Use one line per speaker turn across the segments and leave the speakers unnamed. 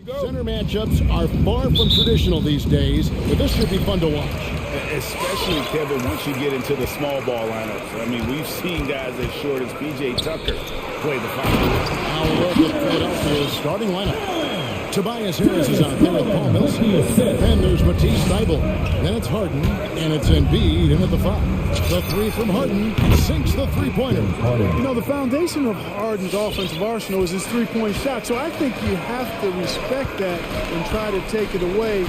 Center matchups are far from traditional these days, but this should be fun to watch.
Especially, Kevin, once you get into the small ball lineups. I mean, we've seen guys as short as P.J. Tucker play the final.
Now we'll look at Philadelphia's starting lineup. Tobias Harris is out there with Paul Millsap. Then there's Matisse Thybulle. Then it's Harden, and it's Embiid in at the 5. The three from Harden sinks the three-pointer.
You know, the foundation of Harden's offensive arsenal is his three-point shot, so I think you have to respect that and try to take it away,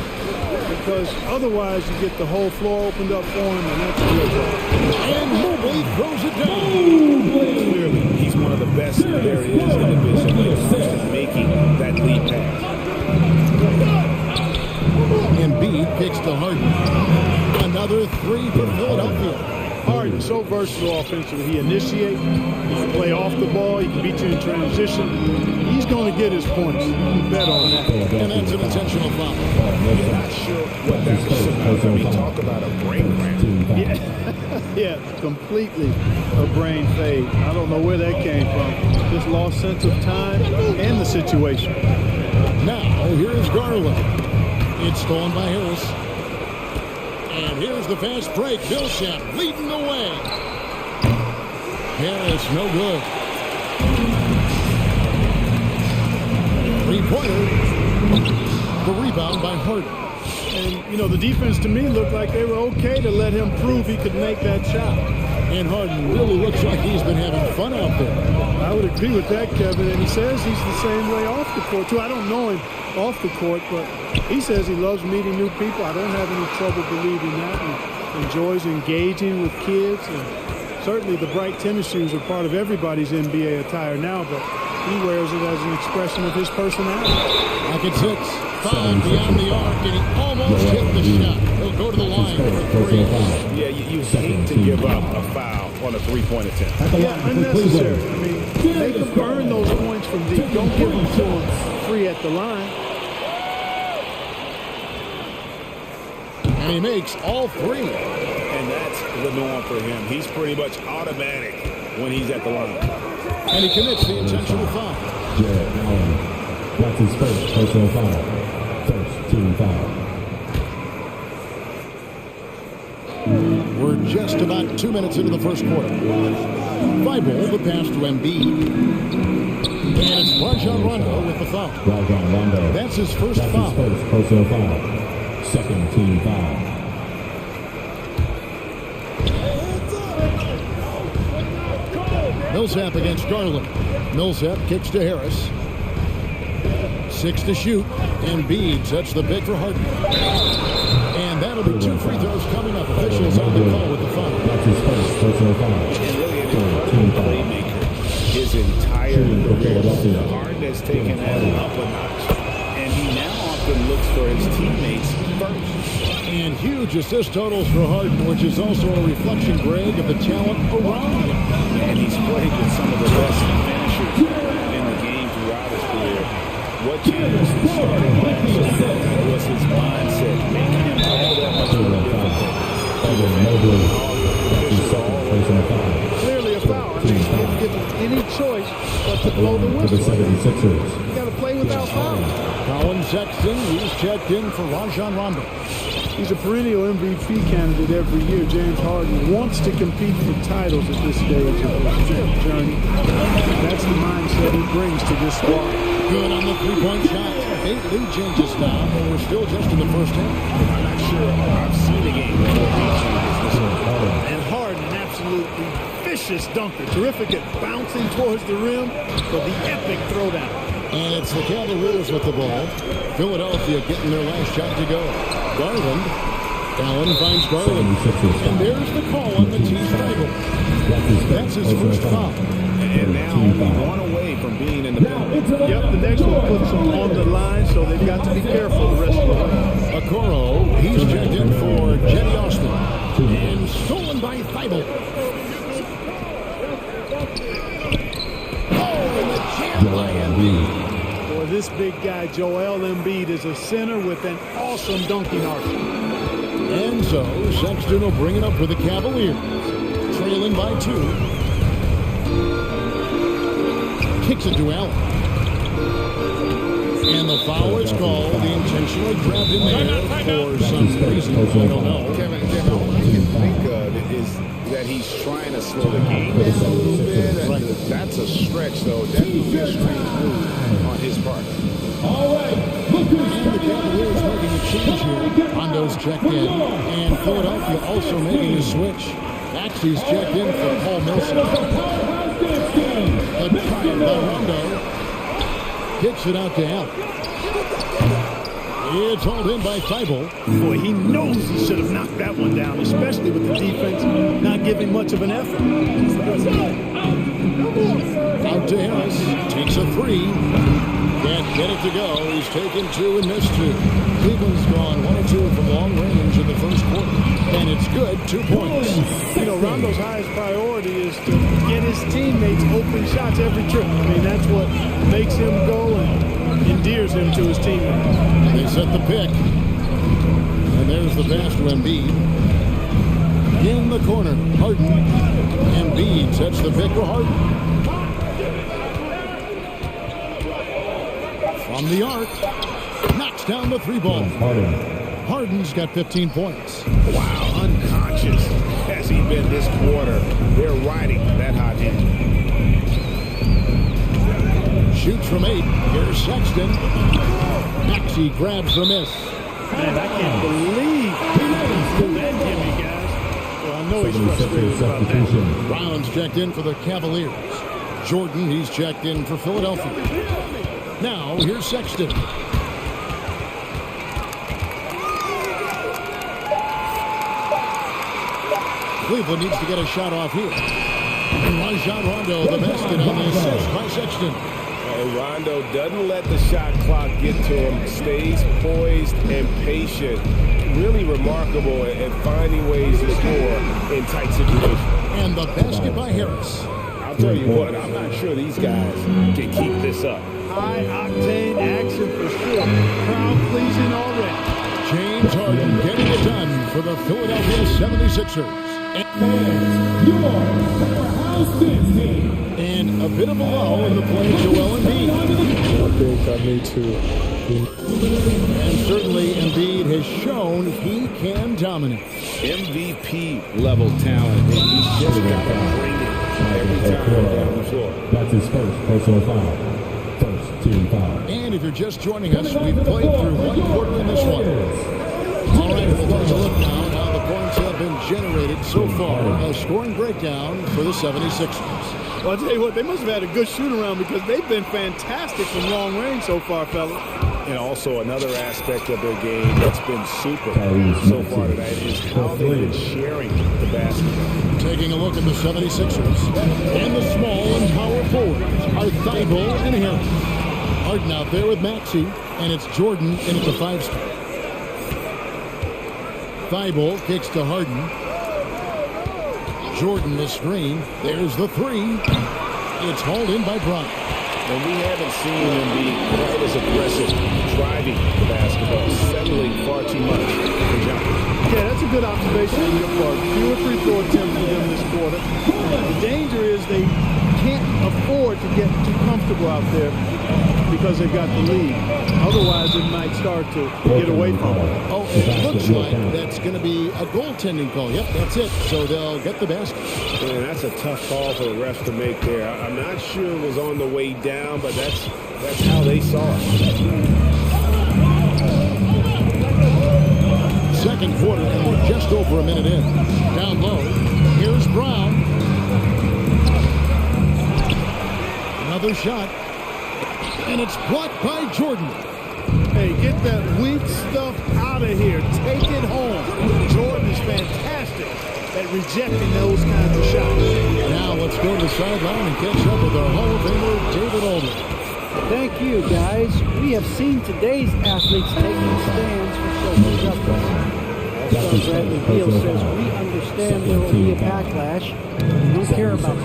because otherwise you get the whole floor opened up for him, and that's a real problem.
And Mobley throws it down.
Clearly, he's one of the best there is in the division when it comes to making that lead pass.
Embiid kicks to Harden. Another three for Philadelphia.
Harden, so versatile offensively. He initiates, he can play off the ball, he can beat you in transition. He's going to get his points. You bet on that.
And that's an intentional foul.
You're not sure what that was about. I mean, talk about a brain cramp.
Yeah, completely a brain fade. I don't know where that came from. Just lost sense of time and the situation.
Now, here's Garland. It's stolen by Harris. And here's the fast break. Millsap leading the way. Harris, no good. Three-pointer. The rebound by Harden.
And, you know, the defense to me looked like they were okay to let him prove he could make that shot.
And Harden really looks like he's been having fun out there.
I would agree with that, Kevin. And he says he's the same way off the court, too. I don't know him off the court, but he says he loves meeting new people. I don't have any trouble believing that. He enjoys engaging with kids. And certainly the bright tennis shoes are part of everybody's NBA attire now, but he wears it as an expression of his personality.
Pocket 6. Fouled beyond the arc, and he almost hit the shot. He'll go to the line for 3.
Yeah, you hate to give up a foul on a three-point attempt.
Yeah, unnecessary. I mean, they can earn those points from deep. Don't give them to him free at the line.
And he makes all 3.
And that's the norm for him. He's pretty much automatic when he's at the line.
And he commits the intentional foul.
That's his first personal foul. First team foul.
We're just about 2 minutes into the first quarter. Thybulle, the pass to Embiid. And it's Rajon Rondo with the foul.
Rajon Rondo.
That's his first foul.
His first personal foul. Second team foul.
Millsap against Garland. Millsap kicks to Harris. 6 to shoot. Embiid sets the pick for Harden. And that'll be 2 free throws coming up. Officials on the call with the foul.
That's his first personal foul.
And really an incredible playmaker his entire career. Harden has taken that up a notch. And he now often looks for his teammates first.
And huge assist totals for Harden, which is also a reflection, Greg, of the talent around him.
And he's played with some of the best finishers in the game throughout his career. What changed from starting last year was his mindset, making him all that much more difficult.
Clearly a foul. I mean, he didn't give him any choice but to blow the whistle. You got to play without fouling.
Colin Sexton, he's checked in for Rajon Rondo.
He's a perennial MVP candidate every year. James Harden wants to compete for titles at this stage of his journey. That's the mindset he brings to this squad.
Good on the three-point shot. 8 lead changes now, but we're still just in the first half.
I'm not sure I've seen a game with 4 lead changes this year.
And Harden, an absolutely vicious dunker. Terrific at bouncing towards the rim for the epic throwdown.
And it's the Cavaliers with the ball. Philadelphia getting their last shot to go. Garland. Allen finds Garland. And there's the call on Matisse Thybulle. That's his first foul.
And now only 1 away from being in the penalty.
Yep, the next one puts them on the line, so they've got to be careful the rest of the way.
Okoro, he's checked in for Jenny Austin. And stolen by Thybulle. Oh, and the jam by Embiid.
Boy, this big guy, Joel Embiid, is a center with an awesome dunking arsenal.
And so, Sexton will bring it up for the Cavaliers. Trailing by 2. Kicks it to Allen. And the foul is called. He intentionally grabbed him there for some reason. I don't know.
Kevin, all I can think of is that he's trying to slow the game down a little bit. That's a stretch, though. Definitely a strange move on his part.
All right.
And the Cavaliers making a change here. Rondo's checked in. And Philadelphia also making a switch. Maxey's checked in for Paul Millsap. A try by Rondo. Kicks it out to Allen. It's hauled in by Thibault.
Boy, he knows he should have knocked that one down, especially with the defense not giving much of an effort.
Out to Harris. Takes a three. Can't get it to go. He's taken two and missed two. Cleveland's gone 1 or 2 from long range in the first quarter. And it's good, 2 points.
You know, Rondo's highest priority is to get his teammates open shots every trip. I mean, that's what makes him go and endears him to his teammates.
They set the pick. And there's the pass to Embiid. In the corner, Harden. Embiid sets the pick for Harden. From the arc. Knocks down the three ball. Harden's got 15 points.
Wow, unconscious has he been this quarter. They're riding that hot hand.
Shoots from 8. Here's Sexton. Maxey grabs the miss.
Man, I can't believe that gimme, guys. Well, I know he's frustrated about that.
Brown's checked in for the Cavaliers. Jordan, he's checked in for Philadelphia. Now, here's Sexton. Cleveland needs to get a shot off here. And Rajon Rondo, the basket on the assist by Sexton.
Rondo doesn't let the shot clock get to him, stays poised and patient. Really remarkable at finding ways to score in tight situations.
And the basket by Harris.
I'll tell you what, I'm not sure these guys can keep this up.
High-octane action for sure. Crowd pleasing already.
James Harden getting it done for the Philadelphia 76ers. And a bit of a lull in the play of Joel Embiid.
I think I need to.
And certainly Embiid has shown he can dominate.
MVP level talent, and he's just got to bring it every time down the floor.
That's his first personal foul. First team foul.
And if you're just joining us, we've played through 1 quarter in this one. All right, we'll take a look now at how the points have been generated so far. A scoring breakdown for the 76ers.
Well, I'll tell you what, they must have had a good shoot-around because they've been fantastic from long range so far, fellas.
And also another aspect of their game that's been super so far tonight is how they've been sharing the basketball.
Taking a look at the 76ers. And the small and power forwards are Thibault and Harris. Harden out there with Maxey, and it's Jordan in at the 5 spot. Thibault kicks to Harden. Jordan the screen. There's the 3. It's hauled in by Bryant.
And we haven't seen him be quite as aggressive driving the basketball, settling far too much for jumpers.
Yeah, that's a good observation on your part. Fewer free throw attempts for them this quarter. The danger is they can't afford to get too comfortable out there because they've got the lead. Otherwise, it might start to get away from them.
Oh, it looks like that's going to be a goaltending call. Yep, that's it. So they'll get the basket.
Man, that's a tough call for the refs to make there. I'm not sure it was on the way down, but that's how they saw it.
Second quarter, and we're just over a minute in. Down low, here's Brown. Another shot, and it's blocked by Jordan.
Hey, get that weak stuff out of here. Take it home. Jordan is fantastic at rejecting those kinds of shots.
Now let's go to the sideline and catch up with our Hall of Famer, David Aldridge.
Thank you, guys. We have seen today's athletes taking stands for social justice. Also, Bradley Beal says we understand there will be a backlash. We don't care about that.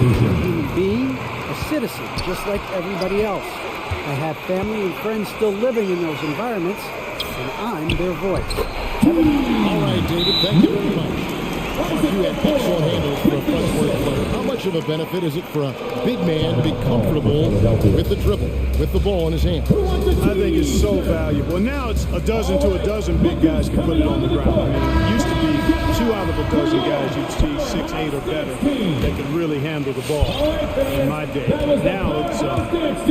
You're a human being, a citizen, just like everybody else. I have family and friends still living in those environments, and I'm their voice.
All right, David, thank you very much. You had excellent handles for a front court player. How much much of a benefit is it for a big man to be comfortable with the dribble, with the ball in his hand?
I think it's so valuable. And now it's a dozen to a dozen big guys can put it on the ground. I mean, it used to be 2 out of a dozen guys you'd see 6, 8 or better that could really handle the ball in my day. Now it's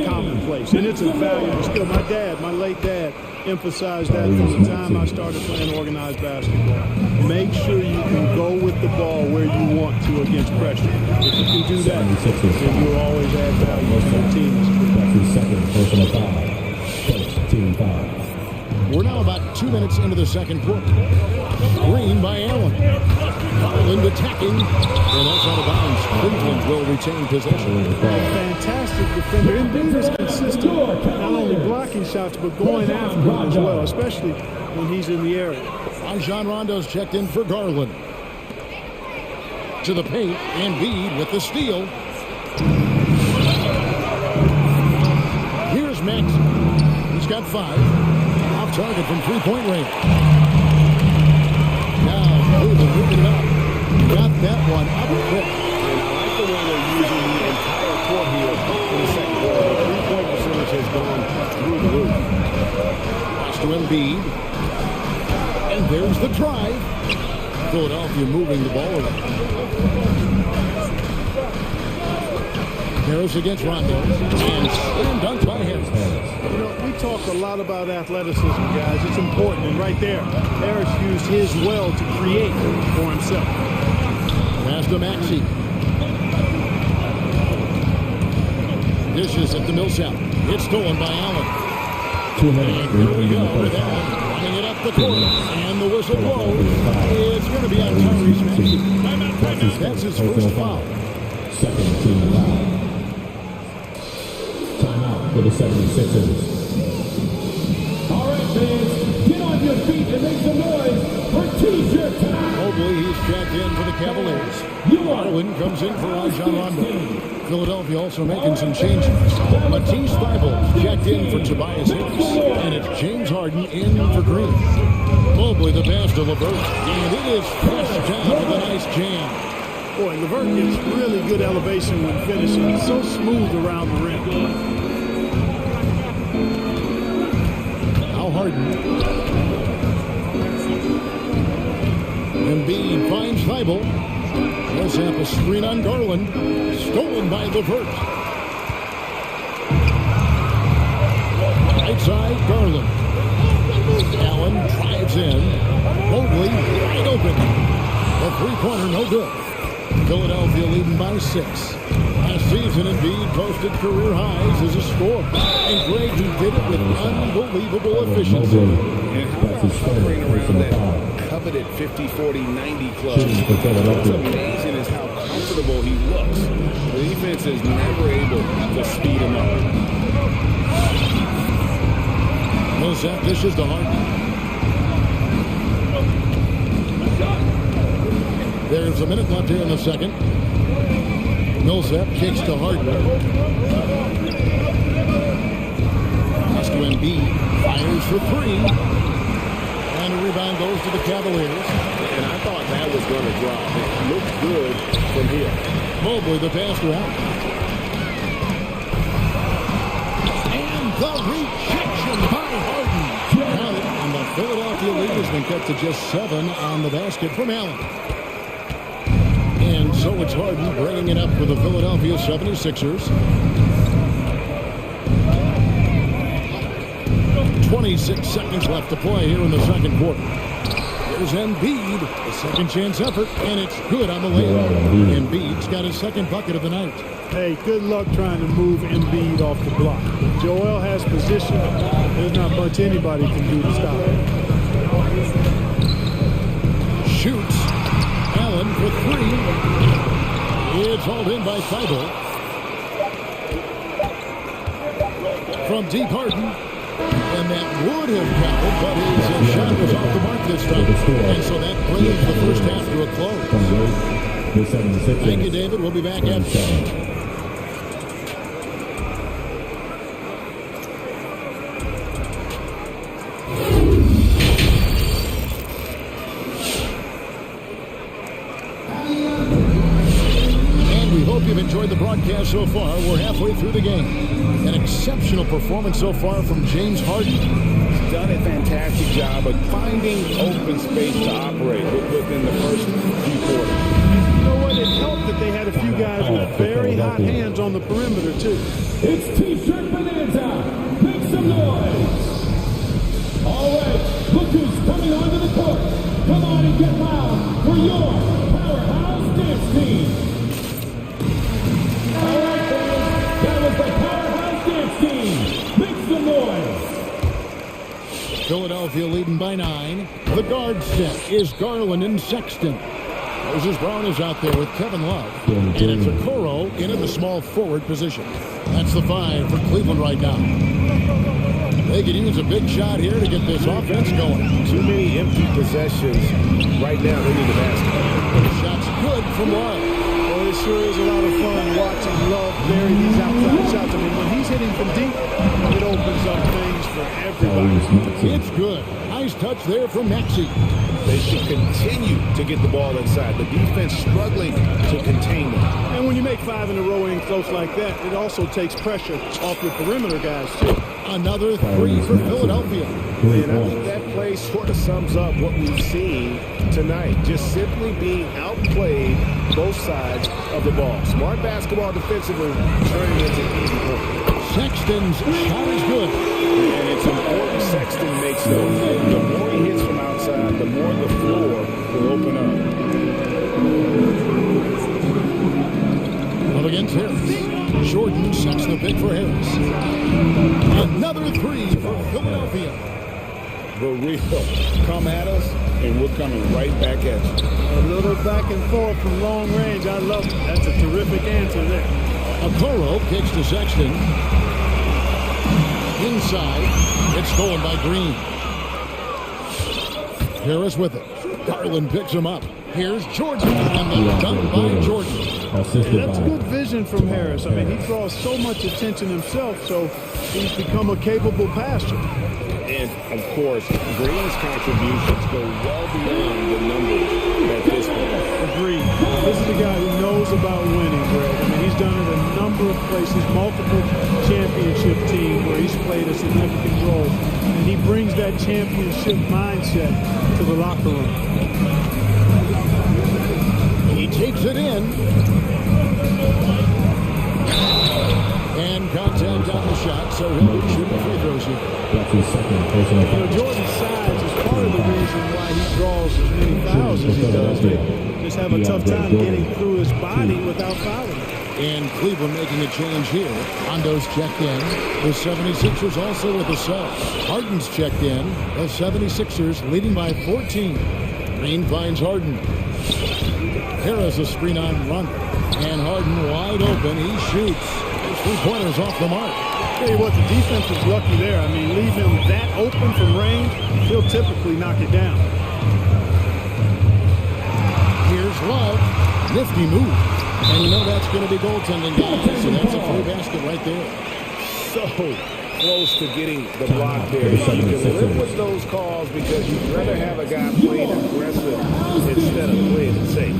commonplace, and it's a valuable skill. My late dad, emphasized that from the time I started playing organized basketball. Make sure you can go with the ball where you want to against pressure. If you can do that, then you'll always add value to your team.
That's your second personal foul. First team foul.
We're now about 2 minutes into the second quarter. Green by Allen. Garland attacking, and that's out of bounds. Cleveland will retain possession.
Fantastic defender. Embiid is consistent, not only blocking shots, but going after them as well, especially when he's in the area.
Rajon Rondo's checked in for Garland. To the paint, Embiid with the steal. Here's Max. He's got 5. Off target from three-point range. Now, Cleveland moving it up. Got that one up quick.
And I like the way they're using the entire court here in the second quarter. The three-point percentage has gone through the roof.
Pass to Embiid. And there's the drive. Philadelphia moving the ball around. Harris against Rondo. And dunked by Harris.
You know, we talk a lot about athleticism, guys. It's important. And right there, Harris used his well to create for himself.
Pass to Maxey. Dishes at the Millsap. It's stolen by Allen.
2 minutes.
And here we go with Allen running it up the court. And the whistle blows. It's going to be on Tyrese Maxey. That's his first foul.
Second team foul. Timeout for the 76ers. All right, fans, get on your feet and make some noise for T-shirt time.
Mobley, he's checked in for the Cavaliers. Garland comes in for Rajon Rondo. Philadelphia also making some changes. Matisse Thybulle checked in for Tobias Harris. And it's James Harden in for Green. Mobley the pass to LeVert. And it is flushed down with a nice jam.
Boy, LeVert gets really good elevation when finishing. He's so smooth around the rim.
Now Harden. Embiid finds Thybulle. Millsap a screen on Garland. Stolen by LeVert. Right side, Garland. Allen drives in. Mobley wide open. The three-pointer no good. Philadelphia leading by 6. Last season, Embiid posted career highs as a scorer. And Greg, he did it with unbelievable efficiency.
And how about hovering around that coveted 50-40-90 club? What's amazing is how comfortable he looks. The defense is never able to speed him up.
Millsap dishes to Harden. There's a minute left here in the second. Millsap kicks to Harden. Pass to Embiid. Fires for 3. And a rebound goes to the Cavaliers.
And I thought that was going to drop. It looked good from here.
Mobley the pass to Allen. And the rejection by Harden. And the Philadelphia lead has been cut to just 7 on the basket from Allen. And so it's Harden bringing it up for the Philadelphia 76ers. 26 seconds left to play here in the second quarter. There's Embiid, a second chance effort, and it's good on the layup. Embiid's got his second bucket of the night.
Hey, good luck trying to move Embiid off the block. Joel has position. There's not much anybody can do to stop him.
Shoots. Allen for 3. It's hauled in by Thybulle. From deep, Harden. And that would have counted, but his shot was off the mark this time. And so that brings the first half to a close. Thank you, David. We'll be back after. hope you've enjoyed the broadcast so far. We're halfway through the game. An exceptional performance so far from James Harden.
He's done a fantastic job of finding open space to operate within the first few quarters.
You know what? It helped that they had a few guys with very hot hands on the perimeter, too.
It's T-shirt Bonanza. Make some noise. All right, look who's coming onto the court. Come on and get loud for your powerhouse dance team. All right, fans, that was the powerhouse dance team. Make some noise.
Philadelphia leading by 9. The guard set is Garland and Sexton. Moses Brown is out there with Kevin Love. And it's Okoro in at the small forward position. That's the 5 for Cleveland right now. They could use a big shot here to get this offense going.
Too many empty possessions. Right now, they need a basket.
The shot's good from Love.
Well, it sure is a lot of fun watching Love bury these outside shots. I mean, when he's hitting from deep, it opens up things for everybody.
It's good. Nice touch there from Maxey.
They should continue to get the ball inside. The defense struggling to contain them.
And when you make 5 in a row in close like that, it also takes pressure off your perimeter guys, too.
Another 3 for Philadelphia.
And I think that play sort of sums up what we've seen tonight. Just simply being outplayed both sides of the ball. Smart basketball defensively turning into easy points.
Sexton's shot is good.
And it's important Sexton makes those. The more he hits from outside, the more the floor will open up.
Up against Harris. Jordan sets the pick for Harris. Another 3 for Philadelphia.
The real come at us, and we're coming right back at you.
A little back and forth from long range. I love it. That's a terrific answer there.
Okoro kicks to Sexton. Inside. It's stolen by Green. Harris with it. Garland picks him up. Here's Jordan. And the dunk by Jordan.
That's good vision from Harris. I mean, he draws so much attention himself, so he's become a capable passer.
And, of course, Green's contributions go well beyond the numbers at this point.
Agreed. This is a guy who knows about winning, Greg. I mean, he's done it a number of places, multiple championship teams where he's played a significant role. And he brings that championship mindset to the locker room.
He takes it in. And contact on the shot, so he'll be shooting free throws here.
That's his second personal foul.
Jordan's size is part of the reason why he draws as many fouls as he does. They just have a tough time getting through his body without fouling.
And Cleveland making a change here. Hondo's checked in. The 76ers also with a sub. Harden's checked in. The 76ers leading by 14. Green finds Harden. Harris a screen on run. And Harden wide open. He shoots. His three-pointers off the mark.
Tell you what, the defense was lucky there. I mean, leave him that open from range, he'll typically knock it down.
Here's Love. Nifty move. And you know that's going to be goaltending, guys. So that's a free basket right there.
So close to getting the block there. You can live with those calls because you'd rather have a guy playing aggressive instead of playing it safe.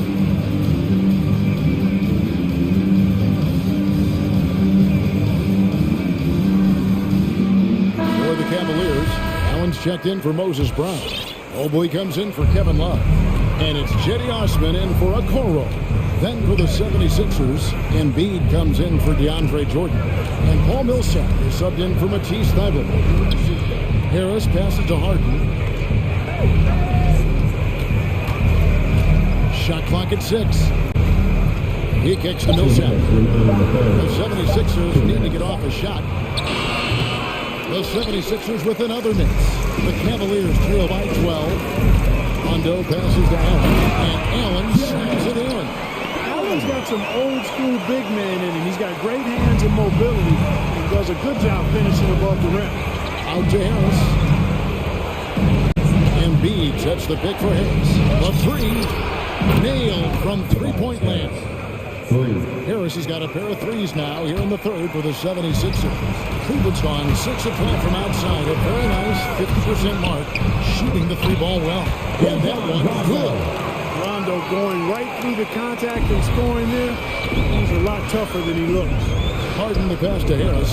For the Cavaliers, Allen's checked in for Moses Brown. Mobley comes in for Kevin Love. And it's Jetty Osman in for Okoro. Then for the 76ers, Embiid comes in for DeAndre Jordan. And Paul Millsap is subbed in for Matisse Thybulle. Harris passes to Harden. Shot clock at 6. He kicks to Millsap. The 76ers need to get off a shot. The 76ers with another miss. The Cavaliers trail by 12. Hondo passes to Allen. And Allen slams it in.
Allen's got some old school big man in him. He's got great hands and mobility and does a good job finishing above the rim.
Out to Harris. Embiid sets the pick for Harris. The 3. Nailed from three-point land. Harris has got a pair of threes now here in the third for the 76ers. Cleveland's gone 6 of 12 from outside. A very nice 50% mark. Shooting the three ball well. And that one good.
though, going right through the contact and scoring there, he's a lot tougher than he looks.
Harden the pass to Harris.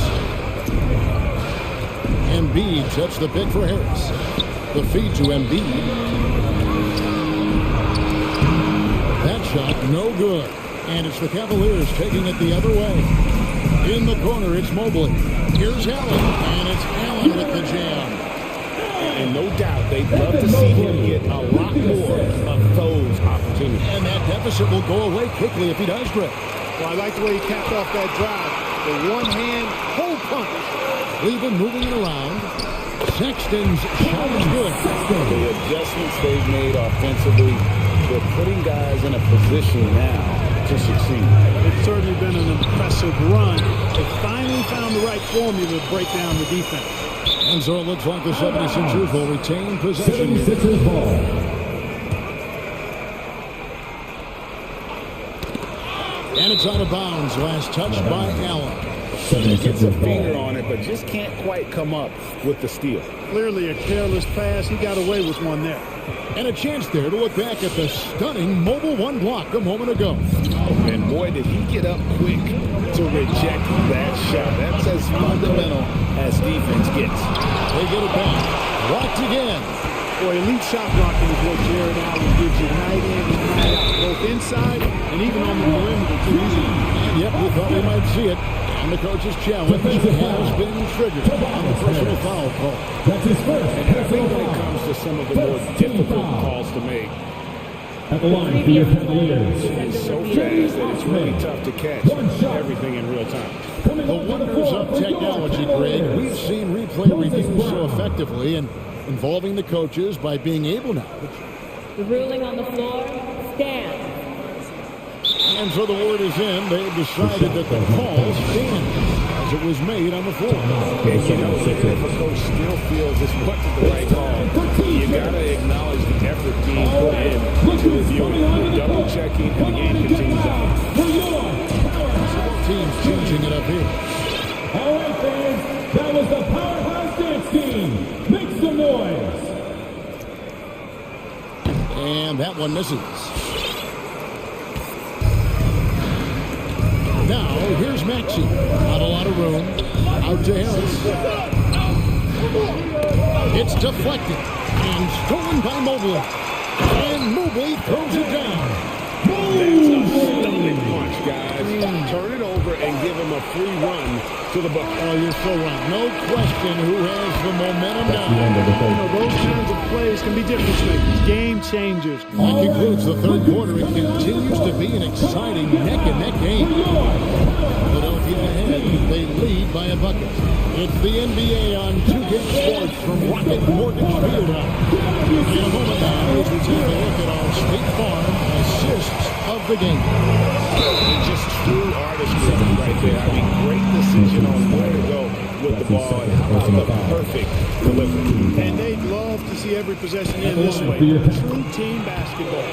Embiid sets the pick for Harris. The feed to Embiid. That shot no good. And it's the Cavaliers taking it the other way. In the corner, it's Mobley. Here's Allen, and it's Allen with the jam.
And no doubt, they'd love to see him get a lot more of those opportunities.
And that deficit will go away quickly if he does, Greg.
Well, I like the way he capped off that drive. The one-hand hole punch.
Cleveland moving it around. Sexton's shot is good.
The adjustments they've made offensively, they're putting guys in a position now to succeed.
It's certainly been an impressive run. They finally found the right formula to break down the defense.
And so it looks like the 76ers will retain possession.
76ers ball.
And it's out of bounds. Last touch by Allen.
He gets a finger on it, but just can't quite come up with the steal.
Clearly a careless pass. He got away with one there.
And a chance there to look back at the stunning mobile one block a moment ago.
Oh, and boy, did he get up quick to reject that shot. That's as fundamental as defense gets.
They get it back. Blocked again.
Boy, elite shot blocking is what Jared Allen gives you night in and night out, both inside and even on the perimeter too easily.
Yep, we thought we might see it. And the coach's challenge has been triggered on the personal foul call.
That's his first.
And I think when it comes to some of the more difficult calls to make,
At the line for your Cavaliers.
it's so fast that it's really tough to catch everything in real time.
The wonders of technology, Greg. We've seen replay reviews so effectively and involving the coaches by being able now.
The ruling on the floor stands.
And so the word is in. They've decided that the call stands as it was made on the floor.
And you know, even if a coach still feels this wasn't the right call, you got to acknowledge the effort being put in to reviewing, double checking, and the game continues on.
Teams changing it up here.
All right, fans. That was the Powerhouse Dance Team. Make some noise.
And that one misses. Now, here's Maxey. Not a lot of room. Out to Harris. It's deflected. And stolen by Mobley. And Mobley throws it down.
That's a stunning punch, guys. Turn it over and give him a free run to the bucket.
Oh, you're so right. No question who has the momentum now.
You know, those kinds of plays can be difference makers, game changers.
That concludes the third quarter. It continues to be an exciting neck-and-neck game. Philadelphia ahead. They lead by a bucket. It's the NBA on 2K Sports from Rocket Mortgage Field. In a moment now, as we take a look at our State Farm assists of the game.
Just true artistry right there. I mean, great decision on where to go with the ball and how about the perfect delivery.
And they'd love to see every possession in this way. True team basketball.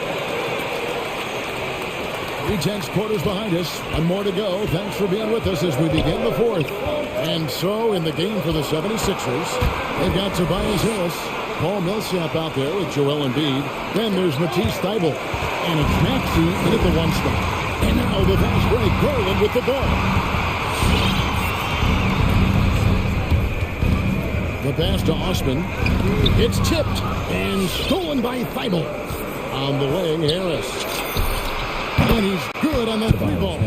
3/10 quarters behind us. One more to go. Thanks for being with us as we begin the fourth. And so in the game for the 76ers, they've got Tobias Harris, Paul Millsap out there with Joel Embiid. Then there's Matisse Thybulle. And it's Maxey in at the one spot. And now the fast break. Garland with the ball. The pass to Osman. It's tipped and stolen by Thybulle. On the way, Harris. And he's good on that three ball.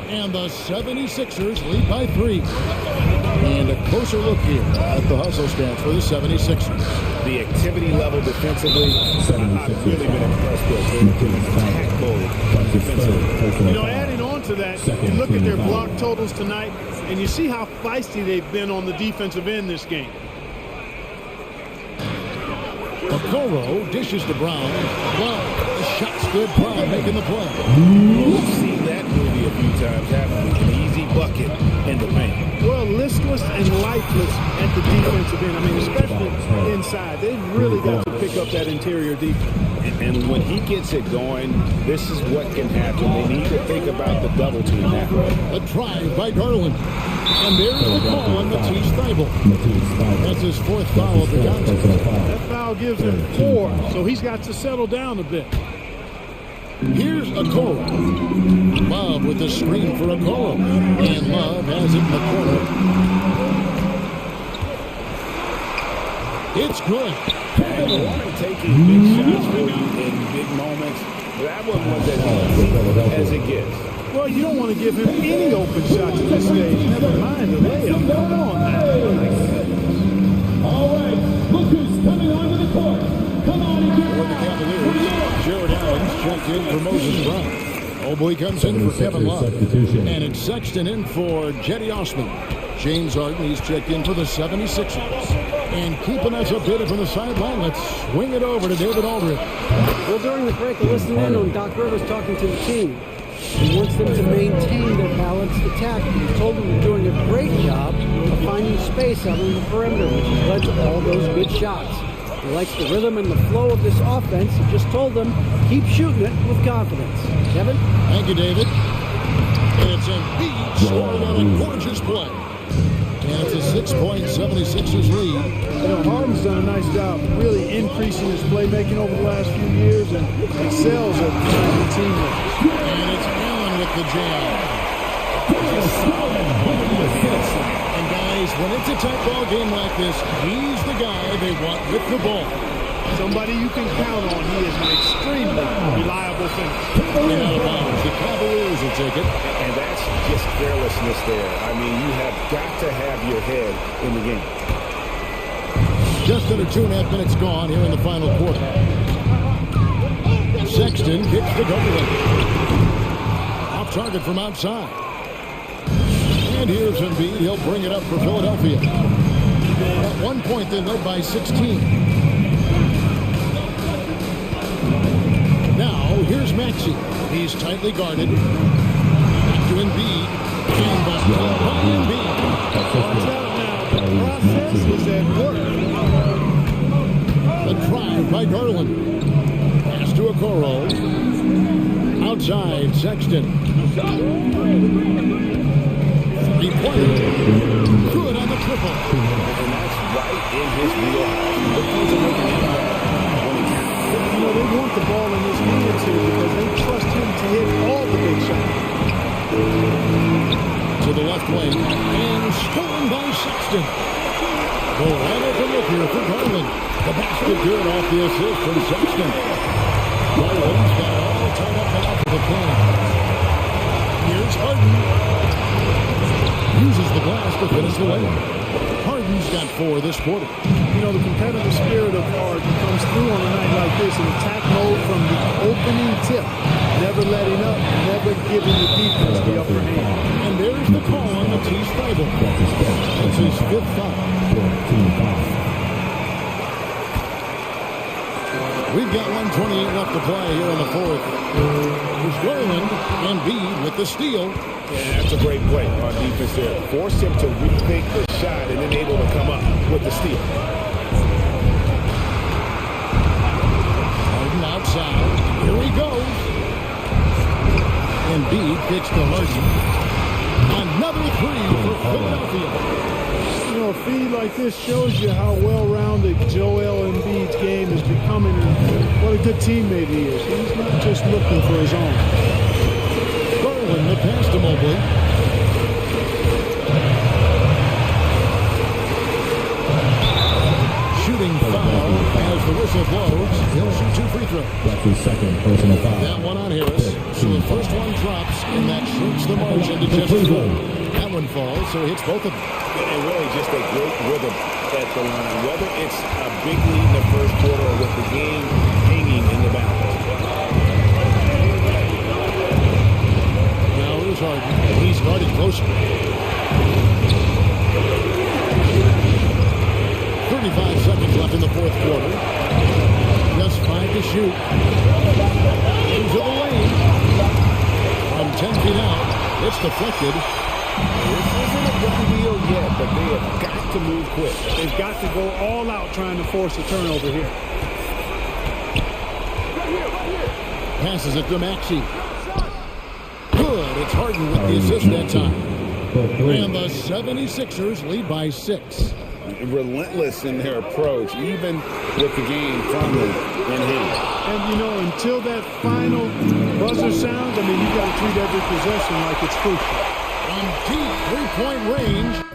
And the 76ers lead by 3. And a closer look here at the hustle stats for the 76ers.
The activity level defensively, I've really been impressed with. They're in attack mode defensively.
You know, adding on to that, you look at their block totals tonight, and you see how feisty they've been on the defensive end this game.
Okoro dishes to Brown. Well, the shot's good. Brown making the play.
We've seen that movie a few times, haven't we? An easy bucket in the paint.
Well, listless and lifeless at the defensive end. I mean, especially inside. They've really got to pick up that interior defense.
And when he gets it going, this is what can happen. They need to think about the double team that way.
A drive by Garland. And there's the call on Matisse Thybulle. That's his fourth foul of the contest.
That foul gives him 4, so he's got to settle down a bit.
Here's Okoro. Love with the screen for Okoro. And Love has it in the corner. It's good.
And you want to taking big shots really in big moments. That one was as easy as it gets.
Well, you don't want to give him any open shots at this stage. Never mind the layup. Come on, man.
All right, look who's coming onto the court. Come on and get
For the Cavaliers, Jared Allen's checked in for Moses Brown. Mobley comes in for Kevin Love. And it's Sexton in for Jetty Osman. James Harden, he's checked in for the 76ers. And keeping us updated from the sideline, let's swing it over to David Aldridge.
Well, during the break, I listened in on Doc Rivers talking to the team. He wants them to maintain their balanced attack. He told them they're doing a great job of finding space out on the perimeter, which has led to all those good shots. He likes the rhythm and the flow of this offense. He just told them, keep shooting it with confidence. Kevin?
Thank you, David. And it's Embiid scoring on a gorgeous play. And it's a 6-point 76ers lead.
You know, Harden's done a nice job really increasing his playmaking over the last few years and excels at finding teammates.
And it's Allen with the jam. And guys, when it's a tight ball game like this, he's the guy they want with the ball.
Somebody you can count on. He is an extremely reliable finisher.
And out of bounds. The Cavaliers will take it.
And that's just carelessness there. I mean, you have got to have your head in the game.
Just under 2.5 minutes gone here in the final quarter. Sexton kicks the double. Off target from outside. And here's Embiid. He'll bring it up for Philadelphia. At one point, they led by 16. Now, here's Maxey. He's tightly guarded. Back to Embiid. And the stop by Embiid.
Watch out now. The process is at work.
The drive by Garland. Pass to Okoro. Outside, Sexton. Three-pointer. Good on the triple.
And that's right in his wheelhouse. Looking to make an impact when he can.
You know, they want the ball in his hands here because they trust him to hit all the big shots.
To the left wing. And stolen by Sexton. The wide open look here for Garland. The basket good off the assist from Sexton. Garland's got it all tied up now for the play. Here's Harden. Uses the glass to finish the way. Harden's got 4 this quarter.
You know, the competitive spirit of Harden comes through on a night like this in attack mode from the opening tip. Never letting up, never giving the defense the upper hand.
And there's the call on Matisse Thybulle. It's his 5th foul. We've got 1:28 left to play here in the 4th. Here's Garland. Embiid with the steal.
Yeah, that's a great play on defense there. Forced him to rethink the shot and then able to come up with the steal.
Harden outside. Here he goes. Embiid kicks to Harden. Another 3 for Philadelphia.
You know, a feed like this shows you how well-rounded Joel Embiid's game is becoming and what a good teammate he is. He's not just looking for his own.
Garland, the pass to Mobley. Shooting foul as the whistle blows. He'll shoot 2 free throws.
That's his second personal foul.
That one on Harris. So the first one drops, and that shrinks the margin to just 4. That one falls, so he hits both of them.
And really just a great rhythm at the line. Whether it's a big lead in the first quarter or with the game hanging in the balance.
Now here's Harden. He's guarded closer. 35 seconds left in the 4th quarter. Just 5 to shoot. Into the lane. From 10 feet out. It's deflected.
This isn't a done deal yet, but they have got to move quick.
They've got to go all out trying to force a turnover here.
Passes it to Maxey. Good. It's Harden with the assist that time. And the 76ers lead by 6.
Relentless in their approach, even with the game from them. Indeed.
And, you know, until that final buzzer sounds, I mean, you got to treat every possession like it's crucial.
From deep three-point range,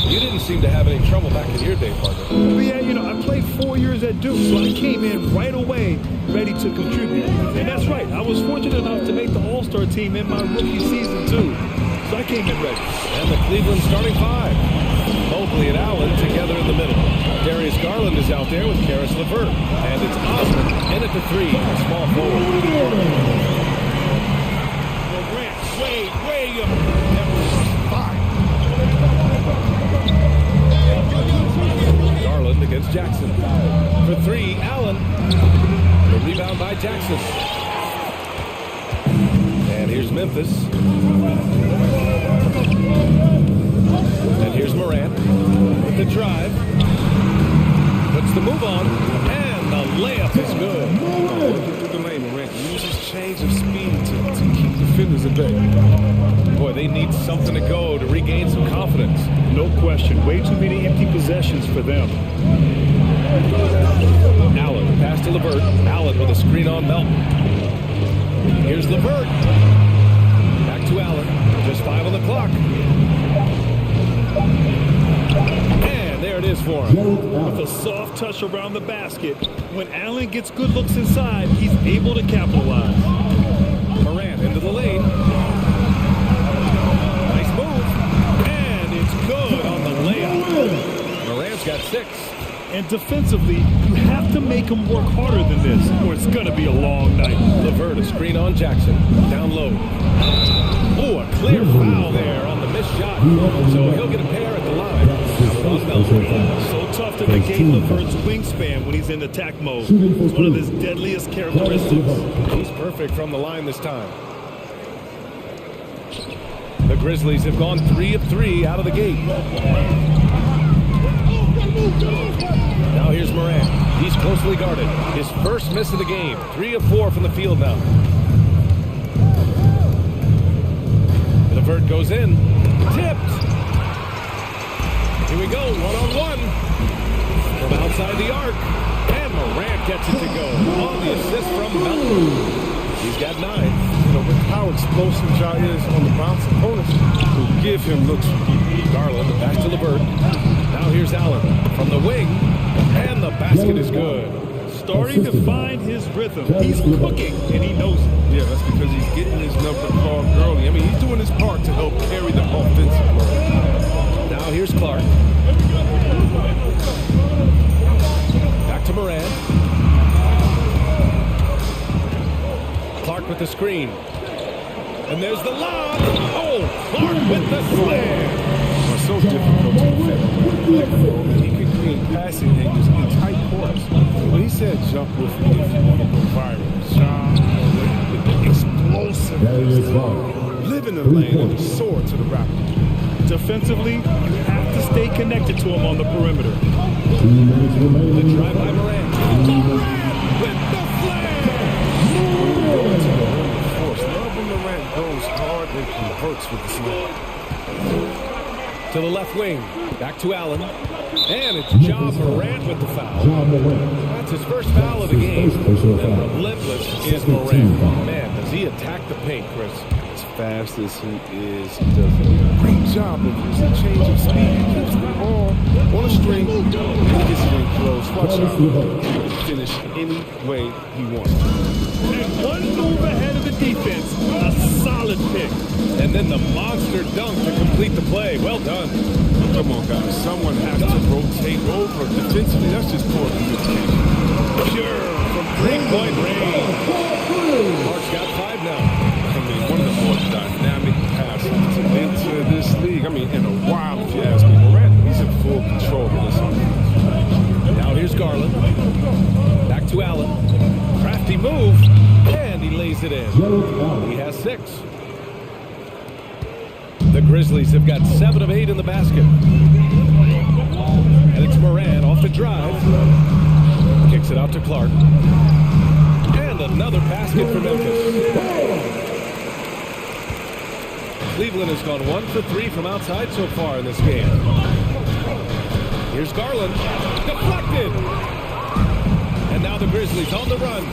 You didn't seem to have any trouble back in your day, partner.
But yeah, you know, I played 4 years at Duke, so I came in right away ready to contribute. And that's right, I was fortunate enough to make the All-Star team in my rookie season too. So I came in ready.
And the Cleveland starting five. Mobley and Allen together in the middle. Darius Garland is out there with Karis LeVert. And it's Osmond in at the three. A small forward.
Way up.
Garland against Jackson. For three, Allen. The rebound by Jackson. And here's Memphis. And here's Morant with the drive. Puts the move on. And the layup is good.
Working through the lane, Morant uses change of speed to keep defenders at bay.
Boy, they need something to go to regain some confidence.
No question, way too many empty possessions for them.
Allen, pass to LeVert. Allen with a screen on Melton. Here's LeVert. Back to Allen. Just 5 on the clock. And there it is for him.
With a soft touch around the basket, when Allen gets good looks inside, he's able to capitalize.
Morant into the lane. Nice move. And it's good on the layup. Morant's got 6.
And defensively, you have to make him work harder than this, or it's going to be a long night.
LeVert, a screen on Jackson. Down low. Oh, a clear foul there on the missed shot. So he'll get a pair at the line.
So tough to negate LeVert's wingspan when he's in attack mode. It's one of his deadliest characteristics.
He's perfect from the line this time. The Grizzlies have gone 3 of 3 out of the gate. Now here's Morant. He's closely guarded. His first miss of the game. 3 of 4 from the field now. LeVert goes in. Tipped. Here we go. 1-on-1. From outside the arc. And Morant gets it to go. On the assist from Melton. He's got 9.
You know, with how explosive Ja is on the bounce, opponents will give him looks.
Garland back to LeVert. Now here's Allen from the wing. And the basket is good.
Starting to find his rhythm. He's cooking, and he knows it.
Yeah, that's because he's getting his number called early. I mean, he's doing his part to help carry the offensive load.
Now here's Clark. Back to Morant. Clark with the screen. And there's the lob. Oh, Clark with the slam.
It's so difficult to defend. He can create passing angles in tight quarters. When he said jump with me if you want to go viral, Sean, with the explosive, live in the lane and soar to the racket.
Defensively, you have to stay connected to him on the perimeter.
The drive by Morant. With the slam.
Love when Morant goes hard and converts with the slam.
To the left wing. Back to Allen. And it's Ja Morant with the foul. That's his first foul of the game. And relentless is Morant. Man, does he attack the paint, Chris.
As fast as he is, he does a great job of using change of speed. He keeps the ball on a string. He gets it in close. Watch out. He can finish any way he wants to.
And one move ahead of the defense. A solid pick.
And then the monster dunk to complete the play. Well done.
Come on, guys. Someone has to rotate over. Defensively, that's just poor communication.
Pure from three-point range. Clark's got 5 now.
I mean, one of the more dynamic passes to enter this league. I mean, in a while, if you ask me. Morant, he's in full control of this offense.
Now here's Garland. Back to Allen. Crafty move. And he lays it in. He has 6. The Grizzlies have got 7 of 8 in the basket. And it's Morant off the drive. Kicks it out to Clark. And another basket for Memphis. Cleveland has gone 1 for 3 from outside so far in this game. Here's Garland. Deflected. And now the Grizzlies on the run.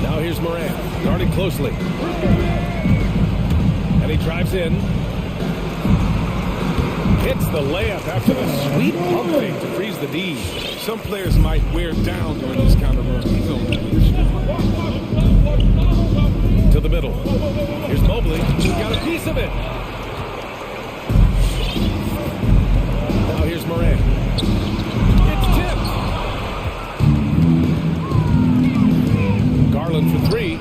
Now here's Morant, guarding closely. And he drives in. Hits the layup after the sweet pump fake to freeze the D.
Some players might wear down during this kind of run. He's on that.
To the middle. Here's Mobley. He's got a piece of it. Now here's Morant. It's tipped. Garland for three.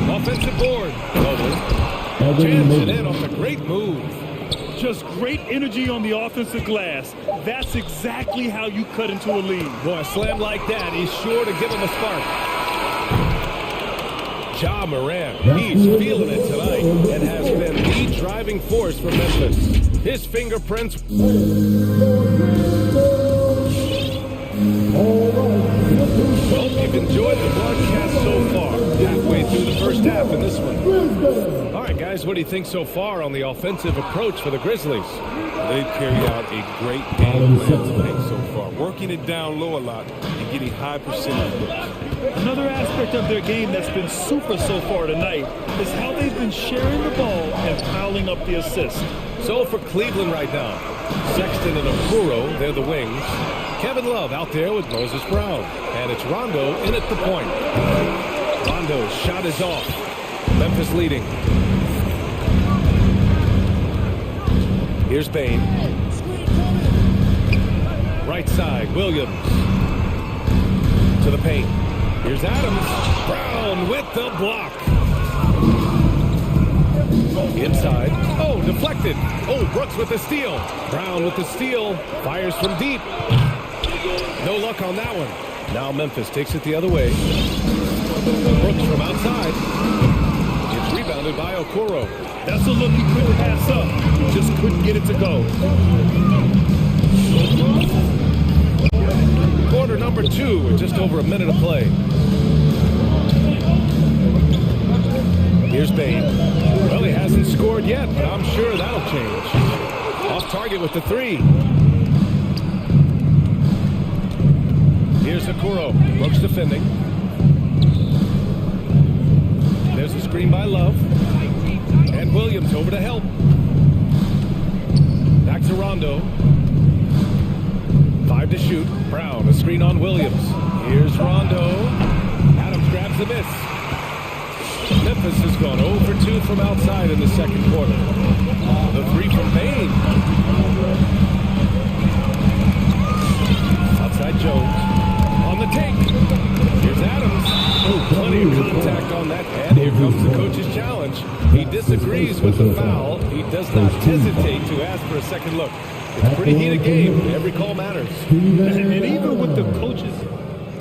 Offensive board. Mobley. Jams it in off a great move.
Just great energy on the offensive glass. That's exactly how you cut into a lead.
Boy, a slam like that, he's sure to give him a spark. Ja Morant, he's feeling it tonight and has been the driving force for Memphis. His fingerprints. Hope you've enjoyed the broadcast so far. Halfway through the first half in this one. All right, guys, what do you think so far on the offensive approach for the Grizzlies?
They've carried out a great game plan tonight so far, working it down low a lot and getting high percentage looks.
Another aspect of their game that's been super so far tonight is how they've been sharing the ball and piling up the assists.
So for Cleveland right now, Sexton and Okoro, they're the wings. Kevin Love out there with Moses Brown. And it's Rondo in at the point. Rondo's shot is off. Memphis leading. Here's Bane. Right side, Williams. To the paint. Here's Adams. Brown with the block. Inside. Oh, deflected. Oh, Brooks with the steal. Brown with the steal. Fires from deep. No luck on that one. Now Memphis takes it the other way. Brooks from outside. It's rebounded by Okoro.
That's a look he couldn't pass up. Just couldn't get it to go.
Quarter number 2 with just over a minute of play. Here's Bane. Well, he hasn't scored yet, but I'm sure that'll change. Off target with the 3. Here's Okoro. Brooks defending. There's a screen by Love. And Williams over to help. Back to Rondo. 5 to shoot. Brown, a screen on Williams. Here's Rondo. Adams grabs the miss. Memphis has gone 0 for 2 from outside in the second quarter. The 3 from Bane. Outside Jones. On the take. Here's Adams. Oh, plenty of contact on that. And here comes the coach's challenge. He disagrees with the foul. He does not hesitate to ask for a second look. It's a pretty heated game. Every call matters.
And even with the coaches,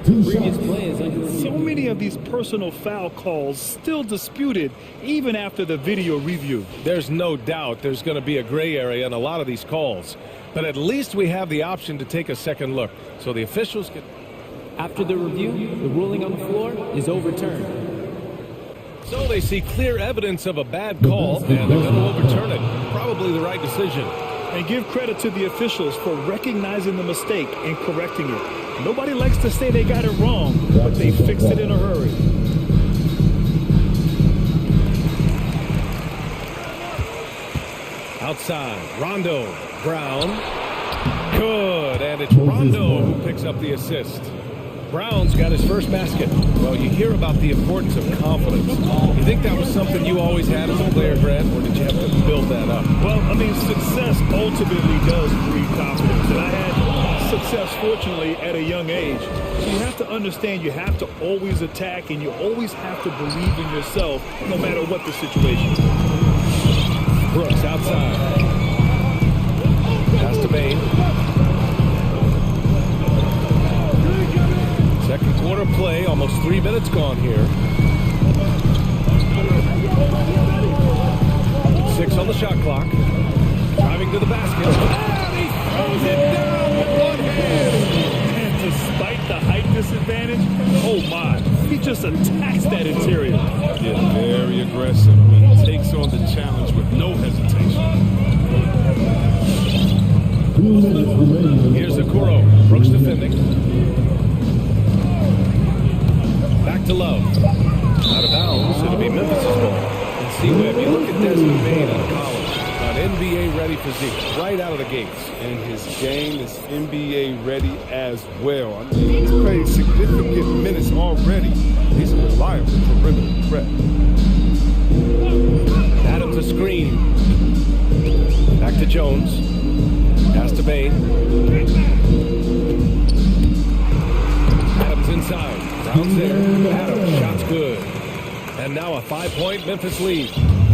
previous plays, so many of these personal foul calls still disputed even after the video review.
There's no doubt there's going to be a gray area in a lot of these calls. But at least we have the option to take a second look. So the officials can...
After the review, the ruling on the floor is overturned.
So they see clear evidence of a bad call, and they're going to overturn it. Probably the right decision.
And give credit to the officials for recognizing the mistake and correcting it. Nobody likes to say they got it wrong, but they fixed it in a hurry.
Outside, Rondo, Brown. Good, and it's Rondo who picks up the assist. Brown's got his first basket. Well, you hear about the importance of confidence. You think that was something you always had as a player, Grant, or did you have to build that up?
Well, I mean, success ultimately does breed confidence. And I had success, fortunately, at a young age. So you have to understand you have to always attack and you always have to believe in yourself no matter what the situation is.
Brooks outside. Pass to Bane. Second quarter play, almost 3 minutes gone here. 6 on the shot clock. Driving to the basket. And he throws it down with one hand.
And despite the height disadvantage, oh my, he just attacks that interior.
Yeah, very aggressive. I mean, he takes on the challenge with no hesitation.
Here's Okoro. Brooks defending. Back to Love. Out of bounds. It'll be Memphis' ball. And see, Webb, you look at Desmond Bane out of college. On NBA-ready physique right out of the gates.
And his game is NBA-ready as well. I mean, he's played significant minutes already. He's a reliable perimeter threat.
Adams a screen. Back to Jones. Pass to Bain. Adams inside. Brown's there. Adams, shot's good. And now a 5-point Memphis lead.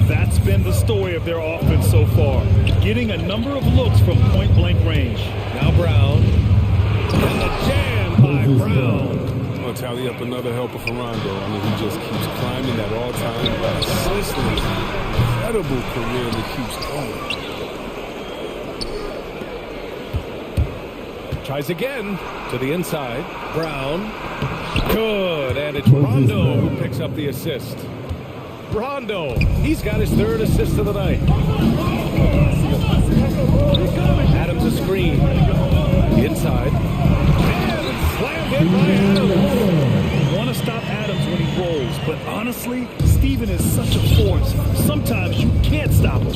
That's been the story of their offense so far. Getting a number of looks from point-blank range.
Now Brown. And the jam by Brown.
I'll tally up another helper for Rondo. I mean, he just keeps climbing that all-time assist. Incredible career that keeps going.
Tries again to the inside. Brown. Good. And it's Rondo who picks up the assist. Rondo. He's got his 3rd assist of the night. Adams a screen. Inside. And it's slammed in by Adams.
You want to stop Adams when he rolls, but honestly, Steven is such a force. Sometimes you can't stop him.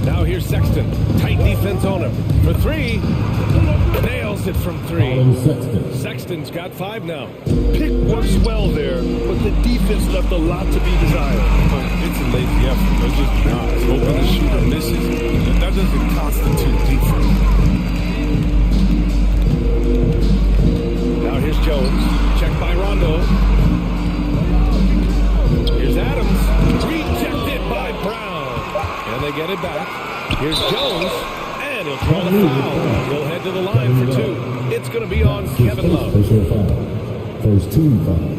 Now here's Sexton. Tight defense on him. For 3. Nails it from 3. Sexton's got 5 now.
Pick works well there, but the defense left a lot to be desired.
It's a lazy effort. They're just not. Hoping the shooter misses. That doesn't constitute defense.
Now here's Jones. Checked by Rondo. Here's Adams. Rejected by Brown. And they get it back. Here's Jones. And he'll draw the foul. He'll head to the line for 2. It's going to be on Kevin Love.
First team foul.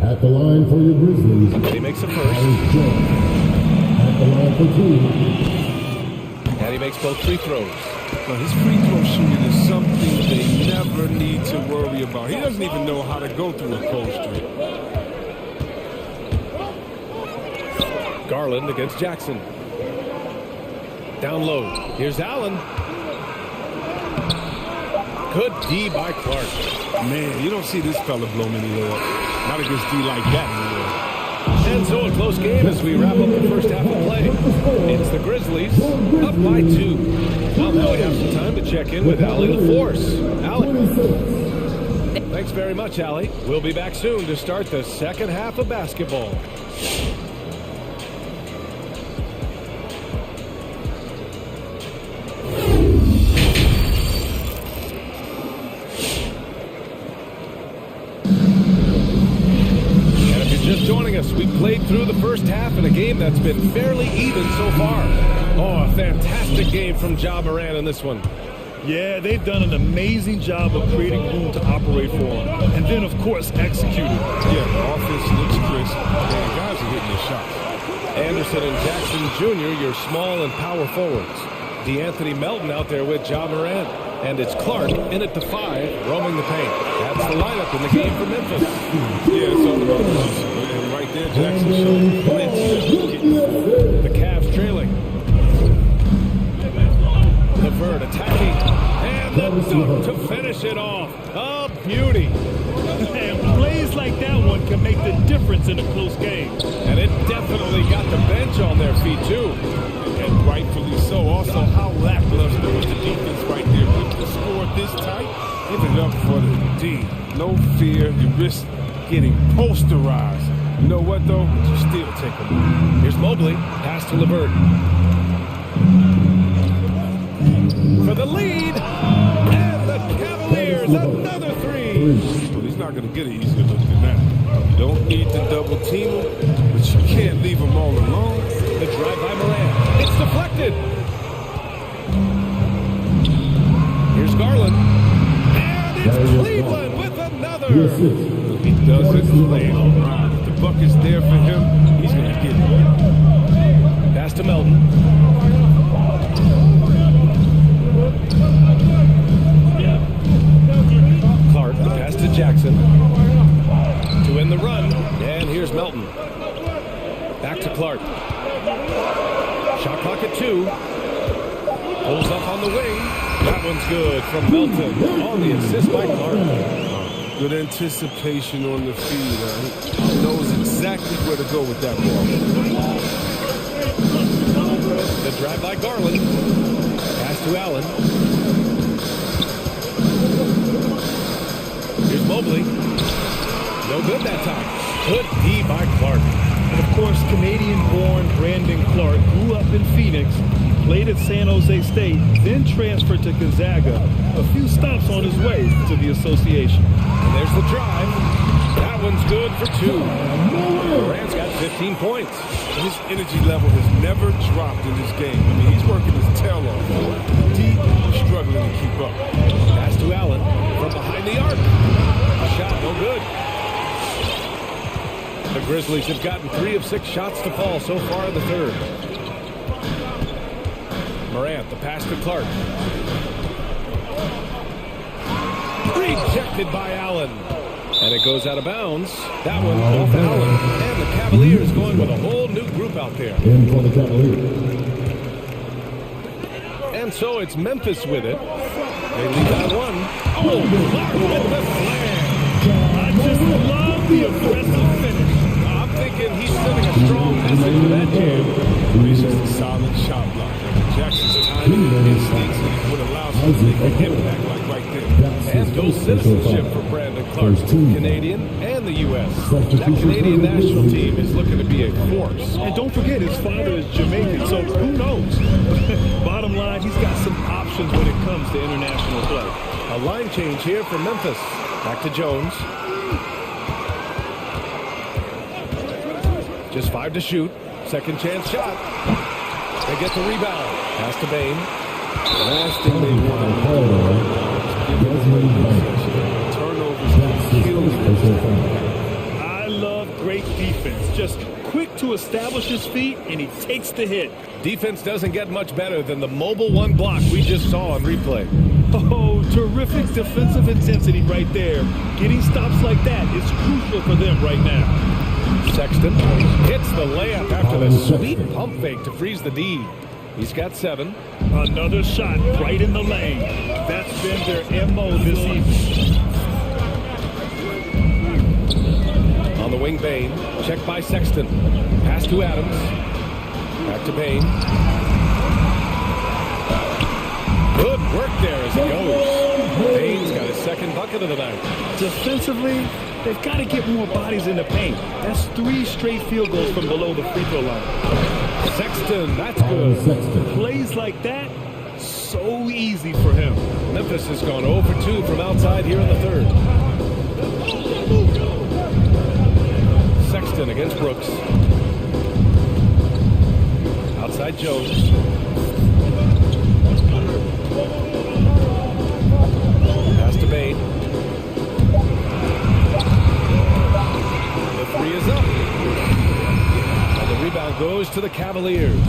At the line for your Grizzlies.
He makes a first.
At the line for 2.
And he makes both free throws.
Now, his free throw shooting is something they never need to worry about. He doesn't even know how to go through a cold streak.
Garland against Jackson. Down low. Here's Allen. Good D by Clark.
Man, you don't see this fella blow many layups. Not against D like that anymore.
And so a close game as we wrap up the first half of play. It's the Grizzlies up by 2. Well, now we have some time to check in with Allie LaForce. Allie. Thanks very much, Allie. We'll be back soon to start the second half of basketball. Joining us, we played through the first half in a game that's been fairly even so far. Oh, a fantastic game from Ja Morant in this one.
Yeah, they've done an amazing job of creating room to operate for him. And then, of course, executing.
Yeah, the offense looks crisp. Man, guys are hitting their shots.
Anderson and Jackson Jr., your small and power forwards. DeAnthony Melton out there with Ja Morant. And it's Clark in at the 5, roaming the paint. That's the lineup in the game for Memphis.
Yeah, it's all about position. And right there, Jackson showing plenty of getting forward.
The Cavs trailing. LeVert attacking. And the dunk to finish it off. A beauty.
And plays like that one can make the difference in a close game.
And it definitely got the bench on their feet, too.
And rightfully so. Also, how lackluster was the defense right there. With the score this tight, give it up for the D. No fear. You risk getting posterized. You know what, though? You still take them.
Here's Mobley. Pass to LeVert. For the lead. And the Cavaliers, another 3.
Well, he's not going to get it easier look than that. You don't need to double team him, but you can't leave him all alone.
The drive by Morant. It's deflected. Here's Garland. And it's Cleveland with another.
He doesn't play around. If the bucket's there for him, he's going to get it.
Pass to Melton. Clark, the pass to Jackson. To end the run. And here's Melton. Back to Clark. Shot clock at 2. Pulls up on the wing. That one's good from Melton on the assist by Clark.
Good anticipation on the feed. He knows exactly exactly where to go with that ball.
The drive by Garland. Pass to Allen. Here's Mobley. No good that time. Good D by Clark.
And of course, Canadian-born Brandon Clark grew up in Phoenix, played at San Jose State, then transferred to Gonzaga. A few stops on his way to the association.
And there's the drive. That one's good for 2. Morant's got 15 points.
His energy level has never dropped in this game. I mean, he's working his tail off. Deep, struggling to keep up.
Pass to Allen from behind the arc. A shot, no good. The Grizzlies have gotten 3 of 6 shots to fall so far in the third. Morant, the pass to Clark. Rejected by Allen. And it goes out of bounds. That one off Allen. And the Cavaliers going with a whole new group out there.
In for the Cavaliers.
And so it's Memphis with it. They lead by 1. Oh, Clark with the slam.
I just love the aggressive finish.
I'm thinking he's sending a strong message to that jam.
He's just a solid shot blocker. Jackson's timing and instincts would allow something to make an impact like right there.
And dual citizenship for Brandon Clark, Canadian and the U.S. That Canadian national team is looking to be a force.
And don't forget, his father is Jamaican, so who knows? Bottom line, he's got some options when it comes to international play.
A line change here for Memphis. Back to Jones. Just 5 to shoot. Second chance shot. They get the rebound. Pass to Bain.
Last thing they want to do is turnovers.
I love great defense. Just quick to establish his feet, and he takes the hit.
Defense doesn't get much better than the mobile 1 block we just saw on replay.
Oh, terrific defensive intensity right there. Getting stops like that is crucial for them right now.
Sexton hits the layup after the sweet pump fake to freeze the D. He's got 7.
Another shot right in the lane. That's been their MO this evening.
On the wing, Bain. Check by Sexton. Pass to Adams. Back to Bain. Good work there as it goes. Bain's got his second bucket of the night.
Defensively, they've got to get more bodies in the paint. That's 3 straight field goals from below the free throw line.
Sexton, that's good.
Plays like that, so easy for him.
Memphis has gone 0 for 2 from outside here in the third. Sexton against Brooks. Outside Jones. Pass to Bain. The 3 is up. And the rebound goes to the Cavaliers.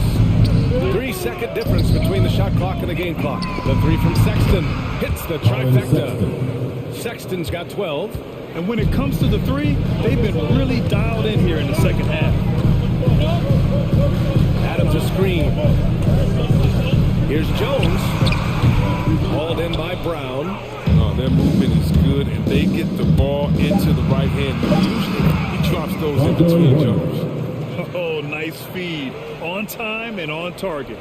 3-second difference between the shot clock and the game clock. The 3 from Sexton hits the trifecta. Sexton's got 12.
And when it comes to the 3, they've been really dialed in here in the second half.
Adams a screen. Here's Jones. Hauled in by Brown.
Oh, their movement is good, and they get the ball into the right hand. Usually, he drops those in between jumpers.
Oh, nice feed. On time and on target.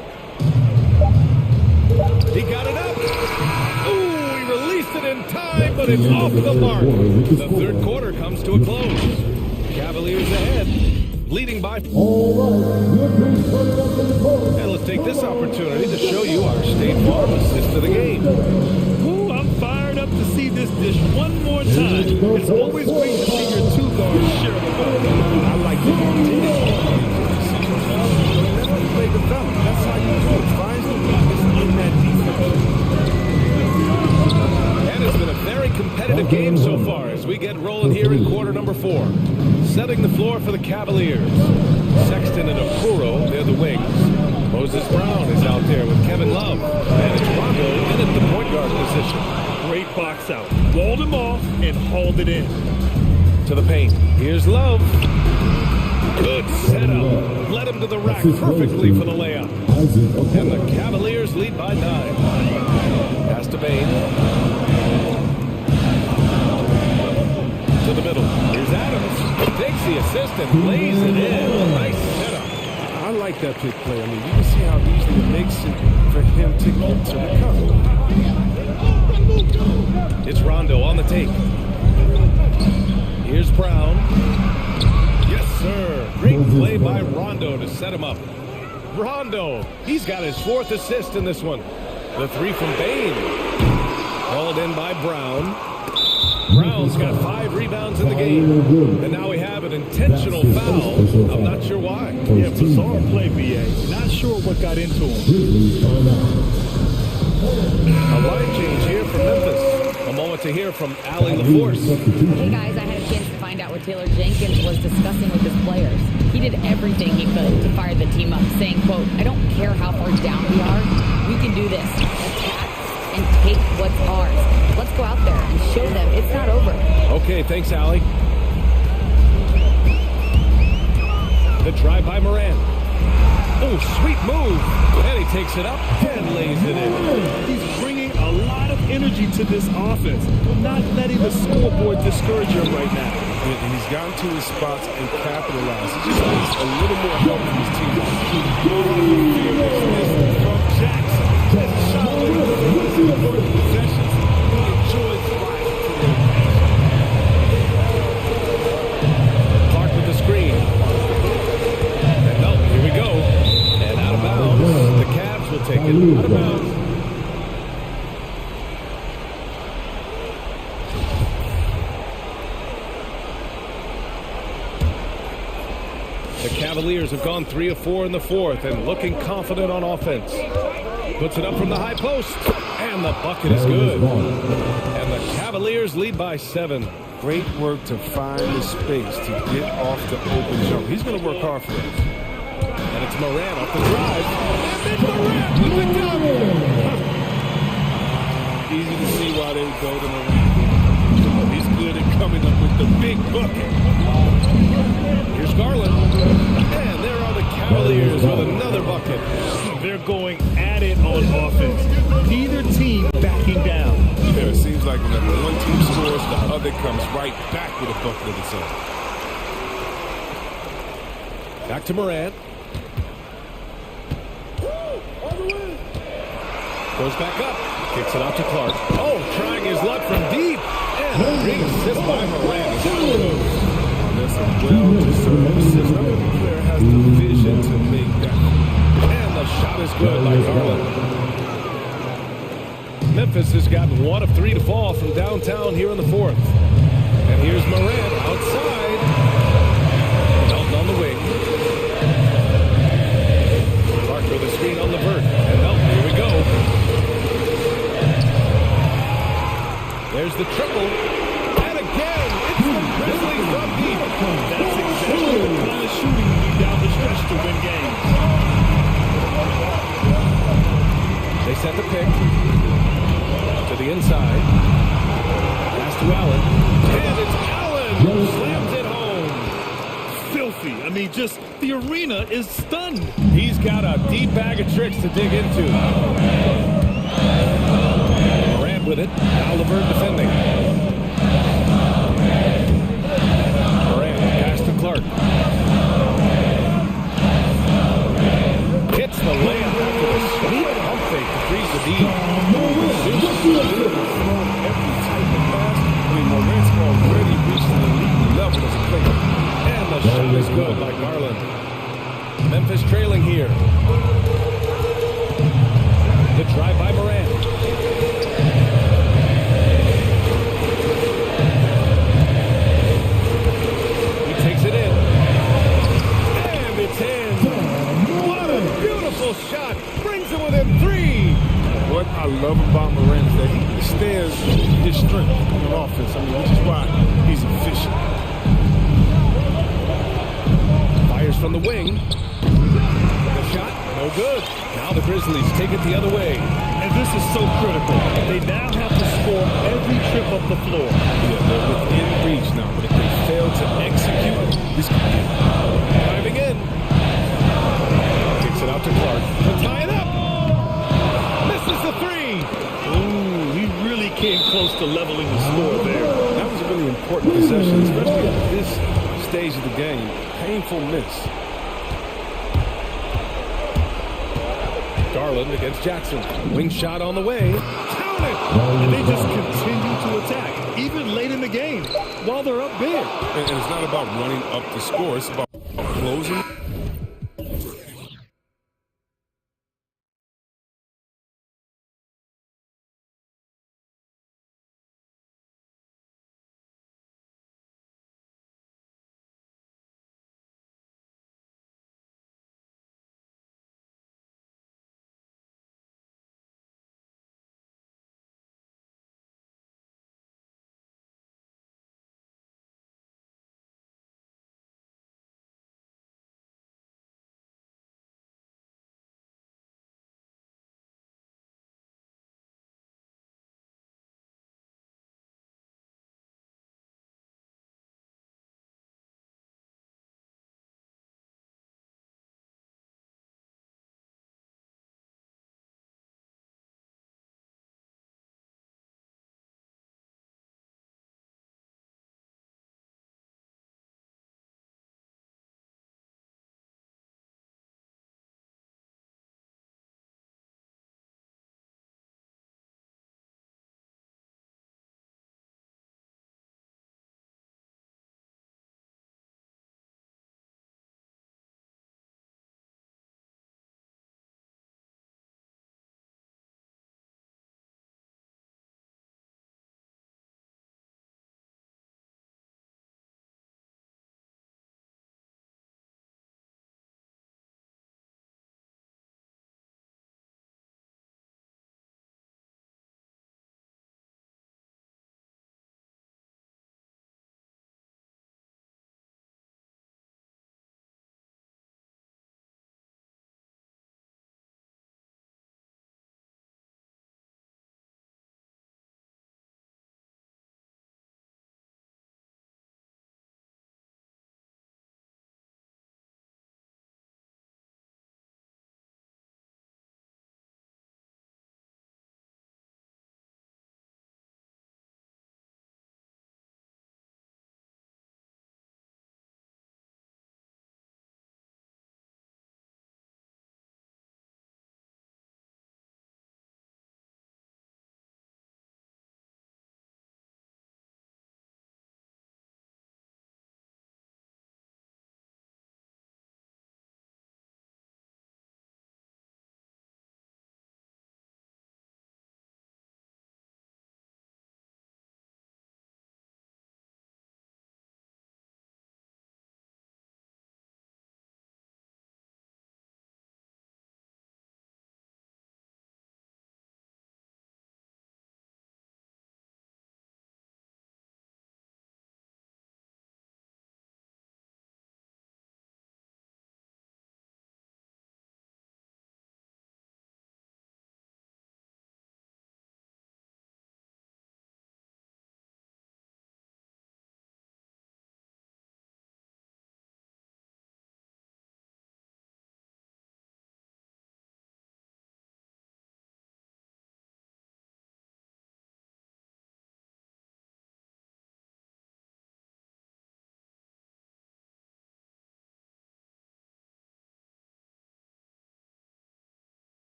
He got it up. Ooh, he released it in time, but it's off the mark. The third quarter comes to a close. Cavaliers ahead, leading by 4. And let's take this opportunity to show you our State Farm assist of the game.
Ooh, I'm fired up to see this dish one more time. It's always great to see your 2 guards share the ball.
I like the never play the belt. That's how you do it. Find the weakness in that defense.
And it's been a very competitive game so far as we get rolling here in quarter number 4. Setting the floor for the Cavaliers. Sexton and Okoro, they're the wings. Moses Brown is out there with Kevin Love. And it's Rondo in at the point guard position.
Great box out. Walled him off and hauled it in.
To the paint. Here's Love. Good setup. Led him to the rack perfectly for the layup. And the Cavaliers lead by 9. Pass to Bain. To the middle. Here's Adams. takes the assist and lays it in. Nice setup.
I like that pick play. I mean, you can see how easily it makes it for him to get to recover.
It's Rondo on the take. Here's Brown. Yes, sir. Great play by Rondo to set him up. Rondo, he's got his 4th assist in this one. The 3 from Bain. Hauled in by Brown. Brown's got 5 rebounds in the game. And now we have an intentional foul. I'm not sure why.
Yeah, bizarre play, BA. Not sure what got into him.
A line change here from Memphis. A moment to hear from Allie LaForce.
Hey guys, I had a chance to find out what Taylor Jenkins was discussing with his players. He did everything he could to fire the team up, saying, quote, "I don't care how far down we are. We can do this. Attack and take what's ours. Let's go out there and show them it's not over."
Okay, thanks, Allie. The drive by Moran. Oh, sweet move. And he takes it up and lays it in.
He's bringing a lot of energy to this offense. Not letting the scoreboard discourage him right now.
And he's gotten to his spots and capitalized. He just needs a little more help from his teammates. From Jackson. Has a shot with possessions. He enjoys life.
Clark with the screen. And no, here we go. And out of bounds. The Cavs will take it out of bounds. The Cavaliers have gone 3 of 4 in the 4th and looking confident on offense. Puts it up from the high post, and the bucket is good. And the Cavaliers lead by 7.
Great work to find the space to get off the open jump. He's going to work hard for us.
And it's Moran off the drive. And then Moran with the dunk.
Easy to see why they go to Moran. He's good at coming up with the big bucket.
Here's Garland. And there are the Cavaliers with another bucket.
They're going at it on offense. Neither team backing down.
Yeah, it seems like whenever one team scores, the other comes right back with a bucket of its own.
Back to Moran. Goes back up. Kicks it out to Clark. Oh, trying his luck from deep. And a big assist by Moran.
That's a well-deserved assist. Not every player has the vision to make that.
And the shot is good by Garland. Memphis has gotten 1 of 3 to fall from downtown here in the 4th. And here's Moran outside. Melton on the wing. Clark with a screen on the vert. And Melton, here we go. There's the triple. And again, it's the Grizzlies from deep.
That's exactly the kind of shooting you need down the stretch to win games.
They set the pick to the inside. Pass to Allen. And it's Allen who slams it home.
Filthy. I mean, just the arena is stunned.
He's got a deep bag of tricks to dig into. Moran with it. Now LeVert defending. Moran pass to Clark. Hits the layup after the sweet pump fake to freeze the deep.
Every type of pass. I mean, Moran's already reached an elite level as a player.
And the shot is good by Garland. Memphis trailing here. The drive by Moran. He takes it in. And it's in. What a beautiful shot. Brings it within 3.
What I love about Moran is that he understands his strength on offense. I mean, which is why he's efficient.
Fires from the wing. The shot, no good. Now the Grizzlies take it the other way.
And this is so critical. They now have to score every trip up the floor.
Yeah, they're within reach now, but if they fail to execute, this could be
Driving in. Kicks it out to Clark. To tie it up. Misses the 3.
Ooh, he really came close to leveling the score there.
That was a really important possession, especially at this stage of the game, painful miss.
Garland against Jackson. Wing shot on the way.
Counted! And they just continue to attack, even late in the game, while they're up big.
And it's not about running up the score. It's about closing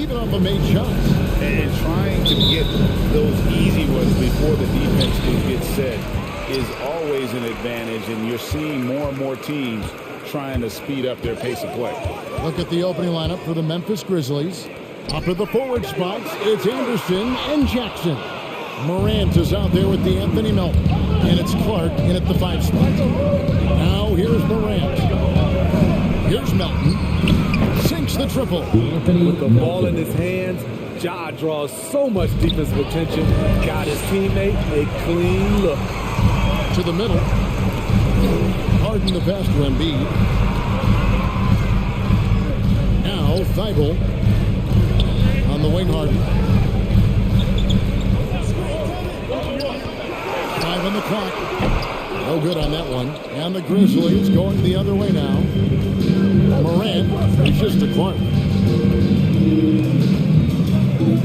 even on the made shots.
And trying to get those easy ones before the defense can get set is always an advantage, and you're seeing more and more teams trying to speed up their pace of play.
Look at the opening lineup for the Memphis Grizzlies. Up at the forward spots, it's Anderson and Jackson. Morant is out there with the Anthony Melton. And it's Clark in at the 5 spot. Now here's Morant. Here's Melton. Sinks the triple.
With the ball in his hands, Ja draws so much defensive attention. Got his teammate a clean look.
To the middle. Harden the pass to Embiid. Now Thibault on the wing. Harden. 5 on the clock. No good on that one. And the Grizzlies going the other way now. Morant reaches to Clark.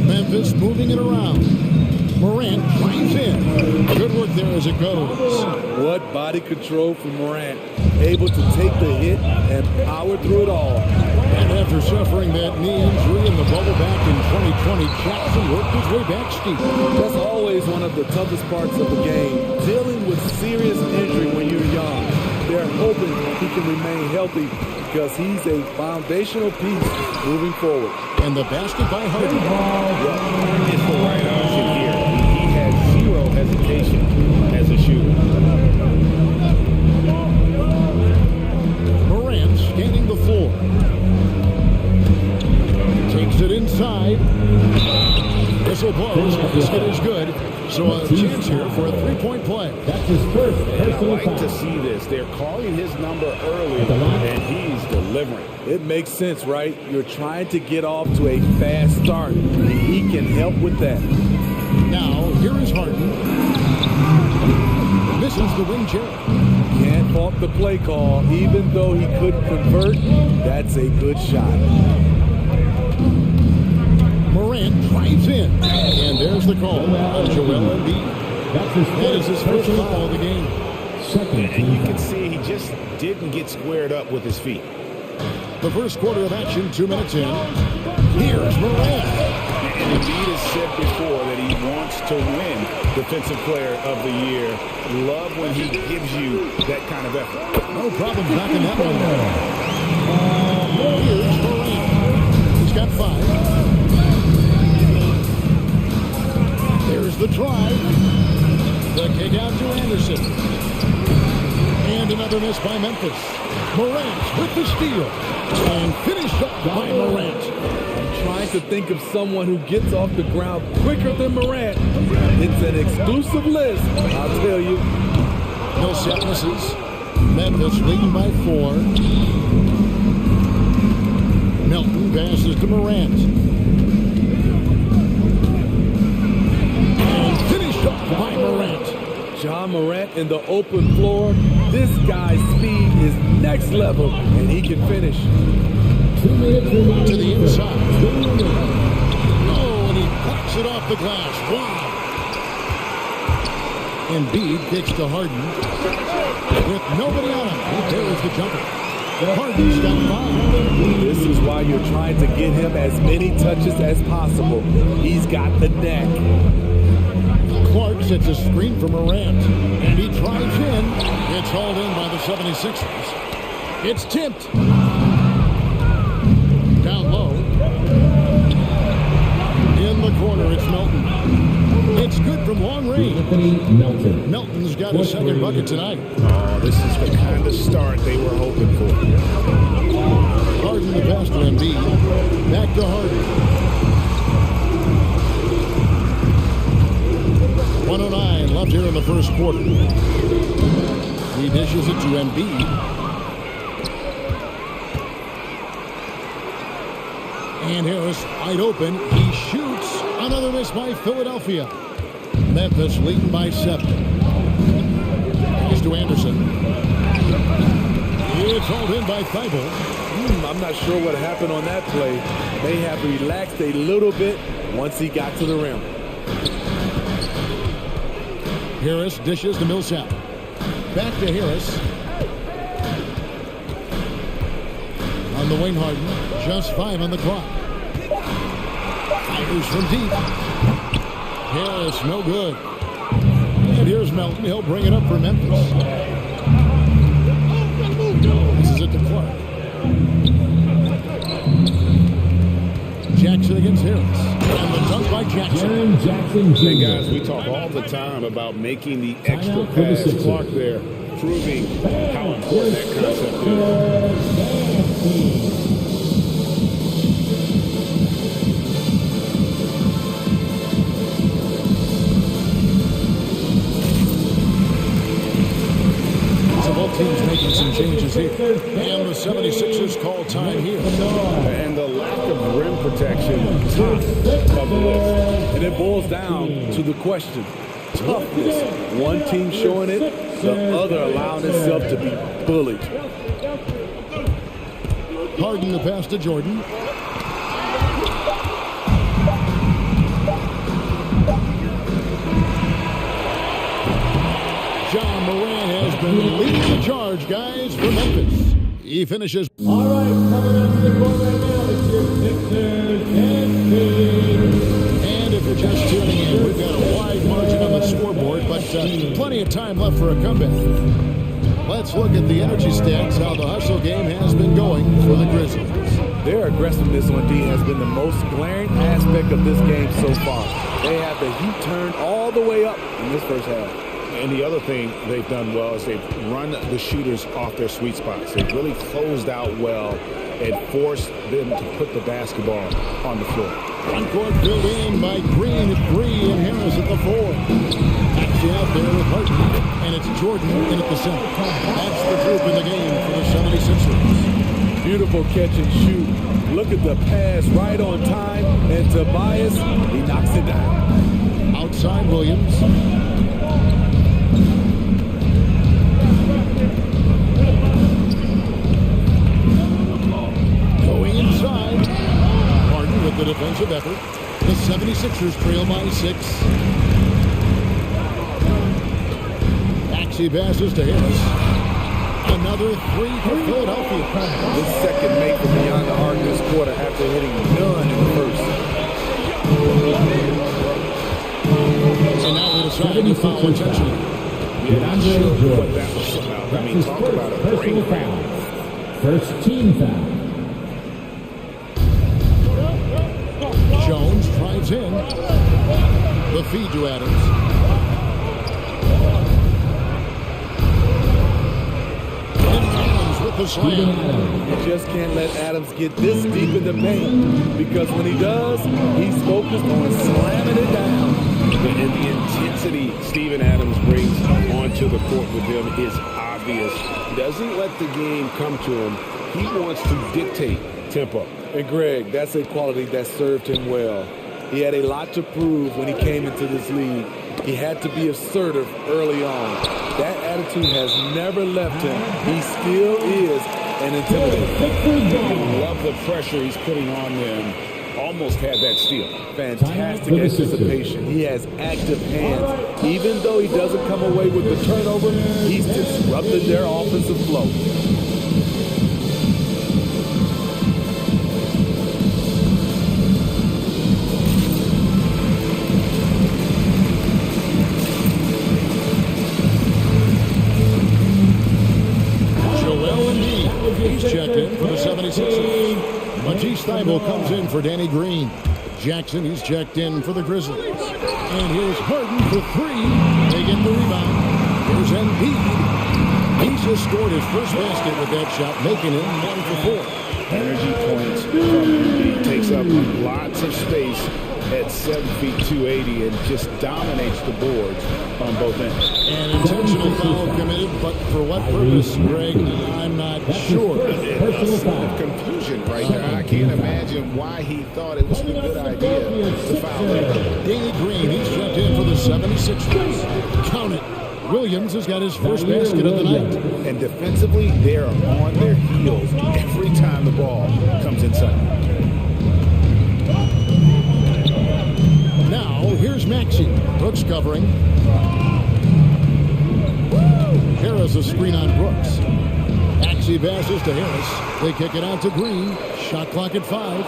Memphis moving it around. Morant drives in. Good work there as it goes.
What body control from Morant. Able to take the hit and power through it all.
And after suffering that knee injury in the bubble back in 2020, Jackson worked his way back steep.
That's always one of the toughest parts of the game. Dealing with serious injury when you're young. They're hoping he can remain healthy because he's a foundational piece moving forward.
And the basket by Harden.
It's the right option here. He had zero hesitation as a shooter.
Morant scanning the floor. Takes it inside. Whistle blows. Basket is good. So a chance here for a three-point play.
That's his first
And I
personal
like
foul.
to see this. They're calling his number early, and he's delivering.
It makes sense, right? You're trying to get off to a fast start, and he can help with that.
Now, here is Harden. Misses the wing chair.
Can't fault the play call. Even though he couldn't convert, that's a good shot.
Morant drives in. And there's the call on Joel Embiid.
That's his
That is his first foul of the game.
Second
And you can see he just didn't get squared up with his feet.
The first quarter of action, 2 minutes in. Here's Morant.
And Embiid has said before that he wants to win Defensive Player of the Year. Love when he gives you that kind of effort.
No problem knocking that one down. Here's Morant. He's got 5. There's the drive. The kick out to Anderson. And another miss by Memphis. Morant with the steal. And finished up by Morant.
I'm trying to think of someone who gets off the ground quicker than Morant. It's an exclusive list, I'll tell you.
Millsap misses. Memphis leading by 4. Melton passes to Morant. And finished up by Morant.
John Morant in the open floor. This guy's speed is next level, and he can finish.
2 minutes remaining.
To the inside. Oh, and he knocks it off the glass. Wow. Embiid kicks to Harden. With nobody on him, there is the jumper. Harden's got 5.
This is why you're trying to get him as many touches as possible. He's got the knack.
Clark sets a screen for Morant. And he drives in. It's hauled in by the 76ers. It's tipped. Down low. In the corner, it's Melton. It's good from long range.
Anthony Melton.
Melton's got his second bucket tonight.
Oh, this is the kind of start they were hoping for.
Harden the pass to Embiid. Back to Harden. 109 left here in the first quarter. He dishes it to Embiid. And Harris wide open. He shoots. Another miss by Philadelphia. Memphis leading by 7. Here's to Anderson. It's hauled in by Thibault.
I'm not sure what happened on that play. May have relaxed a little bit once he got to the rim.
Harris dishes to Millsap. Back to Harris. On the wing, Harden. Just 5 on the clock. Fires from deep. Harris, no good. And here's Melton. He'll bring it up for Memphis. This is it to Clark. Jackson against Harris. And the dunk by Jackson.
Hey guys, we talk all the time about making the extra pass. Clark there proving how important that concept is.
Both teams making some changes here. And the 76ers call time here.
And the lack of rim protection, top of the list.
And it boils down to the question. Toughness. One team showing it, the other allowing itself to be bullied.
Harden the pass to Jordan. John Moran has been leading the charge, guys, for Memphis. He finishes.
All right, coming up to the court right now, it's your Sixers and
And if you're just tuning in, we've got a wide margin on the scoreboard, but plenty of time left for a comeback. Let's look at the energy stats, how the hustle game has been going for the Grizzlies.
Their aggressiveness on D has been the most glaring aspect of this game so far. They have the heat turned all the way up in this first half.
And the other thing they've done well is they've run the shooters off their sweet spots. They've really closed out well and forced them to put the basketball on the floor.
Front court filled in by Green at 3 and Harris at the 4. Actually out there with Harden, and it's Jordan in at the center. That's the group in the game for the 76ers.
Beautiful catch and shoot. Look at the pass right on time, and Tobias, he knocks it down.
Outside Williams. Going inside. Harden with the defensive effort. The 76ers trail by 6. Maxey passes to Harris. Another 3 for Philadelphia.
The second make from beyond the arc this quarter after hitting none in the first.
And now we decide to foul intentionally.
Yeah, not sure what that was about. I mean, talk about a brain foul.
First team foul.
Jones drives in. The feed to Adams. And Adams with the slam.
You just can't let Adams get this deep in the paint, because when he does, he's focused on slamming it down.
And the intensity Steven Adams brings onto the court with him is obvious. He doesn't let the game come to him. He wants to dictate tempo.
And Greg, that's a quality that served him well. He had a lot to prove when he came into this league. He had to be assertive early on. That attitude has never left him. He still is an intimidator.
I love the pressure he's putting on them. Almost had that steal.
Fantastic anticipation. He has active hands. Even though he doesn't come away with the turnover, he's disrupted their offensive flow.
He's checked in for the 76ers. Matisse Thybulle comes in for Danny Green. Jackson, he's checked in for the Grizzlies. And here's Harden for 3. They get the rebound. Here's Embiid. He's just scored his first basket with that shot, making him 1 for 4.
Energy points from Embiid. Takes up lots of space at 7 feet 280 and just dominates the boards on both ends.
An intentional foul committed, but for what purpose, Greg, I'm not sure.
A sign of confusion right there. I can't imagine why he thought it was a good idea to foul there.
Danny Green, he's checked in for the 76ers. Count it. Williams has got his first basket of the night.
And defensively, they are on their heels every time the ball comes inside.
Now, here's Maxey. Brooks covering. Harris a screen on Brooks. Maxey passes to Harris. They kick it out to Green. Shot clock at 5.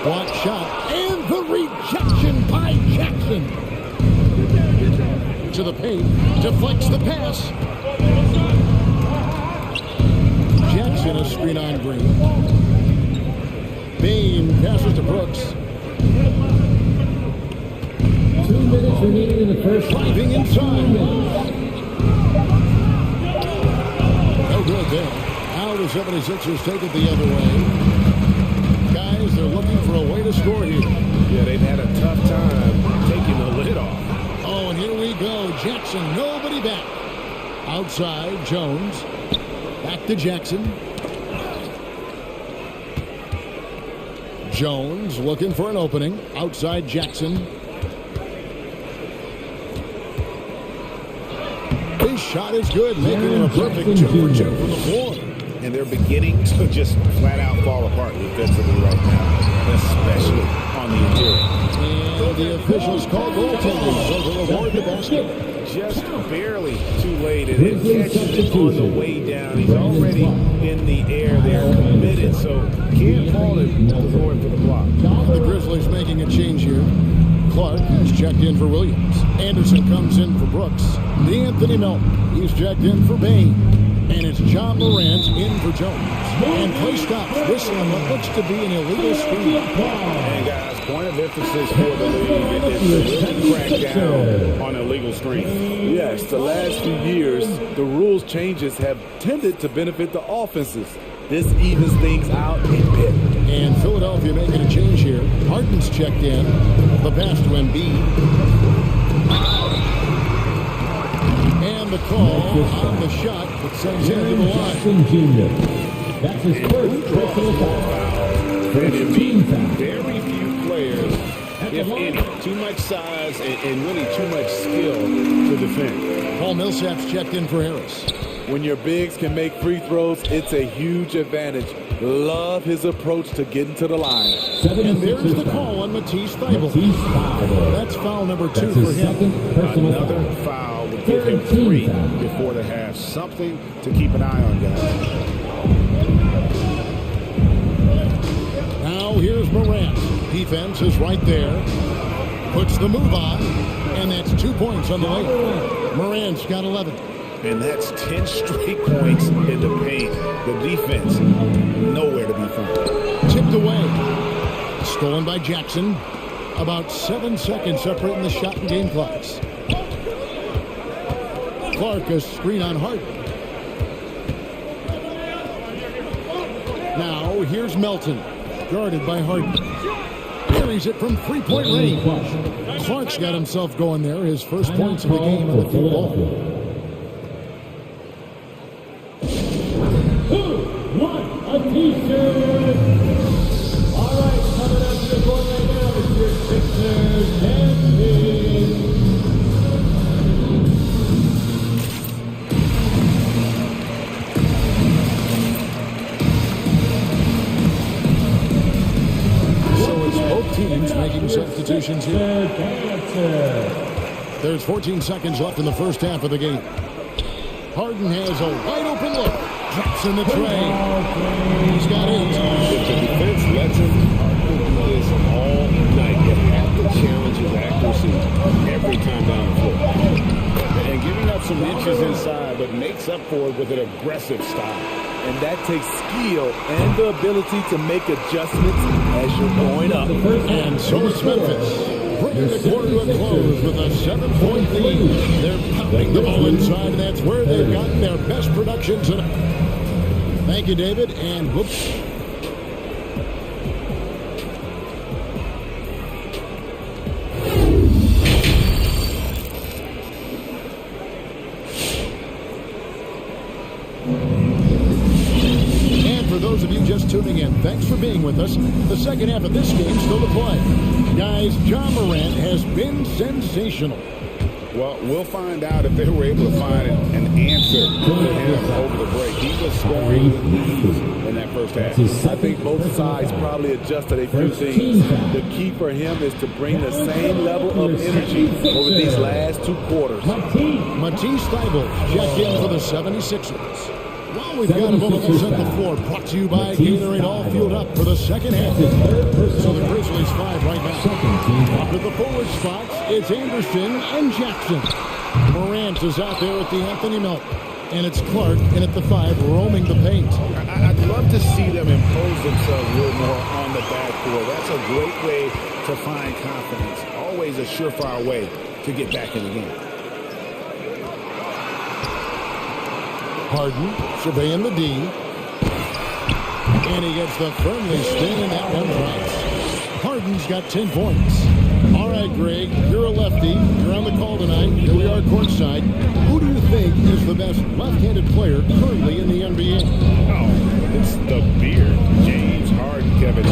Block shot, and the rejection by Jackson. To the paint, deflects the pass. Jackson, a screen on Green. Bain passes to Brooks.
2 minutes remaining in the first.
Driving inside. No good there. Now the 76ers take it the other way. Guys, they're looking for a way to score here.
Yeah, they've had a tough time taking the lid off.
Oh, and here we go. Jackson, nobody back. Outside, Jones. Back to Jackson. Jones looking for an opening. Outside Jackson. His shot is good, making it a perfect 2 for 2 from the floor.
And they're beginning to just flat out fall apart defensively right now, especially on the interior.
And the officials call goaltending, so they'll award the basket.
Just barely too late, and it catches it on the way down. He's already in the air there, committed, so can't fault him for the block.
The Grizzlies making a change here. Clark is checked in for Williams. Anderson comes in for Brooks. D'Anthony Melton, he's checked in for Bain. And it's John Morant in for Jones. And play stops. This one what looks to be an illegal screen.
And guys, point of emphasis for the league is to crack down on illegal screens.
Yes, the last few years, the rules changes have tended to benefit the offenses. This evens things out a bit.
And Philadelphia making a change here. Harden's checked in. The pass to Embiid. And the call on the shot that sends him to the line.
Jr. That's his first personal foul.
Very few players, if any, too much size and really too much skill to defend.
Paul Millsap's checked in for Harris.
When your bigs can make free throws, it's a huge advantage. Love his approach to getting to the line.
And there's the call on Matisse Thybulle. That's foul number 2 for him.
Another foul would give him 3 before the half. Something to keep an eye on, guys.
Now here's Morant. Defense is right there. Puts the move on. And that's 2 points on the way. Morant's got 11.
And that's 10 straight points in the paint. The defense, nowhere to be found.
Tipped away. Stolen by Jackson. About 7 seconds separating the shot and game clocks. Clark a screen on Harden. Now here's Melton. Guarded by Harden. Carries it from 3-point range. Clark's got himself going there. His first points of the game with the ball.
2-1, a t-shirt. All right, coming up to the court right now is your Sixers and
So it's both teams making substitutions here. There's 14 seconds left in the first half of the game. Harden has a wide open look. Drops in the tray. He's got 8.
If the defense lets him do this all night, you have to challenge his accuracy every time down the floor. And giving up some inches inside, but makes up for it with an aggressive style.
And that takes skill and the ability to make adjustments as you're going up.
And so it's Memphis, bringing the quarter to a close with a 7-point lead. They're pounding the ball inside, and that's where they've gotten their best production tonight. Thank you, David, and whoops. For those of you just tuning in, thanks for being with us. The second half of this game still to play. Guys, John Morant has been sensational.
Well, we'll find out if they were able to find an answer for him over the break. He was scoring in that first half.
I think both sides probably adjusted a few things. The key for him is to bring the same level of energy over these last 2 quarters.
Matisse Thybulle checked in for the 76ers. Well, we've got a moment to set the floor. Brought to you by Gatorade All Fueled Up for the second half. So the Grizzlies 5 right now. Up at the forward spots, it's Anderson and Jackson. Morant is out there at the Anthony Melt. And it's Clark in at the 5, roaming the paint.
I'd love to see them impose themselves a little more on the backcourt. That's a great way to find confidence. Always a surefire way to get back in the game.
Harden surveying the D. And he gets the friendly spin, and that one drops. Harden's got 10 points. All right, Greg, you're a lefty. You're on the call tonight. Here we are courtside. Who do you think is the best left-handed player currently in the NBA?
Oh, it's the beard. James Harden, Kevin.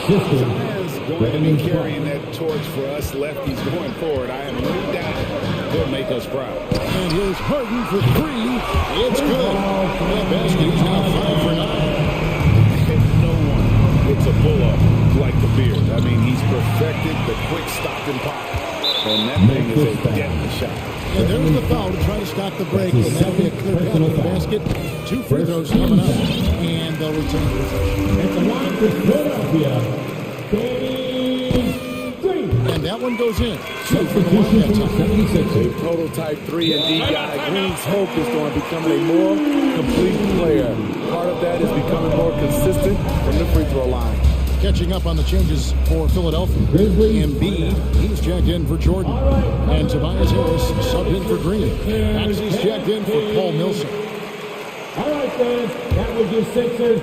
Zion's going to be carrying that torch for us lefties going forward. I have no doubt he'll make us proud.
And here's Harden for 3. It's good. That basket is now 5 for 9.
No one gets a pull-up like the beard. I mean, he's perfected the quick stop and pop. And that thing is a deadly shot.
And there's the foul to try to stop the break. And that'll be a clear path to the basket. 2 free throws coming up. And they'll return the possession.
At the line for Philadelphia,
and that one goes in. 2 for the line that time.
A prototype 3 and D guy. Green's hope is going to become a more complete player. Part of that is becoming more consistent from the free throw line.
Catching up on the changes for Philadelphia. Embiid, he's checked in for Jordan. And Tobias Harris subbed in for Green. Maxey's checked in for Paul Millsap.
All right, fans, that was your Sixers.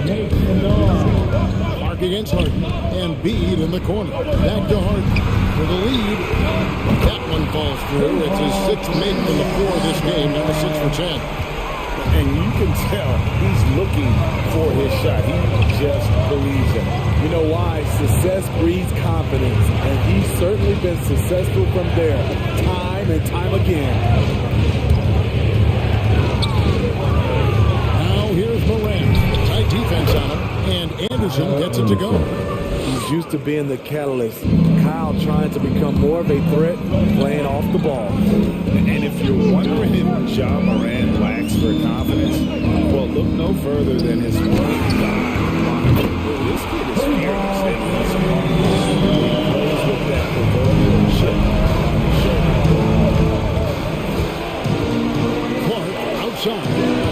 Make some noise.
Mark against Harden. And Embiid in the corner. Back to Harden for the lead. That one falls through. It's his 6th make from the floor this game. Now 6 for 10.
And you can tell he's looking for his shot. He just believes in it.
You know why? Success breeds confidence. And he's certainly been successful from there, time and time again.
Now here's Morant. Tight defense on him. And Anderson gets it to go.
He's used to being the catalyst. Kyle trying to become more of a threat, playing off the ball.
And if you're wondering if Ja Morant lacks for confidence, well, look no further than his running line. This kid is fearless, and he's plays with that proverbial chip on his shoulder.
Clark outside.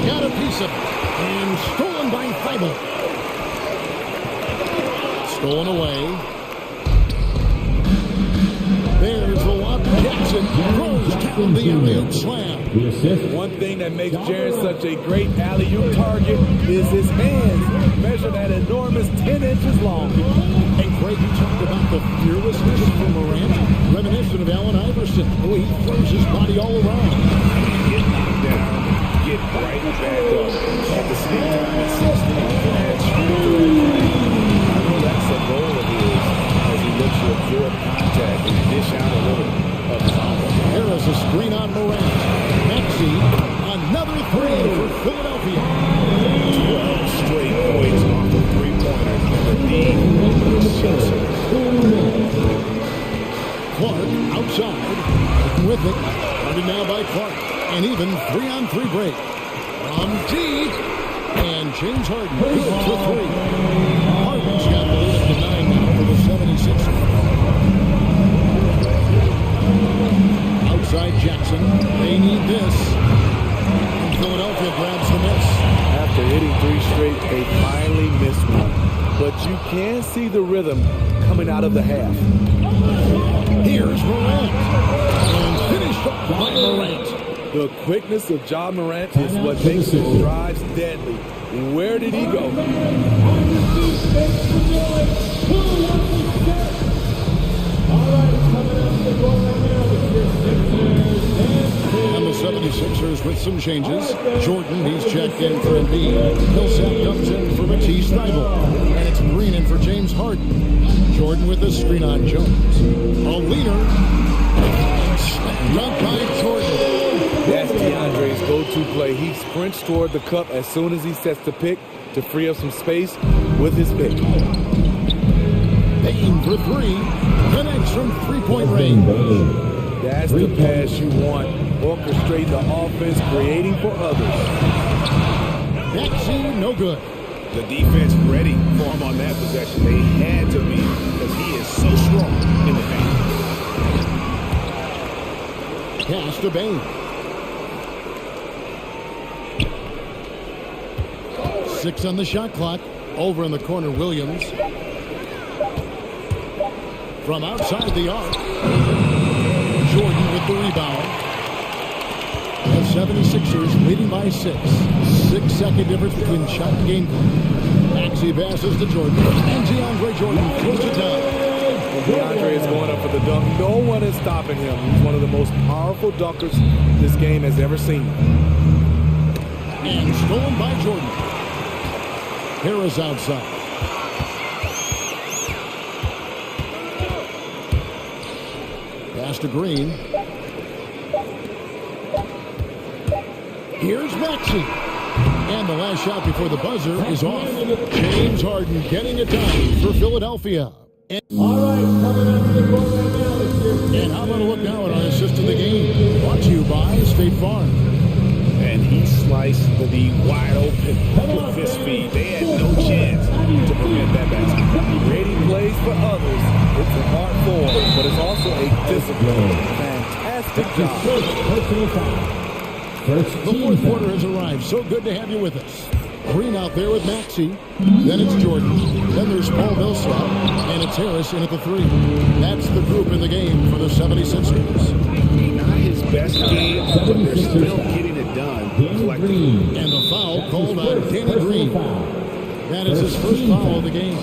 Got a piece of it. And stolen by Thibault. Stolen away. There's the lob. Jackson throws down the alley-oop slam.
One thing that makes Jaren such a great alley-oop target is his hands, measured at enormous 10 inches long.
And Craig, you talked about the fearlessness from Morant, reminiscent of Allen Iverson, the way he throws his body all around.
Get knocked down, get right back up. At the same time, it's 16 catch. That's the goal of his as he looks to absorb contact and dish out a little of combo.
Harris a screen on Morant. Maxey, another 3 for Philadelphia.
12 straight points off the three-pointer. The D shoots it.
Clark outside with it. Guarded now by Clark. And even 3-on-3 break. From deep. And James Harden goes for 3. Harden's got the lead up to 9 now for the 76ers. Outside Jackson. They need this. And Philadelphia grabs the miss.
After hitting 3 straight, they finally missed one. But you can see the rhythm coming out of the half.
Here's Morant. And finished up by Morant.
The quickness of Ja Morant is what makes his drives deadly. Where did he go?
And the 76ers with some changes. Jordan, he's checked in for Embiid. Millsap comes in for Matisse Thybulle. And it's Green in for James Harden. Jordan with a screen on Jones. A leaner. Dunked by Jordan.
That's DeAndre's go-to play. He sprints toward the cup as soon as he sets the pick to free up some space with his pick.
Payne for 3. Connects from 3-point range.
That's the pass you want. orchestrate the offense, creating for others.
Maxey, no good.
The defense ready for him on that possession. They had to be because he is so strong in the paint.
Pass to Bain. 6 on the shot clock. Over in the corner, Williams. From outside the arc. Jordan with the rebound. The 76ers leading by 6. 6-second difference between shot and game clock. Maxey passes to Jordan. And DeAndre Jordan throws it down.
DeAndre is going up for the dunk. No one is stopping him. He's one of the most powerful dunkers this game has ever seen.
And stolen by Jordan. Harris outside. Pass to Green. Here's Maxey. And the last shot before the buzzer is off. James Harden getting it done for Philadelphia. And how about a look now at our assist of the game? Brought to you by State Farm.
And he sliced the wide open with his feet. They had no chance to prevent that basket.
Creating plays for others. It's an art form, but it's also a discipline. Fantastic job.
The fourth quarter has arrived. So good to have you with us. Green out there with Maxey. Then it's Jordan. Then there's Paul Millsap. And it's Harris in at the 3. That's the group in the game for the 76ers.
Not his best game, but they're still getting it done collectively.
And the foul called on Danny Green. That is his first foul of the game.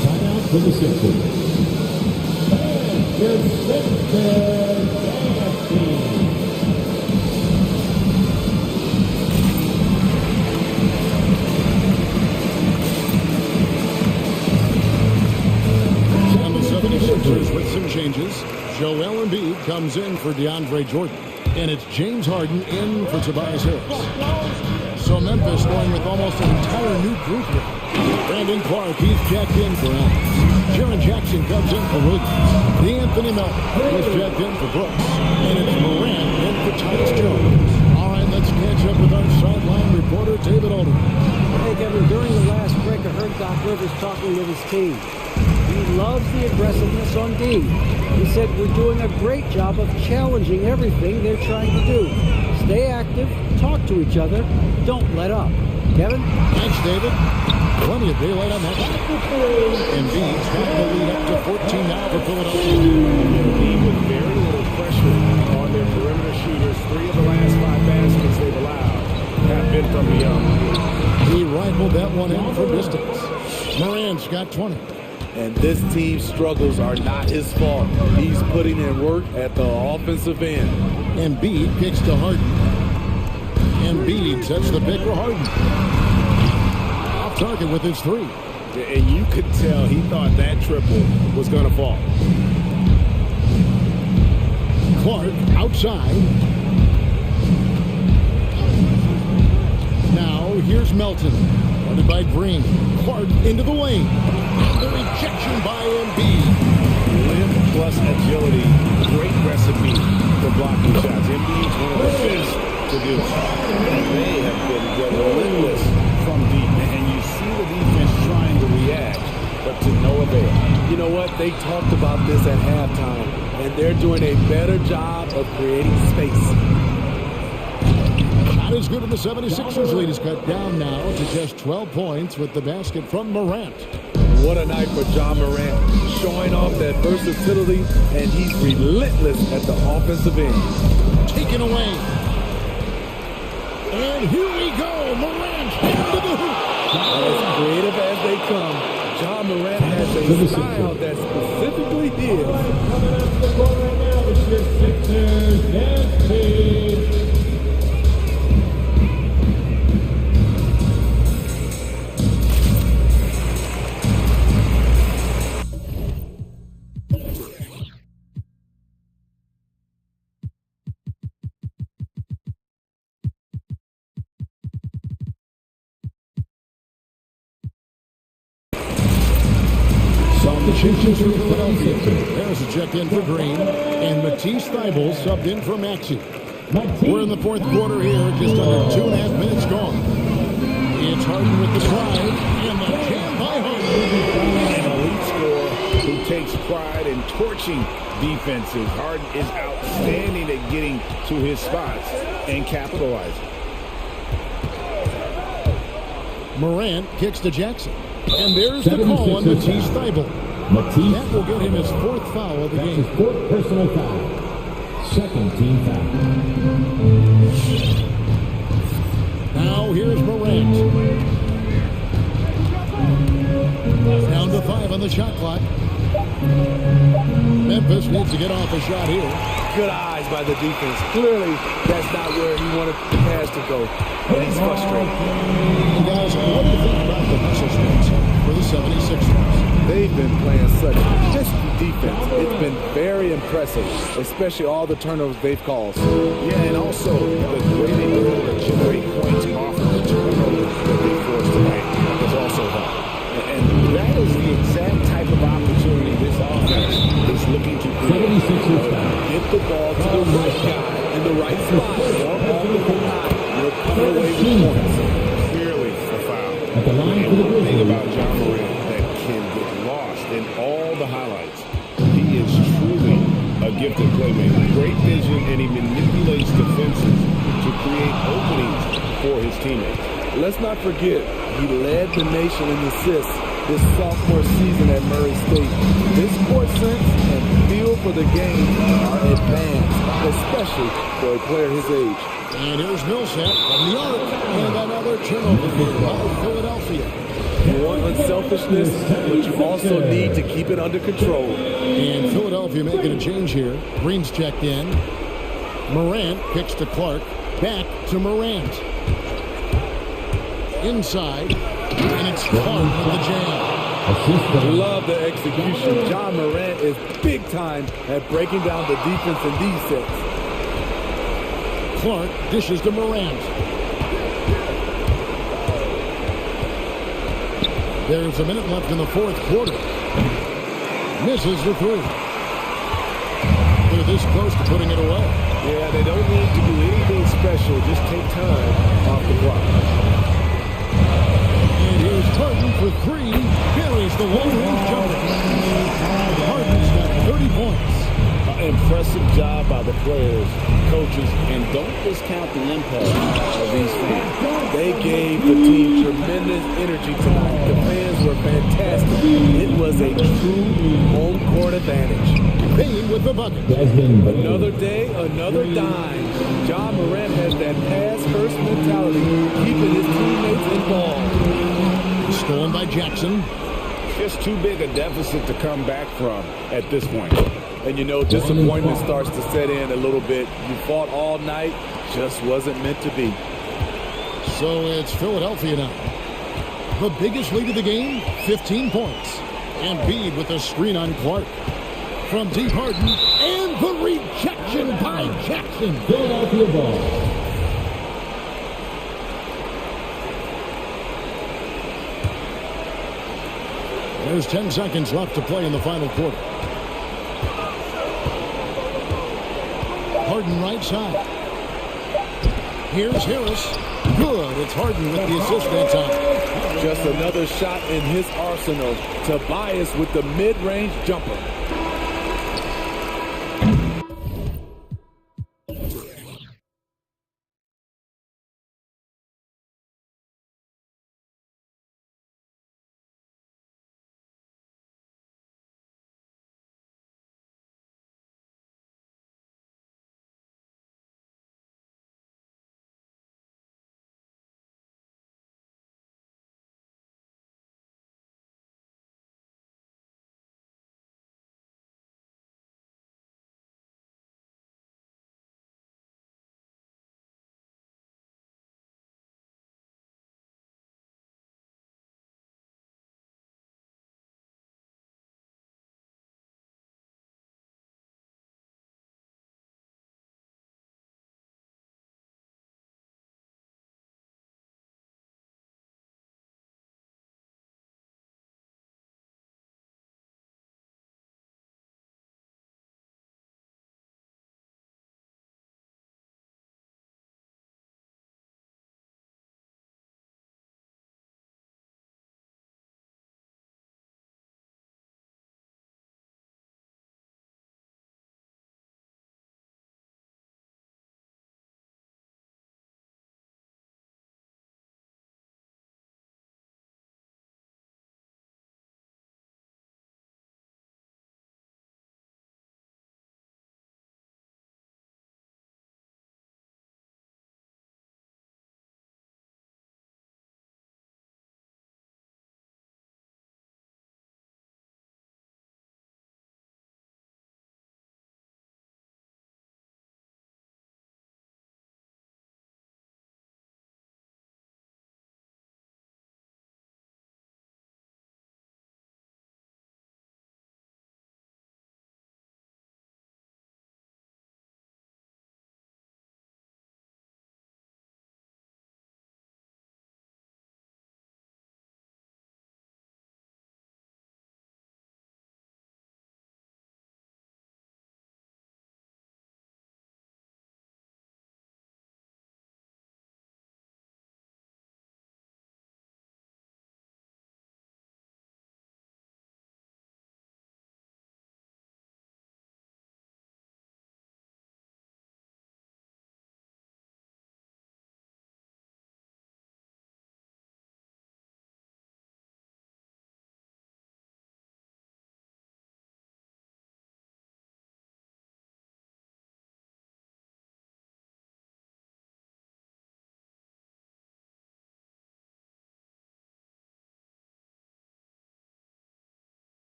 Timeout for the Sixers.
And the 76ers with some changes. Joel Embiid comes in for DeAndre Jordan. And it's James Harden in for Tobias Harris. So Memphis going with almost an entire new group here. Brandon Clark, he's checked in for Adams. Jaren Jackson comes in for Williams. D'Anthony Melton is checked in for Brooks. And it's Morant in for Tyus Jones. All right, let's catch up with our sideline reporter, David Alden.
Hey, Kevin, during the last break, I heard Doc Rivers talking with his team. He loves the aggressiveness on D. He said, we're doing a great job of challenging everything they're trying to do. Stay active, talk to each other, don't let up. Kevin?
Thanks, David. Plenty of daylight on that shot. Embiid's got the lead up to 14 now for Philadelphia.
Embiid with very little pressure on their perimeter shooters. 3 of the last 5 baskets they've allowed have been from beyond.
He rifled that one in from distance. Morant's got 20.
And this team's struggles are not his fault. He's putting in work at the offensive end.
Embiid kicks to Harden. Embiid sets the pick for Harden. Off target with his 3.
And you could tell he thought that triple was going to fall.
Clark outside. Now here's Melton. Guarded by Green. Clark into the lane. And the rejection by Embiid.
Limb plus agility. Great recipe for blocking shots. Embiid's one of the best to do it. And they have been relentless from deep. And you see the defense trying to react, but to no avail.
You know what? They talked about this at halftime, and they're doing a better job of creating space.
Not as good, and the 76ers lead is cut down now to just 12 points with the basket from Morant.
What a night for John Morant, showing off that versatility, and he's relentless at the offensive end.
Taken away. And here we go, Morant into the hoop.
As creative as they come, John Morant has a style that's specifically his.
Coming up to the court right now is your Sixers dance team.
changes for Philadelphia. There's a check in for Green, and Matisse Thybulle subbed in for Maxey. We're in the fourth quarter here, just under 2.5 minutes gone. It's Harden with the drive, and the jam by Harden.
An elite scorer who takes pride in torching defenses. Harden is outstanding at getting to his spots and capitalizing.
Morant kicks to Jackson. And there's the call on Matisse Thybulle. That will get him his fourth foul of the game.
His fourth personal foul. Second team foul.
Now here's Morant. Down to 5 on the shot clock. Memphis needs to get off a shot here.
Good eyes by the defense. Clearly, that's not where he wanted the pass to go. And he's frustrated.
And guys, what do you think about the message for the 76ers?
They've been playing such risky defense. It's been very impressive, especially all the turnovers they've caused.
Yeah, and also the way they were able to generate points off of the turnovers that they forced tonight was also helpful. And that is the exact type of opportunity this offense is looking to create.
Get the ball to the right guy in the right spot. Don't hold the high. You'll come away with points.
Clearly a foul. And one thing about John Morant that can get lost in all the highlights, he is truly a gifted playmaker. Great vision, and he manipulates defenses to create openings for his teammates.
Let's not forget, he led the nation in assists this sophomore season at Murray State. His court sense and feel for the game are advanced, especially for a player his age.
And here's Millsap from the arc, and another turnover here by Philadelphia.
You want unselfishness, but you also need to keep it under control.
And Philadelphia making a change here. Green's checked in. Morant kicks to Clark. Back to Morant. Inside, and it's Clark for the jam.
Love the execution. John Morant is big time at breaking down the defense in these sets.
Clark dishes to Morant. There's a minute left in the fourth quarter. Misses the three. They're this close to putting it away.
Yeah, they don't need to do anything special. Just take time off the clock.
And here's Harden for three. Buries the long-range jumper. Harden's got 30 points.
Impressive job by the players, coaches, and don't discount the impact of these fans.
They gave the team tremendous energy tonight. The fans were fantastic. It was a true home court advantage.
Payne with the bucket.
Another day, another dime. John Morant has that pass-first mentality, keeping his teammates involved.
Stolen by Jackson.
Just too big a deficit to come back from at this point.
And you know, disappointment starts to set in a little bit. You fought all night, just wasn't meant to be.
So it's Philadelphia now. The biggest lead of the game, 15 points. Embiid with a screen on Clark. From deep Harden, and the rejection by Jackson.
Philadelphia ball.
There's 10 seconds left to play in the final quarter. Harden right side. Here's Harris. Good. It's Harden with the assist that time.
Just another shot in his arsenal. Tobias with the mid-range jumper.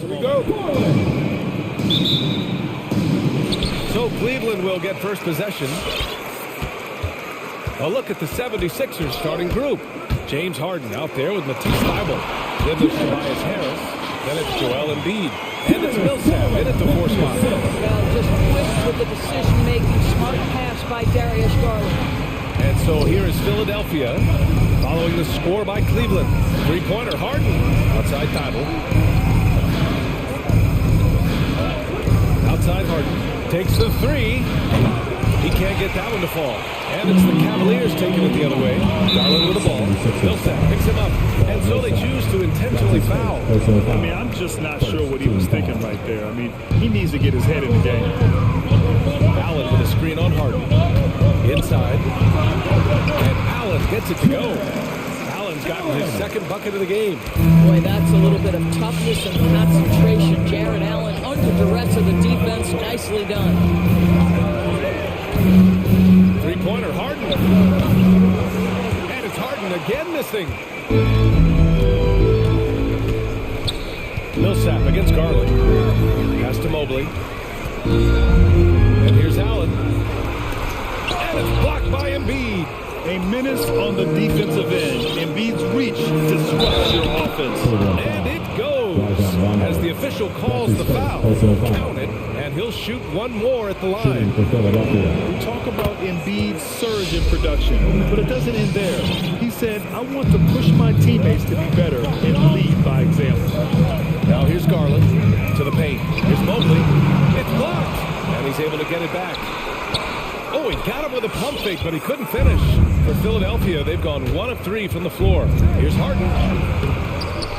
possible. So Cleveland will get first possession. A look at the 76ers starting group. James Harden out there with Matisse Thybulle. Then there's Tobias Harris. Then it's Joel Embiid. And it's Millsap in at the 4 spot.
Well, just quick with the decision-making, smart pass by Darius Garland.
And so here is Philadelphia following the score by Cleveland. Three-pointer, Harden. Outside Thybulle. Outside Harden. Takes the 3. He can't get that one to fall. And it's the Cavaliers taking it the other way. Garland with the ball. Millsap picks him up. And so they choose to intentionally foul.
I mean, I'm just not sure what he was thinking right there. I mean, he needs to get his head in the game.
Allen with a screen on Harden. Inside. And Allen gets it to go. Allen's gotten his second bucket of the game.
Boy, that's a little bit of toughness and concentration. Jared Allen under duress of the defense. Nicely done.
Three-pointer, Harden. And it's Harden again missing. Millsap against Garland. Pass to Mobley. And here's Allen. And it's blocked by Embiid.
A menace on the defensive end. Embiid's reach disrupts your offense.
And it goes as the official calls the foul. Count it, and he'll shoot one more at the line.
We talk about Embiid's surge in production, but it doesn't end there. He said, I want to push my teammates to be better and lead by example.
Now here's Garland to the paint. Here's Mobley. It's blocked, and he's able to get it back. Oh, he got him with a pump fake, but he couldn't finish. For Philadelphia, they've gone 1 of 3 from the floor. Here's Harden.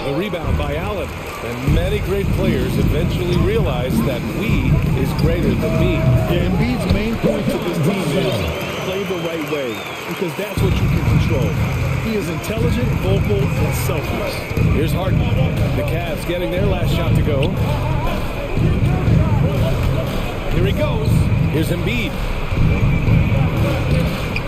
The rebound by Allen. And many great players eventually realize that we is greater than me.
Yeah, Embiid's main point to this team is play the right way, because that's what you can control. He is intelligent, vocal, and selfless.
Here's Harden. The Cavs getting their last shot to go. Here he goes. Here's Embiid.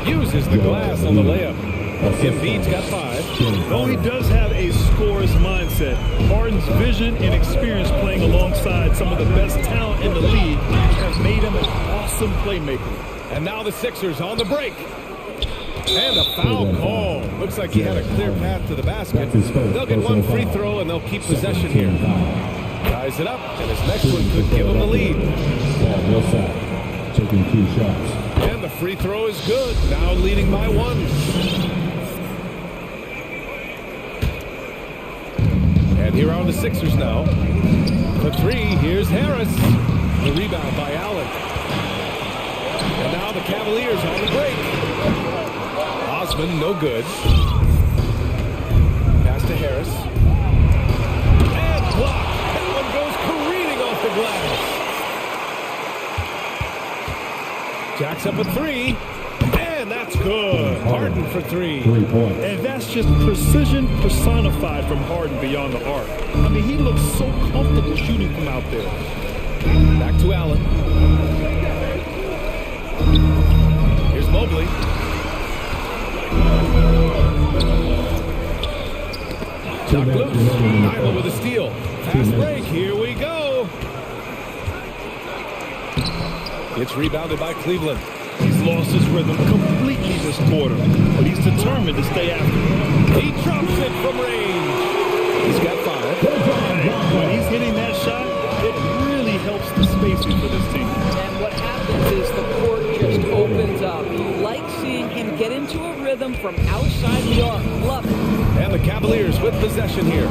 Uses the glass on the layup. Embiid's got 5.
Though he does have a scorer's mindset, Harden's vision and experience playing alongside some of the best talent in the league have made him an awesome playmaker.
And now the Sixers on the break. And a foul call. Looks like he had a clear path to the basket. They'll get one free throw and they'll keep possession here. Ties it up, and his next one could give him the lead.
Taking 2 shots.
And the free throw is good. Now leading by 1. And here are the Sixers now. For 3, here's Harris. The rebound by Allen. And now the Cavaliers on the break. Osman, no good. Pass to Harris. And blocked. That one goes careening off the glass. Jacks up a 3. And that's good. Harden for 3.
3 points.
And that's just precision personified from Harden beyond the arc. I mean, he looks so comfortable shooting from out there.
Back to Allen. Here's Mobley. Knocked loose. Nyla with a steal. Fast break. Here we go. It's rebounded by Cleveland.
He's lost his rhythm completely this quarter, but he's determined to stay after it.
He drops it from range. He's got 5.
When he's hitting that shot, it really helps the spacing for this team.
And what happens is the court just opens up. You like seeing him get into a rhythm from outside the arc. Love it.
And the Cavaliers with possession here.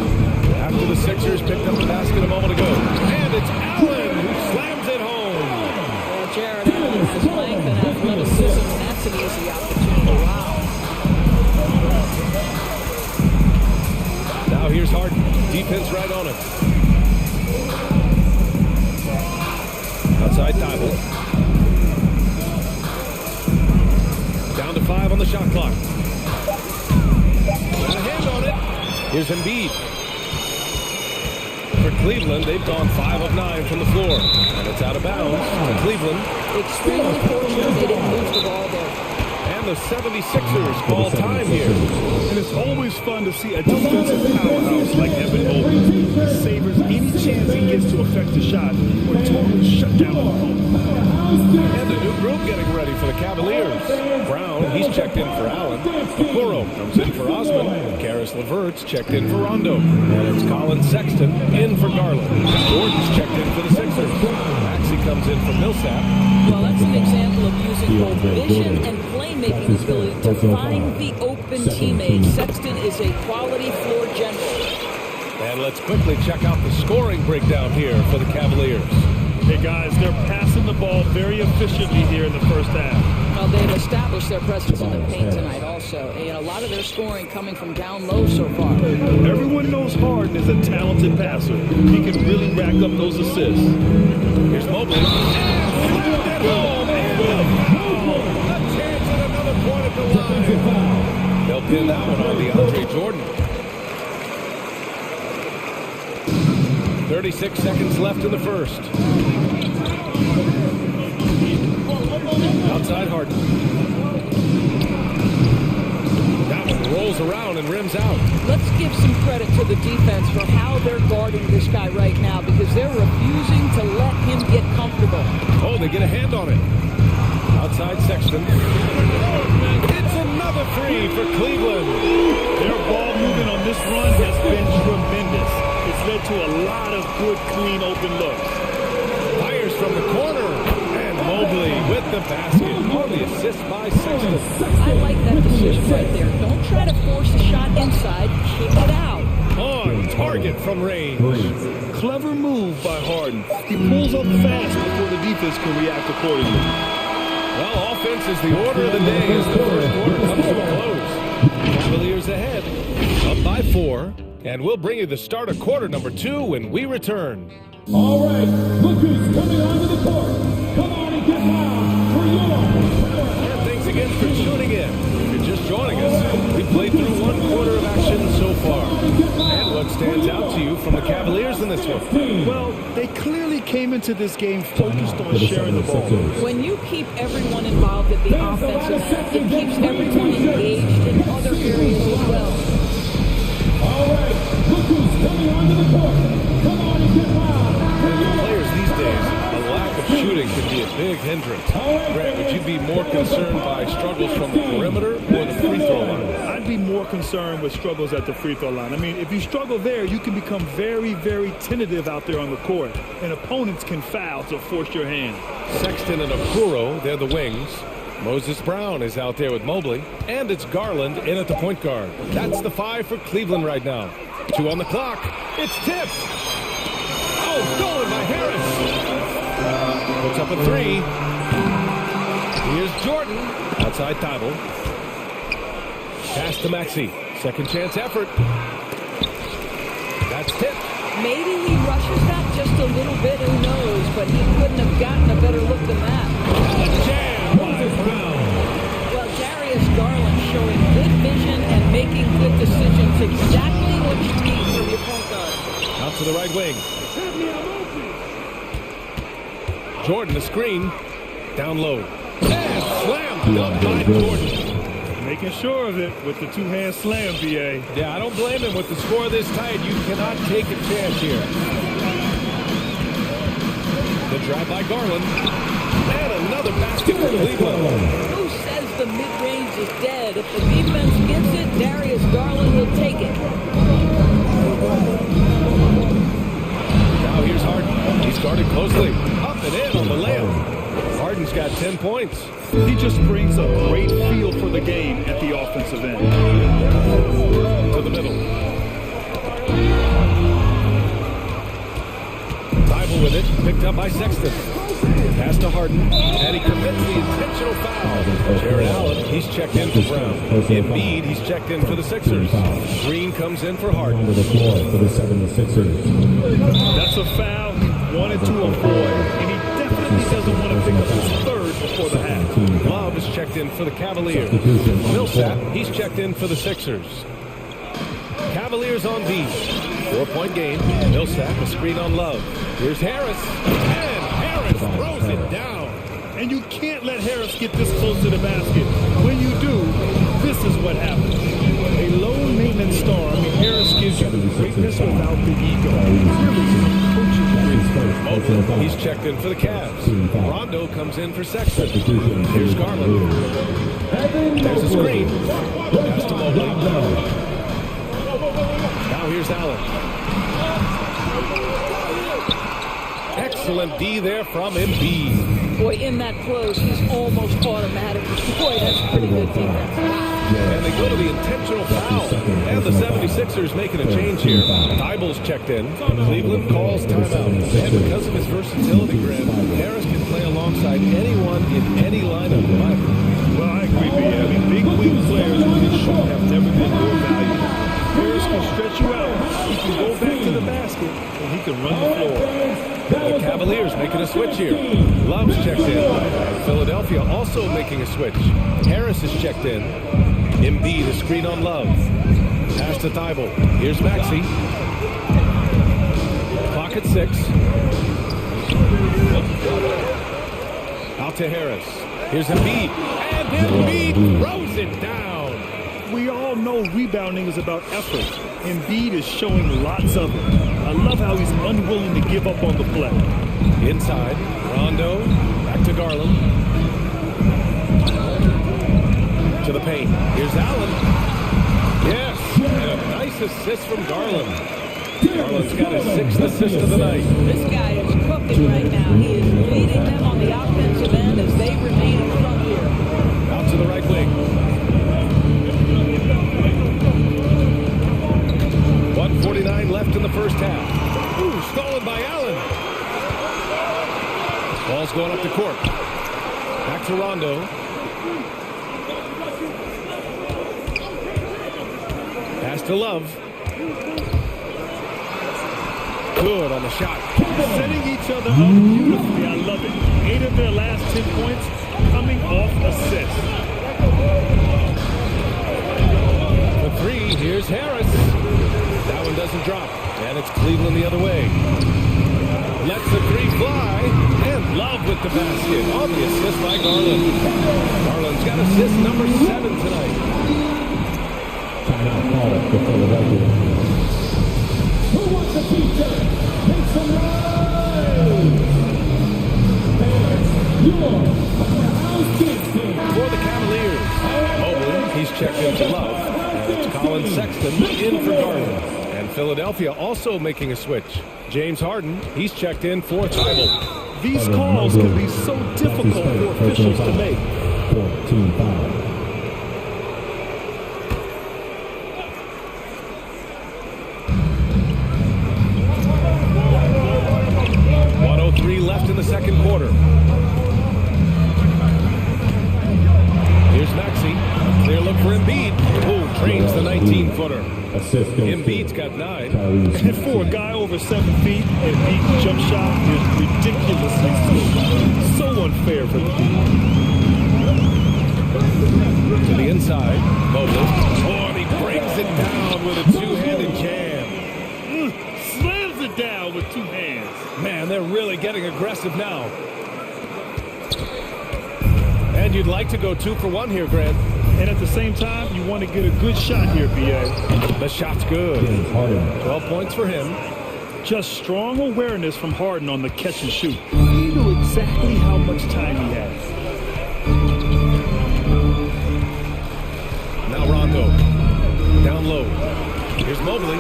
After the Sixers picked up the basket a moment ago. And it's Allen who slams it home.
Well, Jared Allen has length and athleticism, and that's an easy opportunity. Wow.
Now here's Harden. Defense right on him. Outside Thybulle. Down to 5 on the shot clock. Got a hand on it. Here's Embiid. For Cleveland, they've gone 5 of 9 from the floor. And it's out of bounds to Cleveland.
Extremely fortunate they didn't lose the ball there.
And the 76ers call time here.
And it's always fun to see a defensive powerhouse like Evan Mobley. He savors any chance he gets to affect the shot or totally shut down the opponent.
And the new group getting ready for the Cavaliers. Brown, he's checked in for Allen. Okoro comes in for Osman. Karis LeVert's checked in for Rondo. And it's Colin Sexton in for Garland. Gordon's checked in for the Sixers. Maxey comes in for Millsap.
Well, that's an example of using both vision and playmaking ability to find the open teammate. Sexton is a quality floor general.
And let's quickly check out the scoring breakdown here for the Cavaliers.
Hey guys, they're passing the ball very efficiently here in the first half.
Well, they've established their presence in the paint tonight also. And a lot of their scoring coming from down low so far.
Everyone knows Harden is a talented passer. He can really rack up those assists.
Here's Mobley. And at home. And a chance at another point at the line. They'll pin that one on DeAndre Jordan. 36 seconds left in the first. Outside Harden. That one rolls around and rims out.
Let's give some credit to the defense for how they're guarding this guy right now because they're refusing to let him get comfortable.
Oh, they get a hand on it. Outside Sexton. It's another three for Cleveland.
Their ball movement on this run has been tremendous. It's led to a lot of good, clean, open looks.
Fires from the corner. And Mobley with the basket. On the assist by Sexton.
I like that decision right there. Don't try to force a shot inside. Kick it out.
On target from range.
Clever move by Harden. He pulls up fast before the defense can react accordingly.
Well, offense is the order of the day as the first quarter comes to a close. Cavaliers ahead, up by 4, and we'll bring you the start of quarter number 2 when we return.
All right, look who's coming onto the court. Come on and get loud for your power.
And thanks again for tuning in. If you're just joining us, we played through 1 quarter of action so far. And what stands out to you from the Cavaliers in this one?
Well, they clearly came into this game focused on sharing the ball.
When you keep everyone involved at the offensive end, it keeps everyone engaged in other areas as well.
All right, look who's coming onto the court. Come on and get loud.
Players these days, a lack of shooting can be a big hindrance. Grant, would you be more concerned by struggles from the perimeter or the free throw line?
I'd be more concerned with struggles at the free throw line. I mean, if you struggle there, you can become very, very tentative out there on the court, and opponents can foul to force your hand.
Sexton and Okoro, they're the wings. Moses Brown is out there with Mobley, and it's Garland in at the point guard. That's the 5 for Cleveland right now. 2 on the clock. It's tipped. Oh, stolen by Harris. Puts up a 3. Here's Jordan. Outside Thibault. Pass to Maxey. Second chance effort. That's tipped.
Maybe he rushes that just a little bit, who knows, but he couldn't have gotten a better look than that.
Jam by Brown.
Well, Darius Garland showing good vision and making good decisions. Exactly what you need from your point guard.
Out to the right wing. Jordan, the screen. Down low. And slammed up by Jordan.
Making sure of it with the two-hand slam, BA.
Yeah, I don't blame him. With the score this tight, you cannot take a chance here. The drive by Garland. And another basket for Cleveland.
Who says the mid-range is dead? If the defense gives it, Darius Garland will take it.
Now here's Harden. He's guarded closely. Up and in on the layup. Harden's got 10 points.
He just brings a great feel for the game at the offensive end.
To the middle. Thibault with it, picked up by Sexton. Pass to Harden, and he commits the intentional foul. Jared Allen, he's checked in for Brown. Embiid, he's checked in for the Sixers. Green comes in for Harden.
To the floor for the 76ers.
That's a foul he wanted to avoid, and he definitely doesn't want to pick up his third before the half.
Love is checked in for the Cavaliers. Millsap, he's checked in for the Sixers. Cavaliers on D. 4-point game. Millsap, a screen on Love. Here's Harris. And Harris throws it down.
And you can't let Harris get this close to the basket. When you do, this is what happens. A low-maintenance star. I mean, Harris gives you the greatness without the ego. Clearly, some coaching
Mobley, he's checked in for the Cavs. Rondo comes in for Sexton. Here's Garland. There's a screen. Pass to Mobley. Now here's Allen. Excellent D there from Embiid.
Boy, in that close, he's almost automatic. Boy, that's pretty good defense.
And they go to the intentional foul. And the 76ers making a change here. Thybulle's checked in. Cleveland calls timeout. And because of his versatility, Grant, Harris can play alongside anyone in any lineup.
Well, I agree, B. I mean, big wing players with his shot have never been more valuable. Harris can stretch you out. He can go back to the basket, and he can run the floor.
The Cavaliers making a switch here. Love's checked in. Philadelphia also making a switch. Harris is checked in. Embiid a screen on Love. Pass to Thybulle. Here's Maxey. Clock at 6. Out to Harris. Here's Embiid. And Embiid throws it down.
We all know rebounding is about effort. Embiid is showing lots of it. I love how he's unwilling to give up on the play.
Inside, Rondo, back to Garland. To the paint. Here's Allen. Yes, and a nice assist from Garland. Garland's got his 6th assist of the night.
This guy is cooking right now. He is leading them on the offensive end as they remain in front here.
Out to the right wing. 1:49 left in the first half. Ooh, stolen by Allen. Ball's going up the court. Back to Rondo. Pass to Love. Good on the shot.
Setting each other up beautifully. I love it. 8 of their last 10 points coming off assists.
For 3, here's Harris. That one doesn't drop. And it's Cleveland the other way. Lets the 3 fly. And Love with the basket. On the assist by Garland. Garland's got assist number 7 tonight.
Timeout call for Philadelphia.
Who wants a t-shirt? Make some noise! Your house kids team.
For the Cavaliers. Mobley, he's checked in for Love. And it's Colin Sexton in for Garland. And Philadelphia also making a switch. James Harden, he's checked in for Thybulle.
These calls can be so difficult for officials to make.
14 foul.
Left in the second quarter. Here's Maxey. Clear look for Embiid. Oh, trains the 19-footer. Embiid's got 9.
And for a guy over 7 feet, Embiid's jump shot is ridiculously slow. So unfair for the team.
To the inside. Mobley. Oh, and he brings it down with a two-handed jam.
Slams it down with 2 hands.
Man, they're really getting aggressive now. And you'd like to go 2 for 1 here, Grant.
And at the same time, you want to get a good shot here, B.A.
The shot's good. 12 points for him.
Just strong awareness from Harden on the catch and shoot. He knew exactly how much time he had.
Now Rondo. Down low. Here's Mobley.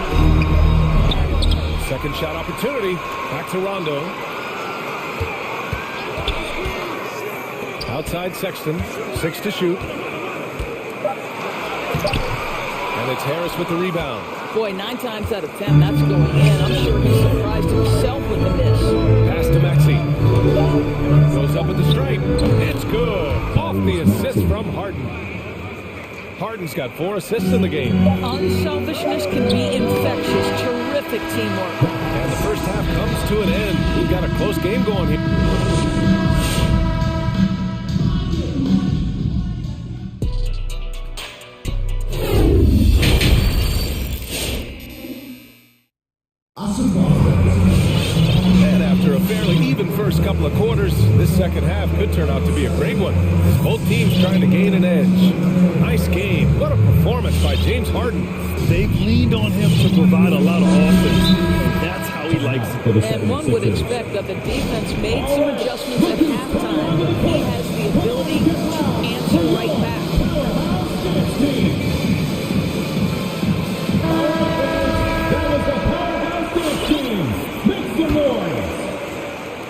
Second shot opportunity. Back to Rondo. Outside Sexton. 6 to shoot. And it's Harris with the rebound.
Boy, 9 times out of 10, that's going in. I'm sure he's surprised himself with the miss.
Pass to Maxey. Goes up with the stripe. It's good. Off the assist from Harden. Harden's got 4 assists in the game.
Unselfishness can be infectious. Terrific teamwork.
And the first half comes to an end. We've got a close game going here. And after a fairly even first couple of quarters, this second half could turn out to be a great one. Both teams trying to gain an edge. Nice game. What a performance by James Harden.
They've leaned on him to provide a lot of offense, and that's how he likes it.
And one would expect that the defense made some adjustments at halftime. He has the ability to answer right back.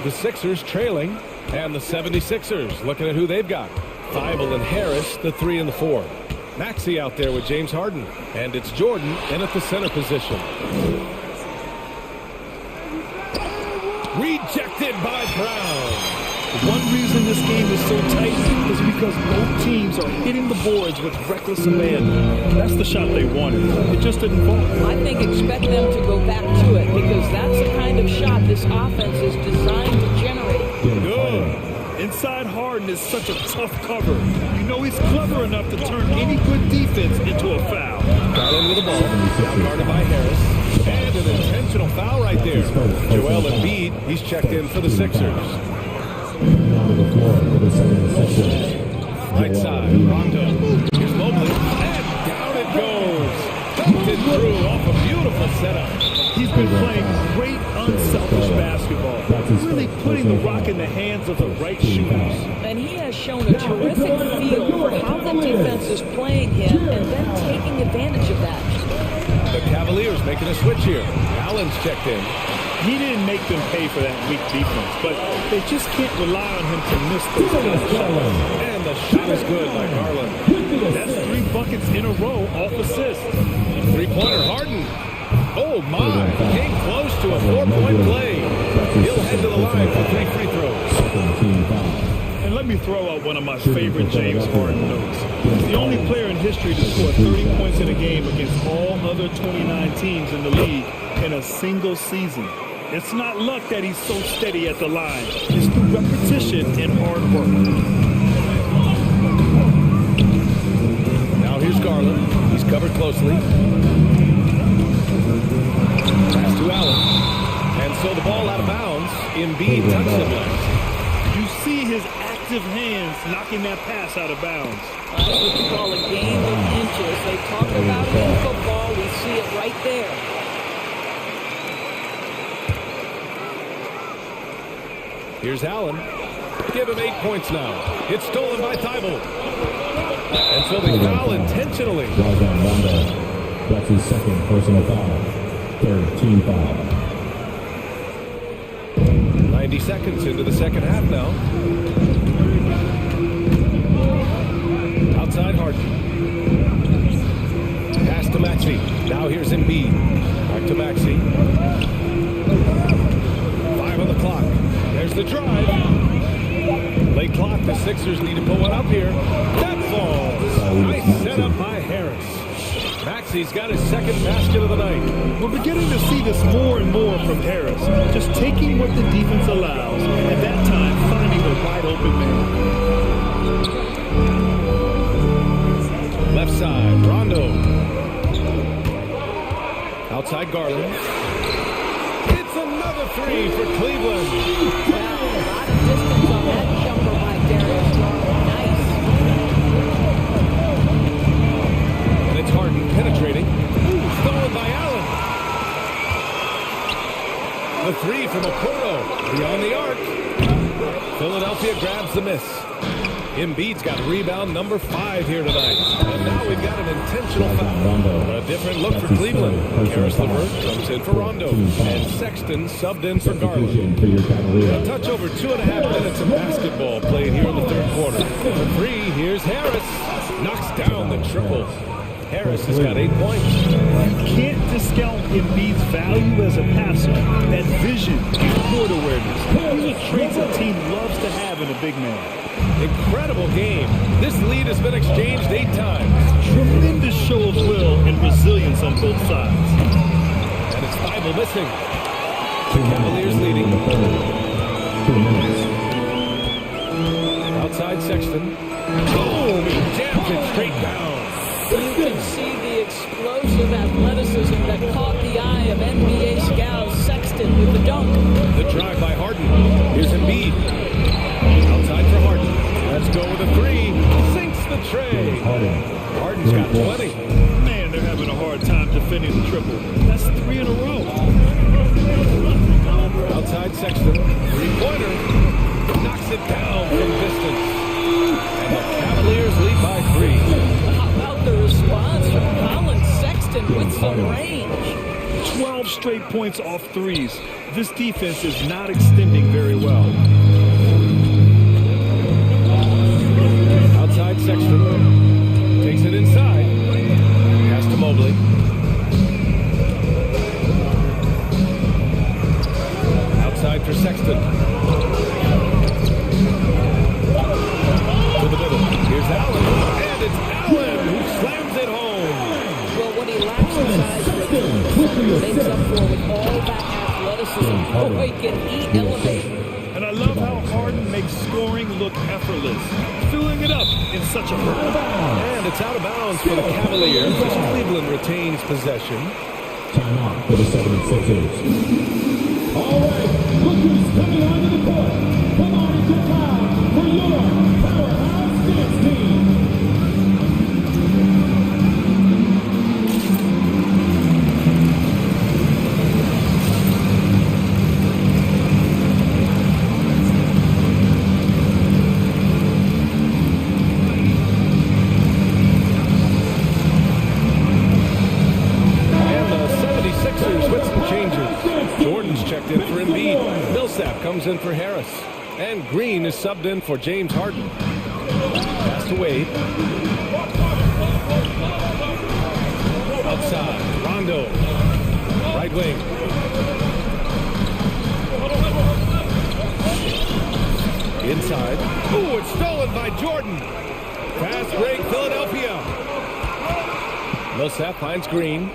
The Sixers trailing, and the 76ers looking at who they've got. Thibault and Harris, the 3 and the 4. Maxey out there with James Harden, and it's Jordan in at the center position. Rejected by Brown.
One reason this game is so tight is because both teams are hitting the boards with reckless abandon. That's the shot they wanted. It just didn't fall.
I think expect them to go back to it because that's the kind of shot this offense is designed to generate.
Good. Inside Harden is such a tough cover. You know he's clever enough to turn any good defense into a foul.
Got in with the ball. Now guarded by Harris. And an intentional foul right there. Joel Embiid, he's checked in for the Sixers. Right side, Rondo. Here's Mobley. And down it goes. Dunked it through off a beautiful setup.
He's been playing great, unselfish basketball. Really putting the rock in the hands of the right shooters.
And he has shown a terrific feel for how the defense is playing him and then taking advantage of that.
The Cavaliers making a switch here. Allen's checked in.
He didn't make them pay for that weak defense, but they just can't rely on him to miss those kind of shots.
And the shot is good by Garland.
That's 3 buckets in a row off assists.
Three-pointer Harden. Oh my, came close to a 4-point play. He'll head to the line for 3 free throws.
And let me throw out one of my favorite James Harden notes. He's the only player in history to score 30 points in a game against all other 29 teams in the league in a single season. It's not luck that he's so steady at the line. It's through repetition and hard work.
Now here's Garland. He's covered closely. Pass to Allen. And so the ball out of bounds. Embiid tucks it left.
You see his active hands knocking that pass out of bounds.
That's what you call a game of inches. They talk about it in football. We see it right there.
Here's Allen. Give him 8 points now. It's stolen by Thibault. And so they foul intentionally.
That's his second personal foul. Third team foul.
90 seconds into the second half now. Outside Harden. Pass to Maxey. Now here's Embiid. Back to Maxey. 5 on the clock. There's the drive. Late clock. The Sixers need to put one up here. That falls. Nice setup by Harris. Maxey's got his second basket of the night.
We're beginning to see this more and more from Harris. Just taking what the defense allows, at that time finding the wide open man.
Left side, Rondo. Outside Garland. It's another 3 for Cleveland.
Wow, a lot of distance on that jumper by Darius Garland. Nice.
And it's Harden penetrating. Stolen by Allen. The 3 from Oporto. Beyond the arc. Philadelphia grabs the miss. Embiid's got rebound number 5 here tonight. And now we've got an intentional foul. A different look for Cleveland. Karis LeVert comes in for Rondo. And Sexton subbed in for Garland. A touch over 2.5 minutes of basketball played here in the third quarter. For 3, here's Harris. Knocks down the triple. Harris has got 8 points.
You can't discount Embiid's value as a passer. That vision and court awareness. These are traits a team loves to have in a big man.
Incredible game. This lead has been exchanged 8 times.
Tremendous show of will and resilience on both sides.
And it's Thibault missing. Cavaliers leading.
2 minutes.
Outside Sexton. Boom! He jams it straight down.
You can see the explosive athleticism that caught the eye of NBA scout Sexton with the dunk.
The drive by Harden. Here's Embiid. tray. Harden's got 20.
Man, they're having a hard time defending the triple. That's 3 in a row.
Outside Sexton, three-pointer, knocks it down from distance. And the Cavaliers lead by 3.
How about the response from Colin Sexton with some range?
12 straight points off threes. This defense is not extending very well.
Outside Sexton, takes it inside, pass to Mobley. Outside for Sexton. To the middle, here's Allen, and it's Allen who slams it home.
Well, when he lacks in size, makes up for with all that athleticism. Boy, can he elevate.
And I love how Harden makes scoring look effortless, filling it up in such a hurry.
And it's out of bounds for the Cavaliers as Cleveland retains possession.
Timeout for the 76ers.
All right, look who's coming onto the court. Come on and get loud for your powerhouse dance team.
Comes in for Harris. And Green is subbed in for James Harden. Pass to Wade. Outside, Rondo. Right wing. Inside. Ooh, it's stolen by Jordan. Fast break, Philadelphia. Millsap finds Green.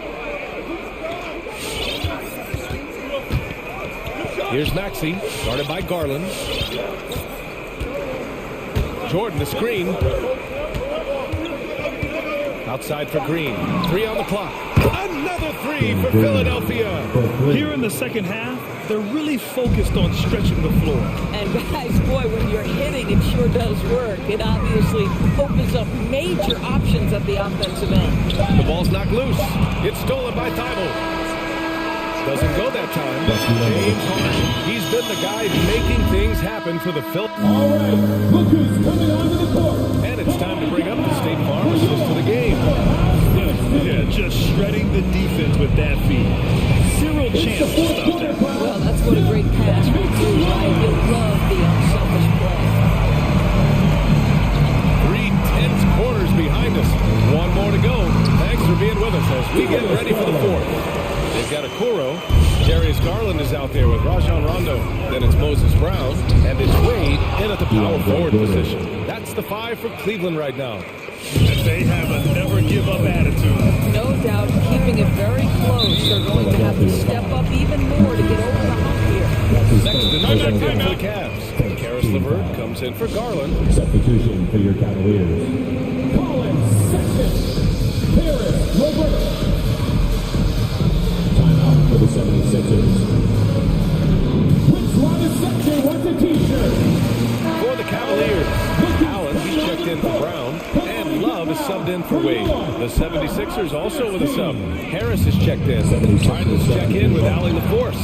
Here's Maxey, guarded by Garland. Jordan, the screen. Outside for Green. 3 on the clock. Another 3 for Philadelphia.
Here in the second half, they're really focused on stretching the floor.
And guys, boy, when you're hitting, it sure does work. It obviously opens up major options at the offensive end.
The ball's knocked loose. It's stolen by Thibault. Doesn't go that time. James Harden, he's been the guy making things happen for the Phil.
All right, look who's coming onto the court.
And it's time to bring up the State Farm assist to the game.
Yeah, just shredding the defense with that feed. Zero chance to stop that.
Well, that's what a great pass would do, right? You'll love the unselfish play.
3 tense quarters behind us. One more to go. Thanks for being with us as we get ready for the fourth. They've got a Kuro. Darius Garland is out there with Rajon Rondo. Then it's Moses Brown. And it's Wade in at the power forward position. That's the 5 for Cleveland right now.
And they have a never-give-up attitude.
No doubt, keeping it very close. They're going to have to step up even more to get over the hump here.
Sexton comes in for the Cavs. Karis LeVert comes in for Garland.
Substitution for your Cavaliers.
Colin Sexton. Karis LeVert.
For the 76ers.
Which one is Sexton? What's a t-shirt?
For the Cavaliers, Allen, he's checked in for Brown, and Love is subbed in for Wade. The 76ers also with a sub. Harris is checked in. Let's check in with Allie LaForce.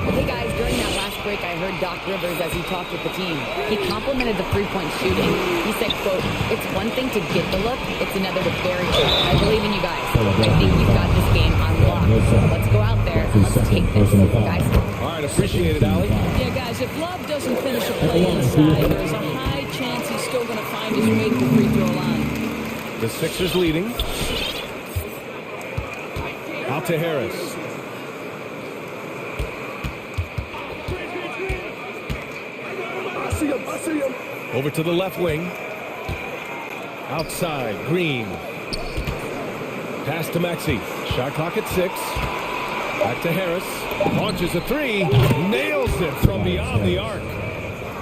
Hey guys, during that last break, I heard Doc Rivers as he talked with the team. He complimented the three-point shooting. He said, quote, "It's one thing to get the look, it's another to bury it. I believe in you guys. I think you've got this game on lock. Let's go out there. Let's take this, guys."
All right, appreciate it, Allie.
Yeah, guys, if Love doesn't finish a play inside, there's a high chance he's still going to find his way to the free throw line.
The Sixers leading. Out to Harris. Over to the left wing. Outside, Green. Pass to Maxey. Shot clock at 6. Back to Harris. Launches a 3. Nails it from beyond the arc.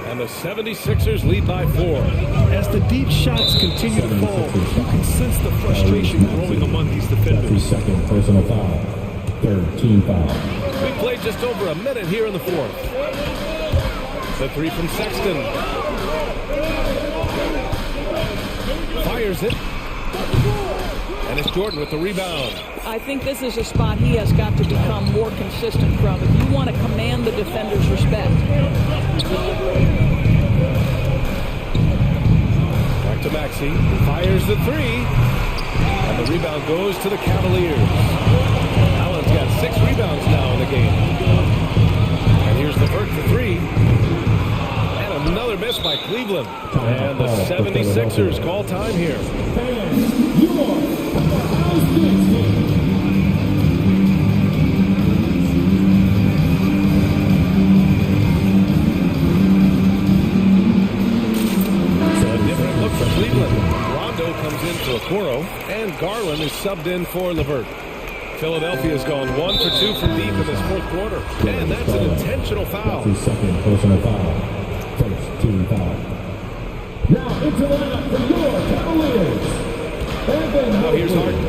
And the 76ers lead by 4.
As the deep shots continue to fall, you can sense the frustration growing among these defenders.
Second personal foul. Third team foul.
We played just over a minute here in the fourth. The 3 from Sexton. 5 fires it. And it's Jordan with the rebound.
I think this is a spot he has got to become more consistent from if you want to command the defender's respect.
Back to Maxey. Fires the three. And the rebound goes to the Cavaliers. Allen's got 6 rebounds now in the game. And here's LeVert for three. And another miss by Cleveland. And the 76ers call time here. Comes in for Okoro, and Garland is subbed in for LeVert. Philadelphia's gone 1 for 2 from deep in this fourth quarter, and that's an intentional foul.
That's his second personal foul. First team foul.
Now into the lineup for your Cavaliers.
Now here's Harden.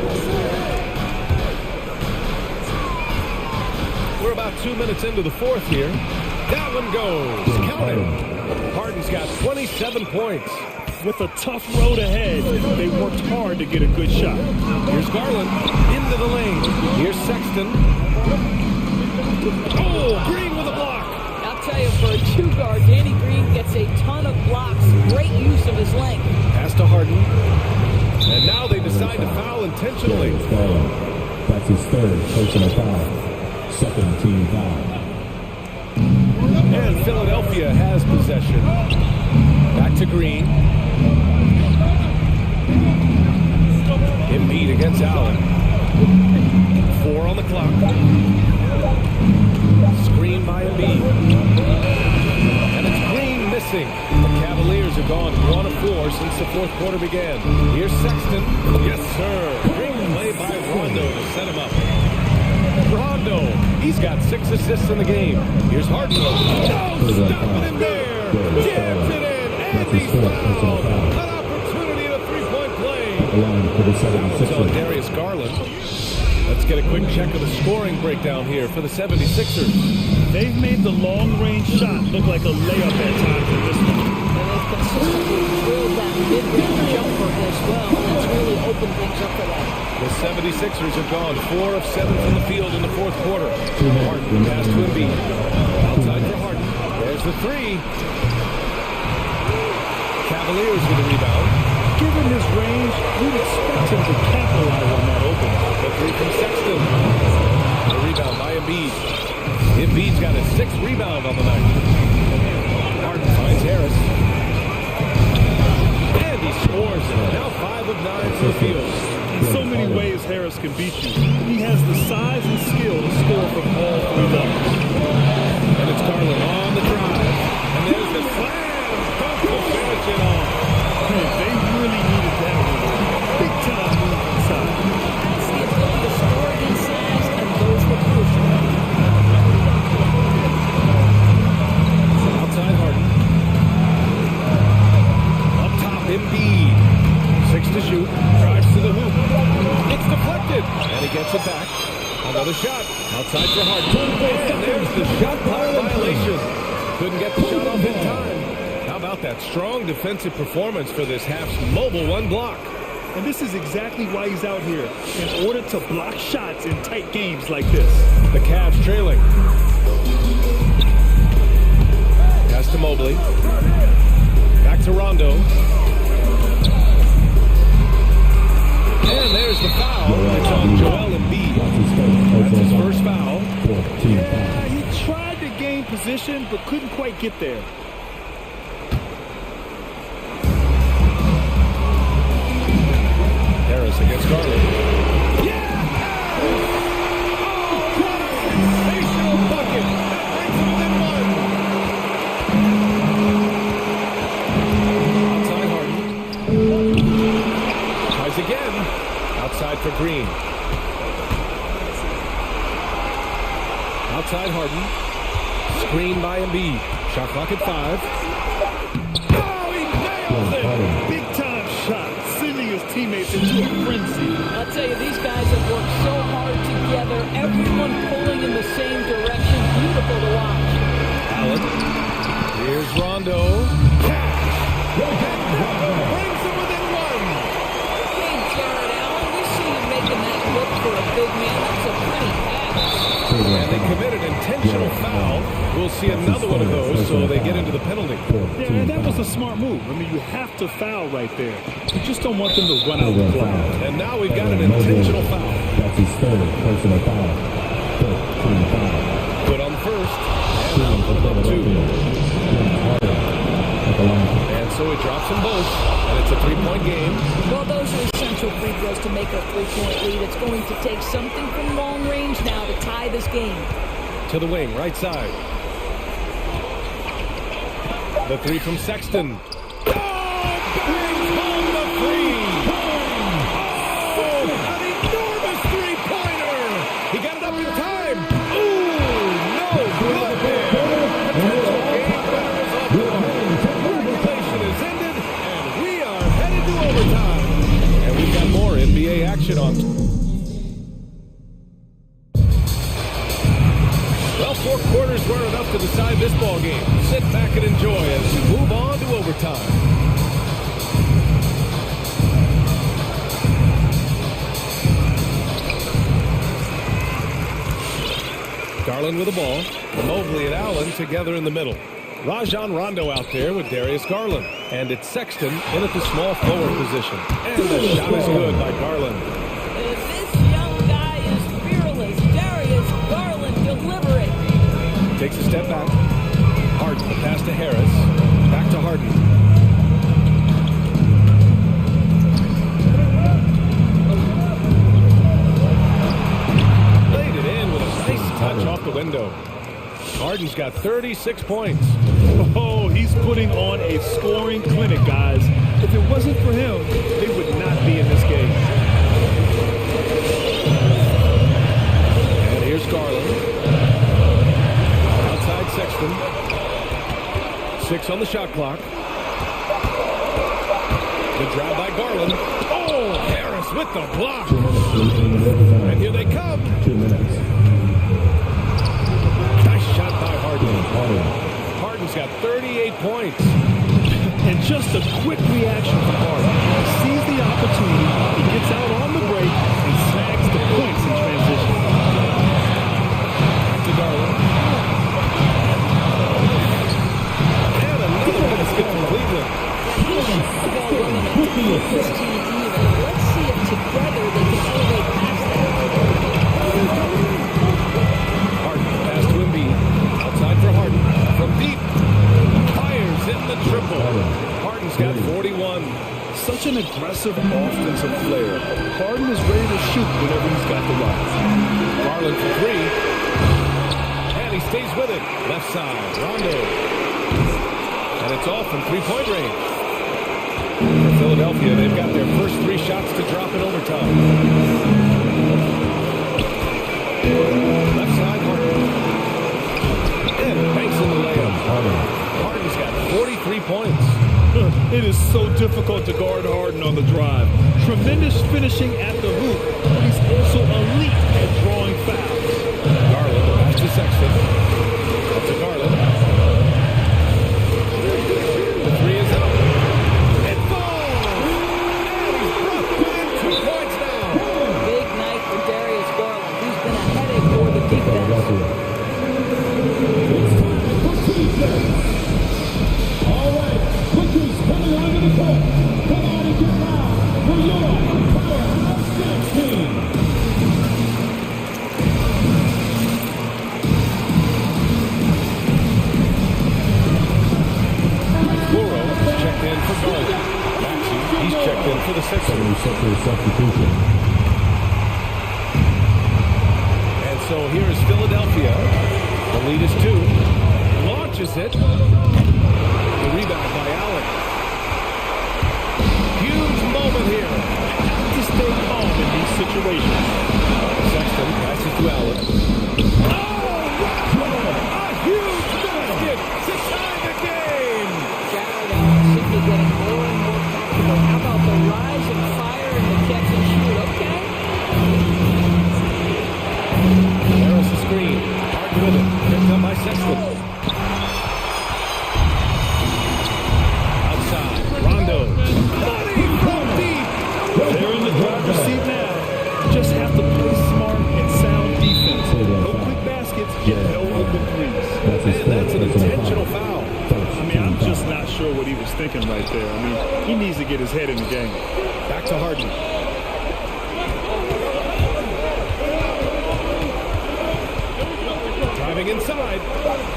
We're about 2 minutes into the fourth here. That one goes. Count it. Harden's got 27 points.
With a tough road ahead, they worked hard to get a good shot.
Here's Garland into the lane. Here's Sexton. Oh, Green with a block.
I'll tell you, for a 2-guard, Danny Green gets a ton of blocks. Great use of his length.
Pass to Harden. And now they decide to foul intentionally.
That's his third personal foul. Second team foul.
And Philadelphia has possession. Back to Green. Embiid against Allen. 4 on the clock. Screen by Embiid. And it's Green missing. The Cavaliers have gone 1 of 4 since the fourth quarter began. Here's Sexton. Yes, sir. Great play by Rondo to set him up. Rondo. He's got 6 assists in the game. Here's Harden. No, stop it in there. Jams it in. And he's fouled. An opportunity at a 3-point play. So Darius Garland. Let's get a quick check of the scoring breakdown here for the 76ers.
They've made the long-range shot look like a layup at times in this one.
And they've consistently drilled that mid-range jumper as well. That's really opened things up for them.
The 76ers have gone 4 of 7 from the field in the fourth quarter. Harden pass to Embiid. Outside for Harden. There's the three. Cavaliers with a rebound.
Given his range, we'd expect him to capitalize on that open.
The three from Sexton. The rebound by Embiid. Embiid's got his 6th rebound on the night. Harden finds Harris. And he scores it. Now 5 of 9 from the field.
In so many ways, Harris can beat you. He has the size and skill to score from all 3 levels.
And it's Garland on the drive. And there's the slam. Don't finish it off.
Hey, they really needed that one. Big time move inside.
He's got the scoring insides, and those were crucial.
Outside Harden. Up top, Embiid. 6 to shoot. Drives to the hoop. It's deflected. And he gets it back. Another shot. Outside for Harden. And there's the shot clock violation. Couldn't get the shot off in time. How about that strong defensive performance for this half's mobile 1 block?
And this is exactly why he's out here, in order to block shots in tight games like this.
The Cavs trailing. Pass to Mobley. Back to Rondo. And there's the foul. It's on Joel Embiid. That's his first foul.
Yeah, he tried to gain position, but couldn't quite get there.
Harris against Garland. Yeah! Oh, what a sensational bucket! That brings him within 1. Outside Harden. Tries again. Outside for Green. Outside Harden. Screen by Embiid. Shot clock at 5. Oh, he nails it!
Big time shot, sending his teammates into a frenzy.
I'll tell you, these guys have worked so hard together. Everyone pulling in the same direction. Beautiful to watch.
Allen. Here's Rondo. Cash. And Rondo brings him within 1. intentional foul. We'll see another one of those, so they get into the penalty.
Yeah, and that was a smart move. I mean, you have to foul right there. You just don't want them to run out the clock.
And now we've got an intentional foul.
That's his third personal foul. Team foul.
Good on first, and now put him up 2. And so he drops them both, and it's a 3-point game.
Well, those are essential free throws to make a 3-point lead. It's going to take something from long range now to tie this game.
To the wing, right side. The 3 from Sexton. Oh, bangs home the 3. Oh, an enormous 3-pointer. He got it up in time. Ooh, no good there. Potential game wrappers up. Regulation is ended, and we are headed to overtime. And we've got more NBA action on. Well, 4 quarters were enough to decide this ball game. Sit back and enjoy as we move on to overtime. Garland with the ball. Mobley and Allen together in the middle. Rajon Rondo out there with Darius Garland. And it's Sexton in at the small forward position. And the shot is good by Garland.
If this young guy is fearless, Darius Garland deliver it.
Takes a step back. Harden, the pass to Harris. Back to Harden. Laid it in with a nice touch off the window. Harden's got 36 points.
Oh, he's putting on a scoring clinic, guys. If it wasn't for him, they would not be in this game.
And here's Garland. Outside Sexton. 6 on the shot clock. Good drive by Garland. Oh, Harris with the block. And here they come.
2 minutes.
Nice shot by Harden. Harden's got 38 points.
And just a quick reaction from Harden. He sees the opportunity, he gets out on the break, and snags the points in transition.
Back to Garland. And another basket from Cleveland.
Let's see if together they can elevate past that.
Harden, pass to Embiid. Outside for Harden. From deep. Fires in the triple. Harden's got 41.
Such an aggressive offensive player. Harden is ready to shoot whenever he's got the rock.
Garland for 3. And he stays with it. Left side. Rondo. And it's off from 3-point range. For Philadelphia, they've got their first 3 shots to drop in overtime. Left side, Harden. And banks in the layup. Harden's got 43 points.
It is so difficult to guard Harden on the drive. Tremendous finishing at the hoop, but he's also elite at drawing fouls.
Garland, pass to Sexton. Up to Garland. The 3 is up. It falls! And he's brought within 2 points now.
Big night for Darius Garland. He's been a headache for the defense.
All right, Clippers coming onto the court. Come on and get loud for your powerhouse dance team.
Burrow checked in for Garland. Maxey, he's checked in for the Sixers.
Substitution.
And so here is Philadelphia. The lead is 2. Launches it. The rebound by Allen. Huge moment here.
Have to stay calm in these situations.
Sexton passes to Allen. Oh! A huge basket to tie the game!
Jared Allen simply getting more and more comfortable. How about the rise and fire and the catch and shoot, okay?
There's the screen. Harden with it. Picked up by Sexton. Outside. Rondo. Money from deep.
They're in the driver's seat now. You just have to play smart and sound defense. was thinking right there. I mean, he needs to get his head in the game.
Back to Harden. Driving inside.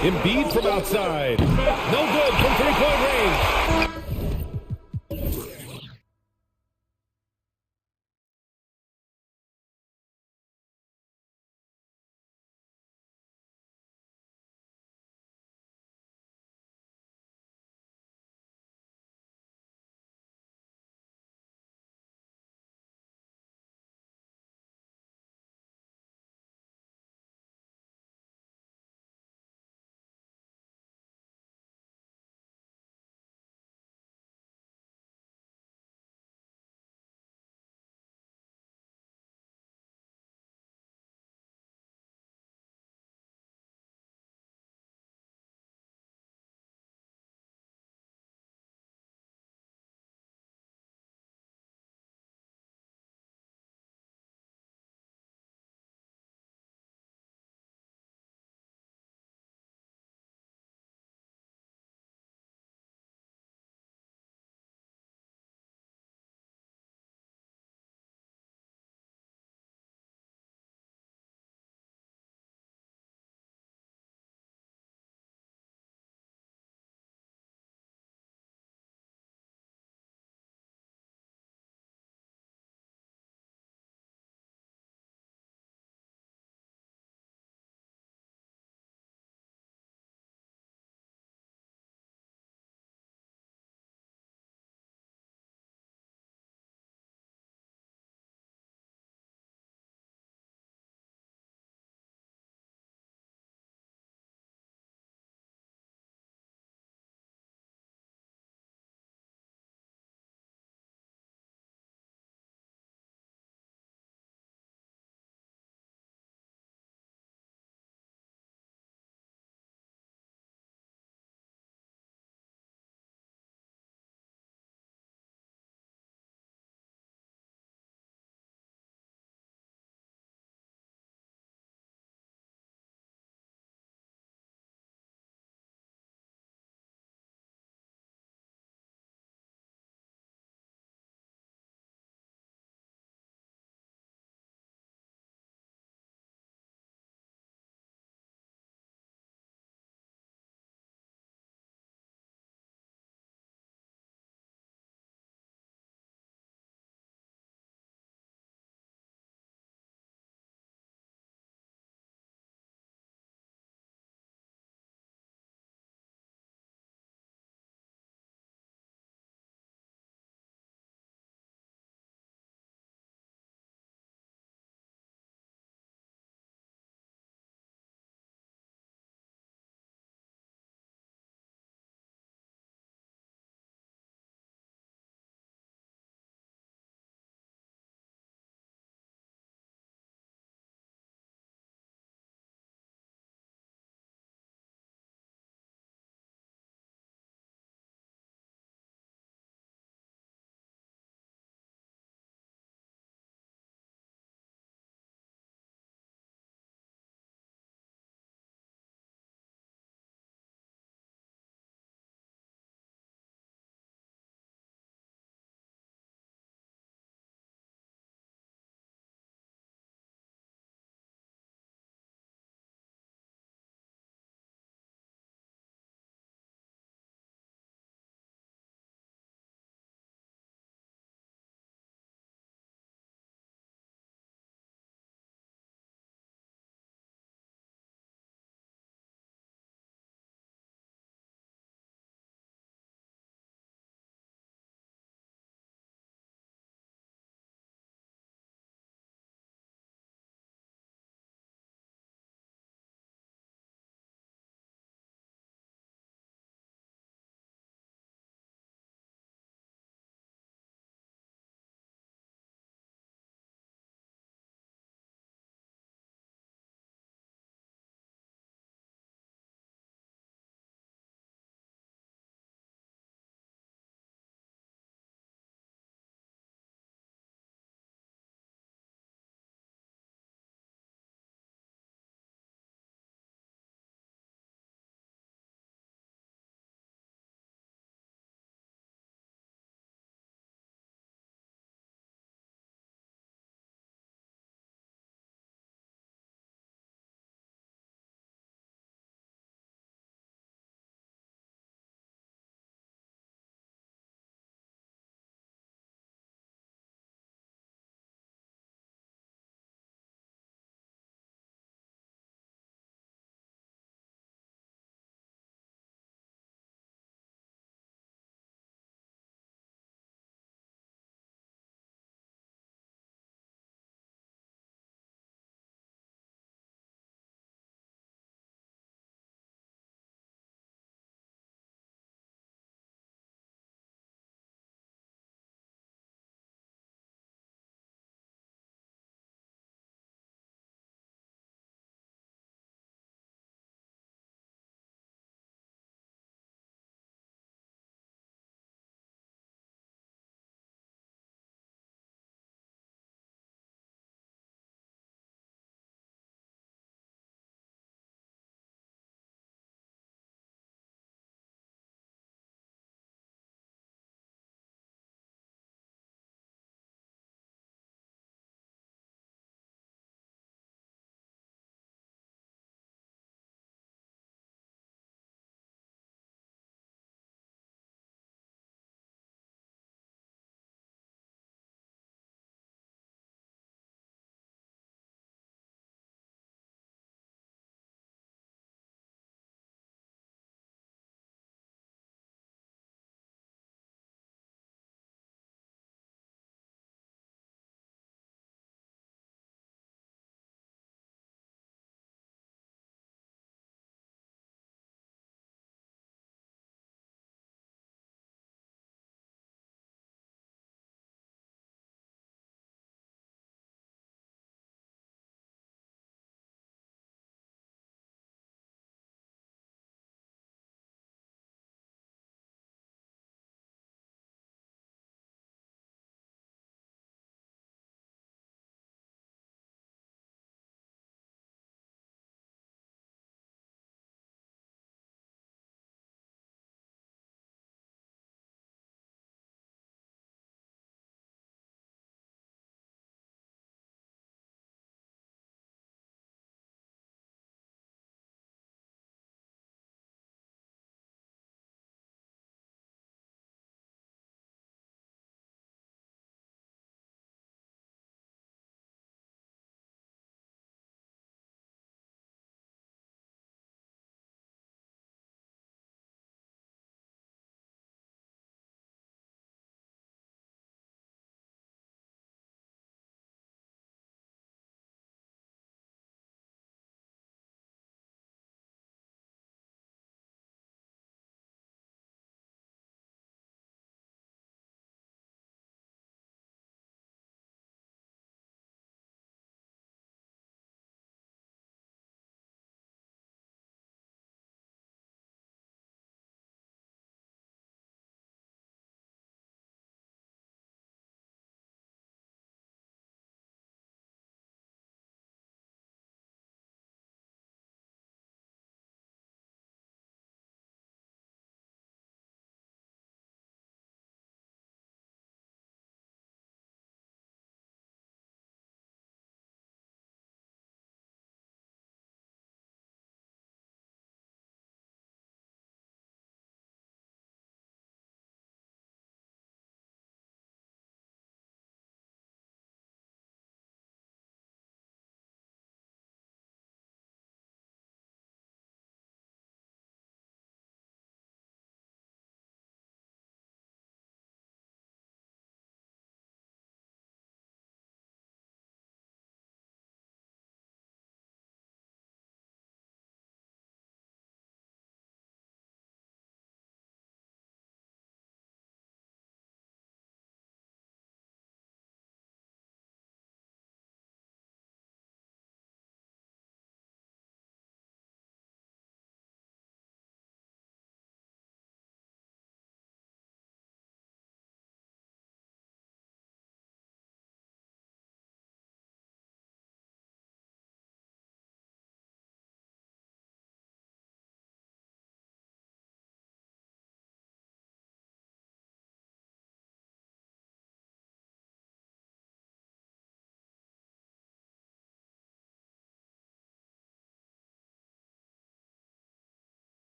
Embiid from outside. No good from three-point range.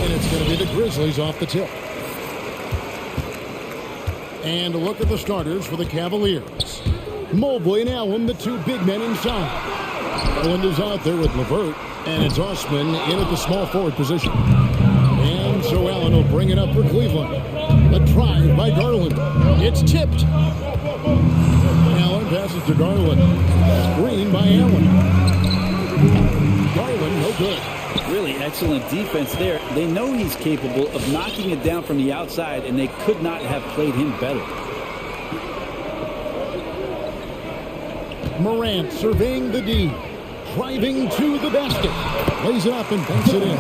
And it's going to be the Grizzlies off the tip. And a look at the starters for the Cavaliers. Mobley and Allen, the two big men inside. Allen is out there with LeVert, and it's Osman in at the small forward position. And so Allen will bring it up for Cleveland. A drive by Garland. It's tipped. Allen passes to Garland. Screen by Allen. Garland, no good.
Really excellent defense there. They know he's capable of knocking it down from the outside, and they could not have played him better.
Morant surveying the D. Driving to the basket. Lays it up and banks it in.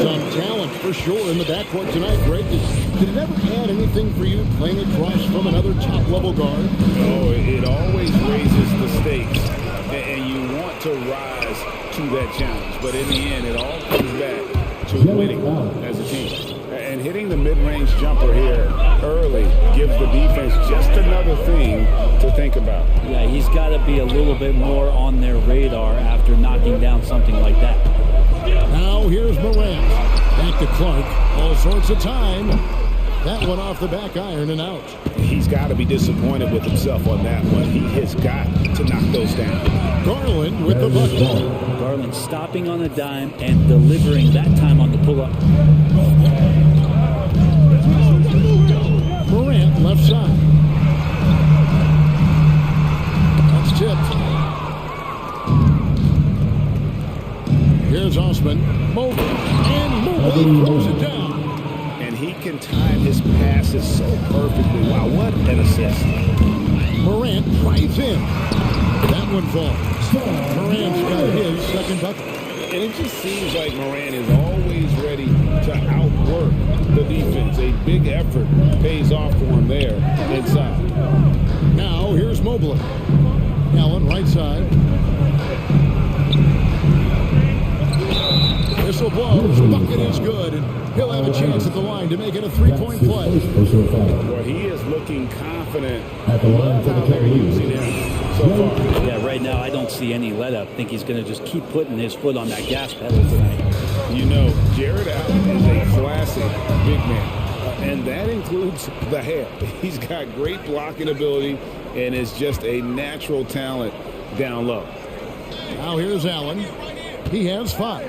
Some talent for sure in the backcourt tonight, Greg. Did it ever add anything for you playing across from another top-level guard?
Oh, it always raises the stakes, and you want to rise to that challenge. But in the end, it all comes back to winning as a team. And hitting the mid-range jumper here early gives the defense just another thing to think about.
Yeah, he's got to be a little bit more on their radar after knocking down something like that.
Now here's Morant. Back to Clark. All sorts of time. That one off the back iron and out.
He's got to be disappointed with himself on that one. He has got to knock those down.
Garland with the bucket.
Garland stopping on a dime and delivering that time on the pull-up.
Morant left side. That's tipped. Here's Osman. Mobley. And Mobley throws it down.
And he can time his passes so perfectly. Wow, what an assist.
Morant drives in. That one falls. Morant's got his second bucket.
And it just seems like Morant is always ready to outwork the defense. A big effort pays off for him there inside.
Now here's Mobley. Allen right side. Whistle blows. Bucket is good. And he'll have a chance at the line to make it a three-point play.
Well, he is looking confident
At the line for the Cavaliers.
so far.
Yeah, right now I don't see any let-up. I think he's going to just keep putting his foot on that gas pedal tonight.
You know, Jared Allen is a classic big man. And that includes the hair. He's got great blocking ability and is just a natural talent down low.
Now here's Allen. He has 5.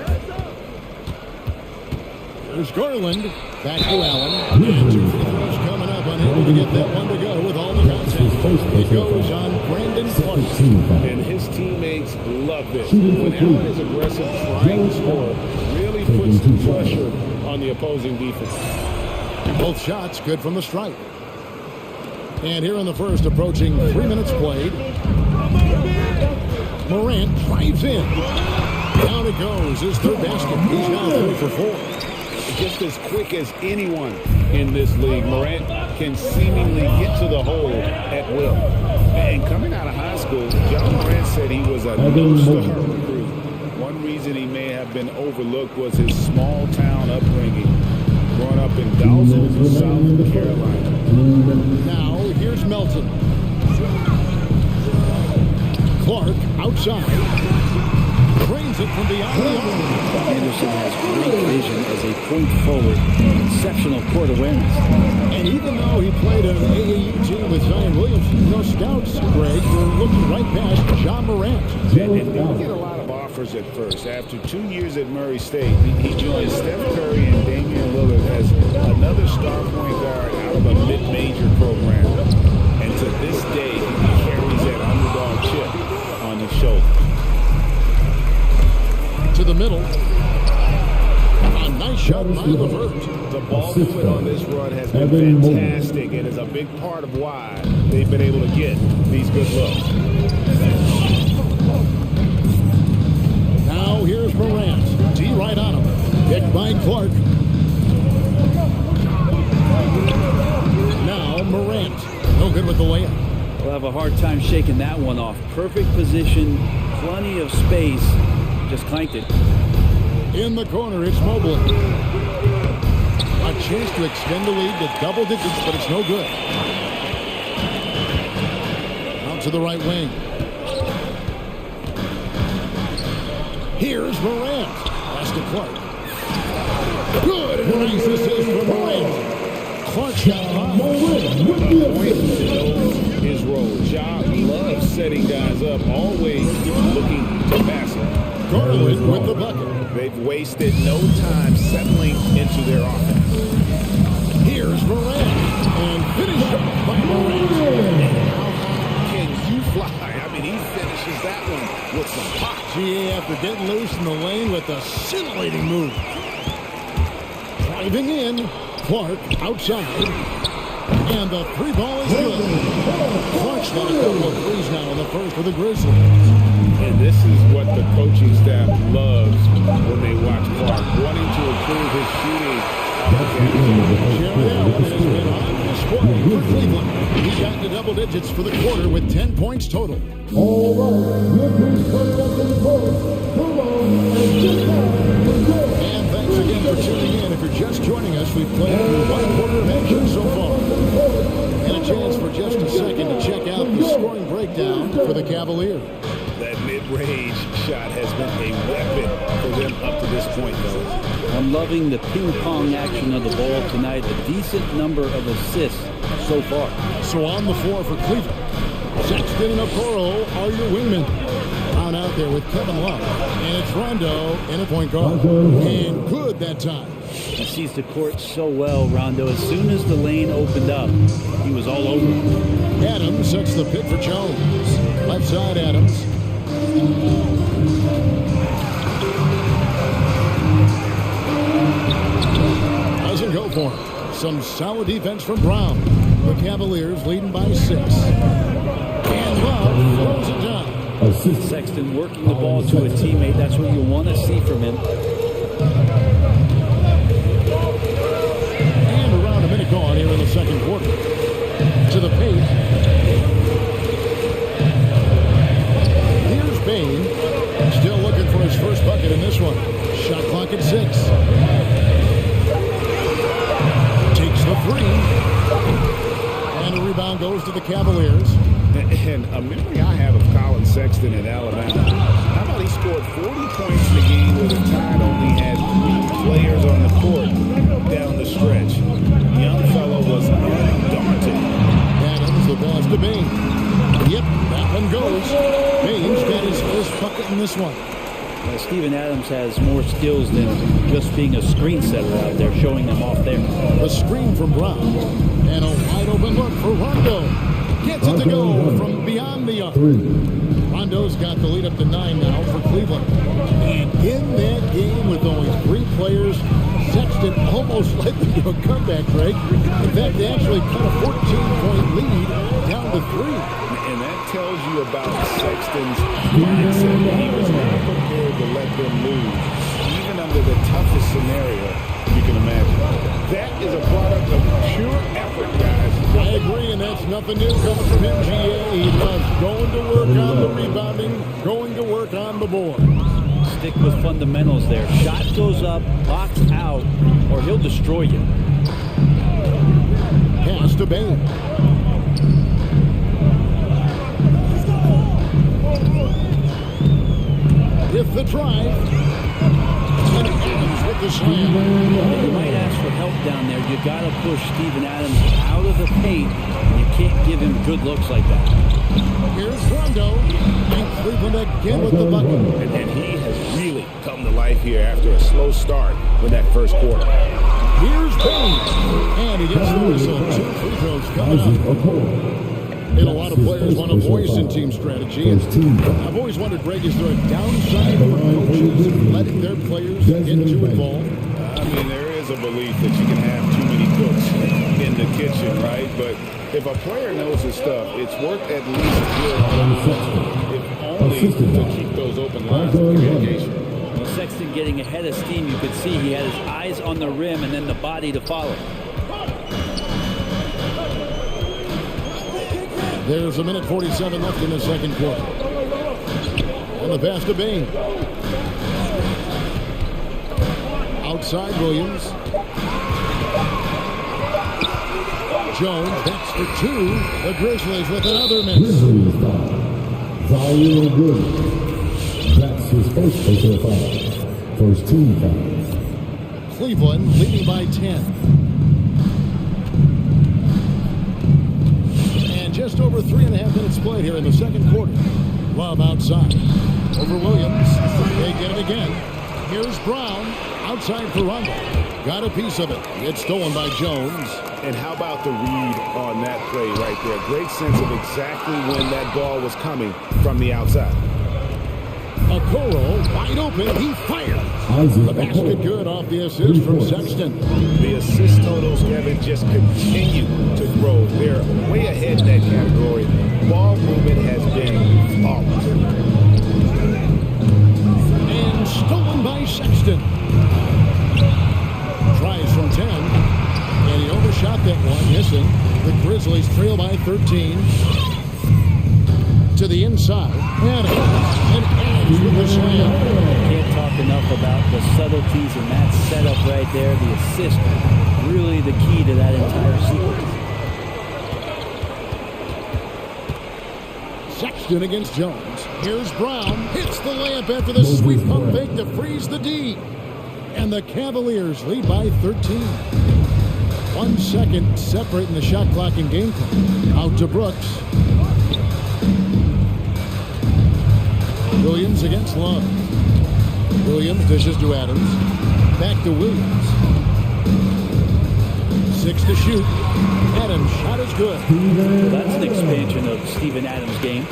There's Garland. Back to Allen. And 2 free throws coming up. Unable to get that one to go with all the contact. It goes on Brandon Clark.
And his teammates love this. When Allen is aggressive trying to score, really puts pressure on the opposing defense.
Both shots good from the stripe. And here in the first, approaching 3 minutes played. Morant drives in. Down it goes. His third basket. He's now 3 for 4.
Just as quick as anyone in this league, Morant can seemingly get to the hole at will. And coming out of high school, John Morant said he was a no-star recruit. One reason he may have been overlooked was his small-town upbringing, growing up in Dawson, South Carolina.
Now, here's Melton. Clark outside. Brings it from beyond the arc.
Anderson has great vision as a point forward. Exceptional court awareness.
And even though he played an AAU team with Zion Williamson, no scouts, Greg, were looking right past John Morant.
And didn't get a lot of offers at first. After 2 years at Murray State, he joined Steph Curry and Damian Lillard as another star point guard out of a mid-major program. And to this day, he carries that underdog chip on his shoulder.
To the middle. A nice shot by LeVert.
The ball movement on this run has been fantastic and is a big part of why they've been able to get these good looks.
Now here's Morant. D right on him. Picked by Clark. Now Morant. No good with the layup.
We'll have a hard time shaking that one off. Perfect position, plenty of space. Just clanked it.
In the corner, it's Mobley. A chance to extend the lead to double digits, but it's no good. Out to the right wing. Here's Morant. Pass to Clark. Good. And nice assist from Morant. Clark shot
his role. Ja loves setting guys up, always looking to pass it.
Garland with the bucket.
They've wasted no time settling into their offense.
Here's Morant. And finished off by Morant.
How can you fly? I mean, he finishes that one with some pop.
GA after getting loose in the lane with a scintillating move. Driving in. Clark outside. And the three ball is good. Clark shot a couple of threes now in the first for the Grizzlies.
And this is what the coaching staff loves when they watch Clark, wanting to improve his shooting.
Jerry Allen has been on display for Cleveland. He got into double digits for the quarter with 10 points total.
All right, look who's coming up in the court. Come on,
and thanks again for tuning in. If you're just joining us, we've played one quarter of action so far. And a chance for just a second to check out the scoring breakdown for the Cavaliers.
That mid-range shot has been a weapon for them up to this point, though.
I'm loving the ping-pong action of the ball tonight. A decent number of assists so far.
So on the floor for Cleveland, Sexton and Okoro are your wingmen. Down out there with Kevin Love. And it's Rondo in a point guard. And good that time.
He sees the court so well, Rondo. As soon as the lane opened up, he was all over it.
Adams sets the pick for Jones. Left side, Adams. Doesn't go for it. Some solid defense from Brown. The Cavaliers leading by 6. And Love throws it down.
Sexton working the ball to a teammate. That's what you want to see from him.
And around a minute gone here in the second quarter. To the paint. Here's Bain. Still looking for his first bucket in this one. Shot clock at 6. Takes the 3. And the rebound goes to the Cavaliers.
And a memory I have of Colin Sexton at Alabama. How about he scored 40 points in the game where the Tide only had 3 players on the court down the stretch. Young fellow was undaunted.
Adams, the pass to Bain. Yep, that one goes. Bain's got his first bucket in this one.
Steven Adams has more skills than just being a screen setter out there, showing them off there.
The screen from Brown. And a wide open look for Rondo. Gets it to go from beyond the arc. Rondo's got the lead up to 9 now for Cleveland. And in that game with only 3 players, Sexton almost led them to a comeback, Greg. In fact, they actually cut a 14-point lead down to 3.
And that tells you about Sexton's mindset. He was not prepared to let them lose, even under the toughest scenario you can imagine. That is a product of pure effort, guys.
I agree, and that's nothing new coming from him, GA. He loves going to work on the rebounding, going to work on the board.
Stick with fundamentals there. Shot goes up, box out, or he'll destroy you.
Pass to Bain. With the drive. And Adams with the slam.
You might ask for help down there. You got to push Steven Adams out of the paint. You can't give him good looks like that.
Here's Rondo. And Cleveland again with the bucket.
And he has really come to life here after a slow start with that first quarter.
Here's Bain. And he gets the whistle. 2 free throws coming up. And a lot of players want a voice in team strategy. And I've always wondered, Greg, is there a downside for coaches letting their players get too involved?
I mean, there is a belief that you can have too many cooks in the kitchen, right? But if a player knows his stuff, it's worth at least good, if only to keep those open lines of communication.
Well, Sexton getting ahead of steam, you could see he had his eyes on the rim and then the body to follow.
There's a minute 47 left in the second quarter. And the pass to Bain. Outside Williams. Jones hits for 2. The Grizzlies with another miss.
Volume good. That's his first personal foul. First team foul.
Cleveland leading by 10. And just over 3.5 minutes played here in the second quarter. Love outside. Over Williams. They get it again. Here's Brown. Outside for Rondo. Got a piece of it. It's stolen by Jones.
And how about the read on that play right there? Great sense of exactly when that ball was coming from the outside.
Okoro wide open. He fires. The basket good off the assist from Sexton.
The assist totals, Kevin, just continue to grow. They're way ahead in that category. Ball movement has been flawless.
And stolen by Sexton. Tries from 10. And he overshot that one, missing. The Grizzlies trail by 13. To the inside. And Adams with the slam.
Can't talk enough about the subtleties in that setup right there. The assist, really the key to that entire sequence.
Sexton against Jones. Here's Brown. Hits the layup after the sweep pump fake to freeze the D. And the Cavaliers lead by 13. 1 second separating the shot clock and game clock. Out to Brooks. Williams against Love. Williams dishes to Adams. Back to Williams. 6 to shoot. Adams' shot is good.
That's an expansion of Steven Adams' game.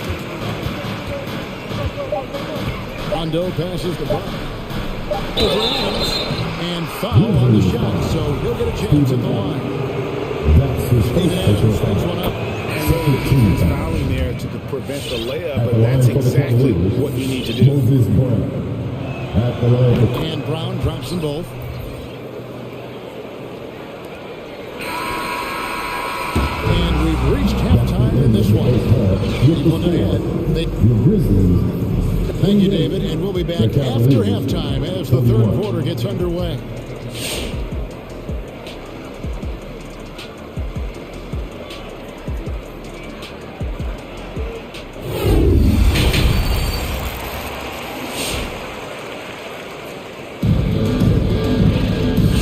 Rondo passes the ball. Over Adams. And foul on the shot, so he'll get a chance at the line. Steven Adams throws one up.
He's fouling there to prevent the layup, but that's exactly what you need to do.
And Brown drops them both. And we've reached halftime in this one. Thank you, David, and we'll be back after halftime as the third quarter gets underway.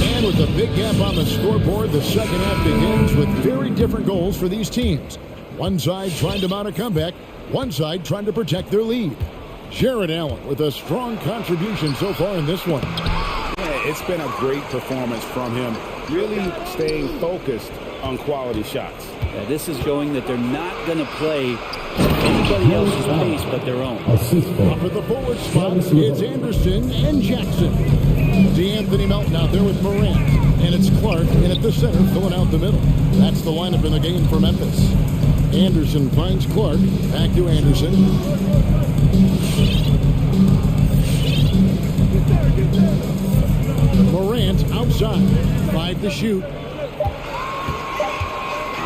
And with a big gap on the scoreboard, the second half begins with very different goals for these teams. One side trying to mount a comeback, one side trying to protect their lead. Jared Allen with a strong contribution so far in this one.
Yeah, it's been a great performance from him, really staying focused on quality shots.
Yeah, this is showing that they're not going to play anybody else's pace but their own.
Up at the forward spot, it's Anderson and Jackson. DeAnthony Melton out there with Morant. And it's Clark in at the center, filling out the middle. That's the lineup in the game for Memphis. Anderson finds Clark. Back to Anderson. Morant outside. 5 to shoot.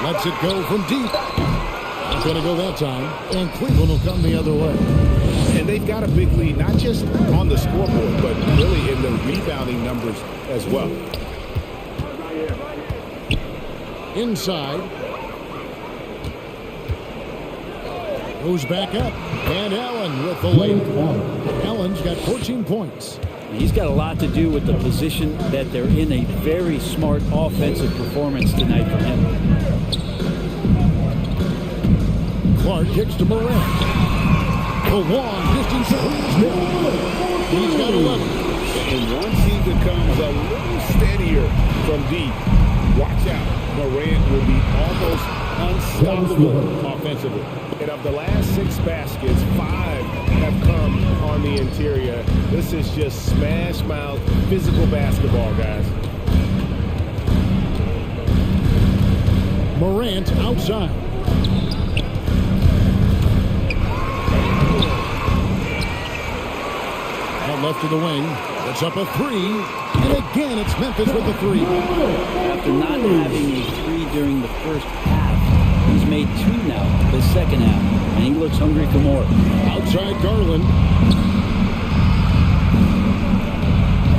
Lets it go from deep. Not going to go that time. And Cleveland will come the other way.
And they've got a big lead, not just on the scoreboard, but really in the rebounding numbers as well.
Inside. Goes back up. And Allen with the layup. Allen's got 14 points.
He's got a lot to do with the position that they're in. A very smart offensive performance tonight from him.
Clark kicks to Morant. The long distance. He's got 11.
And once he becomes a little steadier from deep, watch out. Morant will be almost unstoppable offensively. And of the last 6 baskets, 5 have come on the interior. This is just smash mouth physical basketball, guys.
Morant outside. Out left to the wing. It's up a 3. And again, it's Memphis with the 3.
After not having a 3 during the first half, he's made 2 now, the second half, and he looks hungry for more.
Outside Garland.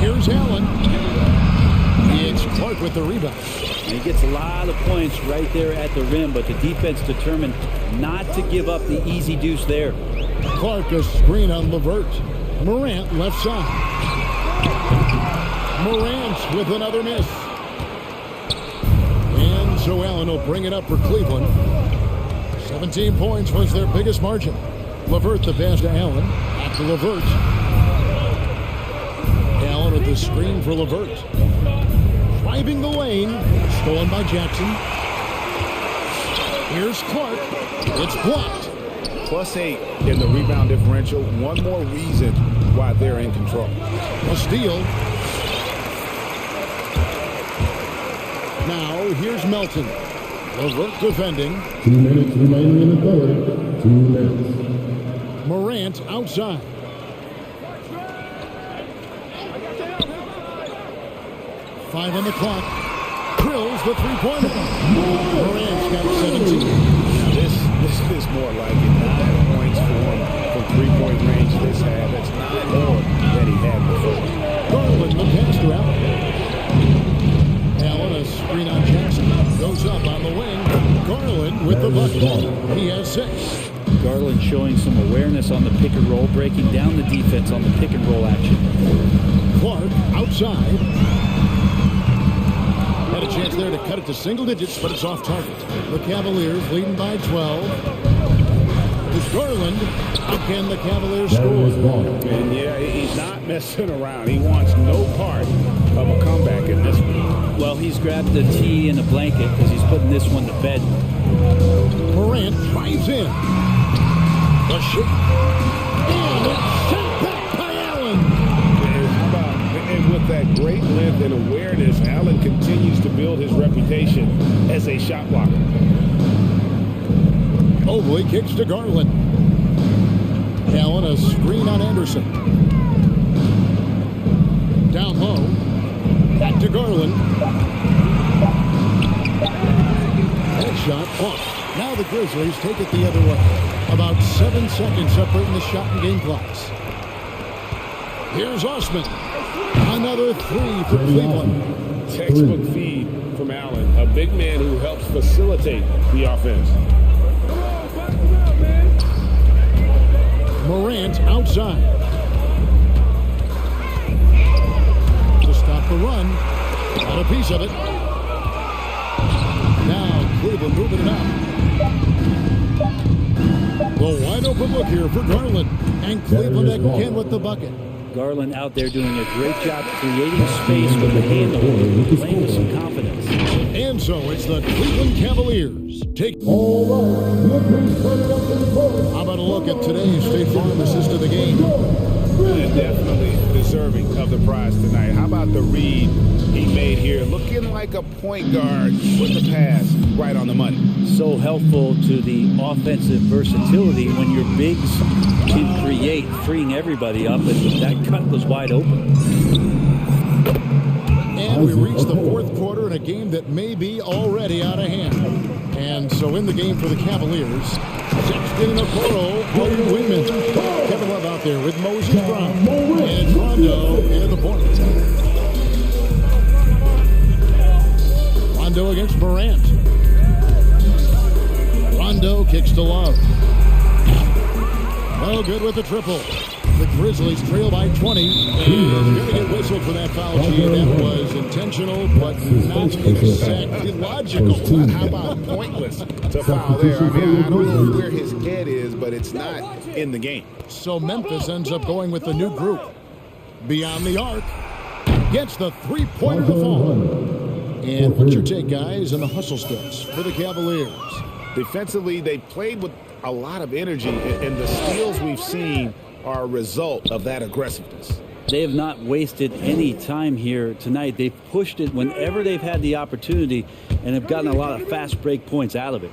Here's Allen. It's Clark with the rebound.
And he gets a lot of points right there at the rim, but the defense determined not to give up the easy deuce there.
Clark a screen on Levert. Morant left side. Morant with another miss. And so Allen will bring it up for Cleveland. 17 points was their biggest margin. Levert the pass to Allen. Back to Levert. Allen with the screen for Levert. Driving the lane. Stolen by Jackson. Here's Clark. It's blocked.
+8 in the rebound differential. One more reason why they're in control.
A steal. Now here's Melton. Levert defending.
2 minutes remaining in the third. 2 minutes.
Morant outside. Five on the clock. Drills the three-pointer. Morant's got 17.
Now this is more like it. 9 points for him from three-point range this half. That's 9 more than he had before.
Garland the pass to Allen. Allen a screen on Jackson. Goes up on the wing. Garland with the bucket. He has 6.
Garland showing some awareness on the pick and roll, breaking down the defense on the pick and roll action.
Clark outside. Had a chance there to cut it to single digits, but it's off target. The Cavaliers leading by 12. It's Garland. How can the Cavaliers score?
And yeah, he's not messing around. He wants no part of a comeback in this one.
Well, he's grabbed the tee and a blanket because he's putting this one to bed.
Morant drives in. The shot. And it's sent back by Allen.
And with that great length and awareness, Allen continues to build his reputation as a shot blocker.
Mobley kicks to Garland. Allen a screen on Anderson. Down low. Back to Garland. That shot off. Now the Grizzlies take it the other way. About 7 seconds separating the shot and game clocks. Here's Osman. Another 3 for Cleveland.
Textbook feed from Allen, a big man who helps facilitate the offense.
Morant outside. To stop the run. Got a piece of it. Now Cleveland moving it up. The wide open look here for Garland. And Cleveland again with the bucket.
Garland out there doing a great job creating space with the handle, playing with some confidence.
And so it's the Cleveland Cavaliers. How about a look at today's State Farm assist of the game?
And definitely deserving of the prize tonight. How about the read he made here? Looking like a point guard with the pass right on the money.
So helpful to the offensive versatility when your bigs can create, freeing everybody up, and that cut was wide open.
And we reach the fourth quarter in a game that may be already out of hand. And so in the game for the Cavaliers, Sexton and Okoro, William Wingman, Kevin Love out there with Moses Brown, and Rondo into the point. Rondo against Morant. Rondo kicks to Love. No good with the triple. The Grizzlies trail by 20, and going to get whistled for that foul, G. That was intentional, but not exactly logical.
How about pointless to foul there? I mean, I don't know where his head is, but it's not in the game.
So Memphis ends up going with the new group. Beyond the arc, gets the three-pointer to fall. And what's your take, guys, on the hustle steps for the Cavaliers?
Defensively, they played with a lot of energy, and the steals we've seen are a result of that aggressiveness.
They have not wasted any time here tonight. They've pushed it whenever they've had the opportunity and have gotten a lot of fast break points out of it.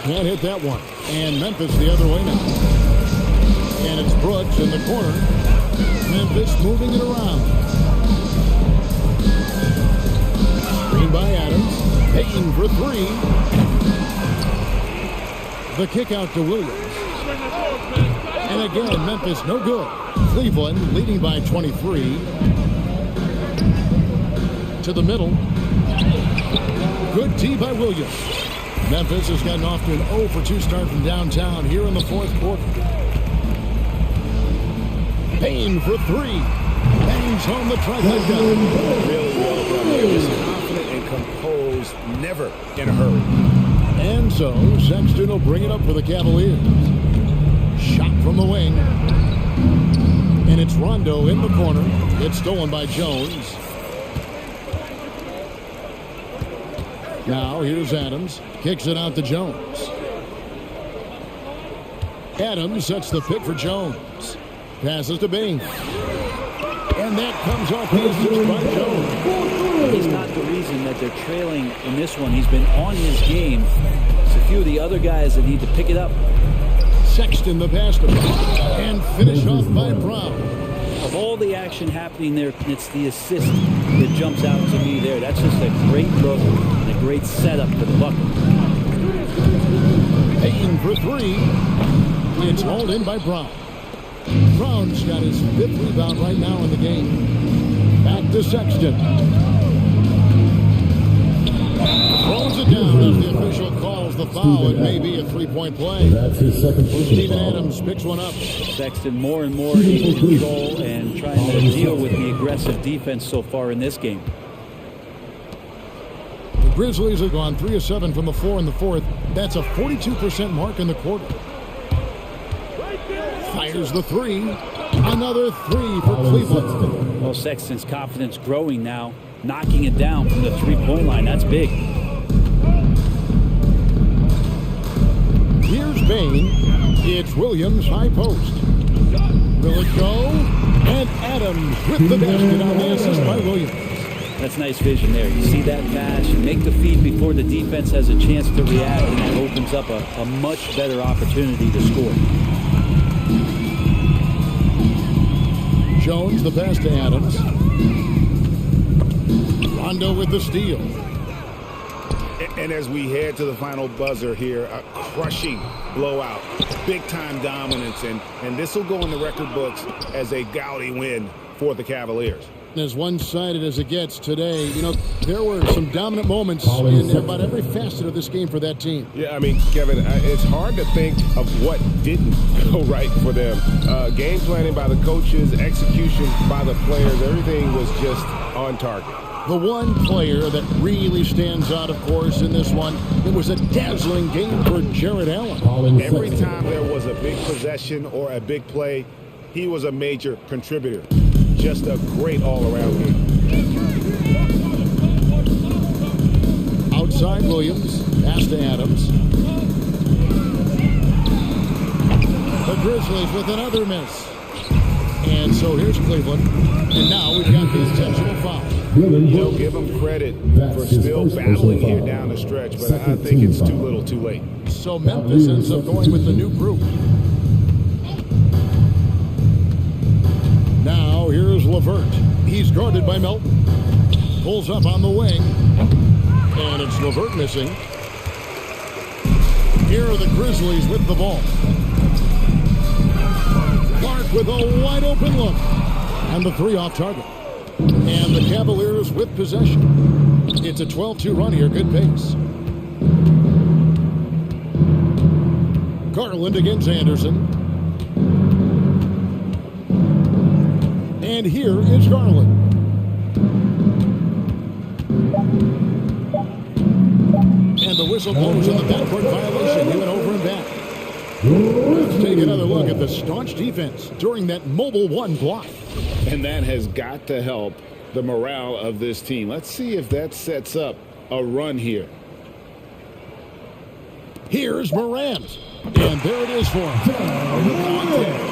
Can't hit that one. And Memphis the other way now. And it's Brooks in the corner. Memphis moving it around. Screen by Adams. Payton for 3. The kick out to Williams. And again, Memphis no good. Cleveland leading by 23. To the middle. Good D by Williams. Memphis has gotten off to an 0 for 2 start from downtown here in the fourth quarter. Payne for 3. Bangs home the trifecta.
Really well done there. Just confident and composed, never in a hurry.
And so Sexton will bring it up for the Cavaliers. Shot from the wing. And it's Rondo in the corner. It's stolen by Jones. Now here's Adams. Kicks it out to Jones. Adams sets the pick for Jones. Passes to Bing. And that comes off the assist by Jones.
He's not the reason that they're trailing in this one. He's been on his game. It's a few of the other guys that need to pick it up.
Sexton the pass to Brown. And finish off by Brown.
Of all the action happening there, it's the assist that jumps out to me there. That's just a great look and a great setup for the bucket.
Payne for 3. It's hauled in by Brown. Brown's got his 5th rebound right now in the game. Back to Sexton. Throws it down as the official calls the foul. It may be a 3-point play.
That's his second
Steven Adams picks one up.
Sexton more and more in control and trying to deal with the aggressive defense so far in this game.
The Grizzlies have gone 3 of 7 from the floor in the fourth. That's a 42% mark in the quarter. Fires the 3. Another 3 for Cleveland.
Well, Sexton's confidence growing now, knocking it down from the 3-point line. That's big.
Here's Bain. It's Williams, high post. Will it go? And Adams with the basket on the assist by Williams.
That's nice vision there. You see that pass, you make the feed before the defense has a chance to react, and that opens up a much better opportunity to score.
Jones, the pass to Adams. Rondo with the steal.
And as we head to the final buzzer here, a crushing blowout, big-time dominance, and this will go in the record books as a gaudy win for the Cavaliers.
As one-sided as it gets today, you know, there were some dominant moments in about every facet of this game for that team.
Yeah, I mean, Kevin, it's hard to think of what didn't go right for them. Game planning by the coaches, execution by the players, everything was just on target.
The one player that really stands out, of course, in this one, it was a dazzling game for Jared Allen.
Every time there was a big possession or a big play, he was a major contributor. Just a great all-around game.
Outside Williams, pass to Adams. The Grizzlies with another miss. And so here's Cleveland. And now we've got the intentional foul.
You know, give them credit for still battling here down the stretch, but I think it's too little too late.
So Memphis ends up going with the new group. Now here's LeVert. He's guarded by Melton. Pulls up on the wing. And it's LeVert missing. Here are the Grizzlies with the ball. Clark with a wide open look. And the 3 off target. And the Cavaliers with possession. It's a 12-2 run here. Good pace. Garland against Anderson. And here is Garland. And the whistle blows on the backcourt violation. He went over and back. Let's take another look at the staunch defense during that mobile 1 block.
And that has got to help the morale of this team. Let's see if that sets up a run here.
Here's Morant. And there it is for him.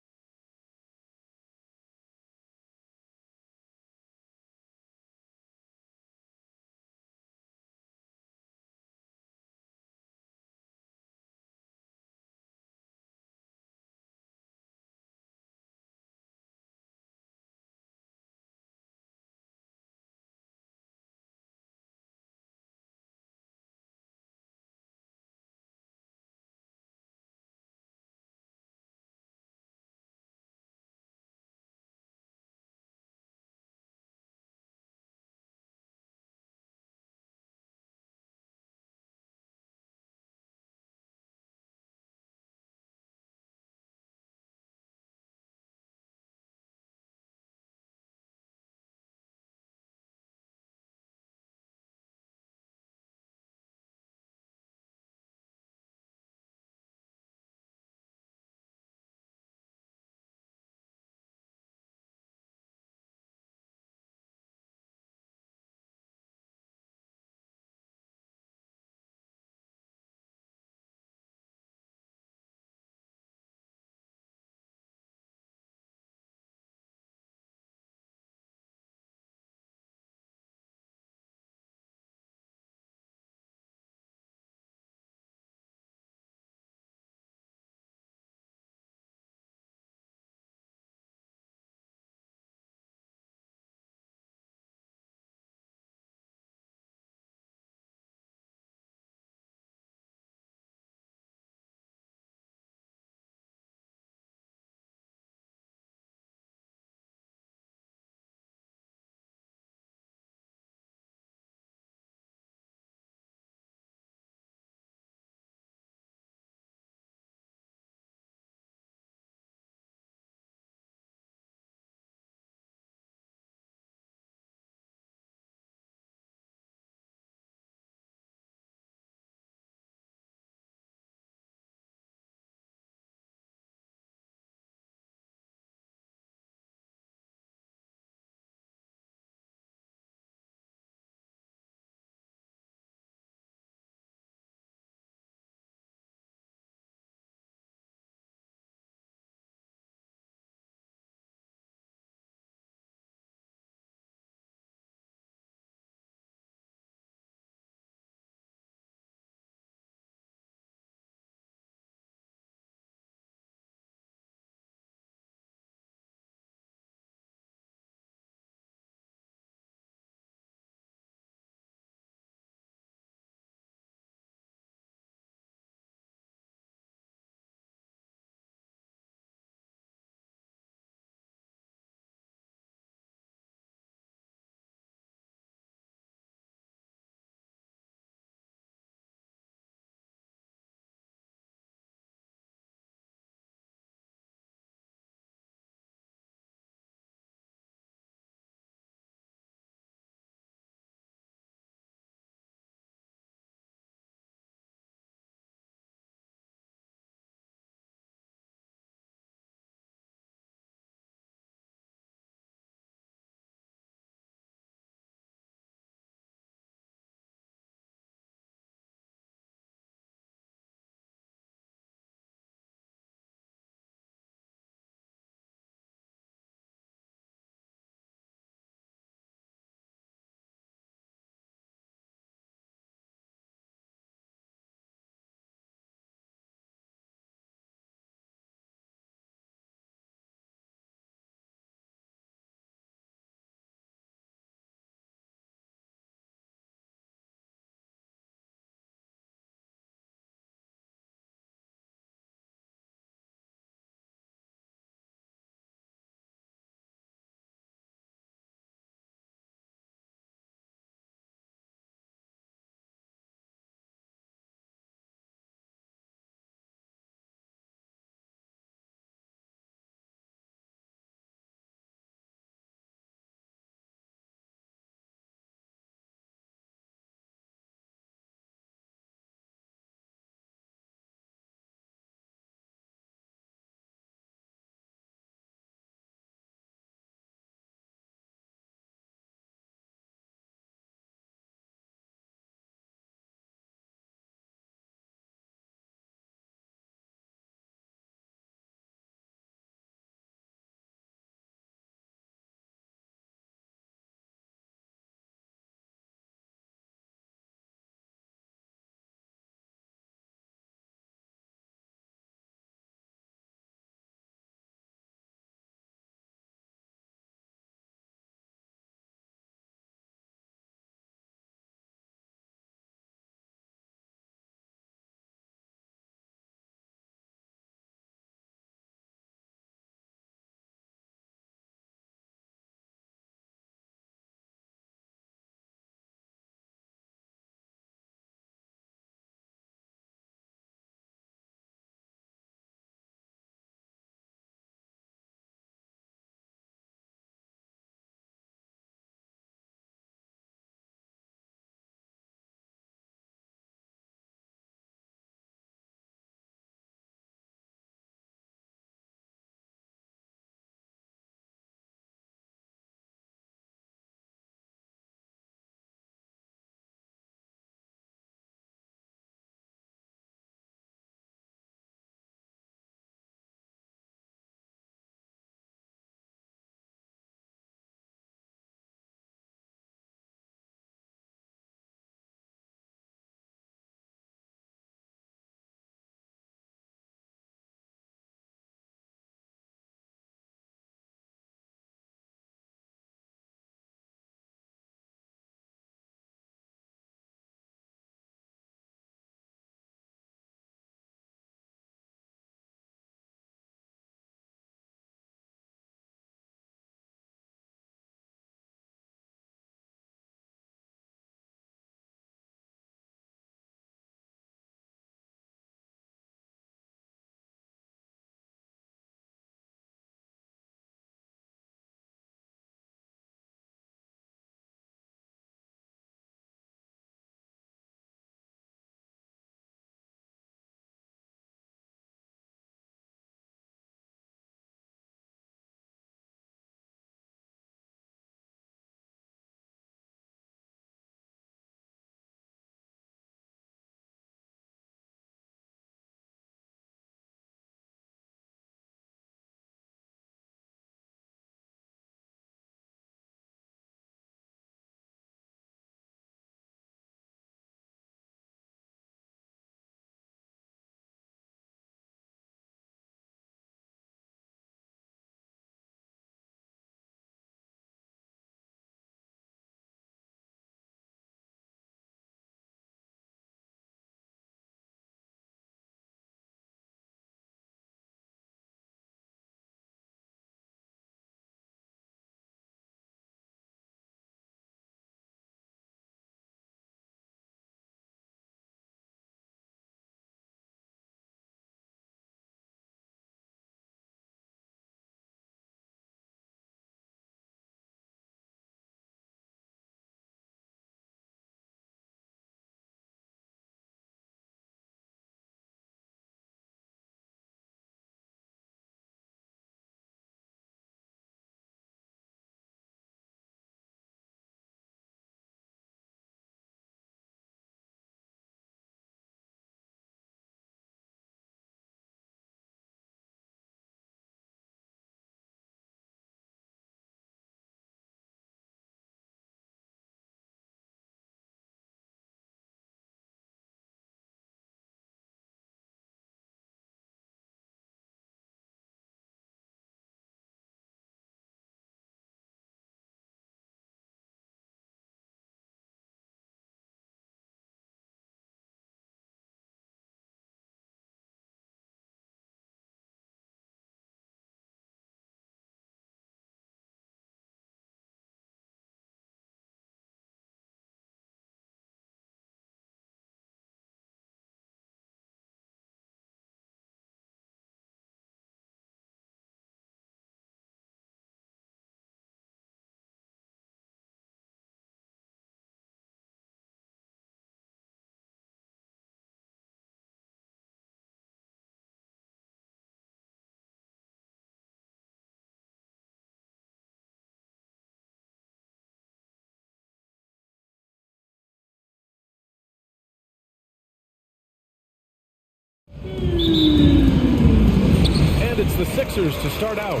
It's the Sixers to start out.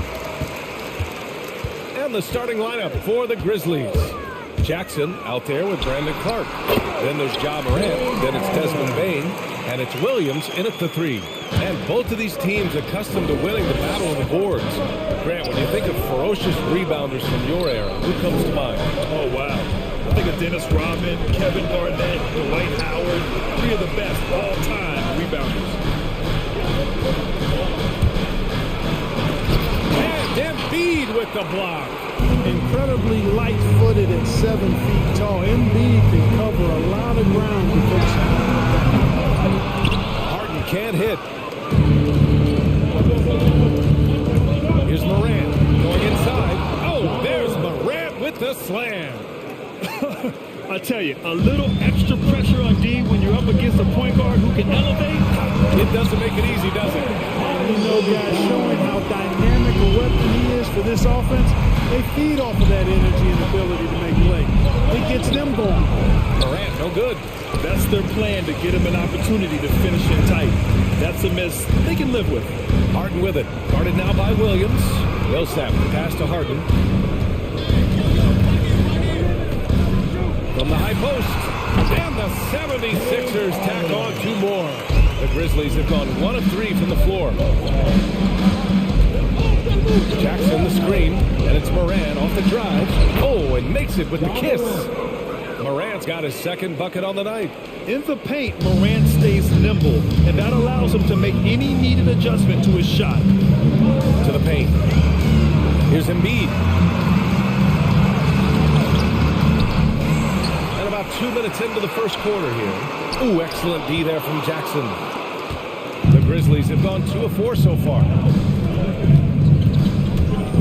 And the starting lineup for the Grizzlies. Jackson out there with Brandon Clark. Then there's Ja Morant. Then it's Desmond Bane. And it's Williams in at the 3. And both of these teams accustomed to winning the battle of the boards. Grant, when you think of ferocious rebounders from your era, who comes to mind?
Oh, wow. I think of Dennis Rodman, Kevin Garnett, Dwight Howard, 3 of the best all-time rebounders.
And Embiid with the block.
Incredibly light-footed at 7 feet tall. Embiid can cover a lot of ground defensively.
Harden can't hit. Here's Morant going inside. Oh, there's Morant with the slam.
I tell you, a little extra pressure on D when you're up against a point guard who can elevate.
It doesn't make it easy, does it?
You know, guys, showing how dynamic a weapon he is for this offense, they feed off of that energy and ability to make plays. It gets them going.
Morant, no good.
That's their plan, to get him an opportunity to finish in tight. That's a miss they can live with.
Harden with it. Guarded now by Williams. Millsap, the pass to Harden. From the high post. And the 76ers tack on 2 more. The Grizzlies have gone 1 of 3 from the floor. Jackson the screen. And it's Morant off the drive. Oh, and makes it with the kiss. Morant's got his second bucket on the night.
In the paint, Morant stays nimble, and that allows him to make any needed adjustment to his shot.
To the paint. Here's Embiid. And about 2 minutes into the first quarter here. Ooh, excellent D there from Jackson. The Grizzlies have gone 2 of 4 so far.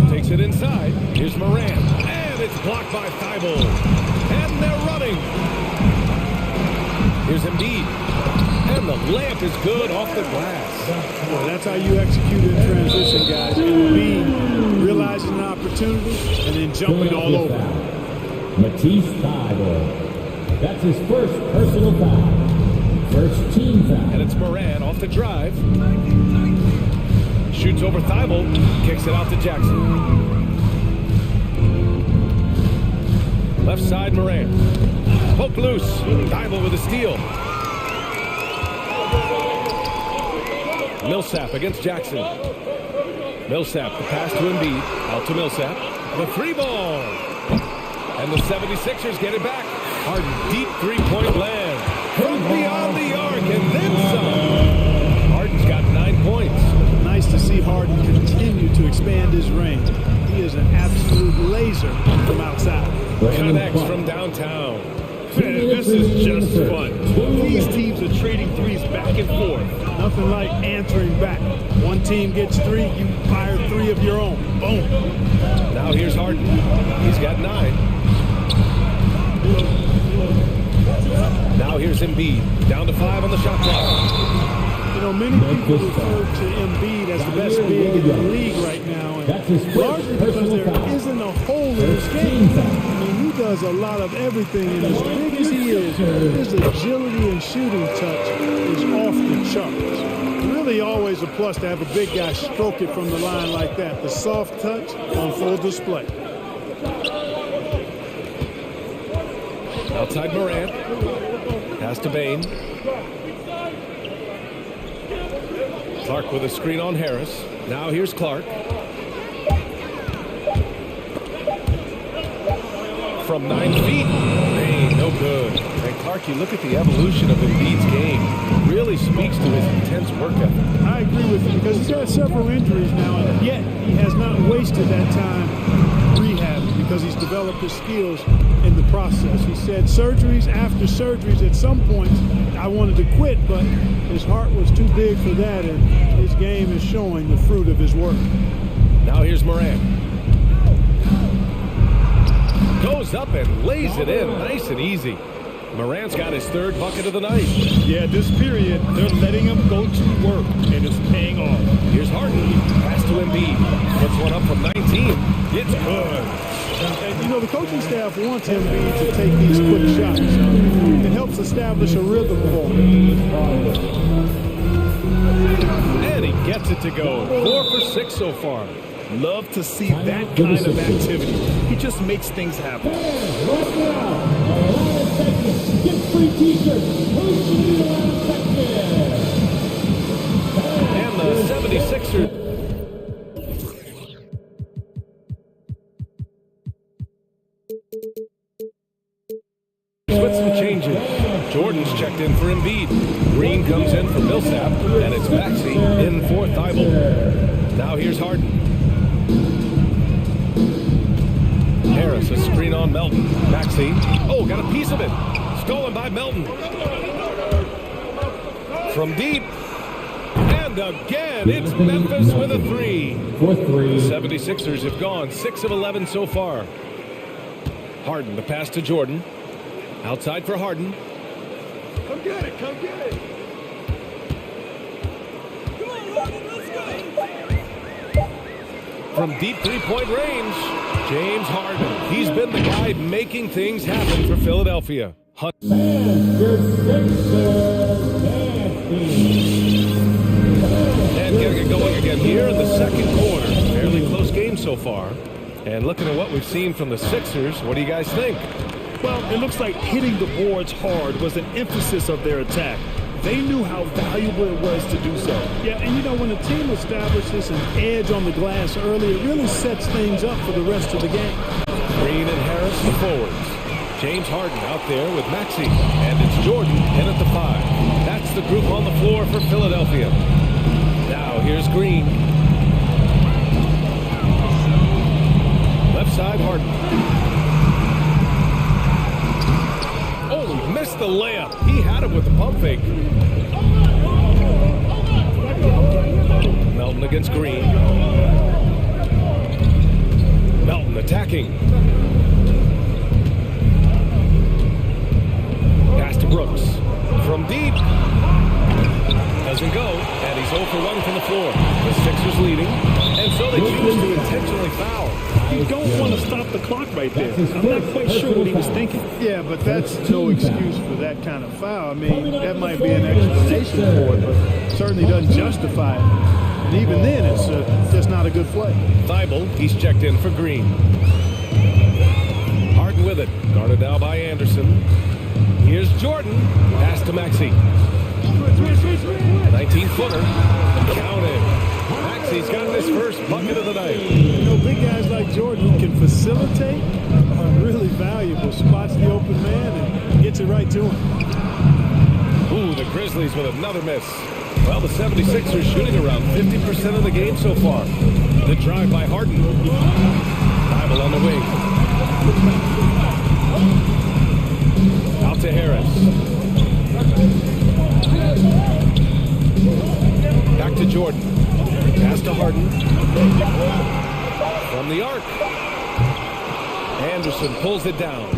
Takes it inside. Here's Morant. And it's blocked by Thibault. And they're running. Here's Embiid. And the layup is good off the glass.
Well, that's how you execute in transition, guys. Embiid realizing an opportunity and then jumping all over.
Matisse Thibault. That's his first personal foul. First team foul.
And it's Morant off the drive. Shoots over Thibault. Kicks it out to Jackson. Left side, Morant. Poke loose. Thibault with a steal. Millsap against Jackson. Millsap, the pass to Embiid. Out to Millsap. The 3 ball. And the 76ers get it back. Harden, deep 3-point land. From beyond the arc and then some. Harden's got 9 points.
Nice to see Harden continue to expand his range. He is an absolute laser from outside.
Connects from downtown.
Man, this is just fun. These teams are trading threes back and forth.
Nothing like answering back. One team gets 3, you fire 3 of your own. Boom.
Now here's Harden. He's got 9. Now here's Embiid. Down to 5 on the shot clock.
You know, many people refer to Embiid as the best big in the league right now, and largely because there isn't a hole in his game. I mean, he does a lot of everything, and as big as he is, his agility and shooting touch is off the charts. Really always a plus to have a big guy stroke it from the line like that. The soft touch on full display.
Outside Morant. Pass to Bane. Clark with a screen on Harris. Now here's Clark. From 9 feet. Bane, no good. And Clark, you look at the evolution of Embiid's game. It really speaks to his intense work ethic.
I agree with you because he's had several injuries now, and yet he has not wasted that time rehabbing because he's developed his skills in the process. He said surgeries after surgeries, at some points I wanted to quit, but his heart was too big for that, and his game is showing the fruit of his work.
Now here's Morant. Goes up and lays it in nice and easy. Morant's got his 3rd bucket of the night.
Yeah, this period, they're letting him go to work, and it's paying off.
Here's Harden. Pass to Embiid. Puts one up from 19. It's good.
And, you know, the coaching staff wants Embiid to take these quick shots. It helps establish a rhythm for him.
And he gets it to go. 4 for 6 so far.
Love to see that kind of activity. He just makes things happen.
Right now, Atlanta Texas, get free t-shirts. Who's the Atlanta Texas?
And the 76ers. With some changes. Jordan's checked in for Embiid. Green comes in for Millsap, and it's Maxey in for Thibault. Now here's Harden. Harris, a screen on Melton. Maxey, oh, got a piece of it. Stolen by Melton. From deep. And again, it's Memphis with a 3.
For 3.
The 76ers have gone 6 of 11 so far. Harden, the pass to Jordan. Outside for Harden.
Come get it, come get it. Come on, Harden, let's go.
From deep three-point range, James Harden. He's been the guy making things happen for Philadelphia. And getting it going again here in the second quarter. Fairly close game so far. And looking at what we've seen from the Sixers, what do you guys think?
Well, it looks like hitting the boards hard was an emphasis of their attack. They knew how valuable it was to do so.
Yeah, and you know, when a team establishes an edge on the glass early, it really sets things up for the rest of the game.
Green and Harris, the forwards. James Harden out there with Maxey. And it's Jordan in at the 5. That's the group on the floor for Philadelphia. Now here's Green. Left side, Harden. Missed the layup. He had it with the pump fake. Melton against Green. Melton attacking. Pass to Brooks. From deep. Doesn't go. And he's 0 for 1 from the floor. The Sixers leading. And so they choose to intentionally foul.
You don't want to stop the clock right there. I'm not quite sure what he was thinking.
Yeah, but that's no excuse for that kind of foul. I mean, that might be an explanation for it, but certainly doesn't justify it. And even then, it's just not a good play.
Thibault, he's checked in for Green. Harden with it. Guarded now by Anderson. Here's Jordan. Pass to Maxey. 19-footer. Counted. Maxey's got his first bucket of the night.
You know, big guys like Jordan who can facilitate are really valuable. Spots the open man and gets it right to him.
Ooh, the Grizzlies with another miss. Well, the 76ers shooting around 50% of the game so far. The drive by Harden. Bible on the wing. Out to Harris. Back to Jordan. Pass to Harden. From the arc. Anderson pulls it down.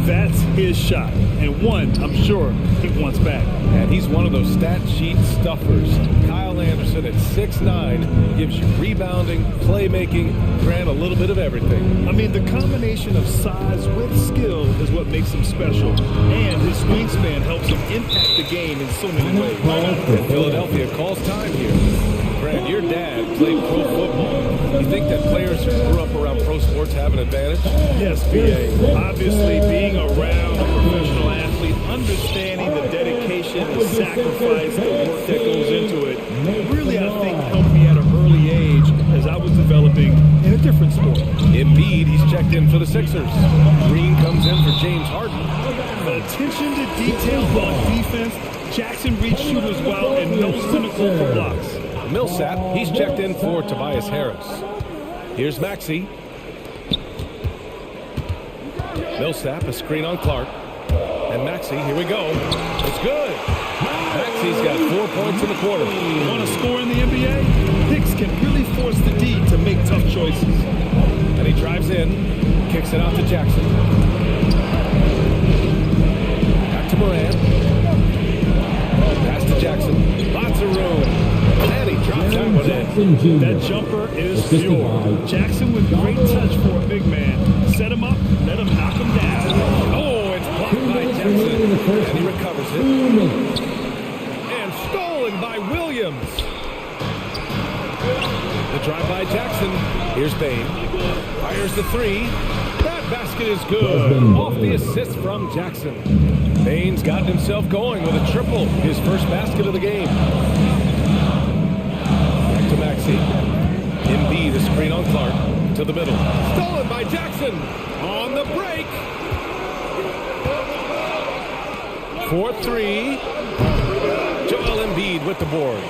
That's his shot. And one, I'm sure, he wants back.
And he's one of those stat sheet stuffers. Kyle Anderson at 6'9" gives you rebounding, playmaking, grant a little bit of everything.
I mean, the combination of size with skill is what makes him special. And his wingspan helps him impact the game in so many ways.
And Philadelphia calls time here. Grant, your dad played pro football. You think that players who grew up around pro sports have an advantage?
Yes, B.A. Obviously, being around a professional athlete, understanding the dedication, the sacrifice, the work that goes into it, really, I think, helped me at an early age as I was developing in a different sport.
Embiid, he's checked in for the Sixers. Green comes in for James Harden.
Attention to detail on defense. Jackson reads shooters well and no cynical for blocks.
Millsap, he's checked in for Tobias Harris. Here's Maxey. Millsap, a screen on Clark. And Maxey, here we go. It's good. Maxey's got 4 points in the quarter.
You want to score in the NBA? Hicks can really force the D to make tough choices.
And he drives in, kicks it out to Jackson. Back to Moran. Pass to Jackson. Lots of room. And he drops that one in.
That jumper is pure. Jackson with great touch for a big man. Set him up, let him knock him down.
Oh, it's blocked by Jackson. And he recovers it. And stolen by Williams. Drive by Jackson. Here's Bain. Fires the three. That basket is good. Off the assist from Jackson. Bain's gotten himself going with a triple. His first basket of the game. Back to Maxey. Embiid, a screen on Clark. To the middle. Stolen by Jackson. On the break. 4-3. Joel Embiid with the board.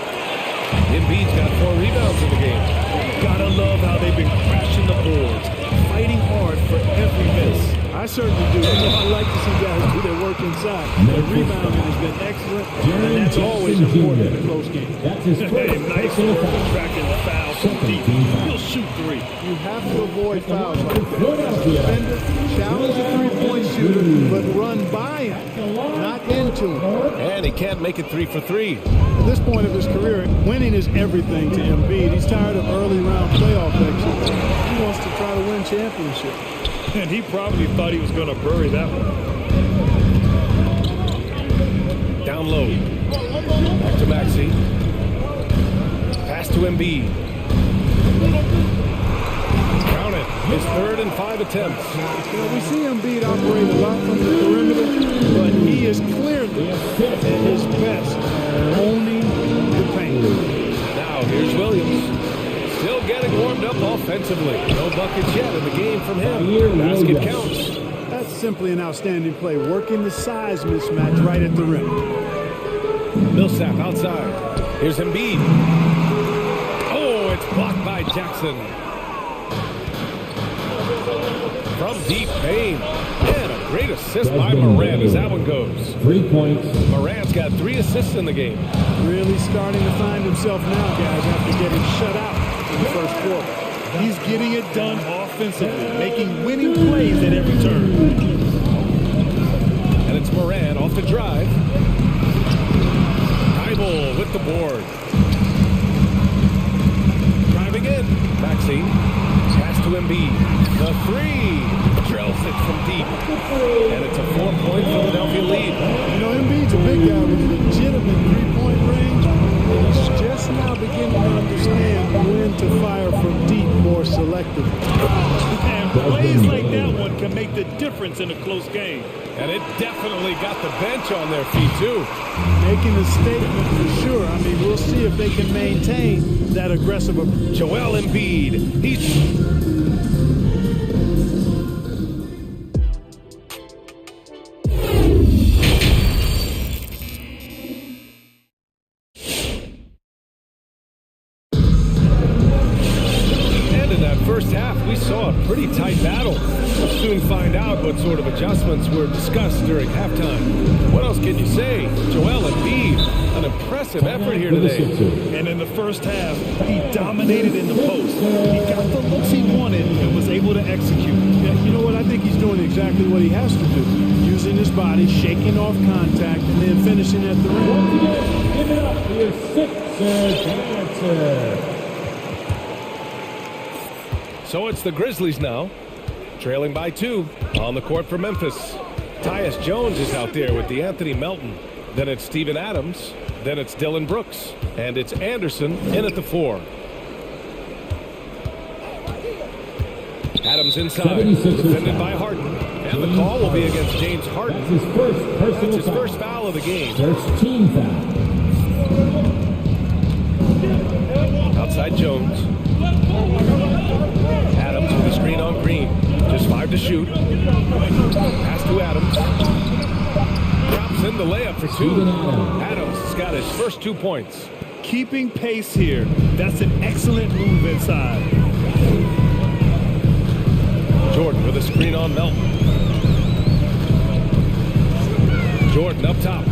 Embiid's got 4 rebounds in the game.
Gotta love how they've been crashing the boards, fighting hard for every miss.
I certainly do. I like to see guys do their work inside. Their rebounding has been excellent, and that's always important in a close game.
That's his first
Nice work tracking the foul from deep. He'll shoot 3.
You have to avoid fouls like that. As a defender, challenge a three-point shooter, but run by him, not into him.
And he can't make it 3 for 3.
At this point of his career, winning is everything to Embiid. He's tired of early round playoff exits. He wants to try to win championships.
And he probably thought he was going to bury that one.
Down low. Back to Maxey. Pass to Embiid. Count it. His 3rd and 5 attempts.
We see Embiid operate a lot from the perimeter, but he is clearly at his best, owning the paint.
Now here's Williams. Still getting warmed up offensively. No buckets yet in the game from him. Basket counts.
That's simply an outstanding play, working the size mismatch right at the rim.
Millsap outside. Here's Embiid. Oh, it's blocked by Jackson. From deep, Bain. And a great assist by Morant as that one goes.
3 points.
Morant's got 3 assists in the game.
Really starting to find himself now, guys, after getting shut out in the first quarter.
He's getting it done offensively, making winning plays at every turn.
And it's Morant off the drive. Bible with the board. Driving in. Maxey. Pass to Embiid. The 3. Drills it from deep. And it's a 4-point Philadelphia lead.
You know, Embiid's a big guy with legitimate three-point range. He's just now beginning to understand when to fire from deep more selectively.
And plays like that one can make the difference in a close game.
And it definitely got the bench on their feet, too.
Making a statement for sure. I mean, we'll see if they can maintain that aggressive approach.
Joel Embiid. First half, we saw a pretty tight battle. We'll soon find out what sort of adjustments were discussed during halftime. What else can you say? Joel Embiid, an impressive effort here today.
And in the first half, he dominated in the post. He got the looks he wanted and was able to execute.
Yeah, you know what? I think he's doing exactly what he has to do. Using his body, shaking off contact, and then finishing at the rim.
Give it up for your Sixers answer.
So it's the Grizzlies now, trailing by 2 on the court for Memphis. Tyus Jones is out there with DeAnthony Melton. Then it's Steven Adams. Then it's Dylan Brooks. And it's Anderson in at the 4. Adams inside, defended by Harden. And the call will be against James Harden.
That's his
first foul of the game.
First team foul.
Outside Jones. Adams with a screen on Green. Just 5 to shoot. Pass to Adams. Drops in the layup for 2. Adams has got his first 2 points.
Keeping pace here. That's an excellent move inside.
Jordan with a screen on Melton. Jordan up top.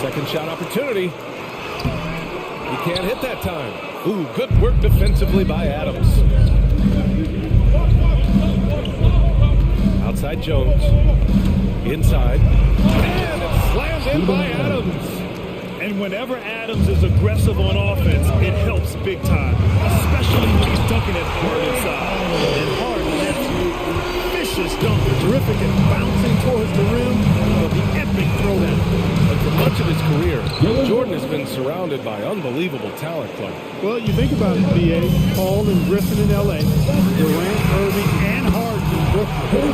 Second shot opportunity. He can't hit that time. Ooh, good work defensively by Adams. Outside Jones. Inside. And it's slammed in by Adams.
And whenever Adams is aggressive on offense, it helps big time, especially when he's dunking it hard inside.
And Harden left you vicious dunker, terrific at bouncing towards the rim, but the epic throwdown.
But for much of his career, Jordan has been surrounded by unbelievable talent, Clark.
Well, you think about it, B.A. Paul and Griffin in L.A., Durant, Irving, and Harden in Brooklyn.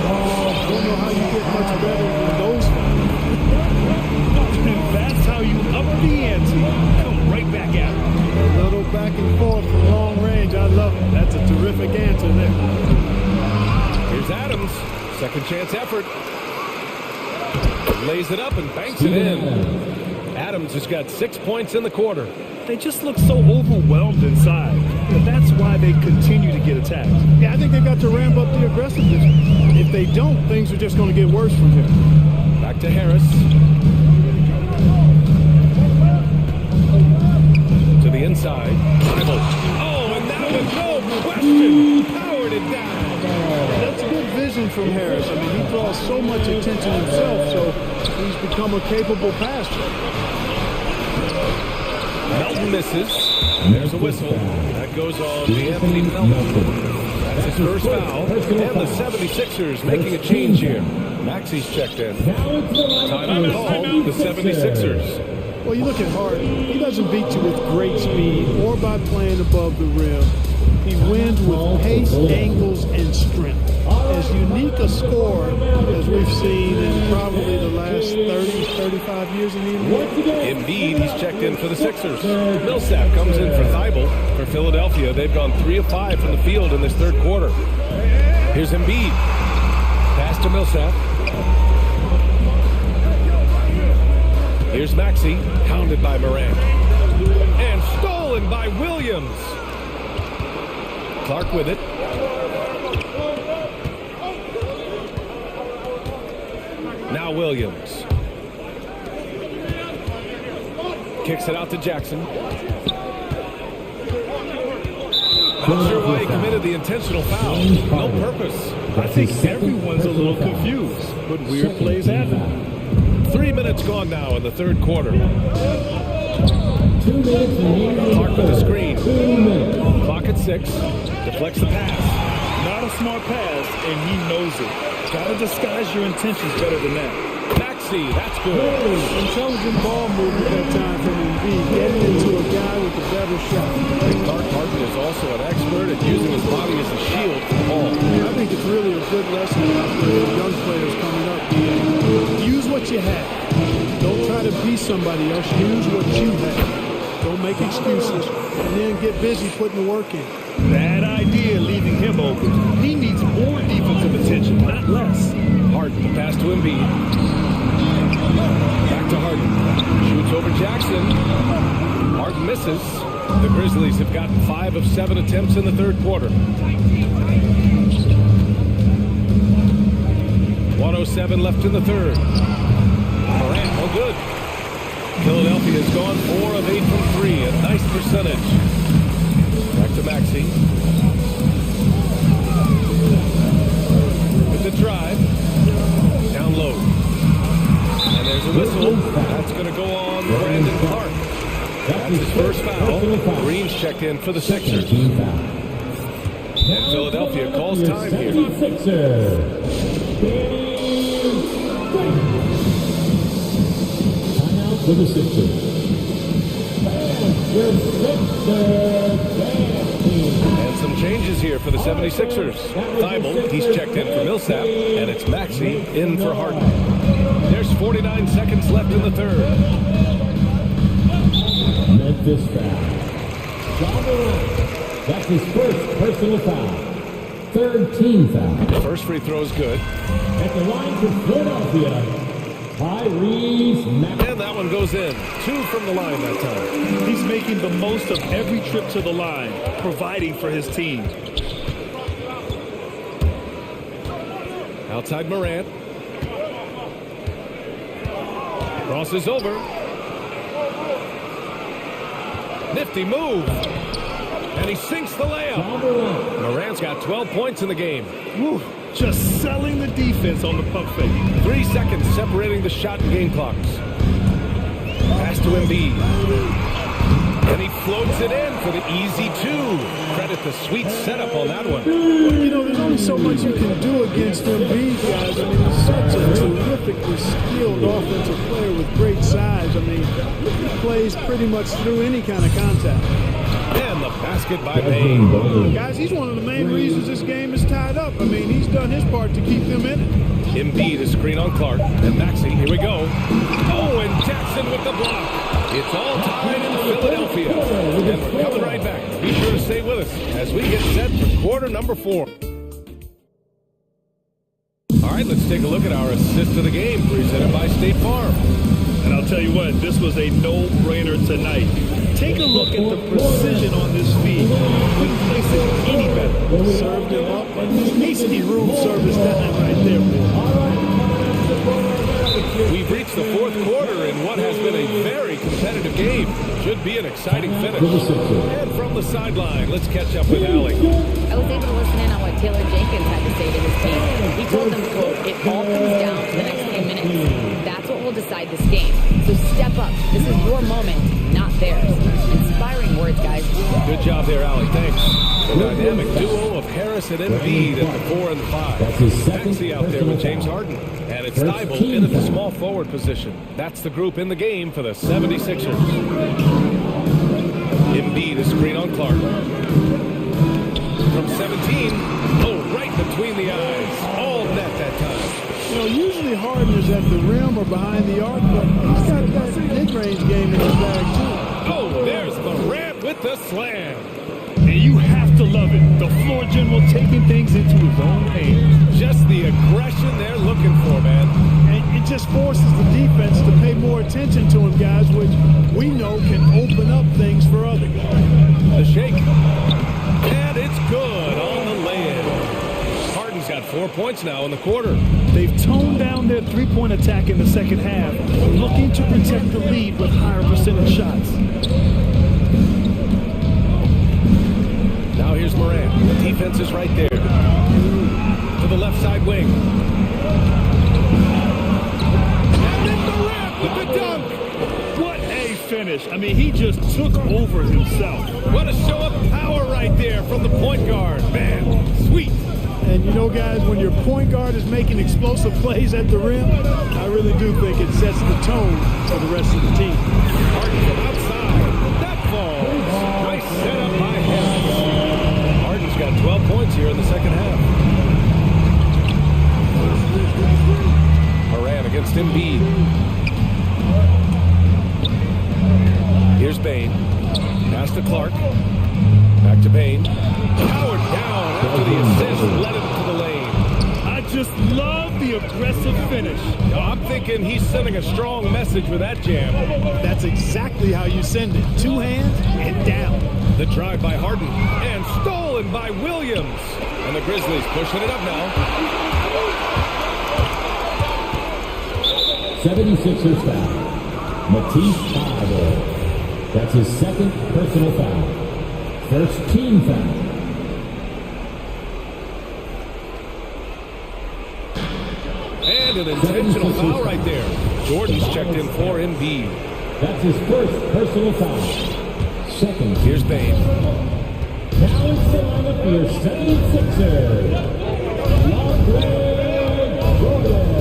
Don't know how you get much better than those guys.
And that's how you up the ante. Come right back at it.
A little back and forth from long range. I love it. That's a terrific answer there.
Here's Adams. Second chance effort. Lays it up and banks it in. Adams has got 6 points in the quarter.
They just look so overwhelmed inside. That's why they continue to get attacked.
Yeah, I think they got to ramp up the aggressiveness. If they don't, things are just going to get worse from here.
Back to Harris. To the inside. Bible. Oh, and that with no question powered it down.
That's good vision from Harris. I mean, he draws so much attention himself, so he's become a capable passer.
Melton misses. There's a whistle. That goes on the Anthony Melton. That's his first foul. And the 76ers making a change here. Maxi's checked in. Time call, the 76ers.
Well, you look at Harden. He doesn't beat you with great speed or by playing above the rim. He wins with pace, angles, and strength. As unique a scorer as we've seen in probably the last 30, 35 years in the NBA.
Indeed, he's checked in for the Sixers. Millsap comes in for Thibault. For Philadelphia, they've gone 3 of 5 from the field in this third quarter. Here's Embiid. Pass to Millsap. Here's Maxey, hounded by Morant. And stolen by Williams. Clark with it. Now Williams. Kicks it out to Jackson. Not sure why he committed the intentional foul. No purpose.
I think everyone's a little confused, but weird plays happen.
3 minutes gone now in the third quarter. Clark with the screen. Clock at 6. Deflects the pass.
Not a smart pass, and he knows it. Gotta disguise your intentions better than that.
Maxey, that's good.
Intelligent ball movement that time from Embiid, getting into a guy with a better shot.
Clark Harden is also an expert at using his body as a shield for the ball.
I think it's really a good lesson out for young players coming up. Use what you have. Don't try to be somebody else. Use what you have. Don't make excuses, and then get busy putting the work in.
Bad idea leaving him open. He needs more defensive attention, not less.
Harden, the pass to Embiid. Back to Harden. Shoots over Jackson. Harden misses. The Grizzlies have gotten 5 of 7 attempts in the third quarter. 1:07 left in the third. Morant, no good. Philadelphia has gone 4 of 8 from 3. A nice percentage. Back to Maxey. With the drive. Down low. And there's a whistle. That's going to go on Brandon Clark. That's his first foul. Green's checked in for the Sixers. And Philadelphia calls time here.
Timeout for the Sixers.
And some changes here for the 76ers. Thibault, he's checked in for Millsap, and it's Maxey in for Harden. There's 49 seconds left in the third.
Memphis foul. That's his first personal foul. Third team foul.
First free throw's good.
At the line for Philadelphia, Tyrese Maxey.
And that one goes in. 2 from the line that time.
He's making the most of every trip to the line, providing for his team.
Outside Morant. Crosses over. Nifty move. And he sinks the layup. Morant's got 12 points in the game.
Woo, just selling the defense on the pump fake.
3 seconds separating the shot and game clocks. Pass to Embiid. And he floats it in for the easy two. Credit the sweet setup on that one.
You know, there's only so much you can do against Embiid, guys. I mean, he's such a terrifically skilled offensive player with great size. I mean, he plays pretty much through any kind of contact.
And the basket by Payne.
Guys, he's one of the main reasons this game is tied up. I mean, he's done his part to keep them in it.
Embiid is screen on Clark. And Maxey, here we go. Oh, and Jackson with the block. It's all tied in Philadelphia. And we're coming right back. Be sure to stay with us as we get set for quarter number 4. All right, let's take a look at our assist of the game presented by State Farm.
And I'll tell you what, this was a no-brainer tonight. Take a look at the precision on this feed. Couldn't place it any better.
Served him up. Hasty room service time right there,
We've reached the 4th quarter in what has been a very competitive game. Should be an exciting finish. And from the sideline, let's catch up with Allie.
I was able to listen in on what Taylor Jenkins had to say to his team. He told them, quote, it all comes down to the next few minutes. That's what will decide this game. So step up. This is your moment, not theirs. Inspiring words, guys.
Good job there, Allie. Thanks. The dynamic duo of Harris and Embiid at the 4 and 5. Maxey out there with James Harden. And it's Thibault in at the small forward position. That's the group in the game for the 76ers. Embiid is screen on Clark. From 17, oh, right between the eyes. All net that time.
You know, usually Harden is at the rim or behind the arc, but he's got that mid-range game in his bag, too.
Oh, there's Morant with the slam.
And you have to love it. The floor general taking things into his own hands.
Just the aggression they're looking for, man.
And it just forces the defense to pay more attention to him, guys, which we know can open up things for others.
The shake. And it's good on the lay-in. Harden's got 4 points now in the quarter.
They've toned down their three-point attack in the second half, looking to protect the lead with higher percentage shots.
Now here's Morant. The defense is right there. To the left side wing. And then Morant with the dunk.
What a finish. I mean, he just took over himself.
What a show of power right there from the point guard. Man, sweet.
And you know, guys, when your point guard is making explosive plays at the rim, I really do think it sets the tone for the rest of the team.
Harden from outside. That falls. Nice setup by Harris. Harden's got 12 points here in the second half. Morant against Embiid. Here's Payne. Pass to Clark. Back to Payne. Powered down after the assist. Led him to the lane.
I just love the aggressive finish.
I'm thinking he's sending a strong message with that jam.
That's exactly how you send it. 2 hands and down.
The drive by Harden. And stolen by Williams. And the Grizzlies pushing it up now.
76ers foul. Matisse Thybulle. That's his second personal foul. First team foul.
And an intentional foul right there. Jordan's checked in for Embiid.
That's his first personal foul. Second.
Here's Payne.
Now it's the lineup for your 76ers.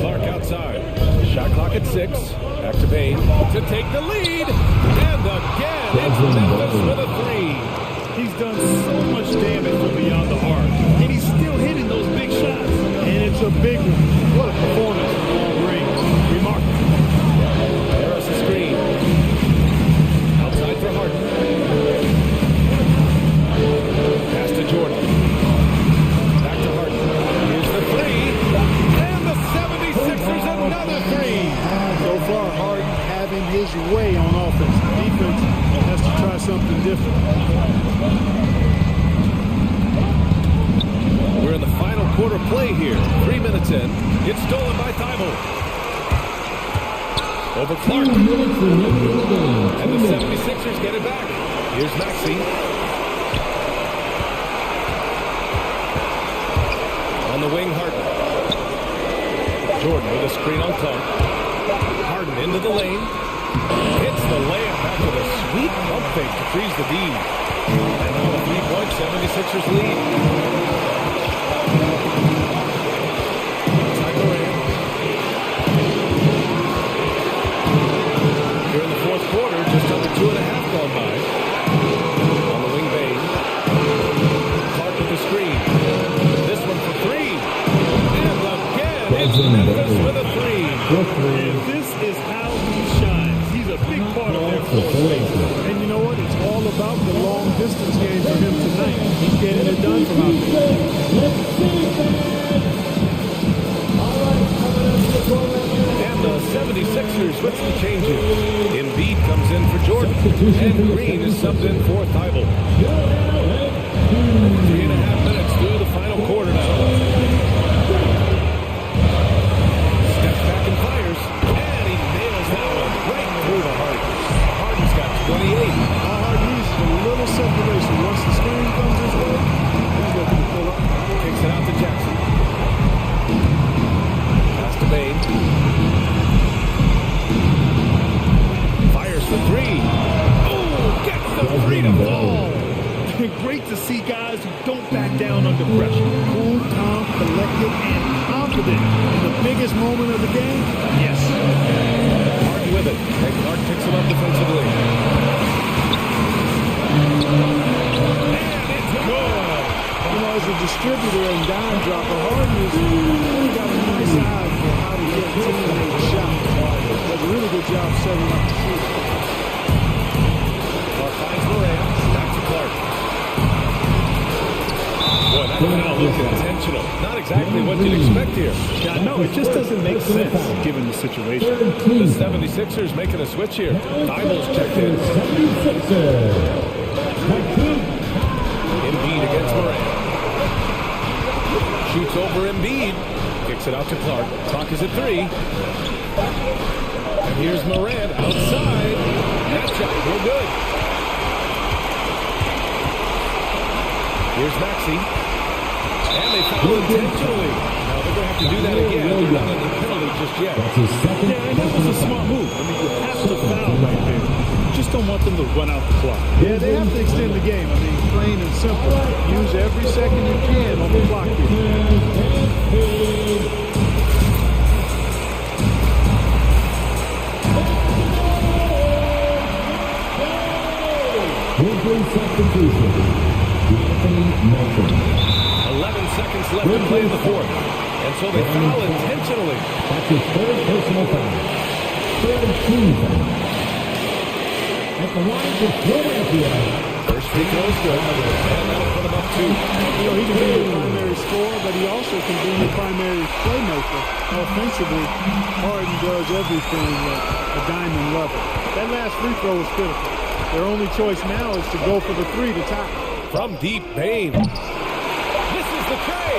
Clark outside. Shot clock at 6. Back to Payne to take the lead. And again, it's Memphis with a 3.
He's done so much damage from beyond the arc, and he's still hitting those big shots.
And it's a big one. What a performance from long range. Remarkable.
Harris the screen. Outside for Harden. Pass to Jordan. Back to Harden. Here's the 3. And the 76ers another 3.
So far, Harden having his way on offense. Defense has to try something different.
We're in the final quarter play here. 3 minutes in. It's stolen by Thibault. Over Clark. And the 76ers get it back. Here's Maxey. On the wing, Harden. Jordan with a screen on Clark. Harden into the lane. Hits the layup after the sweet pump fake to freeze the lead. And now a 3-point 76ers lead. Outside Moran. Here in the fourth quarter, just under 2.5 gone by. On the wing Bain. Clark with the screen. This one for three. And again, it's Memphis with a three.
And this is how he shines. He's a big part of their force. And you know what? It's all about the long distance game for him tonight. He's getting it done from out there.
And the 76ers with some changes. Embiid comes in for Jordan. And Green is subbed in for Thibault. 3.5 minutes through the final quarter now. Steps back and fires. And he nails that one right through the heart. Harden's got 28.
Harden needs a little separation. Once the screen comes his way, he's looking to pull up.
Kicks it out to Jackson. Pass to Bain. Fires for three. Oh, gets the freedom ball.
Great to see guys who don't back down under pressure. Cool, calm, collected, and confident in the biggest moment of the game. Yes.
Harden with it. And Clark picks him up defensively. And it's good.
You know, as a distributor and dime dropper, Harden has really got a nice eye for how to get a shot. Does a really good job setting up the shooter.
Clark finds Moran. Back to Clark. Boy, that foul looked intentional. Not exactly what you'd expect here.
Yeah, no, it just doesn't make sense given the situation.
The 76ers making a switch here. Thibault's checked in. Embiid against Moran. Shoots over Embiid. Kicks it out to Clark. Clock is at 3. And here's Moran outside. That shot, no good. Here's Maxey. And they foul intentionally. Now they're going to have to do that again. They're not under the penalty just yet.
Yeah, and that was a smart move. I mean, you have to foul right there. You just don't want them to run out the clock. Yeah, they have to extend the game. I mean, plain and simple. Use every second you can on the clock here.
Substitution.
11 seconds left to play in the fourth. And so they foul intentionally.
That's his third personal foul. Third team foul. At the line for Philadelphia.
First free throw is good. And that'll put him up 2.
You know, he can be your primary scorer, but he also can be your primary playmaker. Offensively, Harden does everything at a diamond level. That last free throw was critical. Their only choice now is to go for the 3 to tie.
From deep, Bain. This is the tray.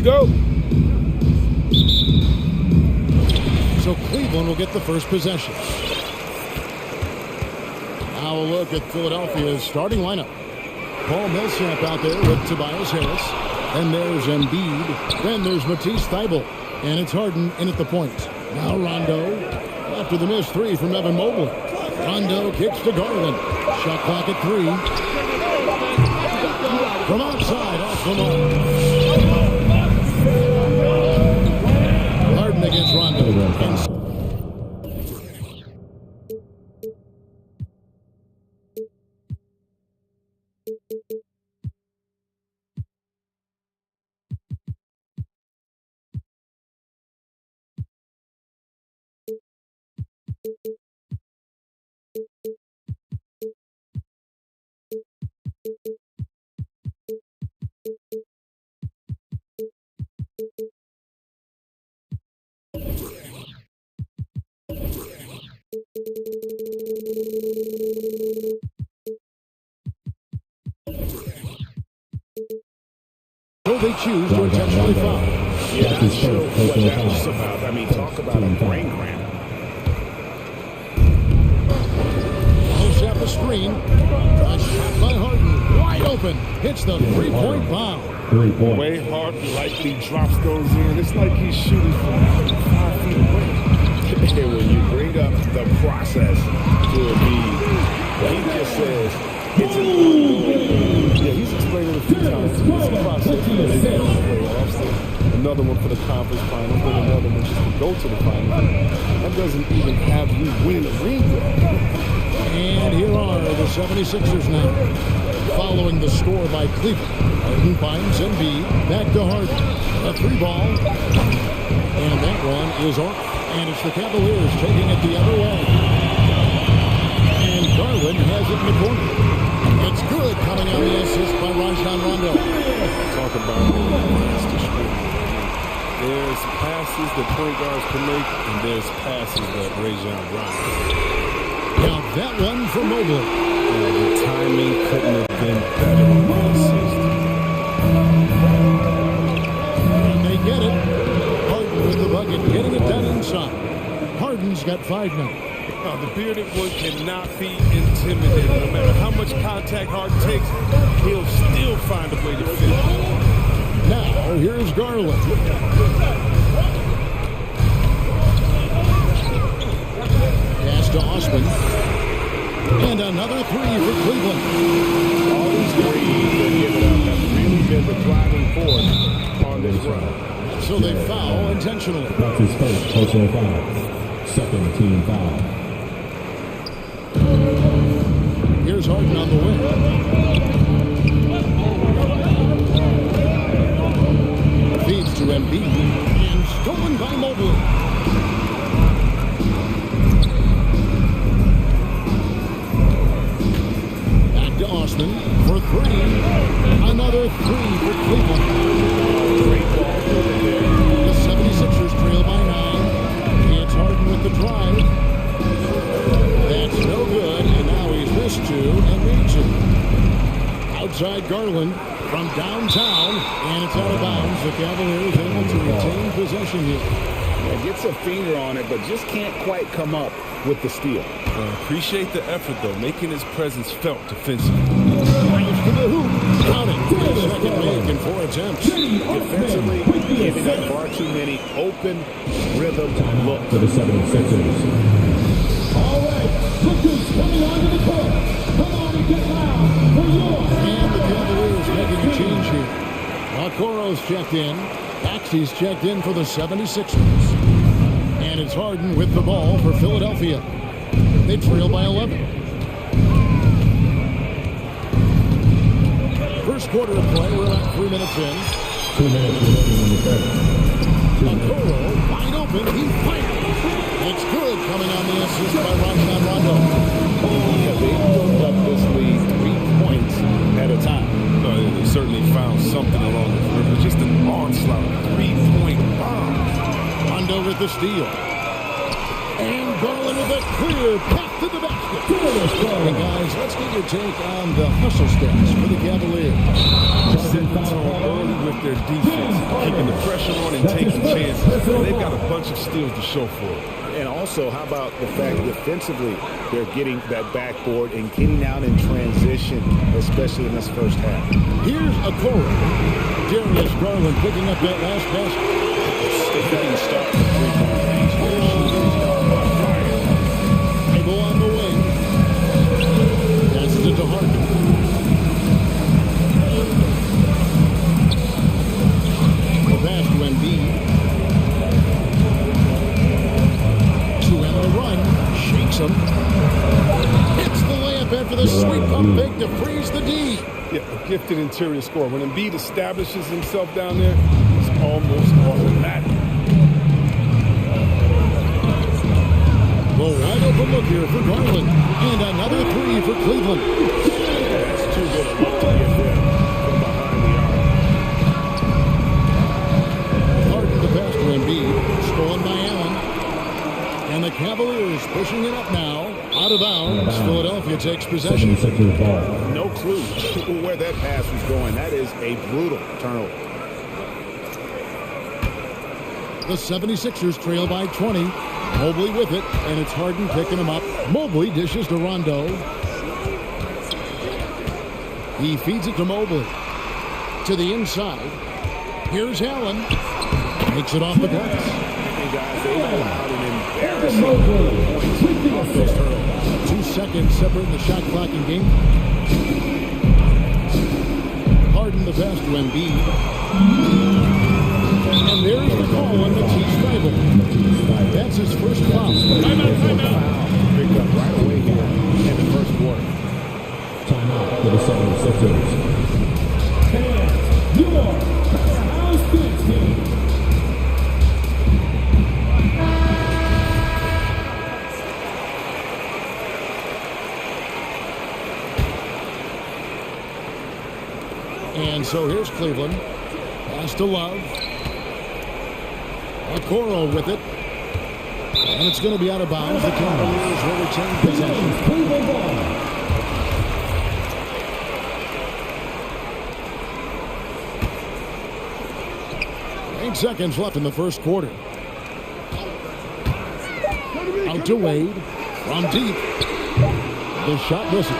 we go.
So Cleveland will get the first possession. Now a look at Philadelphia's starting lineup. Paul Millsap out there with Tobias Harris. Then there's Embiid. Then there's Matisse Thybulle. And it's Harden in at the point. Now Rondo. After the missed three from Evan Mobley. Rondo kicks to Garland. Shot clock at 3. From outside, off the mark. Harden against Rondo. So they choose to intentionally foul.
Yeah, I'm sure what that's about. I mean, talk about a brain cramp.
Close up the screen. A shot by Harden. Wide open. Hits the three-point bomb.
The way Harden lightly drops those in, it's like he's shooting from 5 feet away.
And when you bring up the process to Embiid, he just says it's an ongoing.
Yeah, he's explained it a few times. It's a process for the playoffs. Another one for the conference finals, then another one just to go to the finals. That doesn't even have you winning the ring yet.
And here are the 76ers now. Following the score by Cleveland. Harden finds Embiid. Back to Harden. A 3-ball. And that one is off. And it's the Cavaliers taking it the other way. And Garland has it in the corner. It's good coming on the assist by Rajon Rondo.
Talk about master stroke. There's passes that point guards can make, and there's passes that Rajon Rondo.
Now that one for Mobley.
The timing couldn't have been better on the assist.
And they get it. Harden with the bucket, getting it done inside. Harden's got 5 now.
No, the bearded one cannot be intimidated. No matter how much contact Harden takes, he'll still find a way to fit.
Now, here's Garland. Pass to Osman. And another 3 for Cleveland.
All these threes they're giving up have really been the driving force on this run.
So they foul intentionally.
That's his first personal foul. Second team foul.
Here's Harden on the wing. Feeds to Embiid. And stolen by Mobley. Back to Osman for 3. Another 3 for Cleveland.
Great ball movement there.
The 76ers trail by 9. It's Harden with the drive. That's no good, and now he's missed 2 and needs it. Outside Garland from downtown, and it's out of bounds. The Cavaliers able to retain possession here.
Yeah, gets a finger on it, but just can't quite come up with the steal.
Appreciate the effort, though, making his presence felt defensively.
Drives to the hoop. Counting. Second make in 4 attempts.
Defensively, giving up far too many open rhythm looks.
For the 76ers.
All right, look who's coming onto the court. Come on and get loud for your.
And the Cavaliers making a change here. Okoro's checked in. Baxi's checked in for the 76ers. And it's Harden with the ball for Philadelphia. They trail by 11. First quarter of play, we're about 3 minutes in.
2 minutes remaining in the third.
Okoro, wide open, he fires. It's good coming on the assist by Rajon Rondo.
Yeah, they built up this lead 3 points at a time.
They certainly found something along the river. Just an onslaught, 3-point bomb.
Rondo with the steal. And Garland with a clear path to the basket. Hey guys, let's get your take on the hustle stats for the Cavaliers.
Setting the tone early with their defense, keeping the pressure on and taking chances. They've got a bunch of steals to show for it.
And also, how about the fact defensively, they're getting that backboard and getting out in transition, especially in this first half.
Here's a Okoro. Darius Garland picking up that last basket.
If they can start the three-point range, their shooters are fire.
They go on the wing. Passes it to Harden. The pass to Embiid. Run, shakes him, hits the layup after the sweep pump fake to freeze the D.
Yeah, a gifted interior scorer. When Embiid establishes himself down there, it's almost automatic.
Well, wide open look here for Garland. And another three for Cleveland.
That's too good a look to get there from behind the arc.
Harden the pass to Embiid, stolen by Allen. And the Cavaliers pushing it up now. Out of bounds. Philadelphia takes possession.
No clue where that pass was going. That is a brutal turnover.
The 76ers trail by 20. Mobley with it, and it's Harden picking him up. Mobley dishes to Rondo. He feeds it to Mobley. To the inside. Here's Allen. Makes it off the glass.
And guys, they allowed an embarrassing points off those turnovers.
2 seconds separating the shot clock in game. Harden the pass to Embiid. And there's the call on Matisse Thybulle. That's his first foul.
Foul picked up right away here in the first quarter.
Timeout for the 76ers.
And your powerhouse dance team.
And so here's Cleveland. Pass to Love. Okoro with it. And it's going to be out of bounds. The Cavaliers will retain possession. 8 seconds left in the first quarter. Out to Wade. From deep. The shot misses.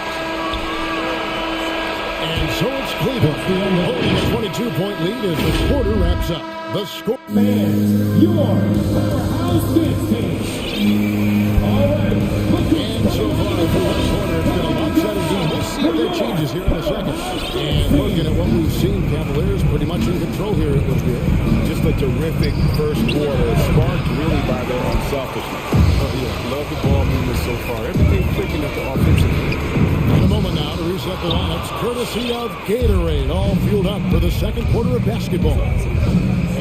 And so it's Cleveland holding a 22-point lead as the quarter wraps up. The score.
Fans, your powerhouse dance team. All right.
And so far, for this quarter, it's been a lopsided game. We'll see if there changes here in a second. And looking at what we've seen, Cavaliers pretty much in control here, it would appear.
Just a terrific first quarter, sparked really by their unselfishness.
Love the ball movement so far. Everything clicking at the offensive end.
In a moment now to reset the lineups, courtesy of Gatorade, all fueled up for the second quarter of basketball.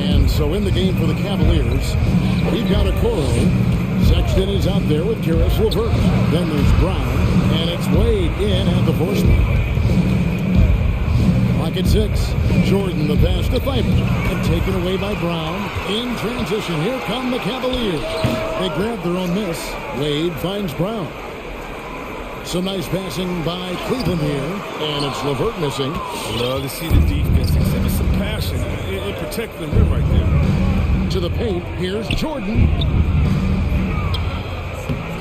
And so in the game for the Cavaliers, we've got Okoro. Sexton is out there with Karis LeVert. Then there's Brown, and it's Wade in at the force. Clock at 6. Jordan the pass to Thybulle, and taken away by Brown. In transition, here come the Cavaliers. They grab their own miss. Wade finds Brown. Some nice passing by Cleveland here, and it's LeVert missing.
Love to see the defense exhibit some passion in protecting the rim right there.
To the paint, here's Jordan.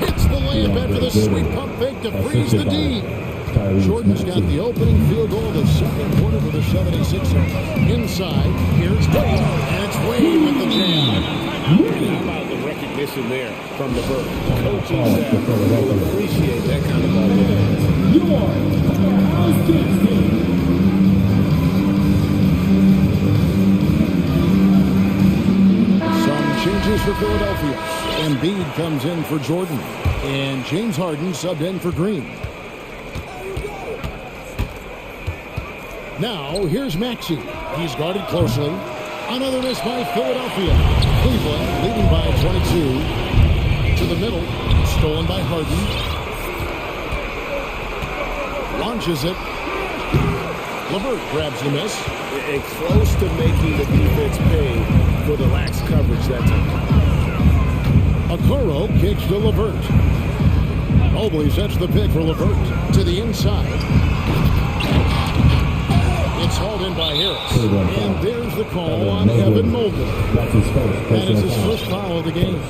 Hits the layup after the sweep pump fake to freeze the D. Jordan's got the opening field goal of the second quarter for the 76ers. Inside, here's Wade, and it's Wade with the jam.
How about the recognition there from the coaching staff? Will appreciate that kind of ball game.
Your powerhouse dance team.
Some changes for Philadelphia. Embiid comes in for Jordan, and James Harden subbed in for Green. Now, here's Maxey. He's guarded closely. Another miss by Philadelphia. Cleveland leading by 22. To the middle. Stolen by Harden. Launches it. LeVert grabs the miss.
And close to making the defense pay for the lax coverage that time.
Okoro kicks to Levert. Mobley sets the pick for Levert to the inside. It's hauled in by Harris. And there's the call on Evan Mobley. That is his first foul of the game.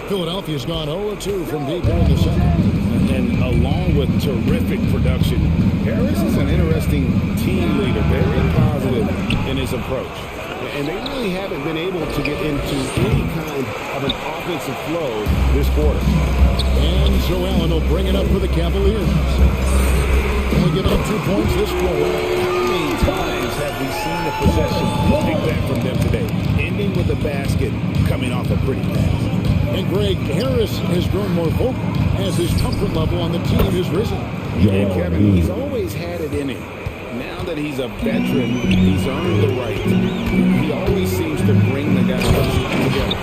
Philadelphia's gone 0-2 from deep here in the second.
And along with terrific production, Harris is an interesting team leader, very positive in his approach. And they really haven't been able to get into any kind of an offensive flow this quarter.
And Joe Allen will bring it up for the Cavaliers. Only giving up 2 points this quarter.
How many times have we seen a possession like that from them today? Ending with a basket, coming off a pretty pass.
And Greg, Harris has grown more vocal as his comfort level on the team has risen.
And Kevin, he's always had it in him. Now that he's a veteran, he's earned the right. He always seems to bring the guys together.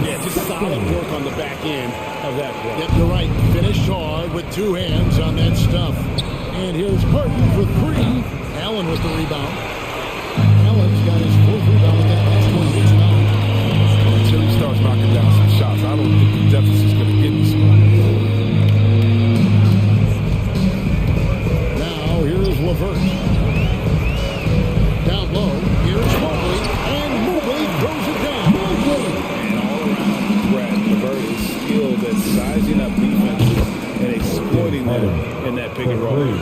Yeah, just solid work on the back end of that play.
Yep, you're right. Finished hard with 2 hands on that stuff. And here's Harden for 3. Allen with the rebound. Allen's got his 4th rebound with that last one. He's 9.
Until he starts knocking down some shots, I don't think the deficit's going to get this one.
Now here's Levert. Down low, here's Mobley, and Mobley throws it down.
And all around Brad, Levert is skilled at sizing up defenses and exploiting them in that pick and roll.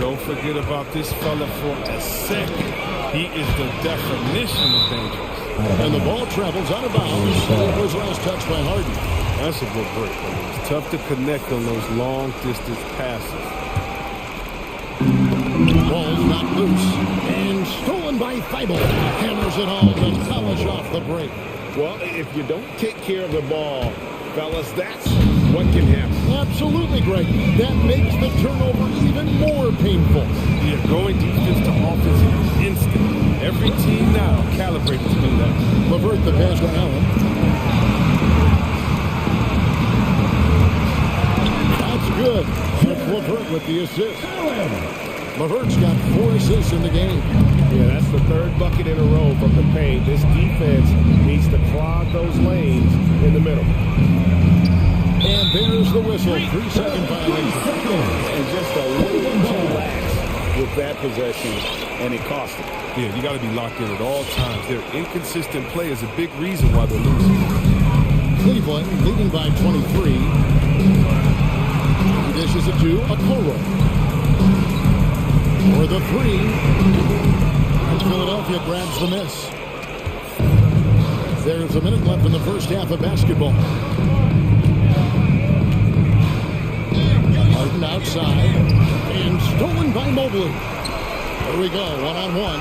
Don't forget about this fella for a second. He is the definition of dangerous.
And the ball travels out of bounds. It was last touched by Harden.
That's a good break. It's tough to connect on those long-distance passes.
Ball's not loose. And stolen by Thibault. Hammers it home to polish off the break.
Well, if you don't take care of the ball, fellas, that's what can happen.
Absolutely, Greg. That makes the turnover even more painful.
Yeah, going defense to offense is instant. Every team now calibrated to do that.
Levert the pass to Allen. That's good. That's Levert with the assist. Levert's got 4 assists in the game.
Yeah, that's the 3rd bucket in a row from the paint. This defense needs to clog those lanes in the middle.
And there's the whistle. 3-second violation.
And just a little too lax with that possession, and it cost them.
Yeah, you got to be locked in at all times. Their inconsistent play is a big reason why they're losing.
Cleveland leading by 23. He dishes it to Okoro. For the 3. And Philadelphia grabs the miss. There's a minute left in the first half of basketball. Harden outside. And stolen by Mobley. Here we go, 1-on-1.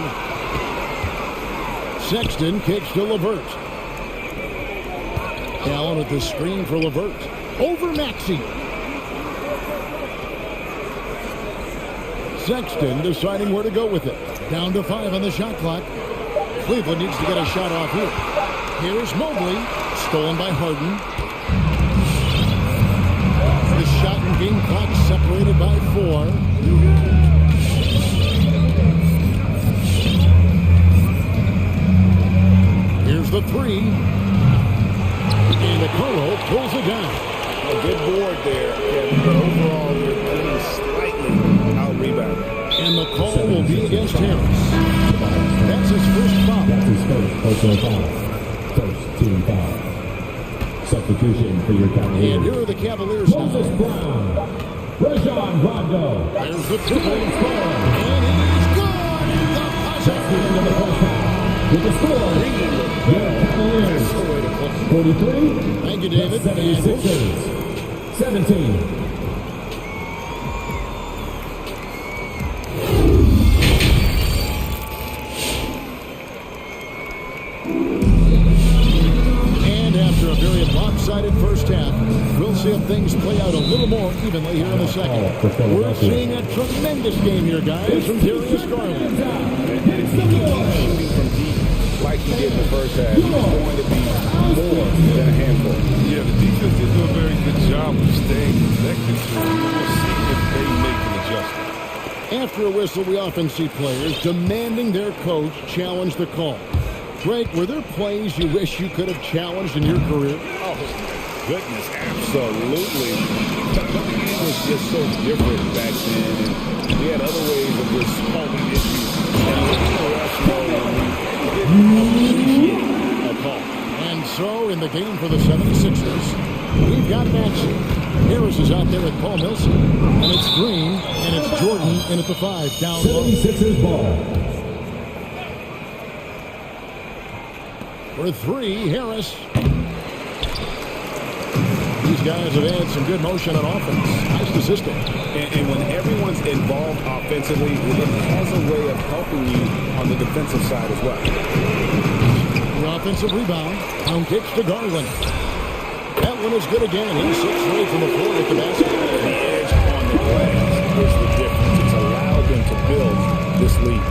Sexton kicks to Levert. Allen with the screen for Levert. Over Maxey. Sexton deciding where to go with it. Down to 5 on the shot clock. Cleveland needs to get a shot off here. Here's Mobley. Stolen by Harden. The shot and game clock separated by 4. Here's the 3. And Okoro pulls it down.
A good board there, Kevin, but overall they're playing slightly out-rebounded.
And the call will be against Harris. That's his first foul.
That's his first personal foul. First team foul. Substitution for your Cavaliers.
And here are the Cavaliers now.
Moses Brown. Rajon Rondo.
There's the triple. And he's good. The
That's the end of the first half. With the score, your Cavaliers 43.
Thank you, David.
76ers 17.
And after a very lopsided first half, we'll see if things play out a little more evenly here in the second. We're seeing a tremendous game here, guys, from Darius Garland.
And if he keeps shooting from deep like he did in the first half, he's going to be more than a handful.
Yeah, the defense did do a very good job of staying connected to him. We'll see if they make an adjustment.
After a whistle, we often see players demanding their coach challenge the call. Greg, were there plays you wish you could have challenged in your career?
Oh, goodness, absolutely. The game was just so different back then, and we had other ways of just solving issues. And a call.
And so, in the game for the 76ers, we've got matching. Harris is out there with Paul Millsap, and it's Green, and it's Jordan in at the 5, down low.
76ers ball.
For 3, Harris. These guys have had some good motion on offense. Nice to system.
And when everyone's involved offensively, it has a way of helping you on the defensive side as well.
The offensive rebound. Down kicks to Garland. That one is good again. He's 6 away from the floor with the basket.
The edge on the glass is the difference. It's allowed them to build this lead.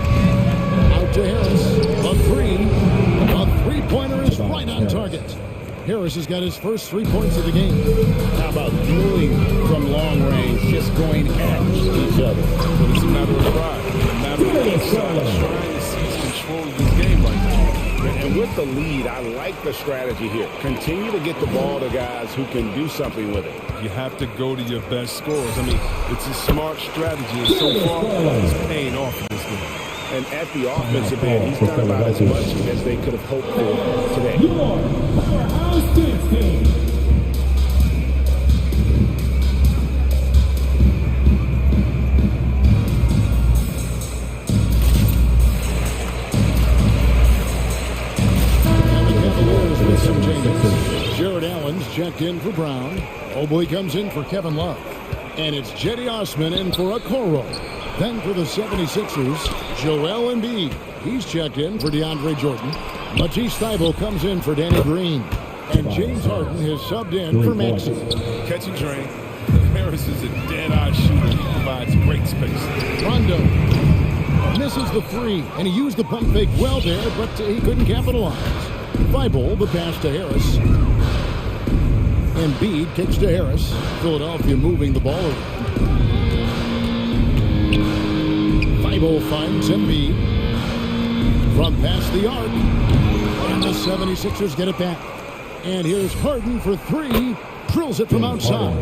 Out to Harris. A 3. A three-pointer is right on target. Harris has got his first 3 points of the game.
How about dueling from long range, just going at each other?
But it's a matter of pride. It's a matter of each side trying to seize control of this game right now.
And with the lead, I like the strategy here. Continue to get the ball to guys who can do something with it.
You have to go to your best scorers. I mean, it's a smart strategy, and so far, it's paying off in this game.
And at the offensive end, he's done about as much as they could have hoped for today.
Powerhouse Dance Team.
Jared Allen's checked in for Brown. Mobley comes in for Kevin Love. And it's Jetty Osman in for Okoro. Then for the 76ers, Joel Embiid. He's checked in for DeAndre Jordan. Matisse Thybulle comes in for Danny Green. And James Harden has subbed in for Maxey.
Catch and drain. Harris is a dead-eye shooter. He provides great space.
Rondo misses the 3, and he used the pump fake well there, but he couldn't capitalize. Thybulle, the pass to Harris. Embiid kicks to Harris. Philadelphia moving the ball around. Thybulle finds Embiid from past the arc. And the 76ers get it back. And here's Harden for 3. Drills it from outside.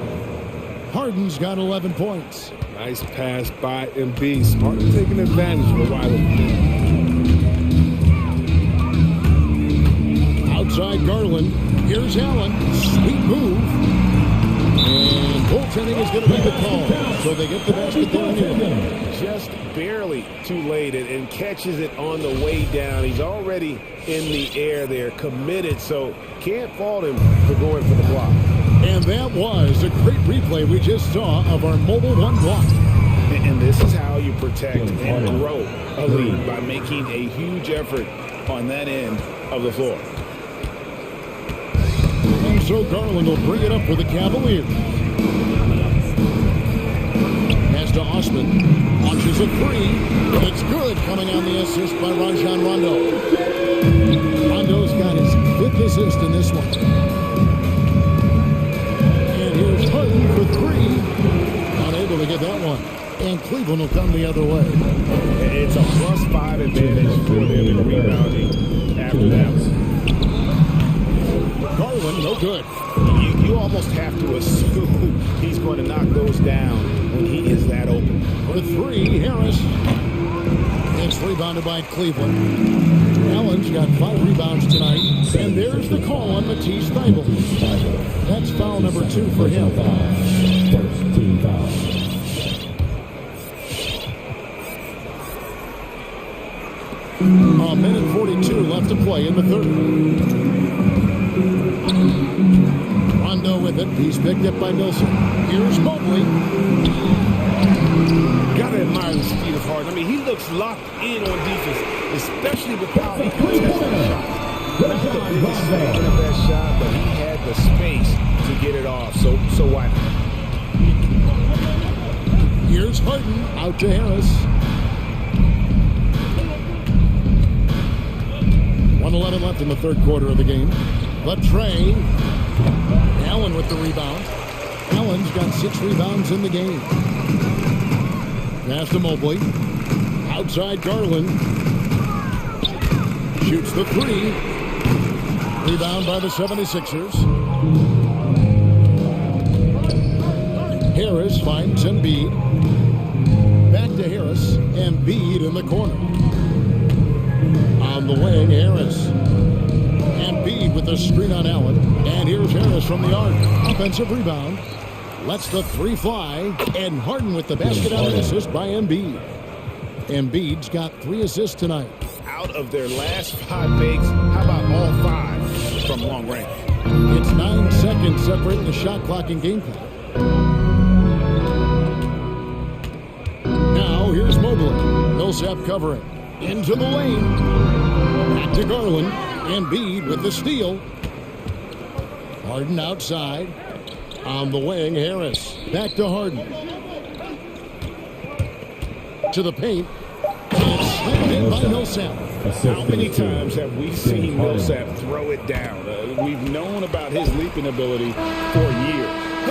Harden's got 11 points.
Nice pass by Embiid. Smart taking advantage of a wide open.
Outside Garland. Here's Allen. Sweet move. And goaltending is going to be the call. So they get the basket there anyway.
Just barely too late and catches it on the way down. He's already in the air there, committed, so can't fault him for going for the block.
And that was a great replay we just saw of our mobile one block.
And this is how you protect and grow a lead, by making a huge effort on that end of the floor.
And so Garland will bring it up for the Cavaliers. Pass to Osman. Launches a 3. It's good, coming on the assist by Rajon Rondo. Rondo's got his 5th assist in this one. And here's Harden for 3. Unable to get that one. And Cleveland will come the other way.
It's a +5 advantage for them in rebounding after that.
Garland, no good.
You almost have to assume he's going to knock those down when he is that open.
For 3, Harris. It's rebounded by Cleveland. Allen's got 5 rebounds tonight. And there's the call on Matisse Thybulle. That's foul number 2 for him.
First team foul.
A minute 42 left to play in the third. Rondo with it. He's picked up by Millsap. Here's Mobley.
Gotta admire the speed of Harden. I mean, he looks locked in on defense, especially with how he contests the shot.
Not the biggest fan of that shot, but he had the space to get it off. So why not?
Here's Harden out to Harris. 1:11 left in the third quarter of the game. But Trey, Allen with the rebound. Allen's got 6 rebounds in the game. Pass to Mobley. Outside Garland. shoots the three. Rebound by the 76ers. Harris finds Embiid. Back to Harris. Embiid in the corner. On the wing, Harris. Embiid with the screen on Allen. And here's Harris from the arc. Offensive rebound. Lets the three fly. And Harden with the basket on an assist by Embiid. Embiid's got 3 assists tonight.
Out of their last 5 makes, how about all 5 from long range?
It's 9 seconds separating the shot clock and game clock. Now here's Mobley. Millsap covering. Into the lane. Back to Garland. Embiid with the steal. Harden outside. On the wing, Harris. Back to Harden. To the paint. And it's slammed in by Millsap.
How many times have we seen Millsap throw it down? We've known about his leaping ability for years.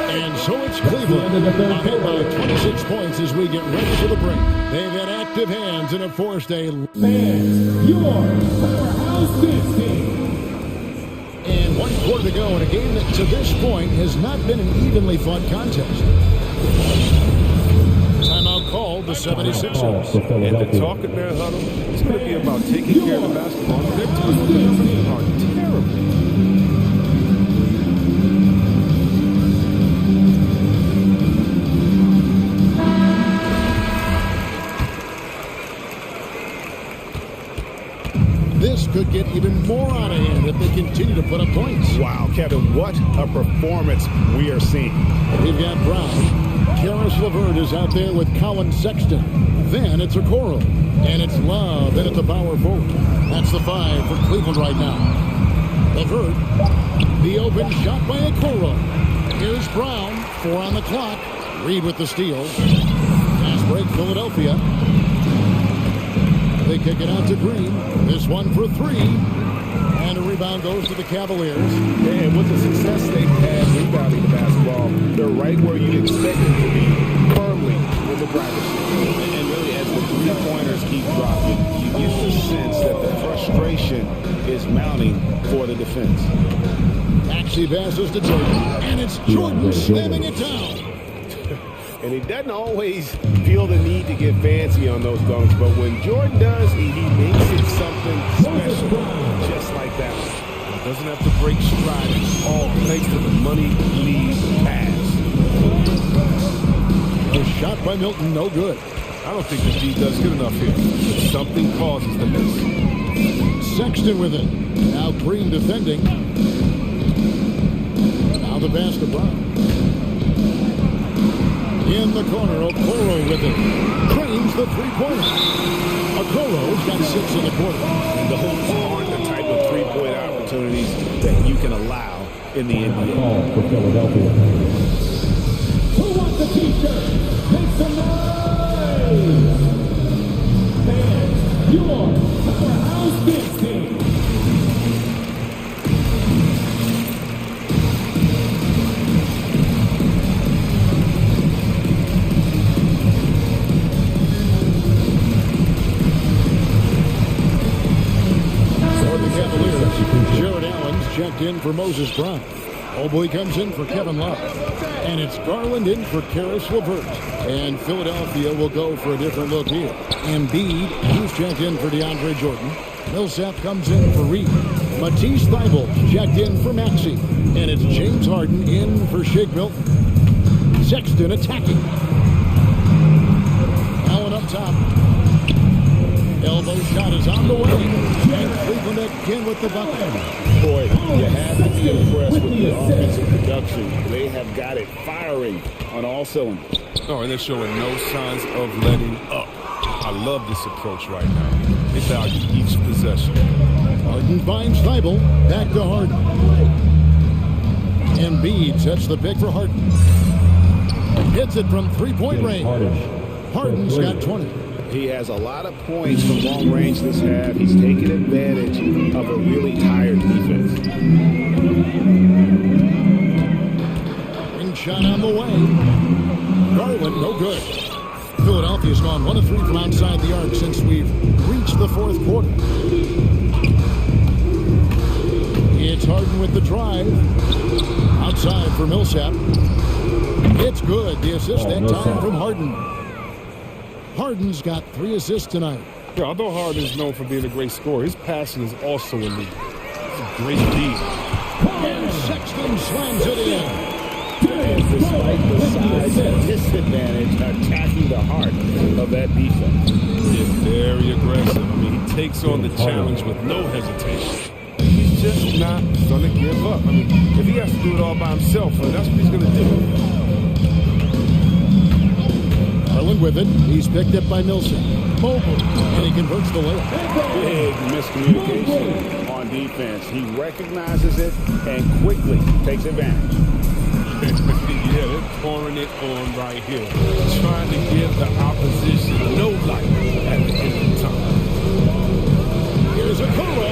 And so it's Cleveland ahead by 26 points as we get ready for the break. They've had active hands and have forced a...
Fans, your powerhouse this team.
And 1 quarter to go in a game that to this point has not been an evenly fought contest. Timeout called the 76ers.
And the talk in their huddle is going to be about taking care of the basketball. Their teams are terrible.
This could get even more out of hand if they continue to put up points.
Wow, Kevin, what a performance we are seeing.
We've got Brown. Karis LeVert is out there with Colin Sexton. Then it's Okoro. And it's Love in at the power forward. That's the 5 for Cleveland right now. LeVert. The open shot by Okoro. Here's Brown. 4 on the clock. Reed with the steal. Fast break, Philadelphia. They kick it out to Green. This one for 3. And a rebound goes to the Cavaliers.
And with the success they've had rebounding the basketball, they're right where you'd expect them to be, firmly in the driver's seat. And really, as the three-pointers keep dropping, you get the sense that the frustration is mounting for the defense.
Actually passes to Jordan. And it's Jordan slamming it down.
And he doesn't always feel the need to get fancy on those dunks, but when Jordan does, he makes it something special, just like that one.
He doesn't have to break stride. It's all thanks to the money lead pass.
The shot by Milton, no good.
I don't think the D does good enough here. Something causes the miss.
Sexton with it. Now Green defending. Now the pass to Brown. In the corner, Okoro with it. Trains the three-pointer. Okoro's got 6 in the quarter.
And those aren't the type of three-point opportunities that you can allow in the NBA.
For Philadelphia.
Who wants a t-shirt? Make some noise! Fans, your powerhouse this team.
Jared Allen's checked in for Moses Brown. Mobley comes in for Kevin Love. And it's Garland in for Karis LeVert. And Philadelphia will go for a different look here. Embiid, he's checked in for DeAndre Jordan. Millsap comes in for Reed. Matisse Thybulle checked in for Maxey. And it's James Harden in for Shake Milton. Sexton attacking. Allen up top. Elbow shot is on the way. And Cleveland again with the bucket.
Boy, you have to be impressed with the offensive production. They have got it firing on all cylinders.
Oh, and they're showing no signs of letting up. I love this approach right now. They value each possession.
Harden finds Thybulle. Back to Harden. Embiid sets the pick for Harden. Hits it from three-point range. Harden's got 20.
He has a lot of points from long range this half. He's taken advantage of a really tired defense.
Ring shot on the way. Garland, no good. Philadelphia's gone 1 of 3 from outside the arc since we've reached the fourth quarter. Harden with the drive. Outside for Millsap. It's good. The assist that time from Harden. Harden's got 3 assists tonight.
Yeah, although Harden is known for being a great scorer, his passing is also elite. It's a great deed.
And Sexton slams it in.
Despite the size disadvantage, attacking the heart of that defense.
He's very aggressive. I mean, he takes on the challenge with no hesitation. He's just not going to give up. I mean, if he has to do it all by himself, that's what he's going to do.
Garland with it. He's picked up by Millsap. Mobile. And he converts the layup.
Big miscommunication on defense. He recognizes it and quickly takes advantage.
Yeah, they're pouring it on right here. Trying to give the opposition no light at the end of the time.
Here's a Kuro.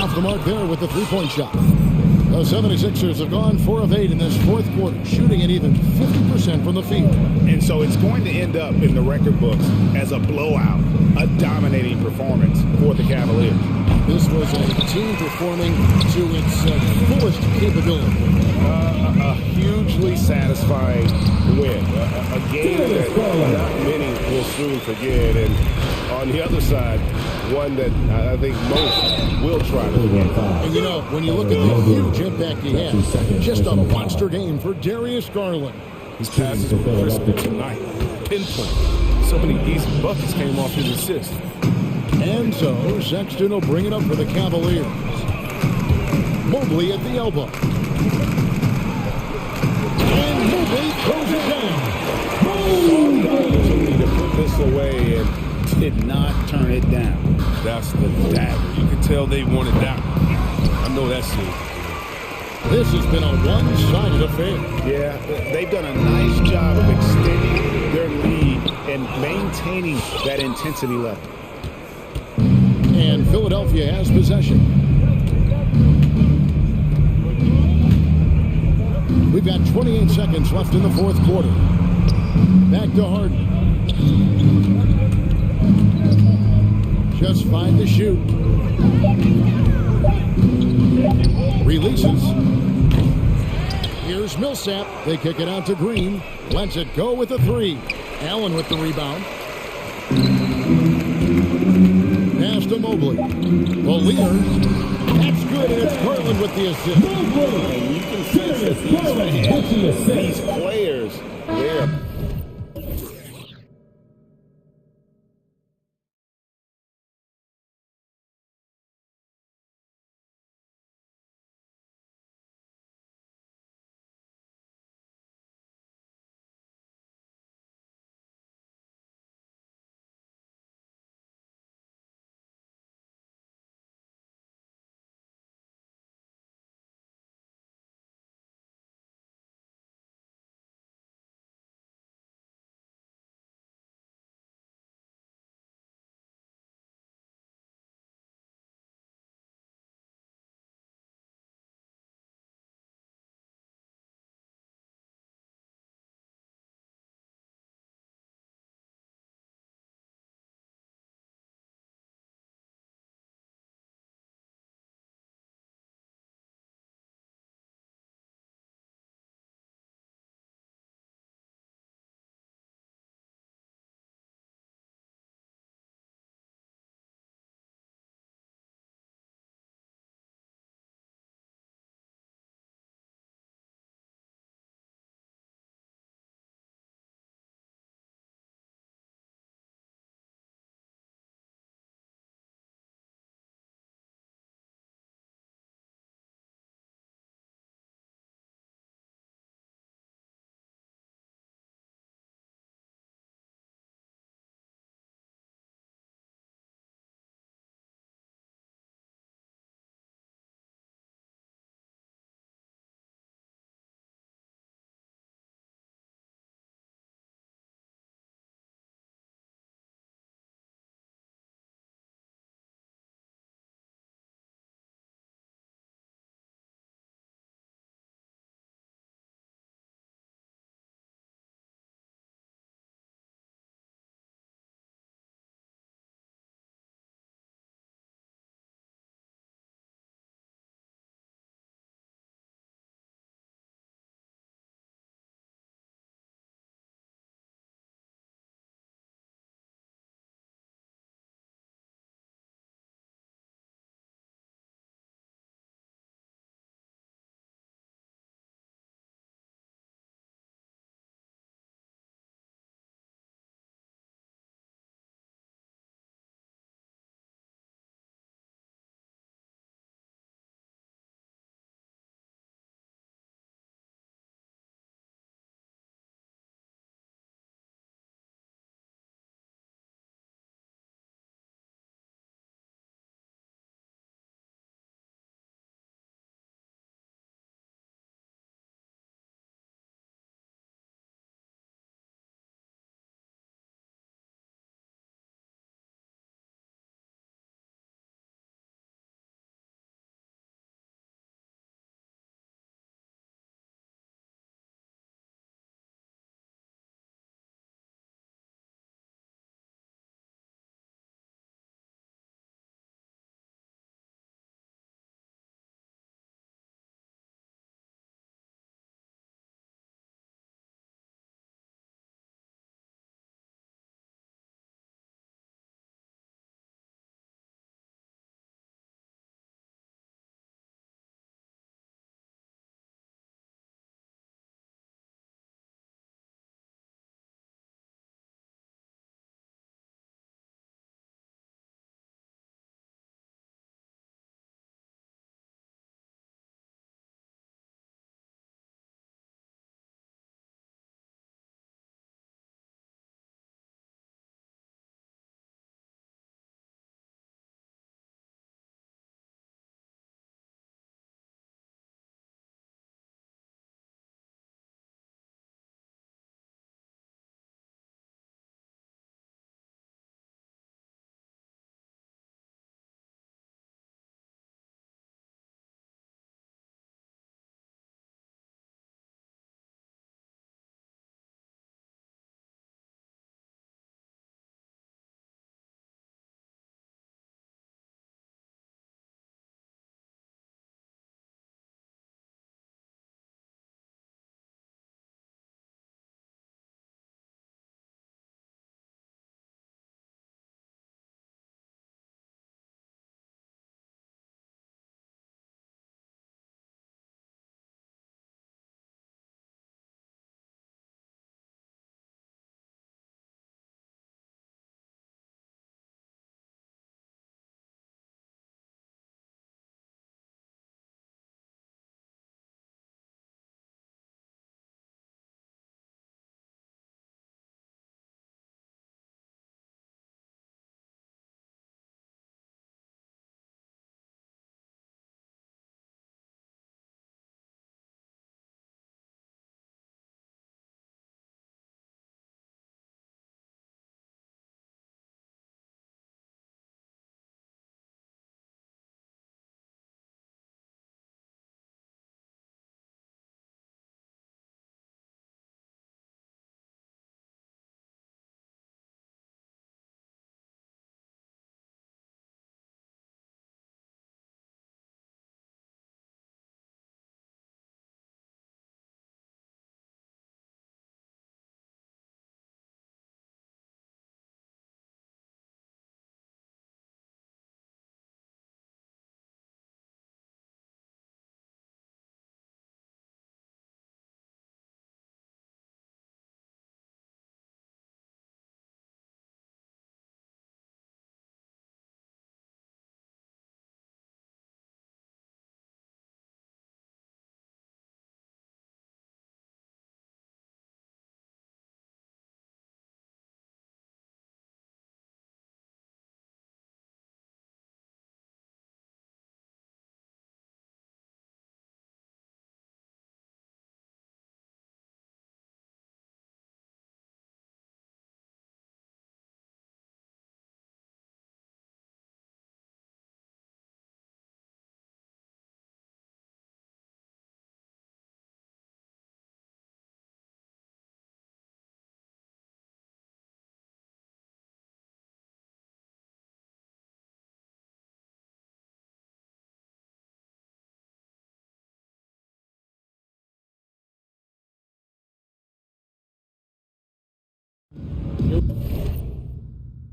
Off the mark there with the three-point shot. The 76ers have gone 4 of 8 in this fourth quarter, shooting at even 50% from the field.
And so it's going to end up in the record books as a blowout, a dominating performance for the Cavaliers.
This was a team performing to its fullest capability.
A hugely satisfying win. A game that not many will soon forget. And on the other side, one that I think most will try to forget.
And you know, when you look at the huge impact he had, just a monster game for Darius Garland.
His passes were crisp tonight. Pinpoint. So many easy buckets came off his assist.
And so, Sexton will bring it up for the Cavaliers. Mobley at the elbow. And Mobley throws it down.
Opportunity to put this away and did not turn it down.
That's the dagger. You can tell they wanted that one. I know that's it.
This has been a one-sided affair.
Yeah, they've done a nice job of extending their lead and maintaining that intensity level.
And Philadelphia has possession. We've got 28 seconds left in the fourth quarter. Back to Harden. Just 5 to shoot. Releases. Here's Millsap. They kick it out to Green. Lets it go with a 3. Allen with the rebound. Pass to Mobley. The leader. That's good, and it's Garland with the assist.
And you can sense that these players, they're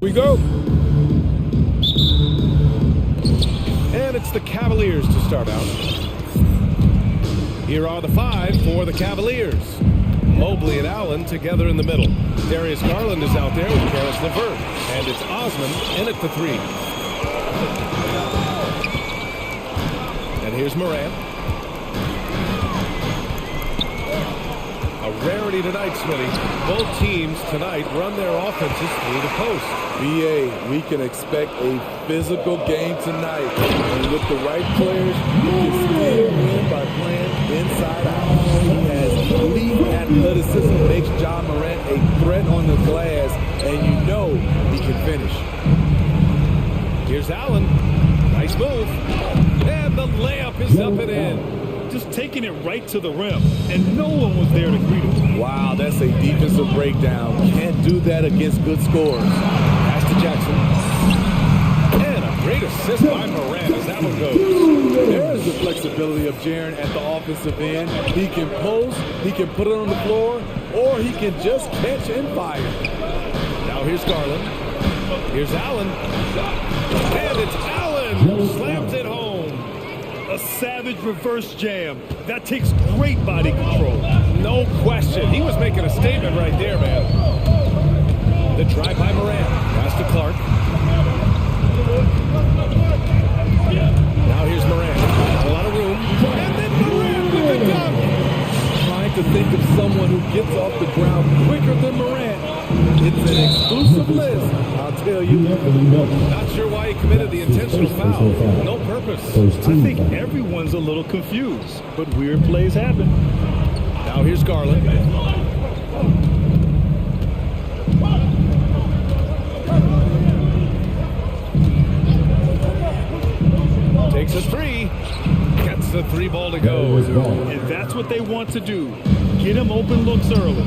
We go. And it's the Cavaliers to start out. Here are the 5 for the Cavaliers. Mobley and Allen together in the middle. Darius Garland is out there with Karis LeVert. And it's Osman in at the 3. And here's Morant. A rarity tonight, Smitty. Both teams tonight run their offenses through the post.
BA, we can expect a physical game tonight. And with the right players, you can still win by playing inside out. He has elite athleticism, makes John Morant a threat on the glass, and you know he can finish.
Here's Allen. Nice move. And the layup is up and in.
Just taking it right to the rim, and no one was there to greet him.
Wow, that's a defensive breakdown. Can't do that against good scorers.
Pass to Jackson. And a great assist by Morant as that one goes.
There is the flexibility of Jaren at the offensive end. He can post, he can put it on the floor, or he can just catch and fire.
Now here's Garland. Here's Allen. And it's Allen who slams it home.
A savage reverse jam. That takes great body control.
No question. He was making a statement right there, man. The drive by Morant. Pass to Clark. Now here's Morant. A lot of room. And then Morant with the dunk.
Trying to think of someone who gets off the ground quicker than Morant. It's an exclusive list, I'll tell you.
Not sure why he committed the intentional foul. No purpose.
I think everyone's a little confused, but weird plays happen.
Now here's Garland. Takes a 3. Gets the 3 ball to go.
And that's what they want to do. Get him open looks early.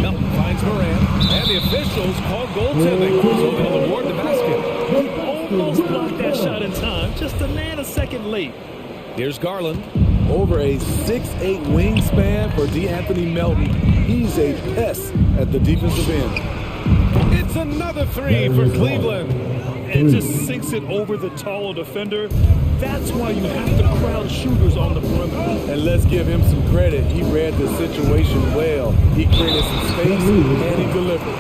Melton finds Morant, and the officials call goaltending, so they'll award the basket.
He almost blocked that shot in time, just a nanosecond late.
Here's Garland.
Over a 6'8" wingspan for DeAnthony Melton. He's a pest at the defensive end.
It's another 3 for Cleveland.
And just sinks it over the taller defender. That's why you have to crowd shooters on the perimeter.
And let's give him some credit. He read the situation well. He created some space and he delivered.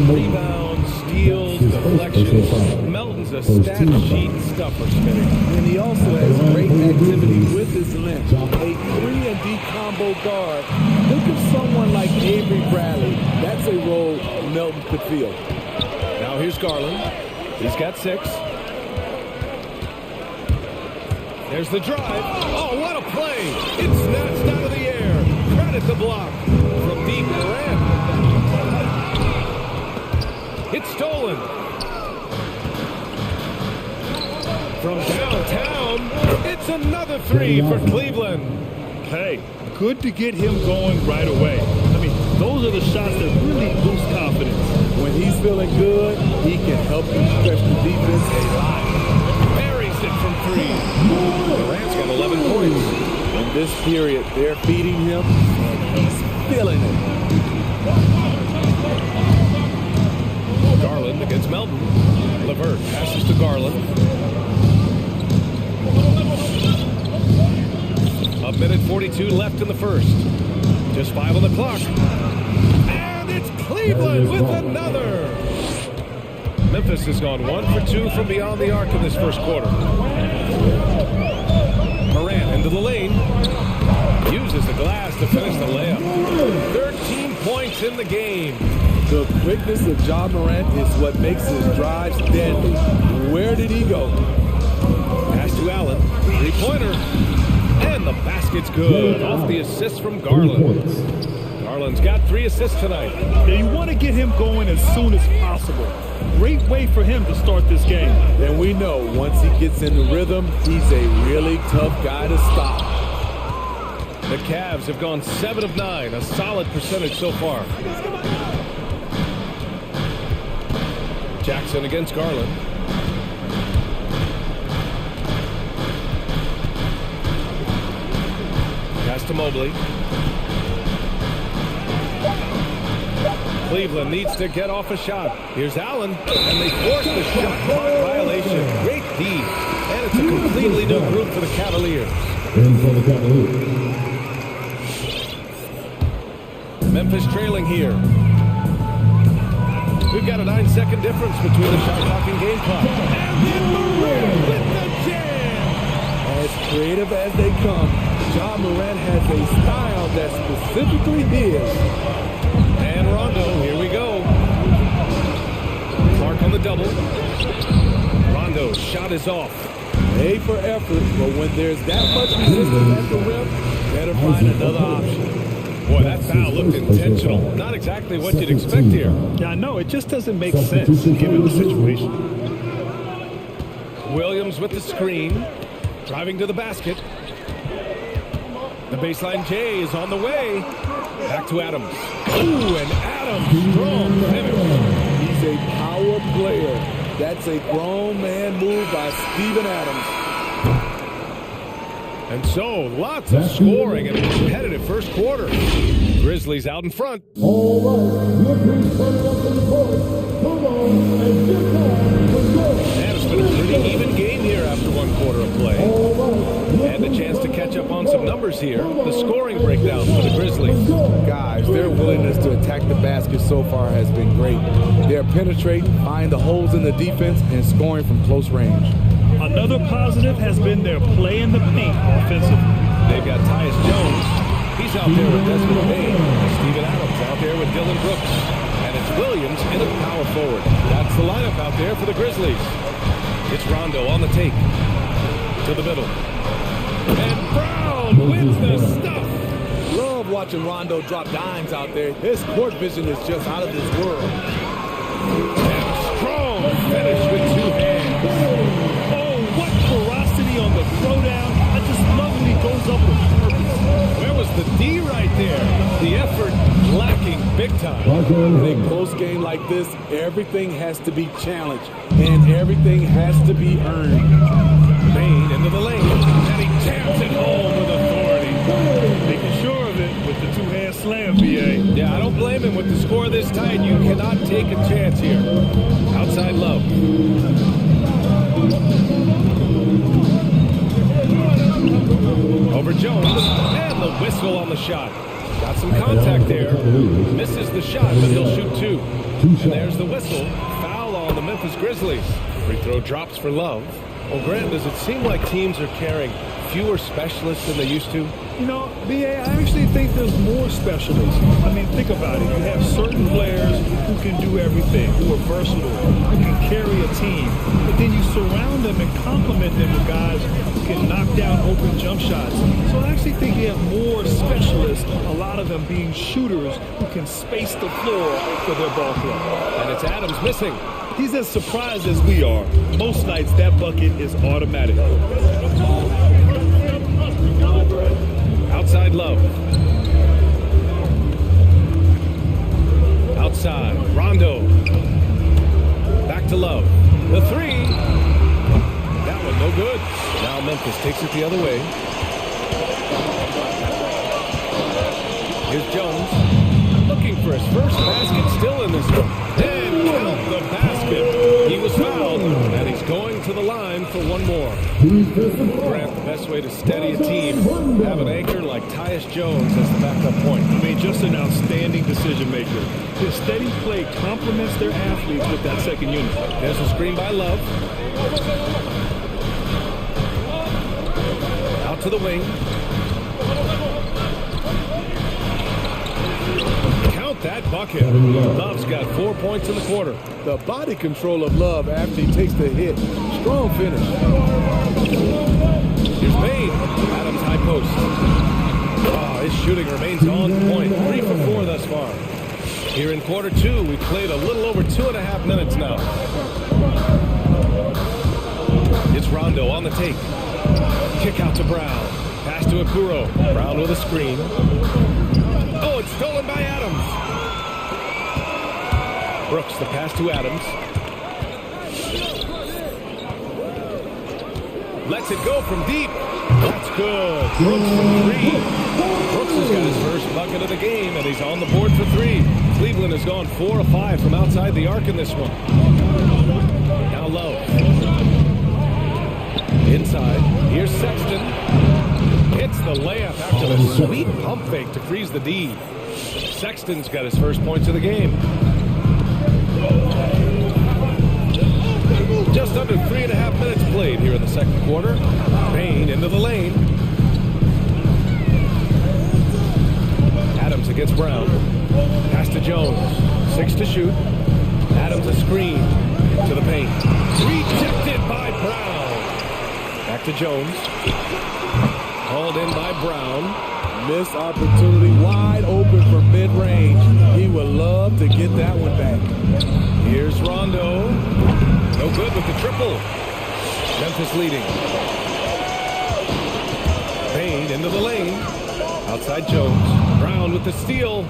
Rebounds, steals, deflections. Melton's a stat sheet stuffer, Smitty.
And he also has great activity with his length. A 3-and-D combo guard. Think of someone like Avery Bradley. That's a role Melton could fill.
Now here's Garland. He's got 6. There's the drive. Oh, what a play. It's snatched out of the air. Credit the block from deep Morant. It's stolen. From downtown, it's another 3 for Cleveland.
Hey, good to get him going right away. I mean, those are the shots that really boost confidence.
When he's feeling good, he can help you stretch the defense a lot.
Buries it from 3. Durant's got 11 points.
In this period, they're feeding him, and he's feeling it.
Garland against Melton. LeVert passes to Garland. A minute 42 left in the first. Just 5 on the clock. And it's Cleveland with another. Memphis has gone 1 for 2 from beyond the arc in this first quarter. Morant into the lane. Uses the glass to finish the layup. 13 points in the game.
The quickness of John Morant is what makes his drives deadly. Where did he go?
Pass to Allen. 3-pointer. And the basket's good off the assist from Garland. Garland's got 3 assists tonight.
Yeah, you want to get him going as soon as possible. Great way for him to start this game.
And we know once he gets in the rhythm, he's a really tough guy to stop.
The Cavs have gone 7 of 9, a solid percentage so far. Jackson against Garland. Pass to Mobley. Cleveland needs to get off a shot. Here's Allen, and they force the shot clock violation. Great D, and it's a completely new group for the Cavaliers. Memphis trailing here. We've got a 9-second difference between the shot clock and game clock. And then Morant with the jam!
As creative as they come, Ja Morant has a style that's specifically his.
And Rondo, here we go. Clark on the double. Rondo's shot is off.
A for effort, but when there's that much resistance at the rim, better find another option.
Boy, that foul looked intentional. Not exactly what you'd expect here.
Yeah, I know. It just doesn't make sense given the situation.
Williams with the screen. Driving to the basket. The baseline J is on the way. Back to Adams. Ooh, and Adams, strong finish.
He's a power player. That's a grown man move by Steven Adams.
And so, lots of scoring in a competitive first quarter. Grizzlies out in front.
All right, looking started up in the court. Come on and get down.
And it's been a pretty even game here after one quarter of play. And a chance to catch up on some numbers here. The scoring breakdown for the Grizzlies.
Guys, their willingness to attack the basket so far has been great. They're penetrating, finding the holes in the defense, and scoring from close range.
Another positive has been their play in the paint offensively.
They've got Tyus Jones. He's out there with Desmond Bain. Steven Adams out there with Dylan Brooks. And it's Williams in at power forward. That's the lineup out there for the Grizzlies. It's Rondo on the take. To the middle. And Brown wins the stuff.
Love watching Rondo drop dimes out there. His court vision is just out of this world.
And a strong finish with two hands.
Oh, what ferocity on the throwdown. I just love when he goes up with purpose.
Where was the D right there? The effort lacking big time.
In a close game like this, everything has to be challenged, and everything has to be earned.
Bain into the lane, and he taps it home with authority.
Making sure of it with the two-hand slam, BA.
Yeah, I don't blame him with the score this tight. You cannot take a chance here. Outside Love. Over Jones, and the whistle on the shot. Got some contact there. Misses the shot, but he'll shoot two. And there's the whistle. Foul on the Memphis Grizzlies. Free throw drops for Love. Well, Grant, does it seem like teams are carrying fewer specialists than they used to?
You know, BA, I actually think there's more specialists. I mean, think about it. You have certain players who can do everything, who are versatile, who can carry a team. But then you surround them and complement them with guys who can knock down open jump shots. So I actually think you have more specialists, a lot of them being shooters who can space the floor for their ball club.
And it's Adams missing.
He's as surprised as we are. Most nights, that bucket is automatic.
Outside Love. Outside. Rondo. Back to Love. The three. That one no good. Now Memphis takes it the other way. Here's Jones. Looking for his first basket still in this one. And count the basket. He was fouled, and he's going to the line for one more. Grant, the best way to steady a team, have an anchor like Tyus Jones as the backup point.
I mean, just an outstanding decision maker. His steady play complements their athletes with that second unit.
There's a screen by Love. Out to the wing. Count that bucket. Love's got 4 points in the quarter.
The body control of Love after he takes the hit. Strong finish.
Here's Bain. Adams high post. Oh, his shooting remains on point. 3 for 4 thus far. Here in quarter two, we've played a little over 2.5 minutes now. It's Rondo on the take. Kick out to Brown. Pass to Okuro. Brown with a screen. Oh, it's stolen by Adams. Brooks, the pass to Adams. Lets it go from deep. That's good. Brooks from three. Brooks has got his first bucket of the game, and he's on the board for three. Cleveland has gone 4 of 5 from outside the arc in this one. Now low. Inside. Here's Sexton. Hits the layup after the sweet pump fake to freeze the D. Sexton's got his first points of the game. Just under 3.5 minutes played here in the second quarter. Payne into the lane. Adams against Brown. Pass to Jones. 6 to shoot. Adams a screen to the paint. Rejected by Brown. Back to Jones. Called in by Brown.
Missed opportunity, wide open for mid-range. He would love to get that one back.
Here's Rondo. No good with the triple. Memphis leading. Payne into the lane. Outside Jones. Brown with the steal.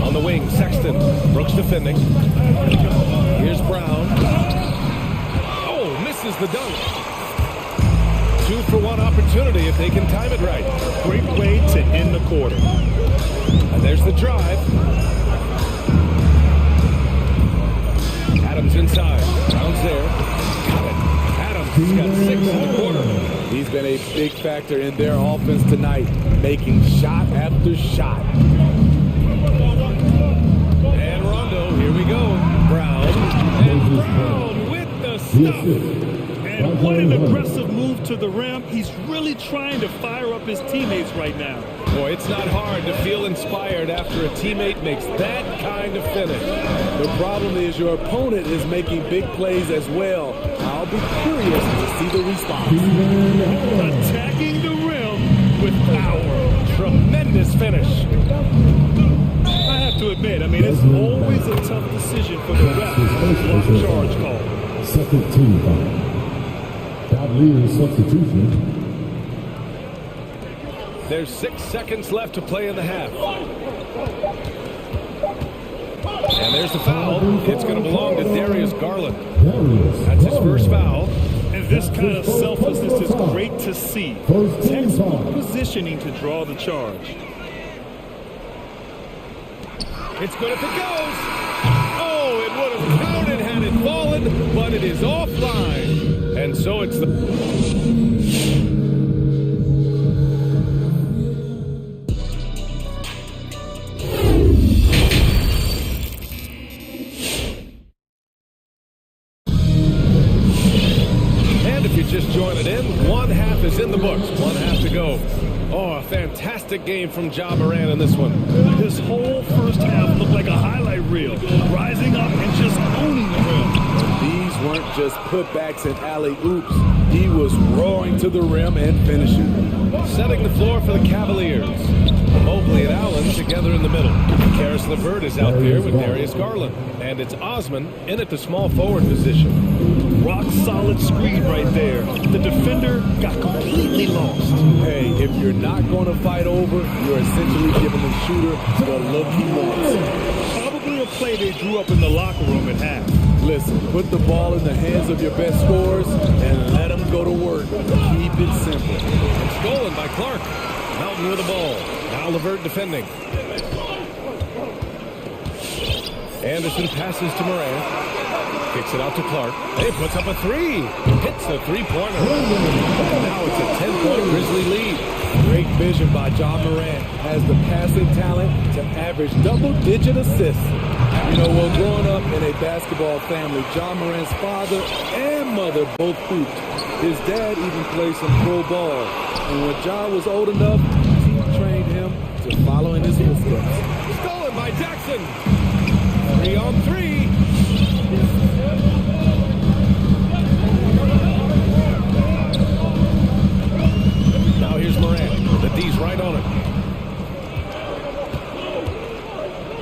On the wing, Sexton. Brooks defending. Here's Brown. Oh, misses the dunk. 2-for-1 opportunity if they can time it right.
Great way to end the quarter.
And there's the drive. Adams inside. Brown's there. Got it. Adams has got 6 in the quarter.
He's been a big factor in their offense tonight, making shot after shot.
And Rondo, here we go. Brown. And Brown with the stuff.
And what an aggressive move to the rim. He's really trying to fire up his teammates right now.
Boy, it's not hard to feel inspired after a teammate makes that kind of finish.
The problem is your opponent is making big plays as well. I'll be curious to see the response.
Attacking the rim with power.
Tremendous finish.
I have to admit, it's always a tough decision for the ref to block charge call.
Second team foul. Cavaliers substitution.
There's 6 seconds left to play in the half. And there's the foul. It's going to belong to Darius Garland. That's his first foul.
And this kind of selflessness is great to see. Textbook positioning to draw the charge.
It's good if it goes. Oh, it would have counted had it fallen, but it is offline. And so it's the... And if you just joined in, one half is in the books. One half to go. Oh, a fantastic game from Ja Morant in this one.
This whole first half looked like a highlight reel, rising up and just owning the rim.
These weren't just putbacks and alley-oops. He was roaring to the rim and finishing.
Setting the floor for the Cavaliers. Mobley and Allen together in the middle. Karis LeVert is out there with Darius Garland. And it's Osman in at the small forward position.
Rock solid screen right there. The defender got completely lost.
Hey, if you're not going to fight over, you're essentially giving the shooter the look he wants.
Probably a play they drew up in the locker room at half.
Listen, put the ball in the hands of your best scorers and let them go to work. Keep it simple.
And stolen by Clark. Melton with the ball. Now LeVert defending. Anderson passes to Morant. Kicks it out to Clark. He puts up a 3. Hits the three-pointer. Now it's a 10-point Grizzly lead.
Great vision by Ja Morant. Has the passing talent to average double-digit assists. You know, well, growing up in a basketball family, Ja Morant's father and mother both hooped. His dad even played some pro ball. And when Ja was old enough, he trained him to follow in his footsteps.
Stolen by Jackson. 3-on-3. Now here's Morant. The D's right on it.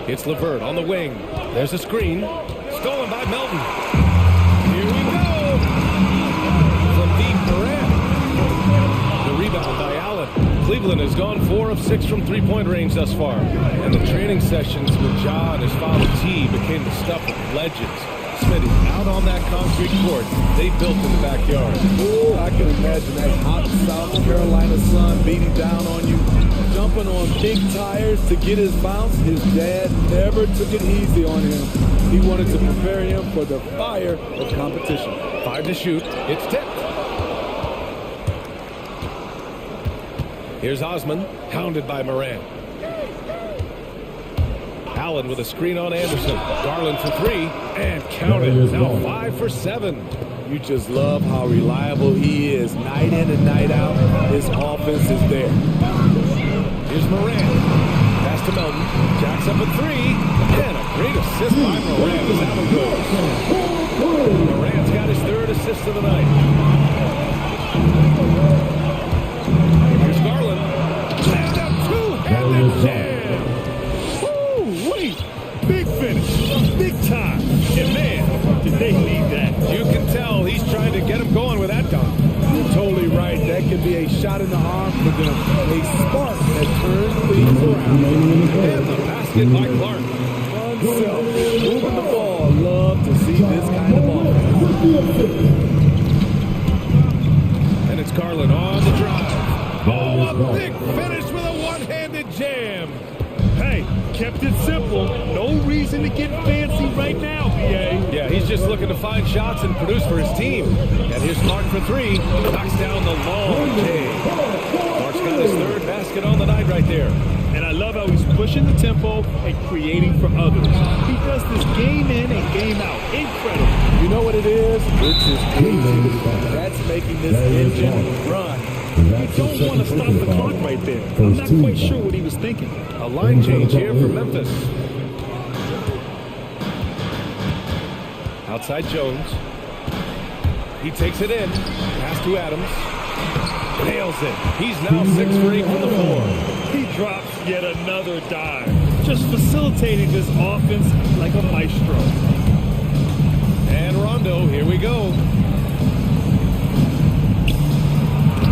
It's LeVert on the wing. There's a screen. Stolen by Melton. Here we go. From deep, Morant. The rebound by Allen. Cleveland has gone 4 of 6 from three-point range thus far. And the training sessions with Ja and his father T became the stuff of legends. Smitty, out on that concrete court they built in the backyard.
Ooh, I can imagine that hot South Carolina sun beating down on you, jumping on big tires to get his bounce. His dad never took it easy on him. He wanted to prepare him for the fire of competition.
5 to shoot. It's tipped. Here's Osman, hounded by Moran. Allen with a screen on Anderson. Garland for 3, and counted. Now 5 for 7.
You just love how reliable he is. Night in and night out, his offense is there.
Here's Moran. Pass to Melton. Jacks up a 3, and a great assist by Moran as Allen goes. Moran's got his 3rd assist of the night. Here's Garland. And a two-handed jam.
Wait, big finish, big time. And man, did they need that.
You can tell he's trying to get him going with that dunk.
You're totally right. That could be a shot in the arm for them. A spark that turns things around.
And the basket by Clark.
Fun self. Moving the ball. Love to see this kind of ball.
And it's Garland on the drive. Oh, a big finish with a one-handed jam.
Hey, kept it simple. No reason to get fancy right now, BA.
Yeah, he's just looking to find shots and produce for his team. And here's Clark for 3. Knocks down the long J. Clark's got his 3rd basket on the night right there.
And I love how he's pushing the tempo and creating for others. He does this game in and game out. Incredible.
You know what it is? It's his creativity. That's making this engine run.
You don't want to stop the clock right there. I'm not quite sure what he was thinking.
A line change here for Memphis. Outside Jones. He takes it in. Pass to Adams. Nails it. He's now 6 for 8 from the floor.
He drops yet another dive. Just facilitating this offense like a maestro.
And Rondo, here we go.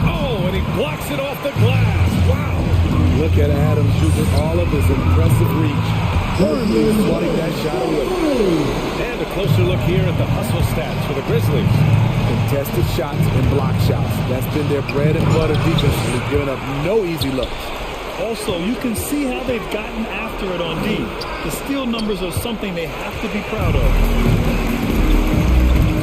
Oh, and he blocks it off the glass. Wow.
Look at Adams using all of his impressive reach. Firmly swatting that shot away.
And a closer look here at the hustle stats for the Grizzlies.
Contested shots and block shots. That's been their bread and butter defensively, giving up no easy looks.
Also, you can see how they've gotten after it on D. The steal numbers are something they have to be proud of.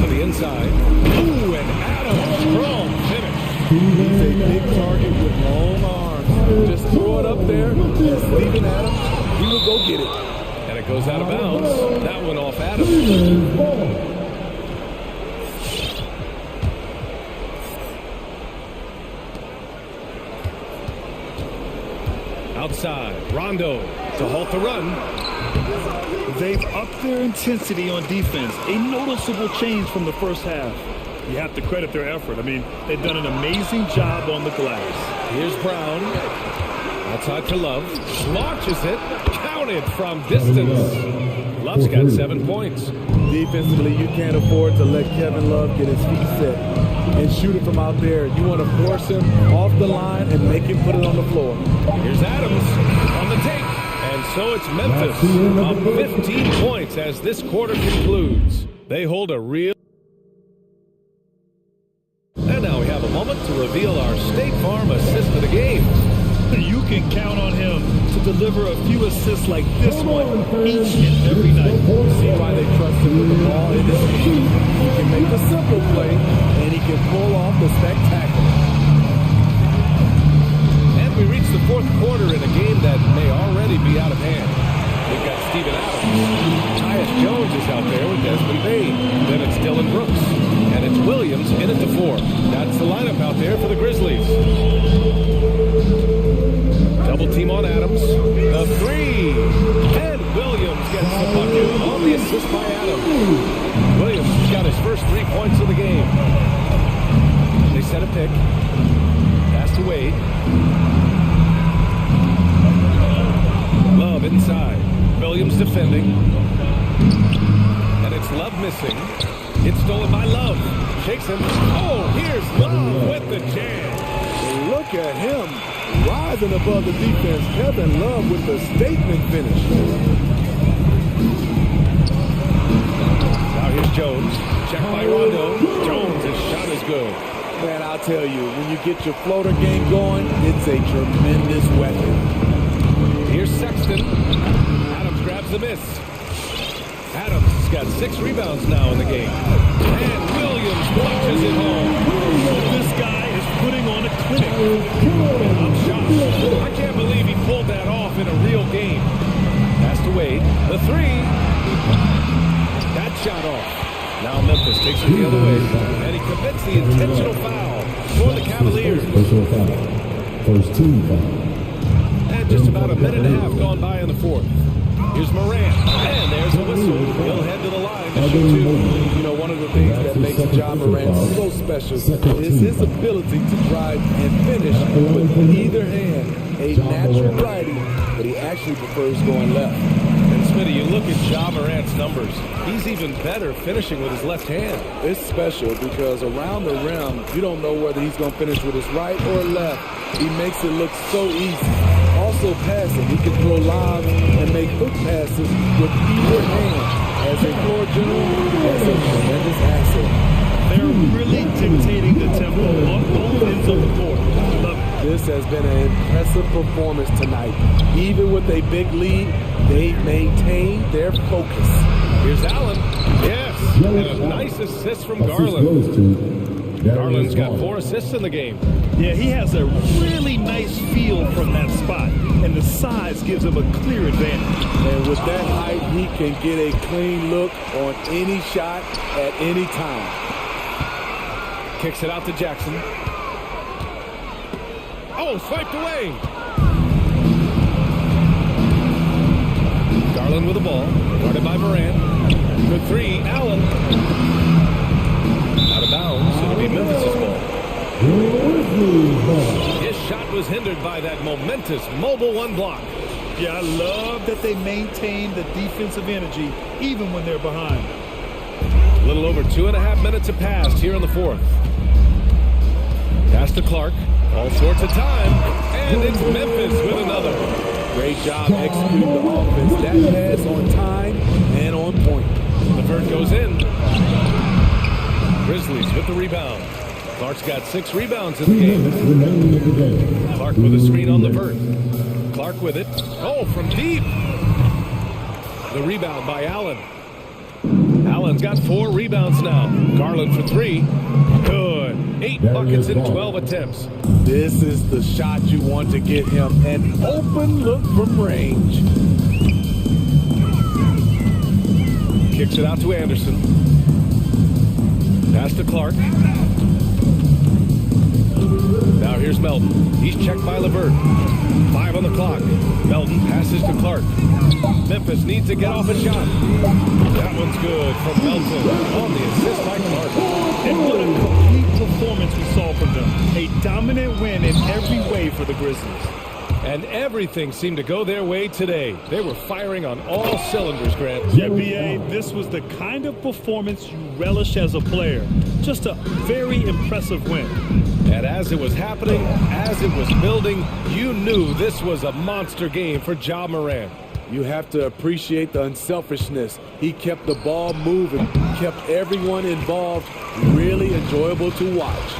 To the inside. Ooh, and Adams, strong finish.
He's a big target with long arms. Just throw it up there. Just leaving Adams. He will go get it.
And it goes out of bounds. That one off Adams. Outside, Rondo to halt the run.
They've upped their intensity on defense. A noticeable change from the first half. You have to credit their effort. I mean, they've done an amazing job on the glass.
Here's Brown. Outside for Love. Launches it. Counted from distance. Love's got 7 points.
Defensively, you can't afford to let Kevin Love get his feet set and shoot it from out there. You want to force him off the line and make him put it on the floor.
Here's Adams on the take. And so it's Memphis up 15 points as this quarter concludes. They hold a real... And now we have a moment to reveal our State Farm assist of the game.
You can count on him to deliver a few assists like this one each and every night.
See why they trust him with the ball in his hand. He can make the simple play, and he can pull off the spectacular.
And we reach the 4th quarter in a game that may already be out of hand. We've got Steven Adams. Tyus Jones is out there with Desmond Bain. Then it's Dylan Brooks. And it's Williams in at the 4. That's the lineup out there for the Grizzlies. Double team on Adams. The 3. And Williams gets the bucket on the assist by Adams. Williams has got his first 3 points of the game. They set a pick. Pass to Wade. Love inside. Williams defending. And it's Love missing. It's stolen by Love. Shakes him. Oh, here's Love with the jam.
Look at him rising above the defense. Kevin Love with the statement finish.
Now Jones. Check by Rondo. Jones, his shot is good.
Man, I'll tell you, when you get your floater game going, it's a tremendous weapon.
Here's Sexton. Adams grabs the miss. Adams has got 6 rebounds now in the game. And Williams punches it home.
This guy is putting on a clinic.
I'm shocked. I can't believe he pulled that off in a real game. Pass to Wade. The 3. That shot off. Now Memphis takes it the other way. And he commits the intentional foul for the Cavaliers.
Personal foul. First team foul.
And just about a minute and a half gone by in the fourth. Here's Morant. And there's the whistle. He'll head to the line to shoot 2.
You know, one of the things that makes Ja Morant so special is his ability to drive and finish with either hand. A natural righty, but he actually prefers going left.
And Smitty, you look at Ja Morant's numbers. He's even better finishing with his left hand.
It's special because around the rim, you don't know whether he's going to finish with his right or left. He makes it look so easy. Also passing, he can throw lobs and make hook passes with either hand. As a floor general, that's a tremendous asset.
They're really dictating the tempo on both ends of the court. Love it.
This has been an impressive performance tonight. Even with a big lead, they maintain their focus.
Here's Allen. Yes, and a nice assist from Garland. Garland's got 4 assists in the game.
Yeah, he has a really nice feel from that spot, and the size gives him a clear advantage.
And with that height, he can get a clean look on any shot at any time.
Kicks it out to Jackson. Oh, swiped away. Garland with the ball, guarded by Morant. The 3, Allen. Out of bounds, it'll be Memphis' ball. His shot was hindered by that momentous mobile 1 block.
Yeah, I love that they maintain the defensive energy even when they're behind.
A little over 2.5 minutes have passed here in the fourth. Pass to Clark. All sorts of time. And it's Memphis with another.
Great job executing the offense. That pass on time and on point.
LeVert goes in. Grizzlies with the rebound. Clark's got 6 rebounds in the game. Clark with a screen on LeVert. Clark with it. Oh, from deep. The rebound by Allen. Allen's got 4 rebounds now. Garland for 3. Good. 8 buckets in 12 attempts.
This is the shot you want to get him. An open look from range.
Kicks it out to Anderson. Pass to Clark. Now here's Melton. He's checked by LeVert. 5 on the clock. Melton passes to Clark. Memphis needs to get off a shot. That one's good from Melton on the assist by Clark.
And what a complete performance we saw from them. A dominant win in every way for the Grizzlies.
And everything seemed to go their way today. They were firing on all cylinders, Grant.
Yeah, B.A., this was the kind of performance you relish as a player. Just a very impressive win.
And as it was happening, as it was building, you knew this was a monster game for Ja Morant.
You have to appreciate the unselfishness. He kept the ball moving, kept everyone involved, really enjoyable to watch.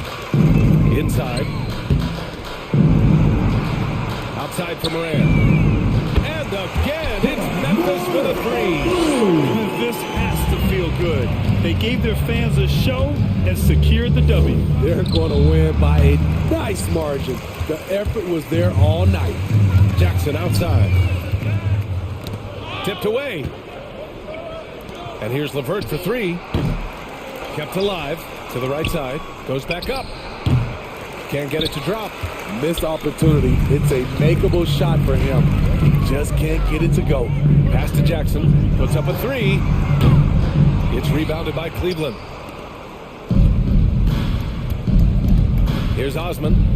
Inside. Outside for Morant. And again, it's Memphis with a 3.
This has to feel good. They gave their fans a show and secured the W.
They're going to win by a nice margin. The effort was there all night.
Jackson outside. Tipped away. And here's LeVert for 3. Kept alive to the right side. Goes back up. Can't get it to drop.
Missed opportunity. It's a makeable shot for him. Just can't get it to go.
Pass to Jackson. Puts up a 3. It's rebounded by Cleveland. Here's Osman.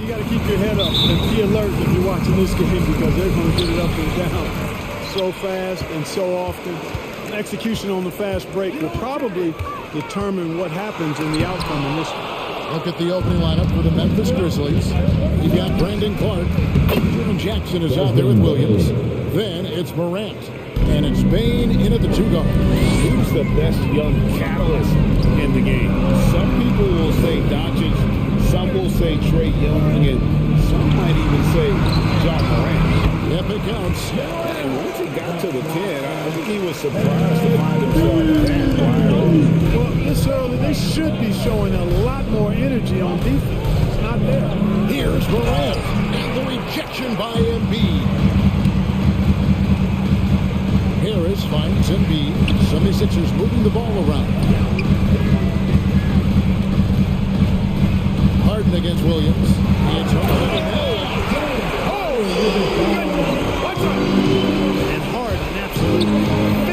you got to keep your head up and be alert if you're watching this game because they're going to get it up and down so fast and so often. Execution on the fast break will probably determine what happens in the outcome in this one.
Look at the opening lineup for the Memphis Grizzlies. You've got Brandon Clark. Jaren Jackson is out there with Williams. Then it's Morant. And it's Bane in at the 2 guard.
Who's the best young catalyst in the game? Some people will say Doncic, some will say Trae Young, and some might even say John Morant.
Yep, it counts.
And once it got to the 10, I think he was surprised to find himself that wide open.
Well, this early, they should be showing a lot more energy on defense. It's not there.
Here's Morant. And the rejection by Embiid. Harris finds Embiid. 76ers moving the ball around. Harden against Williams. It's
And Harden, absolutely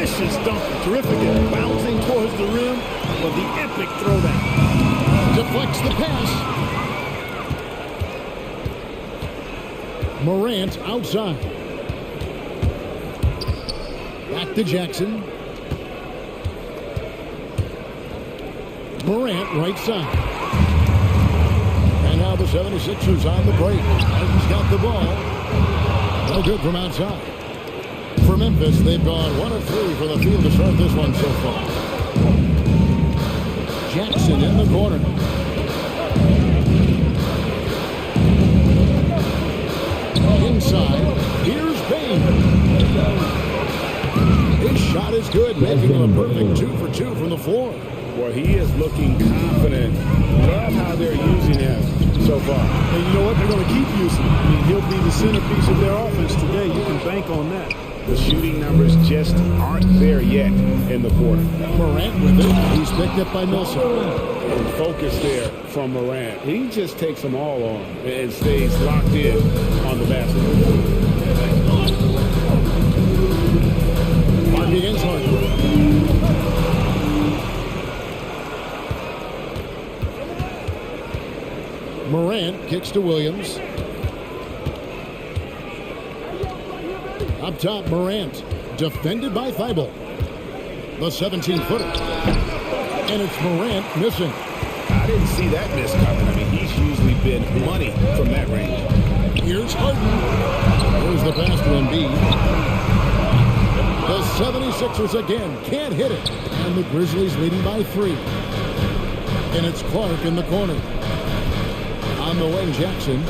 vicious dunk. Terrific at bouncing towards the rim. But the epic throwdown.
Deflects the pass. Morant outside. Back to Jackson. Morant right side. And now the 76ers on the break. Harden's got the ball. No good from outside. For Memphis, they've gone 1 of 3 for the field to start this one so far. Jackson in the corner. Inside. Here's Bane. His shot is good, making him a perfect 2 for 2 from the floor.
Well, he is looking confident. Love how they're using him so far.
And you know what? They're going to keep using him. I mean, he'll be the centerpiece of their offense today. You can bank on that.
The shooting numbers just aren't there yet in the quarter.
Morant with it. He's picked up by Milson.
And focus there from Morant. He just takes them all on and stays locked in on the basket.
Against Harden. Morant kicks to Williams. Up top, Morant. Defended by Thibault. The 17-footer. And it's Morant missing.
I didn't see that miss coming. I mean, he's usually been money from that range.
Here's Harden. Here's the pass to Embiid. The 76ers again can't hit it. And the Grizzlies leading by 3. And it's Clark in the corner. On the wing, Jackson.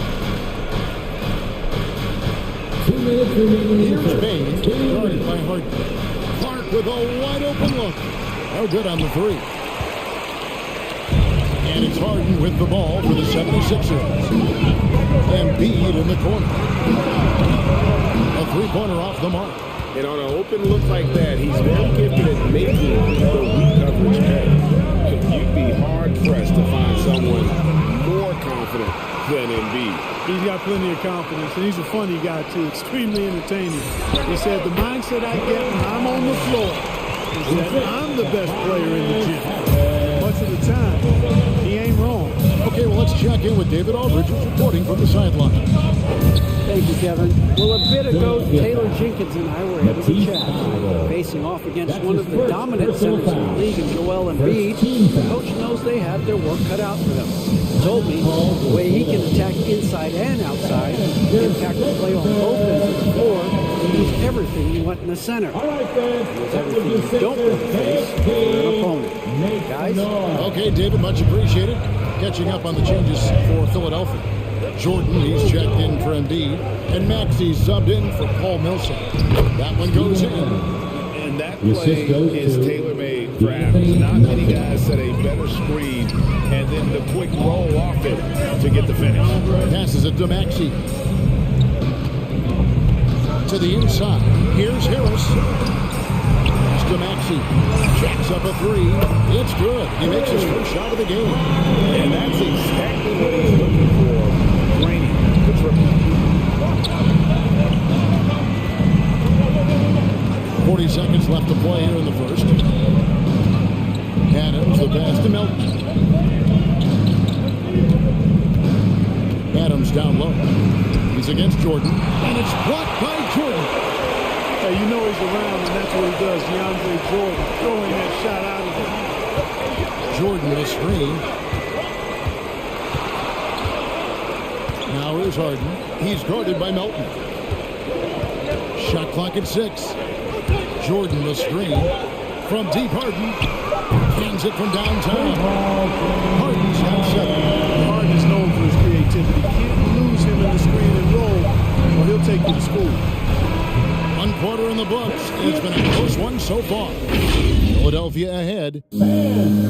Here's Bane, guarded by Harden. Clark with a wide open look. Oh, good on the 3. And it's Harden with the ball for the 76ers. Embiid in the corner. A 3-pointer off the mark.
And on an open look like that, he's very gifted at making the weak coverage pay. You'd be hard-pressed to find someone more confident than Embiid.
He's got plenty of confidence, and he's a funny guy, too. Extremely entertaining. He said, the mindset I get when I'm on the floor is that I'm the best player in the gym. Much of the time, he ain't wrong.
Okay, well, let's check in with David Aldridge, who's reporting from the sideline.
Thank you, Kevin. Well, a bit ago, Taylor Jenkins and I were able to chat. Facing off against one of the dominant centers in the league, and Joel Embiid, the coach knows they have their work cut out for them. He told me the way he can attack inside and outside, impact the play on both ends of the floor, and he's everything you want in the center. He's everything you don't want to face for an opponent. Guys?
Okay, David, much appreciated. Catching up on the changes for Philadelphia. Jordan, he's checked in for Embiid. And Maxey's subbed in for Paul Millsap. That one goes in.
And that play is tailor-made for Adams. Not many guys set a better screen and then the quick roll off it to get the finish.
Passes it to Maxey. To the inside. Here's Harris. To Maxey. Jacks up a 3. It's good. He makes his first shot of the game.
And that's exactly what he's looking for. Draining the triple.
40 seconds left to play here in the first. Adams, the pass to Melton. Adams down low. He's against Jordan, and it's blocked by Jordan.
Hey, you know he's around, and that's what he does. DeAndre Jordan throwing that shot out of there.
Jordan with a screen. Now here's Harden. He's guarded by Melton. Shot clock at 6. Jordan the screen. From deep, Harden. Hands it from downtown. Harden's got 7.
Harden is known for his creativity. Can't lose him in the screen and roll, or he'll take you to school.
One quarter in the books. It's been a close one so far. Philadelphia ahead. And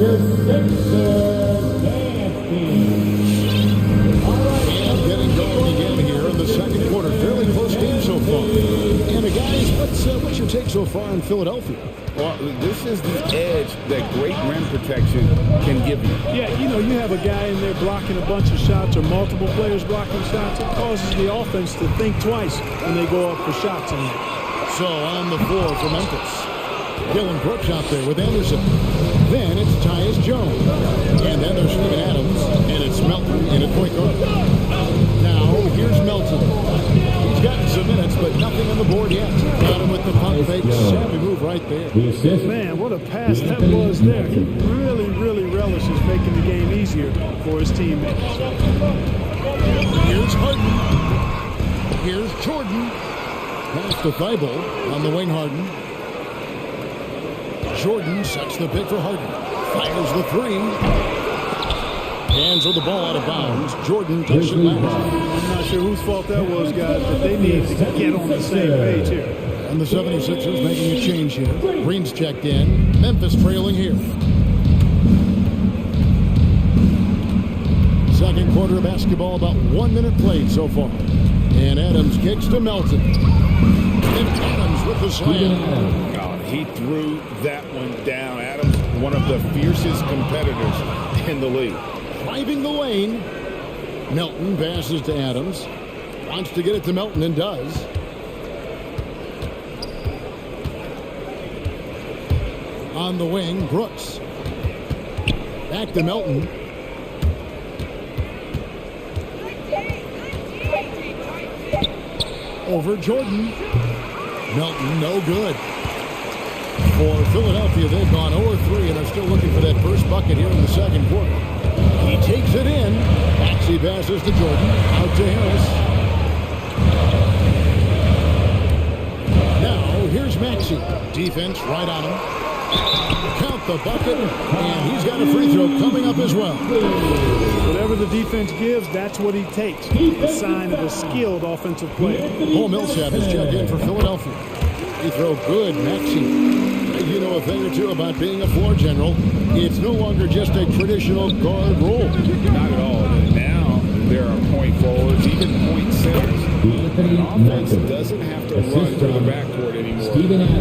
getting going again here in the second quarter. Fairly close game so far. And guys, what's your take so far in Philadelphia?
Well, this is the edge that great rim protection can give you.
Yeah, you know, you have a guy in there blocking a bunch of shots or multiple players blocking shots. It causes the offense to think twice when they go up for shots in there.
So on the floor for Memphis. Dylan Brooks out there with Anderson. Then it's Tyus Jones. And then there's Steven Adams. And it's Melton in at point guard. Now, here's Melton. He's gotten some minutes, but nothing on the board yet. Got him with the pump fake. Savvy move right there.
Man, what a pass that was there. He really, really relishes making the game easier for his teammates.
Here's Harden. Here's Jordan. Pass to Thibault on the wing. Harden. Jordan sets the pick for Harden. Fires the 3. Hands with the ball out of bounds. Jordan takes it last.
I'm not sure whose fault that was, guys, but they need to get on the same page here.
And the 76ers making a change here. Green's checked in. Memphis trailing here. Second quarter of basketball, about 1 minute played so far. And Adams kicks to Melton. And Adams with the slam.
Oh, he threw that one down. Adams, one of the fiercest competitors in the league.
Driving the lane. Melton passes to Adams. Wants to get it to Melton and does. On the wing, Brooks. Back to Melton. Over Jordan. Melton, no good. For Philadelphia, they've gone 0-3 and are still looking for that first bucket here in the second quarter. He takes it in. Maxey passes to Jordan. Out to Harris. Now, here's Maxey. Defense right on him. Count the bucket, and he's got a free throw coming up as well.
Whatever the defense gives, that's what he takes. A sign of a skilled offensive player.
Paul Millsap is checked in for Philadelphia. Free throw good, Maxey. You know a thing or two about being a floor general. It's no longer just a traditional guard role.
Not at all. Now there are point forwards, even point centers. An offense doesn't have to run to the backcourt anymore.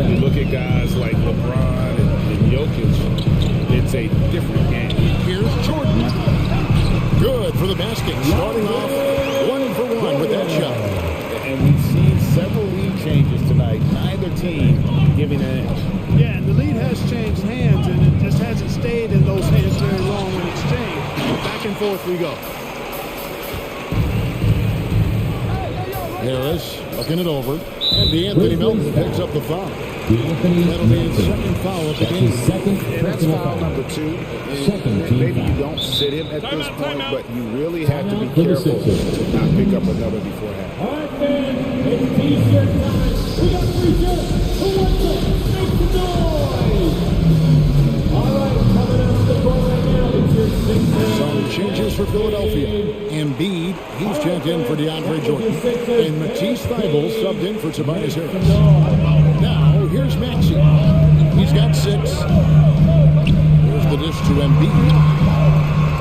You look at guys like LeBron and Jokic, it's a different game.
Here's Jordan. Good for the basket. Starting off 1-for-1 with that shot.
And we've seen several lead changes tonight. Neither team giving an edge.
Yeah, and the lead has changed hands, and it just hasn't stayed in those hands very long when it's changed. Back and forth we go.
Harris looking it over. And DeAnthony Melton picks up the foul. That'll be his second foul of the game.
And that's foul number 2. And maybe you don't sit him at this point, but you really have to be careful to not pick up another beforehand.
All right, man. Maybe t-shirt time. We got 3 shirts. Who wants it? Make some noise. All right, coming out of the ball right now. It's your 6th.
Some changes for Philadelphia. Embiid, he's checked in for DeAndre Jordan. And Matisse Thybulle subbed in for Tobias Harris. Now, here's Maxey. He's got 6. Here's the dish to Embiid.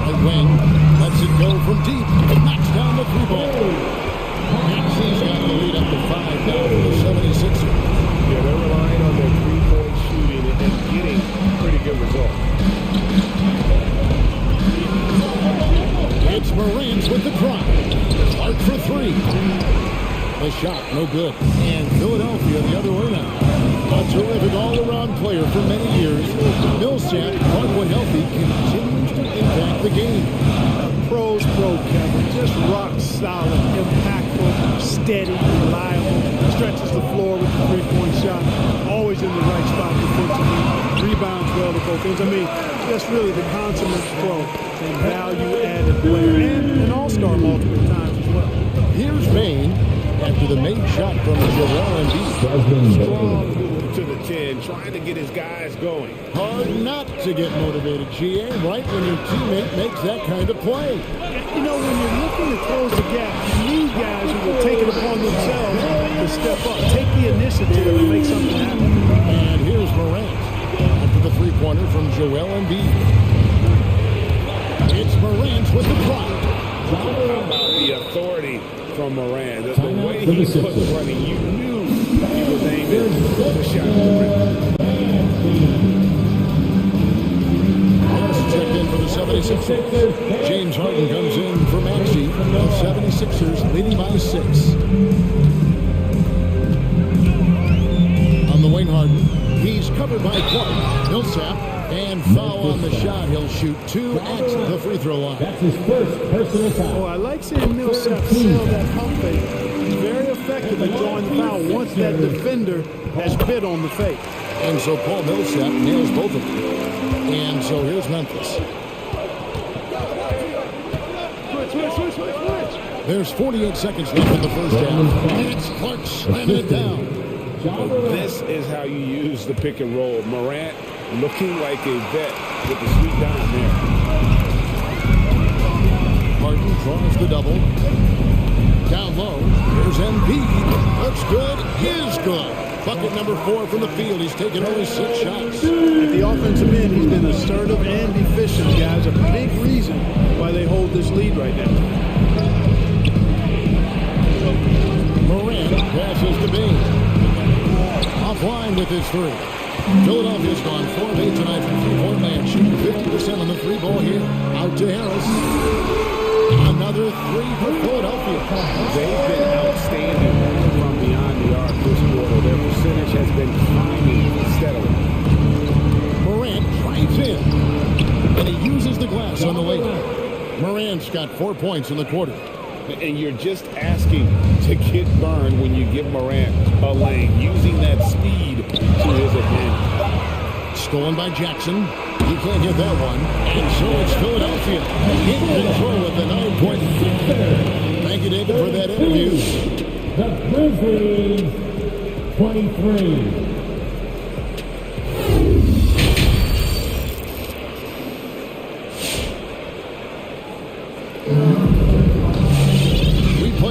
Right wing, lets it go from deep. Knocks down the 3-ball. Maxey's got the lead up to 5 now for the 76ers.
Yeah, they're relying on their 3-point shooting and getting pretty good results.
It's Morant with the drive. Clark for 3. The shot, no good. And Philadelphia the other way now. A terrific all-around player for many years. Millsap, when healthy, continues to impact the game.
pro's pro, Kevin. Just rock solid, impactful, steady, reliable. Stretches the floor with the three-point shot. Always in the right spot defensively. Rebounds well to both ends. I mean, just really the consummate pro and value-added player. And an all-star multiple times as well.
Here's Bain after the made shot from Joel Embiid.
Strong to the 10, trying to get his guys going.
Hard not to get motivated, GA, right when your teammate makes that kind of play.
You know, when you're looking to close the gap, you need guys who will take it upon themselves to step up, take the initiative and make something happen.
And here's Morant after the three-pointer from Joel Embiid. It's Morant with the block.
How about the authority from Morant? The way he was running, you knew he was aiming the shot to the rim.
Harris checked in for the 76ers. James Harden comes in for Maxey. The 76ers leading by 6. On the wing, Harden. He's covered by Clark. Millsap. And foul on the shot. He'll shoot 2 at the free throw line.
That's his first personal foul.
Oh, I like seeing Millsap sell that pump fake. He's very effective at drawing the foul once that defender has bid on the fake.
And so Paul Millsap nails both of them. And so here's Memphis.
Switch.
There's 48 seconds left in the first half. And it's Clark slamming it down.
This is how you use the pick and roll. Morant looking like a vet with the sweet dime there.
Harden draws the double. Down low. Here's Embiid. Looks good. Is good. Bucket number 4 from the field. He's taken only 6 shots.
At the offensive end, he's been assertive and efficient, guys. A big reason why they hold this lead right now.
Morant passes to Bain. Offline with his 3. Philadelphia's gone 4 of 8 tonight from three-point land, shooting 50% on the 3 ball here. Out to Harris. Another 3 for Philadelphia.
They've been outstanding from beyond the arc this quarter. Their percentage has been climbing steadily.
Morant drives in, and he uses the glass on the layup. Morant's got 4 points in the quarter.
And you're just asking to get burned when you give Morant a lane, using that speed to his advantage.
Stolen by Jackson. He can't get that one. And so it's Philadelphia in control with the 9-point. Thank you, David, for that interview.
The Grizzlies, 23.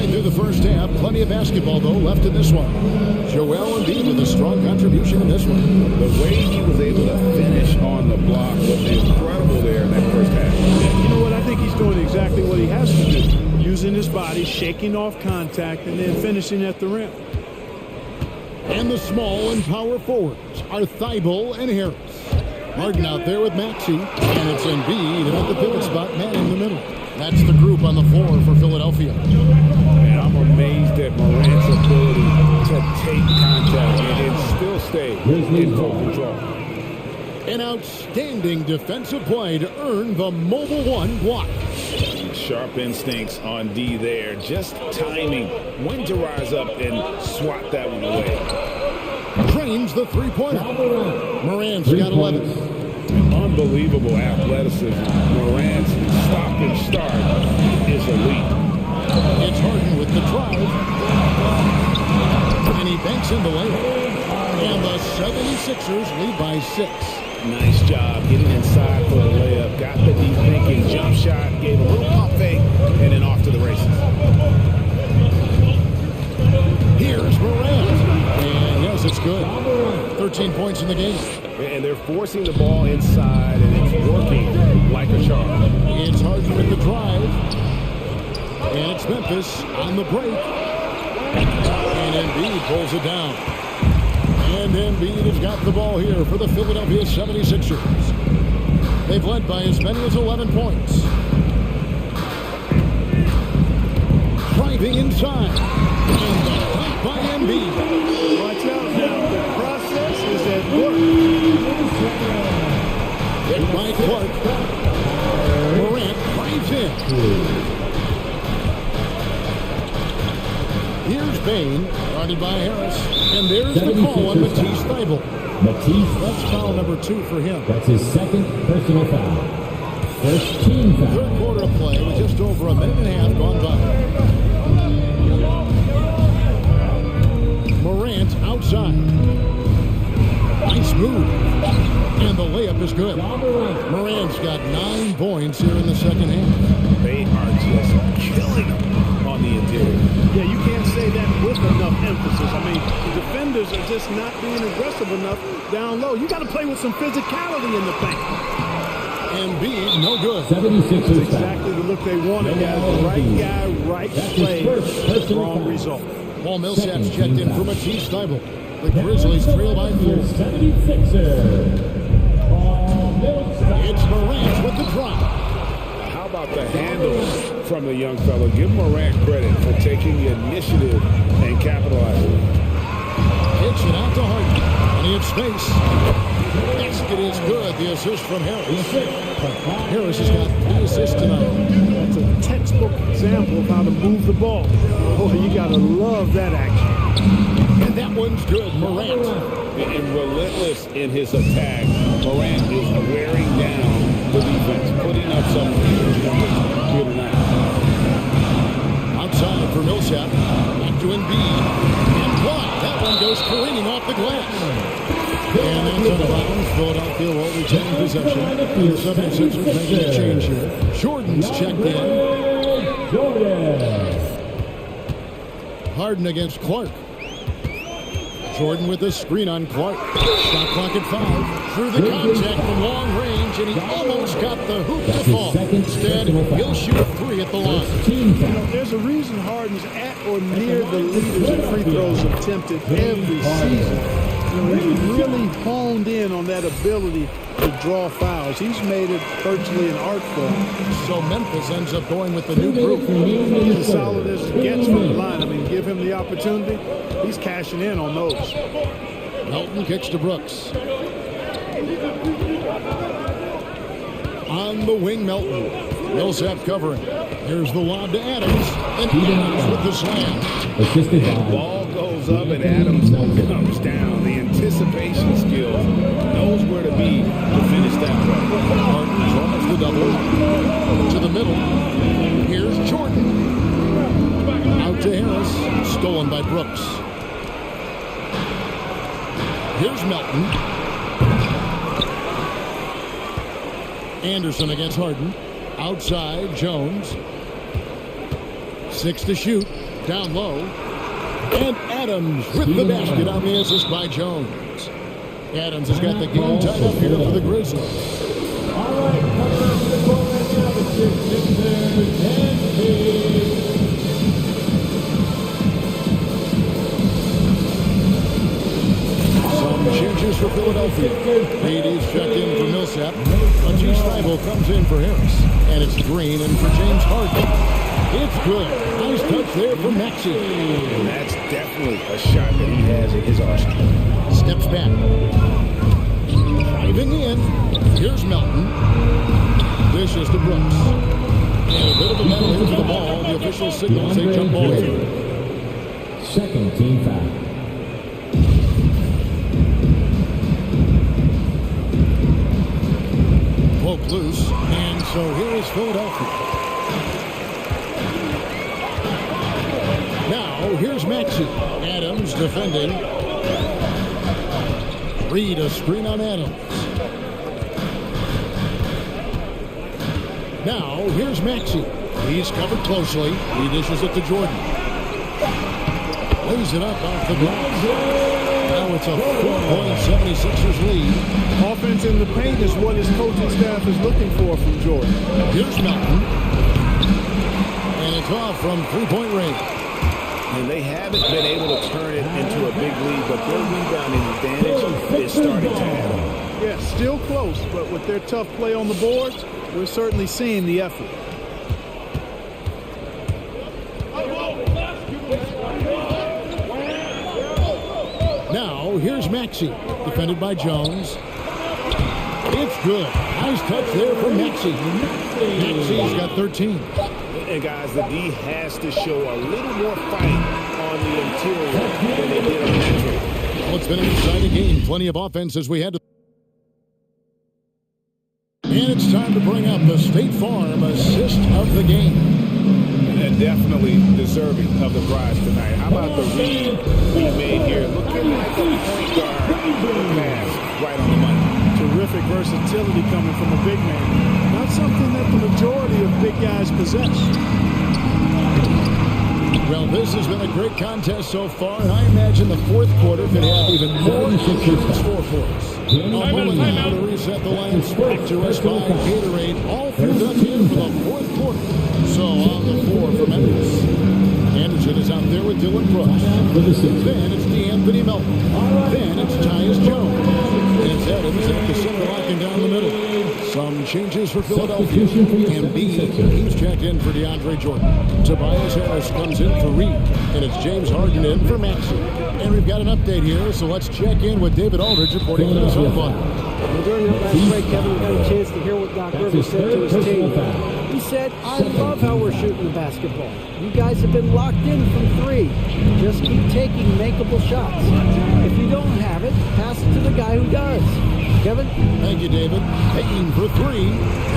Through the first half, plenty of basketball though left in this one. Joel Embiid with a strong contribution in this one.
The way he was able to finish on the block was incredible there in that first half.
You know what? I think he's doing exactly what he has to do. Using his body, shaking off contact, and then finishing at the rim.
And the small and power forwards are Thibault and Harris. Harden out there with Maxey, and it's Embiid, and at the pivot spot, man in the middle. That's the group on the floor for Philadelphia.
And I'm amazed at Morant's ability to take contact and still stay in full control.
An outstanding defensive play to earn the Mobile One block.
Sharp instincts on D there. Just timing when to rise up and swat that one away.
Drains the three-pointer. Morant's got 11.
Unbelievable athleticism. Morant's stop and start is elite.
It's Harden with the drive. And he banks in the layup. And the 76ers lead by 6.
Nice job getting inside for the layup. Got the deep thinking. Jump shot. Gave a little pump fake. And then off to the races.
Here's Morant. And yes, it's good. 13 points in the game.
And they're forcing the ball inside, and it's working like a charm.
It's Harden with the drive. And it's Memphis on the break. And Embiid pulls it down. And Embiid has got the ball here for the Philadelphia 76ers. They've led by as many as 11 points. Driving inside. And the dunk by Embiid.
Watch out now. The process is at work.
Hit by Clark. Morant drives in. Here's Bain, guarded by Harris. And there's the call on Matisse Thybulle. That's foul number 2 for him.
That's his second personal foul. First team foul.
Third quarter of play with just over a minute and a half gone by. Morant outside. Nice move. And the layup is good. Morant's got 9 points here in the second half.
They are just killing him on the interior.
Yeah, you can't say that with enough emphasis. I mean, the defenders are just not being aggressive enough down low. You got to play with some physicality in the paint.
Embiid, no good.
76
That's exactly the look they wanted, guys. Right guy, right play, wrong result.
Paul Millsap's checked in for Matisse Thybulle. The Grizzlies trail by 4.
76er.
It's Morant with the drop.
How about the handle from the young fellow? Give Morant credit for taking the initiative and capitalizing.
Kicks it out to Harden. And he had space. Basket is good. The assist from Harris. Harris has got 3 assists tonight.
That's a textbook example of how to move the ball. Oh, you got to love that action.
And that one's good. Morant.
And relentless in his attack. Morant is wearing down the defense, putting up some huge numbers here tonight.
Outside for Millsap. Back to Embiid. And blocked. That one goes careening off the glass. And that's out of bounds. Philadelphia will retain possession. The 76ers making a change here. Jordan's checked in. Harden against Clark. Jordan with a screen on Clark. Shot clock at 5. Through the contact from long range, and he almost got the hoop to fall. Instead, he'll shoot a 3 at the line.
You know, there's a reason Harden's at or near the leaders in free throws attempted every season. You know, he's really honed in on that ability to draw fouls. He's made it virtually an art form.
So Memphis ends up going with the new group.
He's as solid as it gets from the line. I mean, give him the opportunity. He's cashing in on those.
Melton kicks to Brooks. On the wing, Melton. Millsap covering. Here's the lob to Adams. And Adams with the slam.
Assisted by.
Ball goes up and Adams comes down. The anticipation skills, knows where to be to finish that play.
Harden draws the double. To the middle. Here's Jordan. Out to Harris. Stolen by Brooks. Here's Melton. Anderson against Harden. Outside, Jones. 6 to shoot. Down low. And Adams with the basket on the assist by Jones. Adams has got the game tied up here for the Grizzlies.
All right, coming up to the court right now, the
Some changes for Philadelphia. AD's checked in for Millsap. Matisse Thybulle comes in for Harris. And it's Green in for James Harden. It's good. Nice touch there from Maxey.
And that's definitely a shot that he has in his arsenal.
Steps back. Driving in. Here's Melton. This is to Brooks. And a bit of a battle here for the ball. The official signals a jump ball here.
Second team foul.
Poke loose. And so here is Philadelphia. Now, here's Maxey. Adams defending. Reed a screen on Adams. Now, here's Maxey. He's covered closely. He dishes it to Jordan. Lays it up off the glass. Now it's a 4-point 76ers lead.
Offense in the paint is what his coaching staff is looking for from Jordan.
Here's Melton. And it's off from three-point range.
And they haven't been able to turn it into a big lead, but their rebounding advantage is starting to happen.
Yeah, still close, but with their tough play on the boards, we're certainly seeing the effort.
Now, here's Maxey, defended by Jones. It's good. Nice touch there from Maxey. Maxey's got 13.
And guys, the D has to show a little more fight on the interior than they did on the entry.
Well, it's been an exciting game. Plenty of offense as we head to... And it's time to bring up the State Farm assist of the game.
And definitely deserving of the prize tonight. How about the read we made here? Looking like a point guard pass right on the money.
Terrific versatility coming from a big man. Not something that the majority of big guys possess.
Well, this has been a great contest so far, and I imagine the fourth quarter could have even more in store for us. A moment now to reset the line. Back to us by Gatorade. All filled up here for the fourth quarter. So on the floor for Memphis. Anderson is out there with Dylan Brooks. Then it's DeAnthony Melton. Then it's Tyus Jones. And it's Adams at the center, locking down the middle. Some changes for Philadelphia. And B, he's checked in for DeAndre Jordan. Tobias Harris comes in for Reed. And it's James Harden in for Maxey. And we've got an update here, so let's check in with David Aldridge reporting from the South Line.
Well, during that last break, Kevin, we got a chance to hear what Doc Rivers said to his team. He said, I love how we're shooting the basketball. You guys have been locked in from three. Just keep taking makeable shots. If you don't have it, pass it to the guy who does. Kevin?
Thank you, David. Payton for three.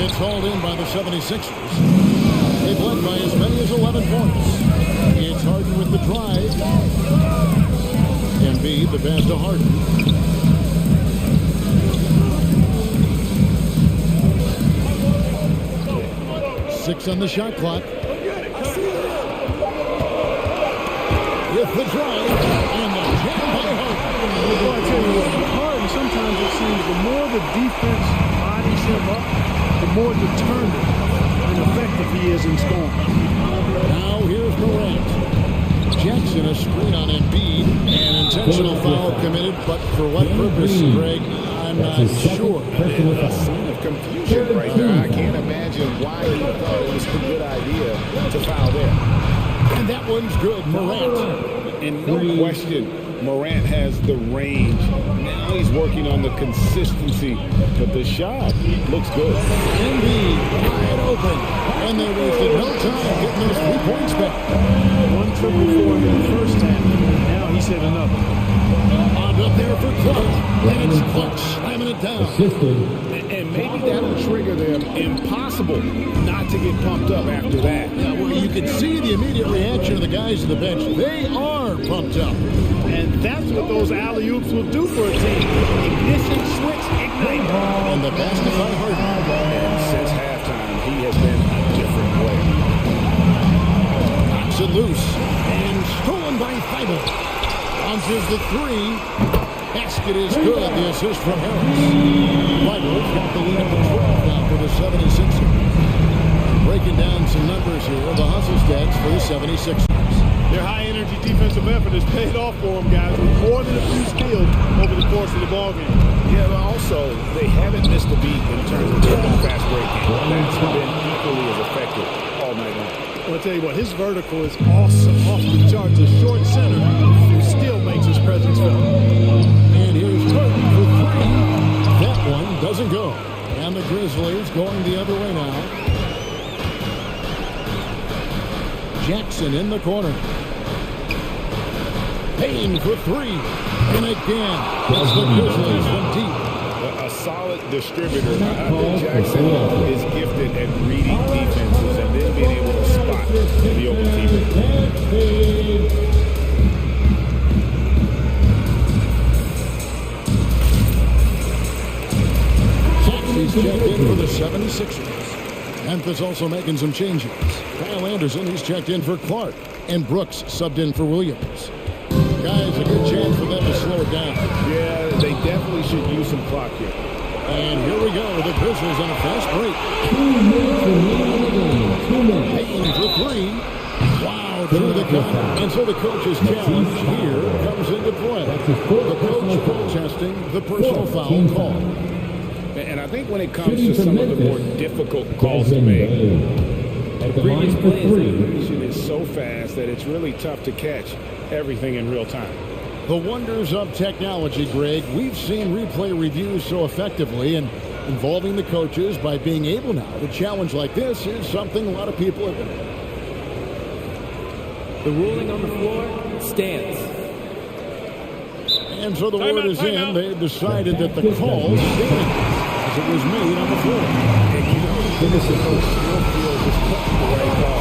It's hauled in by the 76ers. They've led by as many as 11 points. It's Harden with the drive. Embiid, the pass to Harden. Six on the shot clock. With the drive and the jam by Harden.
Well, I tell you what, Harden, sometimes it seems the more the defense bodies him up, the more determined and effective he is in scoring.
Now here's Morant. Jackson, a screen on Embiid. An intentional foul committed, but for what purpose, Greg? I'm not sure.
A sign of confusion right there. I can't imagine why he thought it was a good idea to foul there.
And that one's good, Morant.
And no question, Morant has the range. Now he's working on the consistency, but the shot looks good.
Embiid wide open, and they wasted no time getting those 3 points back.
One triple for him in the first half. Now he's hit another.
On up there for Clark, and it's Clark slamming it down.
And maybe that'll trigger them. Impossible not to get pumped up after that.
Yeah, well, you can see the immediate reaction of the guys on the bench. They are pumped up.
And that's what those alley-oops will do for a team. Ignition switch, ignite.
And the basket by Harden.
And since halftime, he has been a different player.
Knocks it loose. And stolen by Thibault. Bounces the three. Basket is good. The assist from Harris. Thibault's got the lead up to 12 now for the 76ers. Breaking down some numbers here. The hustle stats for the 76ers.
Their high-energy defensive effort has paid off for them, guys, with more than a few steals over the course of the ballgame.
Yeah, but also, they haven't missed a beat in terms of their fast break game. That's been equally as effective all night long.
Well, I'll tell you what, his vertical is awesome, off the charts. A short center who still makes his presence felt.
And here's Harden for three. That one doesn't go. And the Grizzlies going the other way now. Jackson in the corner. Payne for three. And again, that's the Grizzlies from deep.
A solid distributor. I think Jackson is gifted at reading defenses and then being able to spot the open team.
He's checked in for the 76ers. Memphis also making some changes. Kyle Anderson, he's checked in for Clark. And Brooks subbed in for Williams. Guys, a good chance for them to slow it down.
Yeah, they definitely should use some clock here.
And here we go. The Grizzlies on a fast break. Payton for three. Wow, through the counter. And so the coach's challenge here comes into play. The coach protesting the personal foul call.
And I think when it comes to some of the more difficult calls to make, the previous play's evolution is so fast that it's really tough to catch everything in real time.
The wonders of technology, Greg. We've seen replay reviews so effectively, and Involving the coaches by being able now to challenge like this is something a lot of people have been.
The ruling on the floor stands.
And so the word is in. They've decided that the call stands as it was made on the floor.
And you know, the coach still feels this call the right call.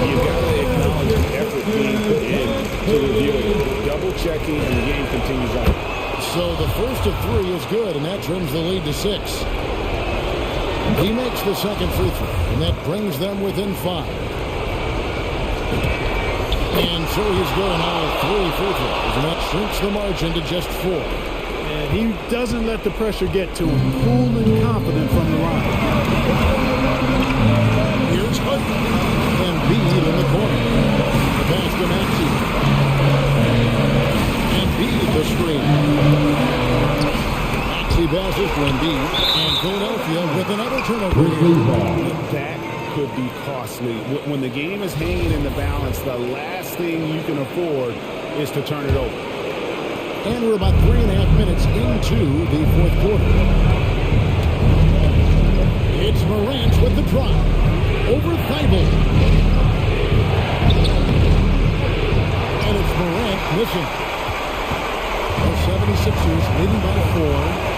You got to acknowledge the effort being put in to review it. Double checking, and the game continues on.
So the first of three is good, and that trims the lead to 6. He makes the second free throw, and that brings them within 5. And so he's good on all 3 free throws, and that shrinks the margin to just 4.
And he doesn't let the pressure get to him. Cool and confident from the line.
Here's Hutton. And Embiid in the corner. The pass to Maxey. Embiid the screen. Maxey passes to Embiid. And Philadelphia with another turnover here.
That could be costly. When the game is hanging in the balance, the last thing you can afford is to turn it over.
And we're about 3.5 minutes into the fourth quarter. It's Morant with the drive. Over Thibault. And it's Morant missing. The 76ers leading by 4.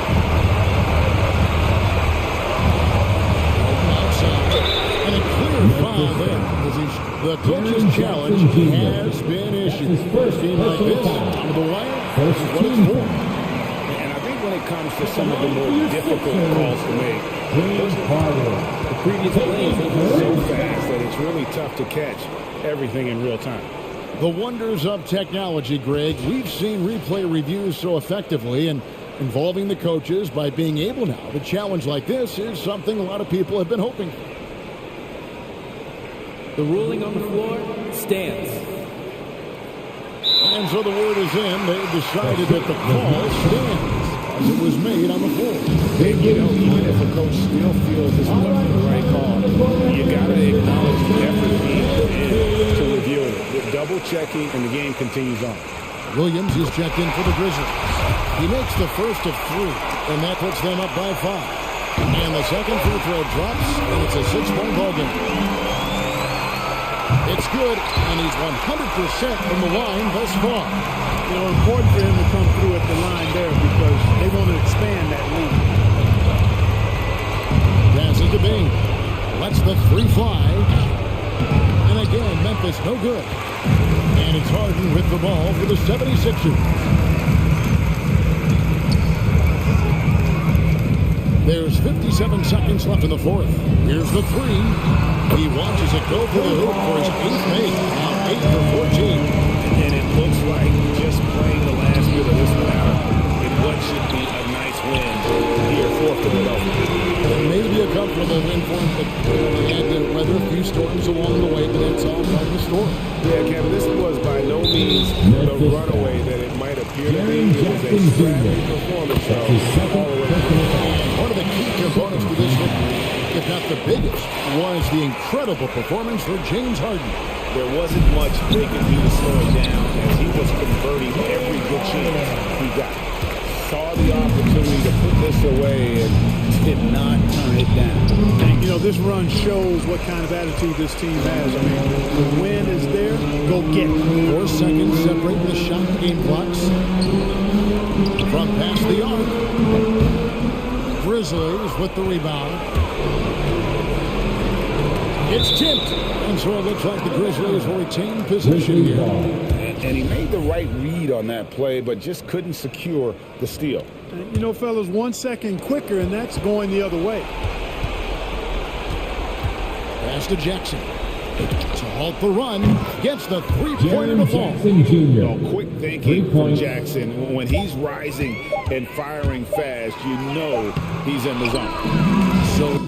And a clear foul there. The coach's challenge has been issued. First game like this, top of the wire, this is what it's for.
And I think when it comes to some of the more difficult calls to make, the previous plays are so fast that it's really tough to catch everything in real time.
The wonders of technology, Greg. We've seen replay reviews so effectively, and involving the coaches by being able now to challenge like this is something a lot of people have been hoping for.
The ruling on the floor stands.
And so the word is in. They've decided that the call stands as it was made on the floor.
And, you know, even if a coach still feels this wasn't the right call, you got to acknowledge the effort being put in to review it. The double checking, and the game continues on.
Williams is checked in for the Grizzlies. He makes the first of 3, and that puts them up by 5. And the second free throw drops, and it's a 6-point ball game. It's good, and he's 100% from the line thus far.
You know, important for him to come through at the line there because they want to expand that lead.
Passes to Bain. Lets the 3 fly. And again, Memphis no good. And it's Harden with the ball for the 76ers. There's 57 seconds left in the fourth. Here's the 3. He watches it go for the hoop for his 8th make. Now 8 for 14.
And it looks like just playing the last bit of this one out in what should be a nice win here for Philadelphia.
Maybe a comfortable win for him, but they had to weather a few storms along the way, but that's all part of the story.
Yeah, Kevin, this was by no means the runaway that it might appear to be. It was a scrappy performance.
One of the key components to this victory, if not the biggest, was the incredible performance for James Harden.
There wasn't much they could do to slow it down as he was converting every good chance he got. Saw the opportunity to put this away and did not turn it down.
And, you know, this run shows what kind of attitude this team has. I mean, the win is there, go get it.
4 seconds separating the shot game clocks. From past the arc. Grizzlies with the rebound. It's tipped. And so it looks like the Grizzlies will retain possession here.
And he made the right read on that play, but just couldn't secure the steal.
And, you know, fellas, 1 second quicker, and that's going the other way.
Pass to Jackson. To halt the run. Gets the three-pointer to fall.
Quick thinking from Jackson. When he's rising and firing fast, you know he's in the zone.
So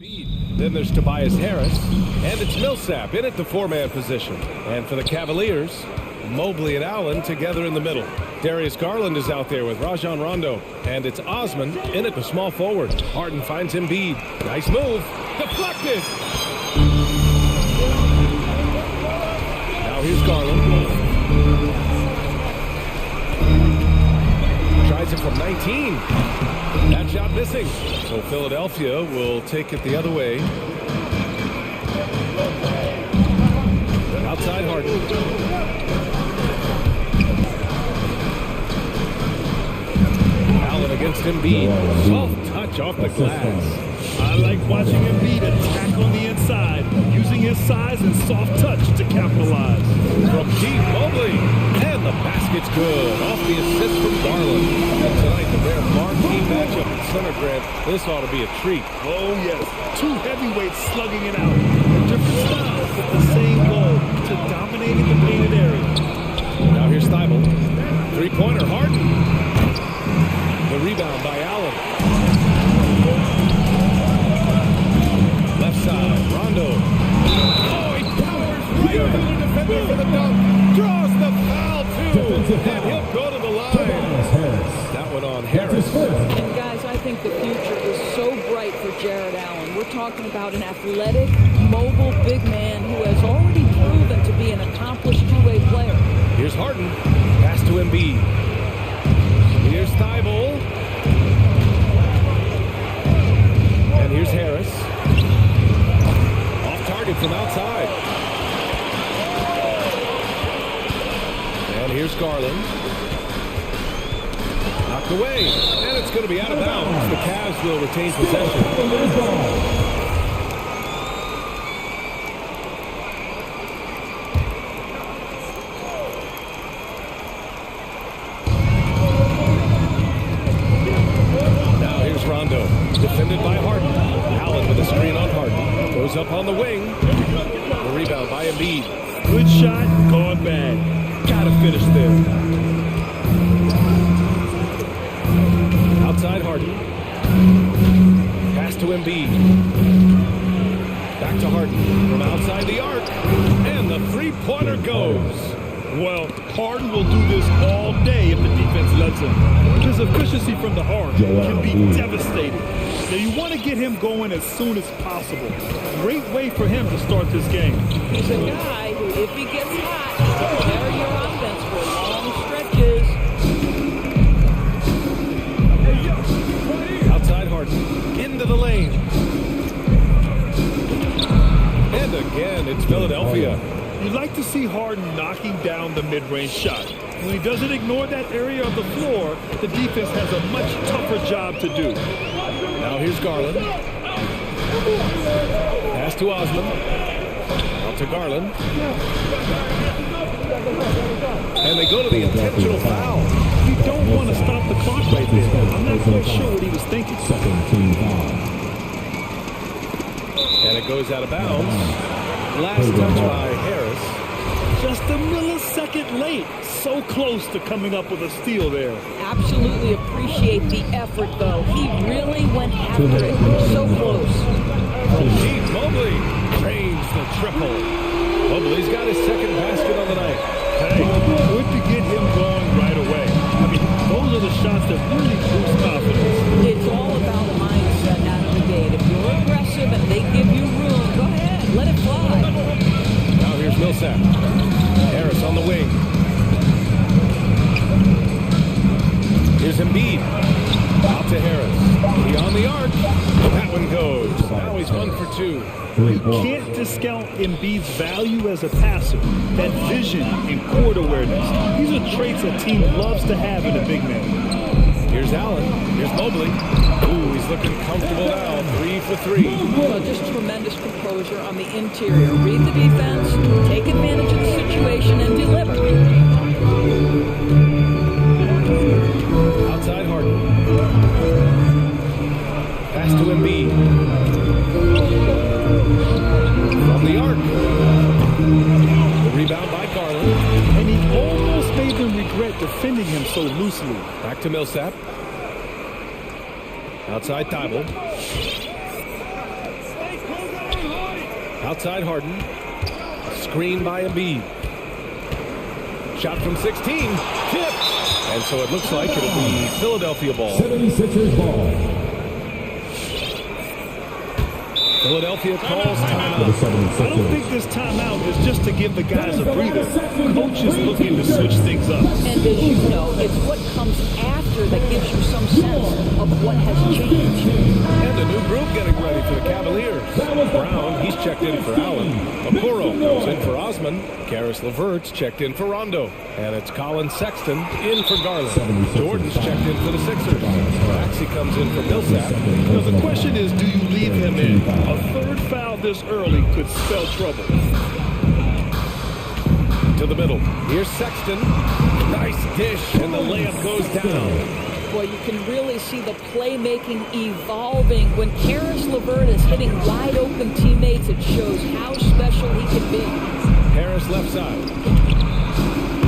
Then there's Tobias Harris, and it's Millsap in at the four-man position. And for the Cavaliers, Mobley and Allen together in the middle. Darius Garland is out there with Rajon Rondo, and it's Osman in at the small forward. Harden finds Embiid. Nice move. Deflected. Now here's Garland. Tries it from 19. That shot missing. So Philadelphia will take it the other way. Outside Harden. Allen against Embiid. Soft touch off the glass.
I like watching Embiid attack on the inside, using his size and soft touch to capitalize.
From deep, Mobley. And the basket's good. Off the assist from Garland. And tonight, the rare marquee matchup at Center Grant. This ought to be a treat.
Oh, yes. Two heavyweights slugging it out. Different styles, but the same goal, to dominating the painted area.
Now here's Thibault. Three-pointer, Harden. The rebound by Allen. Left side, Rondo. Oh, he powers right over the defender for the dunk. Draws the foul, too. And he'll go to the line. That one on Harris.
And guys, I think the future is so bright for Jared Allen. We're talking about an athletic, mobile big man who has already proven to be an accomplished two-way player.
Here's Harden. Pass to Embiid. Here's Thibault. And here's Harris. Off target from outside. And here's Garland. Knocked away. And it's going to be out of bounds. The Cavs will retain possession. Rondo, defended by Harden. Allen with a screen on Harden. Goes up on the wing. The rebound by Embiid.
Good shot, gone bad. Gotta finish there.
Outside Harden. Pass to Embiid. Back to Harden from outside the arc. And the three-pointer goes.
Well, Harden will do this all day if the defense lets him. His efficiency from the arc can be devastating. Now, you want to get him going as soon as possible. Great way for him to start this game.
He's a guy who, if he gets hot, will carry your offense for long stretches.
Outside Harden. Into the lane. And again, it's Philadelphia.
You'd like to see Harden knocking down the mid-range shot. When he doesn't ignore that area of the floor, the defense has a much tougher job to do.
Now here's Garland. Pass to Osman. Out to Garland. And they go to the intentional foul.
You don't want to stop the clock right there. I'm not quite sure what he was thinking.
Second team foul.
And it goes out of bounds. Last touch by Harris.
Just a millisecond late. So close to coming up with a steal there.
Absolutely appreciate the effort, though. He really went after it. So close.
Keith Mobley drains the triple. Mobley's got his second basket on the night.
Hey, good to get him going right away. I mean, those are the shots that really boost confidence.
It's all about mindset out of the gate. If you're aggressive and they give you room, go ahead, let it fly.
Now here's Millsap. Harris on the wing. Here's Embiid. Out to Harris. He on the arc. That one goes. Now he's 1 for 2.
You can't discount Embiid's value as a passer. That vision and court awareness. These are traits a team loves to have in a big man.
Here's Allen. Here's Mobley. Ooh, he's looking comfortable now. 3 for 3.
Well, just tremendous composure on the interior. Read the defense, take advantage of the situation, and deliver.
Outside Harden. Pass to Embiid. From the arc. The rebound by Garland.
And he almost made them regret defending him so loosely.
Back to Millsap. Outside Thibault. Outside Harden. Screen by Embiid. Shot from 16. Tipped. And so it looks like it'll be Philadelphia ball.
76ers ball.
Philadelphia calls timeout.
I don't think this timeout is just to give the guys a breather. Coach is looking to switch things up.
And as you know, it's what comes after that gives you some sense of what has changed.
And a new group getting ready for the Cavaliers. Brown, he's checked in for Allen. Okoro goes in for Osman. Karis LeVert's checked in for Rondo. And it's Colin Sexton in for Garland. Jordan's checked in for the Sixers. Maxey comes in for Millsap.
Now the question is, do you leave him in? A third foul this early could spell trouble.
To the middle. Here's Sexton. Nice dish, and the layup goes down.
Boy, you can really see the playmaking evolving. When Karis LeVert is hitting wide open teammates, it shows how special he can be.
Harris left side.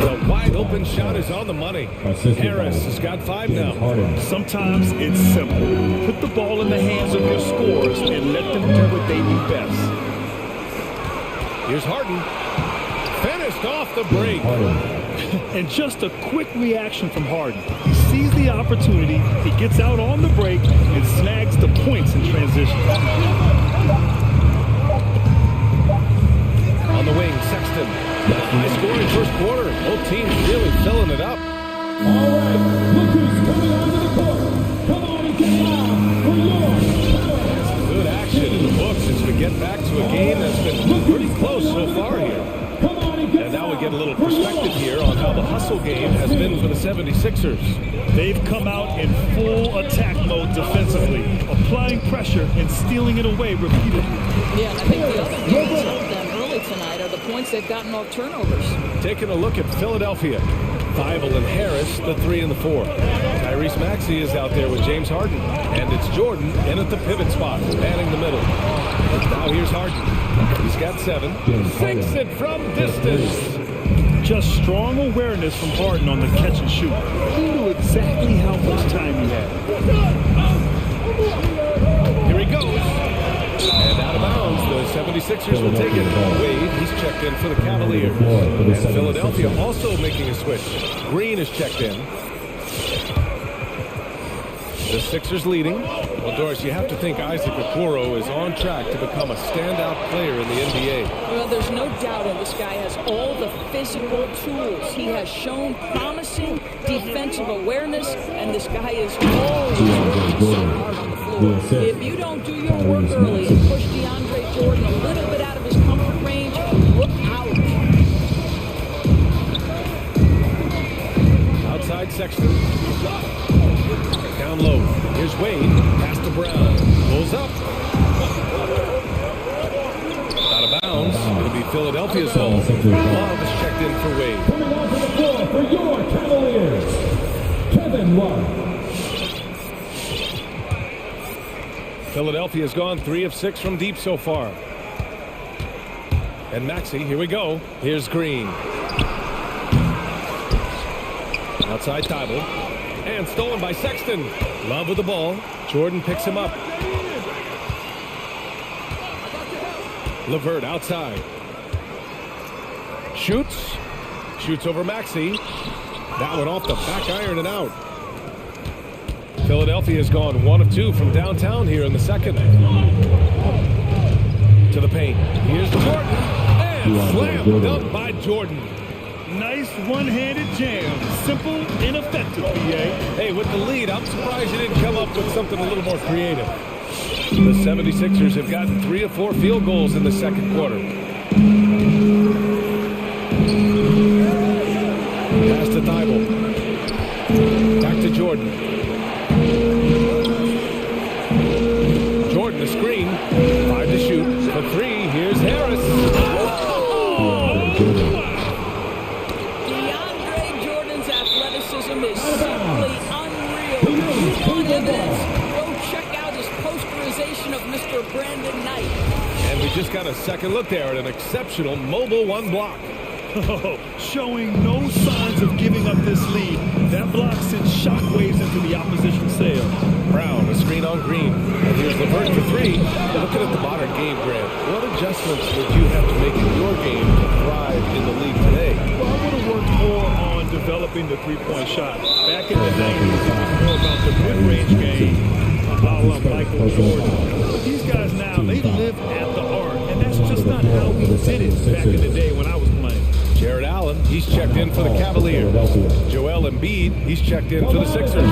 The wide open shot is on the money. Harris has got 5 now.
Sometimes it's simple. Put the ball in the hands of your scorers and let them do what they do best.
Here's Harden. Finished off the break.
And just a quick reaction from Harden. He sees the opportunity, he gets out on the break, and snags the points in transition.
On the wing, Sexton. High scoring first quarter. Both teams really filling it up.
All right, look who's coming onto the court. Come on and get loud for your
Some good action in the books as we get back to a game that's been pretty close so far here. And now we get a little perspective here on how the hustle game has been for the 76ers.
They've come out in full attack mode defensively, applying pressure and stealing it away repeatedly.
Yeah, and I think the other thing that's helped them early tonight are the points they've gotten off turnovers.
Taking a look at Philadelphia. Thibault and Harris, the 3 and the 4. Tyrese Maxey is out there with James Harden. And it's Jordan in at the pivot spot, manning the middle. Now here's Harden. He's got 7. Sinks it from distance.
Just strong awareness from Harden on the catch and shoot. He knew exactly how much time he had.
Here he goes. And out of bounds, the 76ers will take it. Wade, he's checked in for the Cavaliers. And Philadelphia also making a switch. Green is checked in. The Sixers leading. Well, Doris, you have to think Isaac Okoro is on track to become a standout player in the NBA.
Well, there's no doubt this guy has all the physical tools. He has shown promising defensive awareness, and this guy is always working so hard on the floor. If you don't do your work early and push DeAndre Jordan a little bit out of his comfort range, look out.
Outside Sexton. Down low. Here's Wade. Pass to Brown. Pulls up. Out of bounds. It'll be Philadelphia's ball. Love is checked in for Wade.
Coming onto the floor for your Cavaliers, Kevin Love.
Philadelphia's gone 3 of 6 from deep so far. And Maxey, here we go. Here's Green. Outside Thibault. And stolen by Sexton. Love with the ball. Jordan picks him up. LeVert outside. Shoots. Shoots over Maxey. That one off the back iron and out. Philadelphia has gone 1 of 2 from downtown here in the second. To the paint. Here's Jordan. And slam dunk by Jordan.
Nice one-handed jam. Simple and effective, PA.
Hey, with the lead, I'm surprised you didn't come up with something a little more creative. The 76ers have gotten 3 of 4 field goals in the second quarter. Pass to Thibault. Back to Jordan. Jordan, a screen. 5 to shoot. For 3, here's Harris.
Is simply unreal. You want evidence? Go check out his posterization of Mr. Brandon Knight.
And we just got a second look there at an exceptional mobile 1 block.
Showing no signs of giving up this lead. That block sends shockwaves into the opposition sail.
Brown, a screen on Green. And here's LeVert for 3. Looking at the modern game, Grant. What a adjustments would you have to make in your game to thrive in the league today?
Well, I would have worked more on developing the three-point shot. Back in the 90s, it was more about the mid-range game, a la Michael Jordan. But these guys now, they live at the arc, and that's just not how we did it back in the day when I was playing.
Jared Allen, he's checked in for the Cavaliers. Joel Embiid, he's checked in for the Sixers.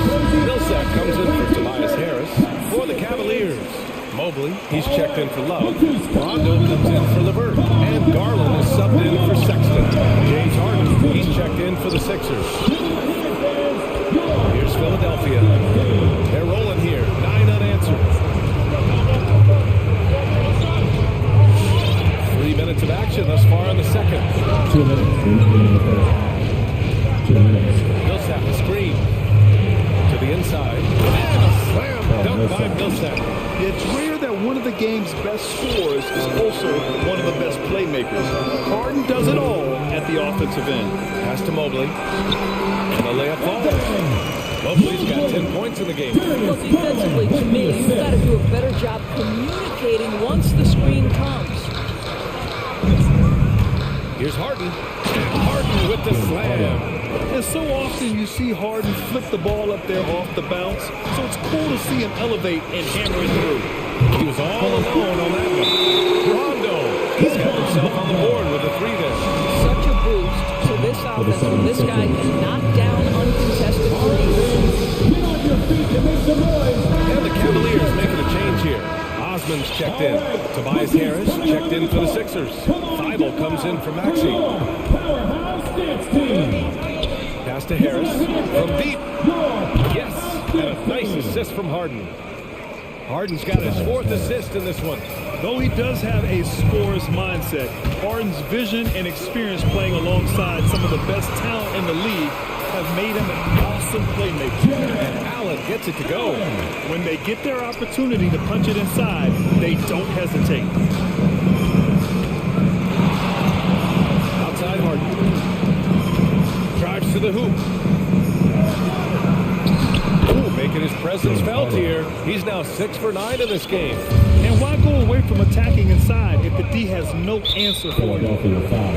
Millsap comes in for Tobias Harris for the Cavaliers. Mobley, he's checked in for Love. Rondo comes in for LeVert. And Garland is subbed in for Sexton. James Harden, he's checked in for the Sixers. Here's Philadelphia. They're rolling here. 9 unanswered. 3 minutes of action thus far in the second.
2 minutes. 2 minutes.
Millsap, the screen. To the inside. And a slam dunk by Millsap.
It's rare that one of the game's best scorers is also one of the best playmakers. Harden does it all at the offensive end.
Pass to Mobley. And the layup falls. Mobley's got 10 points in the game.
Well, defensively, to me, you've got to do a better job communicating once the screen comes.
Here's Harden. And Harden with the slam.
And so often you see Harden flip the ball up there off the bounce, so it's cool to see him elevate and hammer it through.
He was all alone on that one. Rondo, he's got himself on the board with a 3 there.
Such a boost to this offense when this guy can knock down uncontested threes.
And the Cavaliers making a change here. Osman's checked in. Tobias Harris checked in for the Sixers. Thibault comes in for Maxey. Pass to Harris from deep. Yes, and a nice assist from Harden. Harden's got his 4th assist in this one.
Though he does have a scorer's mindset, Harden's vision and experience playing alongside some of the best talent in the league have made him an awesome playmaker.
And Allen gets it to go.
When they get their opportunity to punch it inside, they don't hesitate.
Outside Harden. Drives to the hoop. Ooh, making his presence felt here. He's now 6 for 9 in this game.
And why go away from attacking inside if the D has no answer for it?
Philadelphia foul.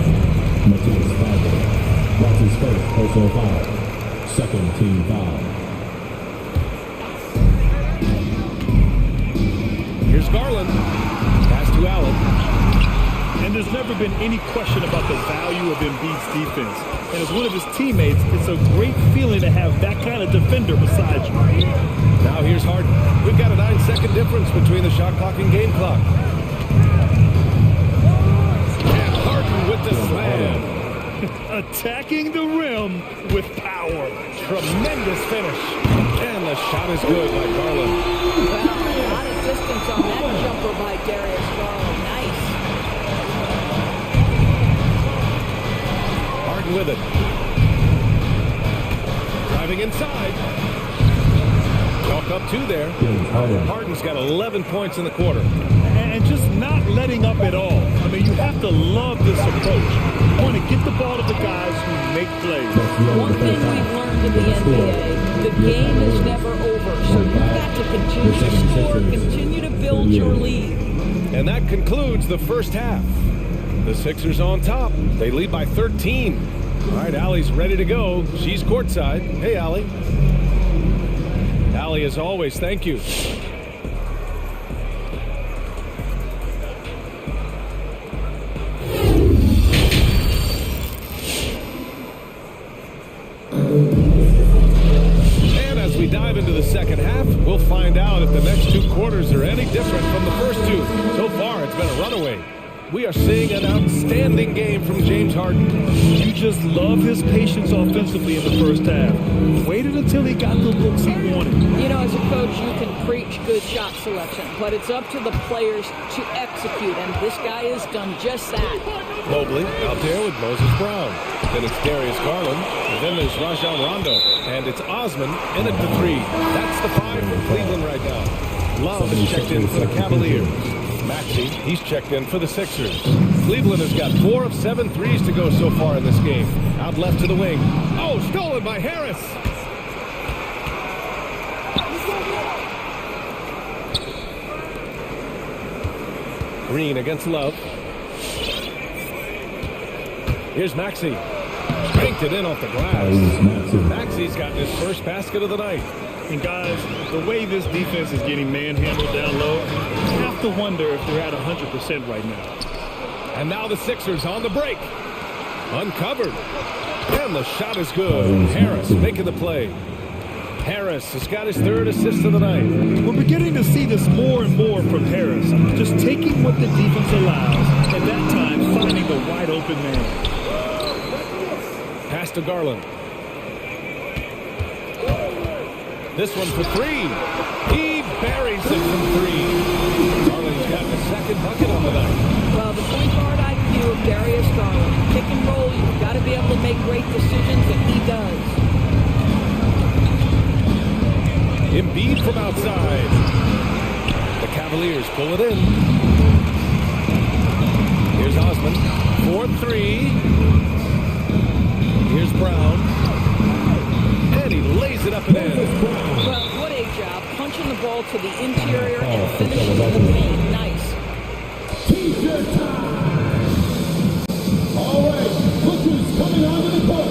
Matthias Thybulle. That's his first personal foul. Second team foul.
Here's Garland. Pass to Allen.
And there's never been any question about the value of Embiid's defense. And as one of his teammates, it's a great feeling to have that kind of defender beside you.
Now here's Harden. We've got a 9-second difference between the shot clock and game clock. And Harden with the slam.
Attacking the rim with power.
Tremendous finish. And the shot is good by Garland.
Well, a lot of distance on that jumper by Darius Garland. Nice.
Harden with it. Driving inside. Walk up 2 there. Harden's got 11 points in the quarter.
And just not letting up at all. I mean, you have to love this approach. You want to get the ball to the guys who make plays.
One thing we've learned in the NBA, the game is never over. So you've got to continue to score, continue to build your lead.
And that concludes the first half. The Sixers on top. They lead by 13. All right, Allie's ready to go. She's courtside. Hey, Allie. Allie, as always, thank you. And as we dive into the second half, we'll find out if the next 2 quarters are any different from the first 2. So far, it's been a runaway. We are seeing an outstanding game from James Harden.
You just love his patience offensively in the first half. Waited until he got the looks he wanted.
You know, as a coach, you can preach good shot selection, but it's up to the players to execute, and this guy has done just that.
Mobley out there with Moses Brown. Then it's Darius Garland, and then there's Rajon Rondo, and it's Osman in at the 3. That's the 5 from Cleveland right now. Love is checked in for the Cavaliers. Maxey, he's checked in for the Sixers. Cleveland has got 4 of 7 threes to go so far in this game. Out left to the wing. Oh, stolen by Harris. Green against Love. Here's Maxey. Banked it in off the glass. Maxey's gotten his first basket of the night.
And guys, the way this defense is getting manhandled down low, you have to wonder if they're at 100% right now.
And now the Sixers on the break. Uncovered. And the shot is good. Harris making the play. Harris has got his third assist of the night.
We're beginning to see this more and more from Harris. Just taking what the defense allows, and that time finding the wide open man.
Pass to Garland. This one for three. He buries it from three. Garland's got the second bucket on the night.
Well, the point guard IQ of Darius Garland. Pick and roll, you've got to be able to make great decisions, and he does.
Embiid from outside. The Cavaliers pull it in. Here's Osman. 4-3. Here's Brown. And he lays it up and in.
Well, what a job. Punching the ball to the interior and finishing in the paint. Nice.
T-shirt time. All right, look who's coming onto the court.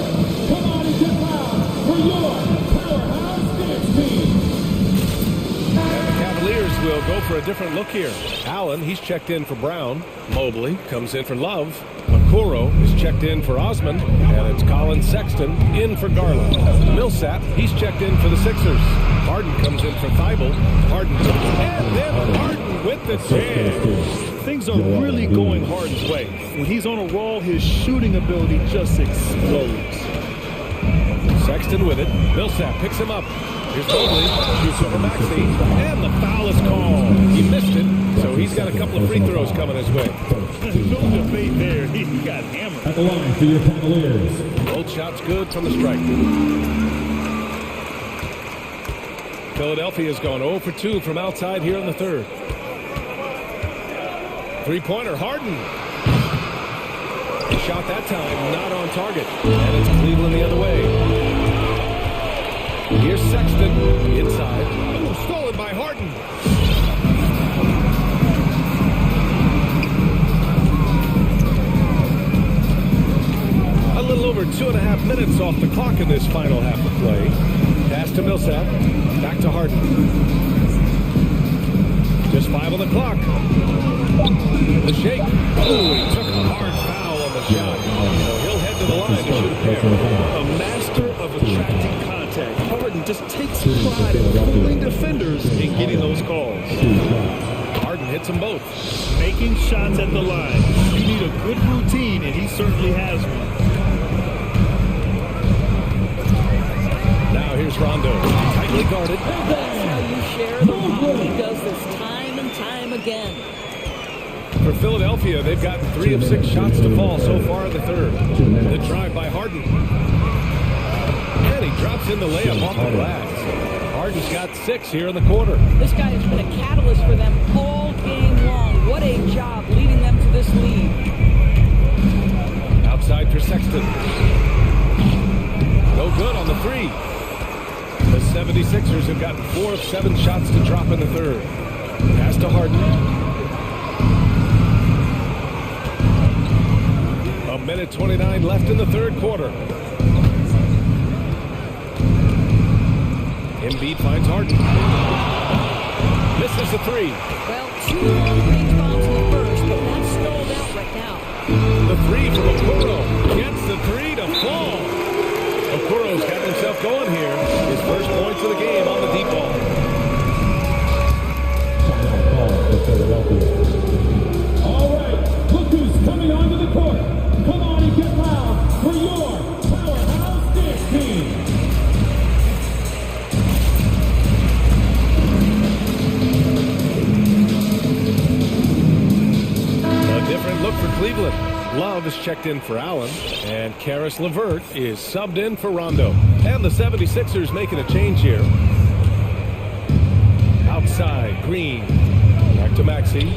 Come on and get loud for your powerhouse dance team.
And the Cavaliers will go for a different look here. Allen, he's checked in for Brown. Mobley comes in for Love. Okoro is checked in for Osman. And it's Colin Sexton in for Garland. Millsap, he's checked in for the Sixers. Harden comes in for Thibault. Harden, and then Harden with the jam.
Things are really going Harden's way. When he's on a roll, his shooting ability just explodes.
Sexton with it. Millsap picks him up. Here's Mobley. Shoots over Maxey. And the foul is called. He missed it, so he's got a couple of free throws coming his way.
No debate there. He got hammered.
At the line for your Cavaliers.
Both shots good from the strike. Philadelphia's gone 0 for 2 from outside here in the third. Three-pointer, Harden. He shot that time, not on target. And it's Cleveland the other way. Here's Sexton inside. Oh, stolen by Harden. A little over 2.5 minutes off the clock in this final half of play. Pass to Millsap. Back to Harden. Just 5 on the clock. The shake. Oh, he took a hard foul on the shot. So he'll head to the line to shoot a pair.
A master of attracting contact. Harden just takes pride in fooling defenders and getting those calls.
Harden hits them both.
Making shots at the line. You need a good routine, and he certainly has one.
Now here's Rondo. Tightly guarded.
That's how you share the ball. He does this time and time again.
For Philadelphia, they've gotten 3 of 6 shots to fall so far in the third. The drive by Harden. And he drops in the layup off the glass. Harden's got 6 here in the quarter.
This guy has been a catalyst for them all game long. What a job leading them to this lead.
Outside for Sexton. No good on the 3. The 76ers have gotten 4 of 7 shots to drop in the third. Pass to Harden. A minute 29 left in the third quarter. Embiid finds Harden. Misses the 3.
Well, 2 long-range bombs in the first, but that's stalled out right now.
The 3 from Okoro. Gets the 3 to fall. Okoro's got himself going here. His first points of the game on the deep ball.
All right, look who's coming onto the court. Come on and get loud for your powerhouse dance team.
A different look for Cleveland. Love is checked in for Allen, and Karis LeVert is subbed in for Rondo. And the 76ers making a change here. Outside, Green. Back to Maxey.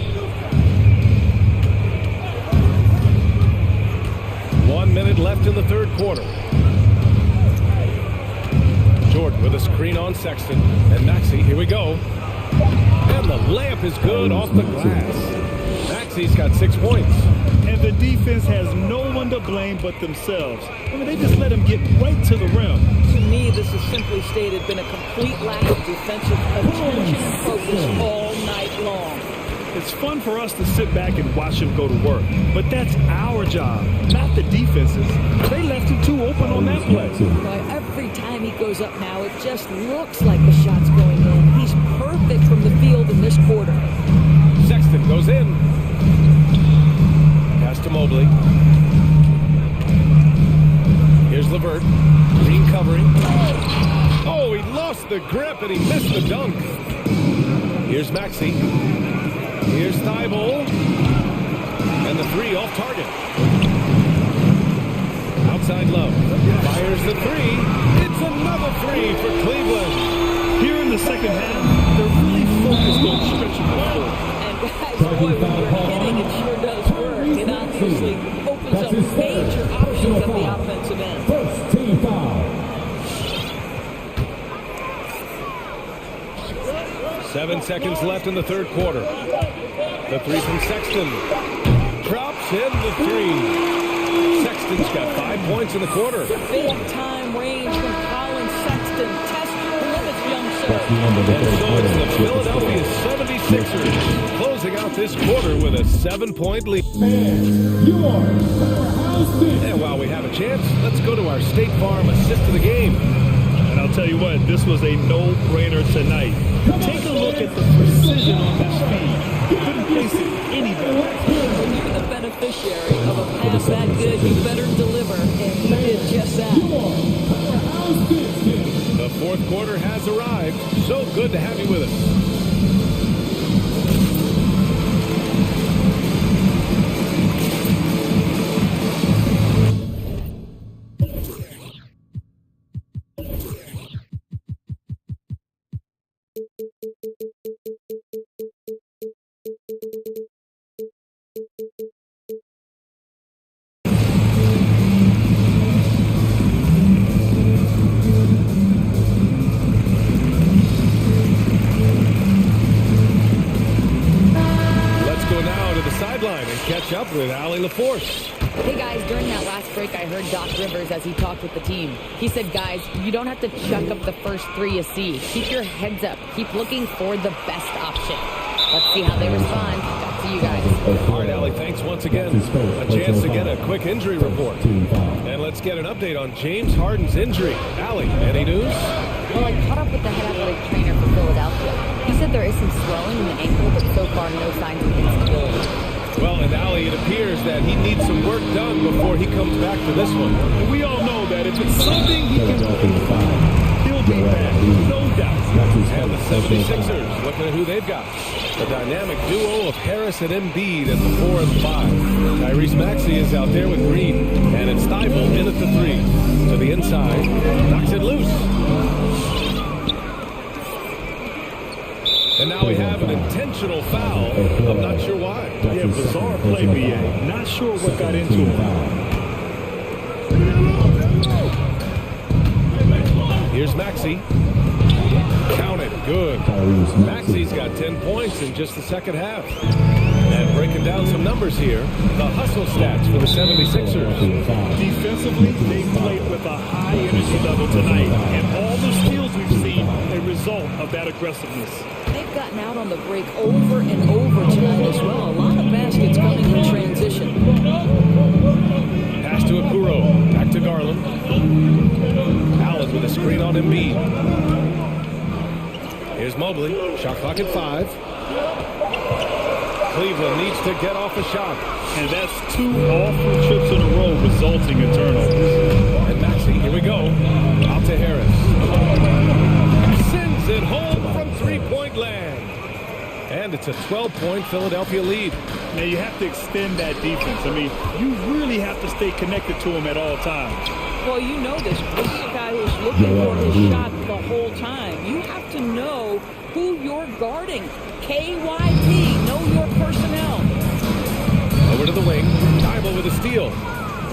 1 minute left in the third quarter. Jordan with a screen on Sexton. And Maxey, here we go. And the layup is good off the glass. Maxey Maxey's got 6 points.
And the defense has no one to blame but themselves. I mean, they just let him get right to the rim.
To me, this has simply stated been a complete lack of defensive attention and focus all night long.
It's fun for us to sit back and watch him go to work, but that's our job, not the defense's. They left him too open on that play.
Every time he goes up now, it just looks like the shot's going in. He's perfect from the field in this quarter.
Sexton goes in. Pass to Mobley. Here's LeVert. Green covering. Oh, he lost the grip and he missed the dunk. Here's Maxey. Here's Thibault. And the three off target. Outside Love. Fires the three. It's another three for Cleveland.
Here in the second half, they're really focused on stretching the floor.
And guys, boy, when you're hitting, it sure does work. It obviously opens up major options at the offensive end.
First team foul.
7 seconds left in the third quarter. The three from Sexton. Drops in the three. Sexton's got 5 points in the quarter.
Big time range from Colin Sexton. Test your limits, young sir.
And so it's the Philadelphia 76ers closing out this quarter with a 7-point lead. And while we have a chance, let's go to our State Farm assist of the game.
And I'll tell you what, this was a no-brainer tonight. Take a look at the precision on this feed. You couldn't place it any better.
When you're the beneficiary of a pass that good, you better deliver. And he did just that.
The fourth quarter has arrived. So good to have you with us. Up with Allie LaForce.
Hey guys, during that last break I heard Doc Rivers as he talked with the team. He said, guys, you don't have to chuck up the first three you see. Keep your heads up. Keep looking for the best option. Let's see how they respond. Back to you guys.
All right, Allie, thanks once again. A chance to get a quick injury report. And let's get an update on James Harden's injury. Allie, any news?
Well, I caught up with the head athletic trainer for Philadelphia. He said there is some swelling in the ankle, but so far no signs of instability.
Well, and Allie, it appears that he needs some work done before he comes back to this one.
And we all know that if it's something he can do, he'll be back, no doubt.
And the 76ers, looking at who they've got. The dynamic duo of Harris and Embiid at the 4 and 5. Tyrese Maxey is out there with Green, and it's Thibault in at the 3. To the inside, knocks it loose. And now we have an intentional foul. I'm not sure why.
Yeah, bizarre play, BA. Not sure what got into him.
Here's Maxey. Count it. Good. Maxey's got 10 points in just the second half. And breaking down some numbers here, the hustle stats for the 76ers.
Defensively, they played with a high energy level tonight. And all the steals we've seen, a result of that aggressiveness.
They've gotten out on the break over and over tonight as well. A lot of baskets coming in transition.
Pass to Okoro. Back to Garland. Allen with a screen on Embiid. Here's Mobley. Shot clock at 5. Cleveland needs to get off a shot.
And that's 2 awful trips in a row resulting in turnovers.
And Maxey, here we go. Out to Harris. Sends it home from three-point land. And it's a 12-point Philadelphia lead.
Now you have to extend that defense. I mean, you really have to stay connected to him at all times.
Well, you know this. This is a guy who's looking for his shot the whole time. You have to know who you're guarding. KYP, know your personnel.
Over to the wing. Thibault with a steal.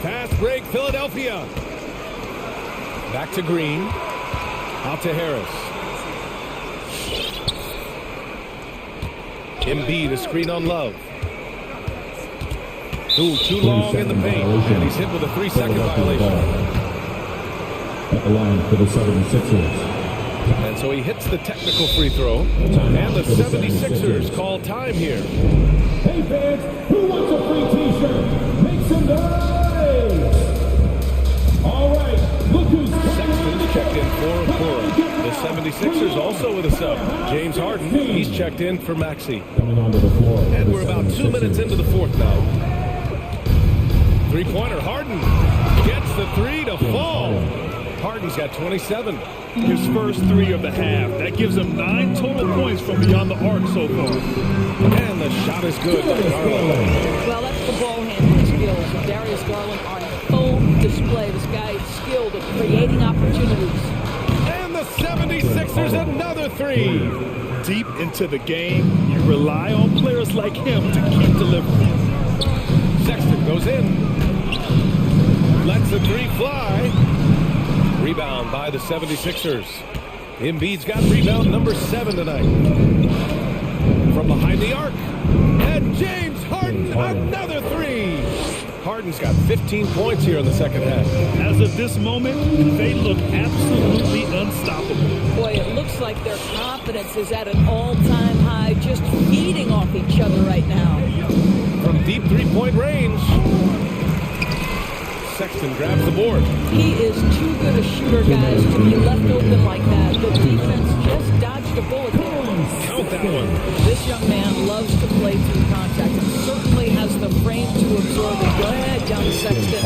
Fast break, Philadelphia. Back to Green. Out to Harris. Embiid, a screen on Love. Ooh, too long in the paint, and he's hit with a 3-second violation.
At the line for the 76ers.
And so he hits the technical free throw, and the 76ers call time here.
Hey fans, who wants a free t-shirt? Make some noise! All right, look who's
Sexton's checked in for Okura. The 76ers also with a sub. James Harden, he's checked in for Maxey.
Coming onto the floor.
And we're about 2 minutes into the fourth now. Three-pointer, Harden gets the three to fall. Harden's got 27.
His first three of the half. That gives him 9 total points from beyond the arc so far.
And the shot is good by Garland.
Well, that's the ball handling skills of Darius Garland on full display. This guy is skilled at creating opportunities.
And the 76ers another three.
Deep into the game, you rely on players like him to keep delivering.
Sexton goes in. Lets the three fly. Rebound by the 76ers. Embiid's got rebound number 7 tonight. From behind the arc. And James Harden, another three. Harden's got 15 points here in the second half.
As of this moment, they look absolutely unstoppable.
Boy, it looks like their confidence is at an all-time high, just feeding off each other right now.
From deep three-point range. Sexton grabs the board.
He is too good a shooter, guys, to be left open like that. The defense just dodged a bullet there.
Count that one.
This young man loves to play through contact and certainly has the frame to absorb it. Go ahead, young Sexton.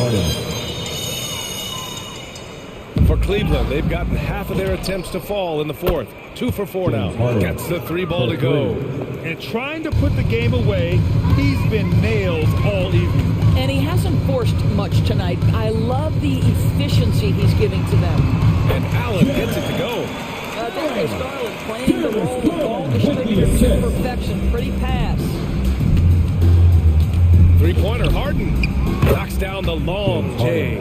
For Cleveland, they've gotten half of their attempts to fall in the fourth. 2 for 4 now. Gets the three ball to go.
And trying to put the game away, he's been nailed all evening.
And he hasn't forced much tonight. I love the efficiency he's giving to them.
And Allen gets it to go.
Darius Garland playing the role of ball distributor to perfection. Pretty pass.
Three-pointer, Harden. Knocks down the long J.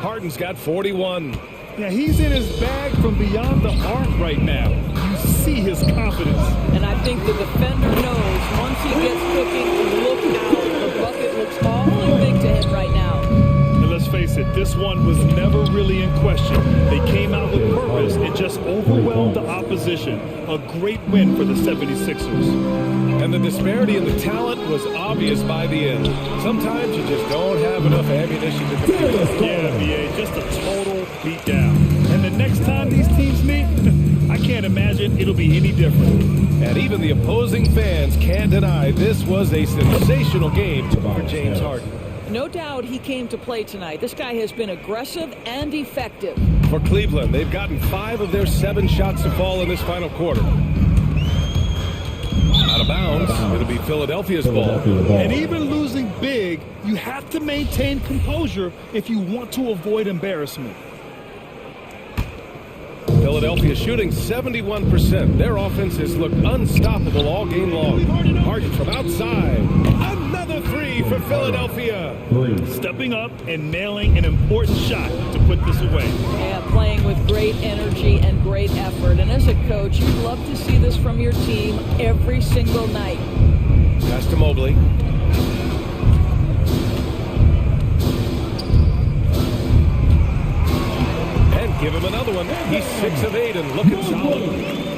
Harden's got 41.
Yeah, he's in his bag from beyond the arc right now. You see his confidence.
And I think the defender knows once he gets cooking, look out. The bucket looks awfully big to him right now.
And let's face it, this one was never really in question. They came out with purpose and just overwhelmed the opposition. A great win for the 76ers.
And the disparity in the talent was obvious by the end. Sometimes you just don't have enough ammunition to compete.
Yeah, BA, just a total beatdown. And the next time these teams meet, I can't imagine it'll be any different.
And even the opposing fans can't deny this was a sensational game for James Harden.
No doubt he came to play tonight. This guy has been aggressive and effective.
For Cleveland, they've gotten 5 of their 7 shots to fall in this final quarter. Out of bounds, it'll be Philadelphia's ball.
And even losing big, you have to maintain composure if you want to avoid embarrassment.
Philadelphia shooting 71%. Their offense has looked unstoppable all game long. Harden from outside. Another three for Philadelphia.
Stepping up and nailing an important shot to put this away.
Yeah, playing with great energy and great effort. And as a coach, you'd love to see this from your team every single night.
Pass to Mobley. Give him another one. He's 6 of 8 and looking solid.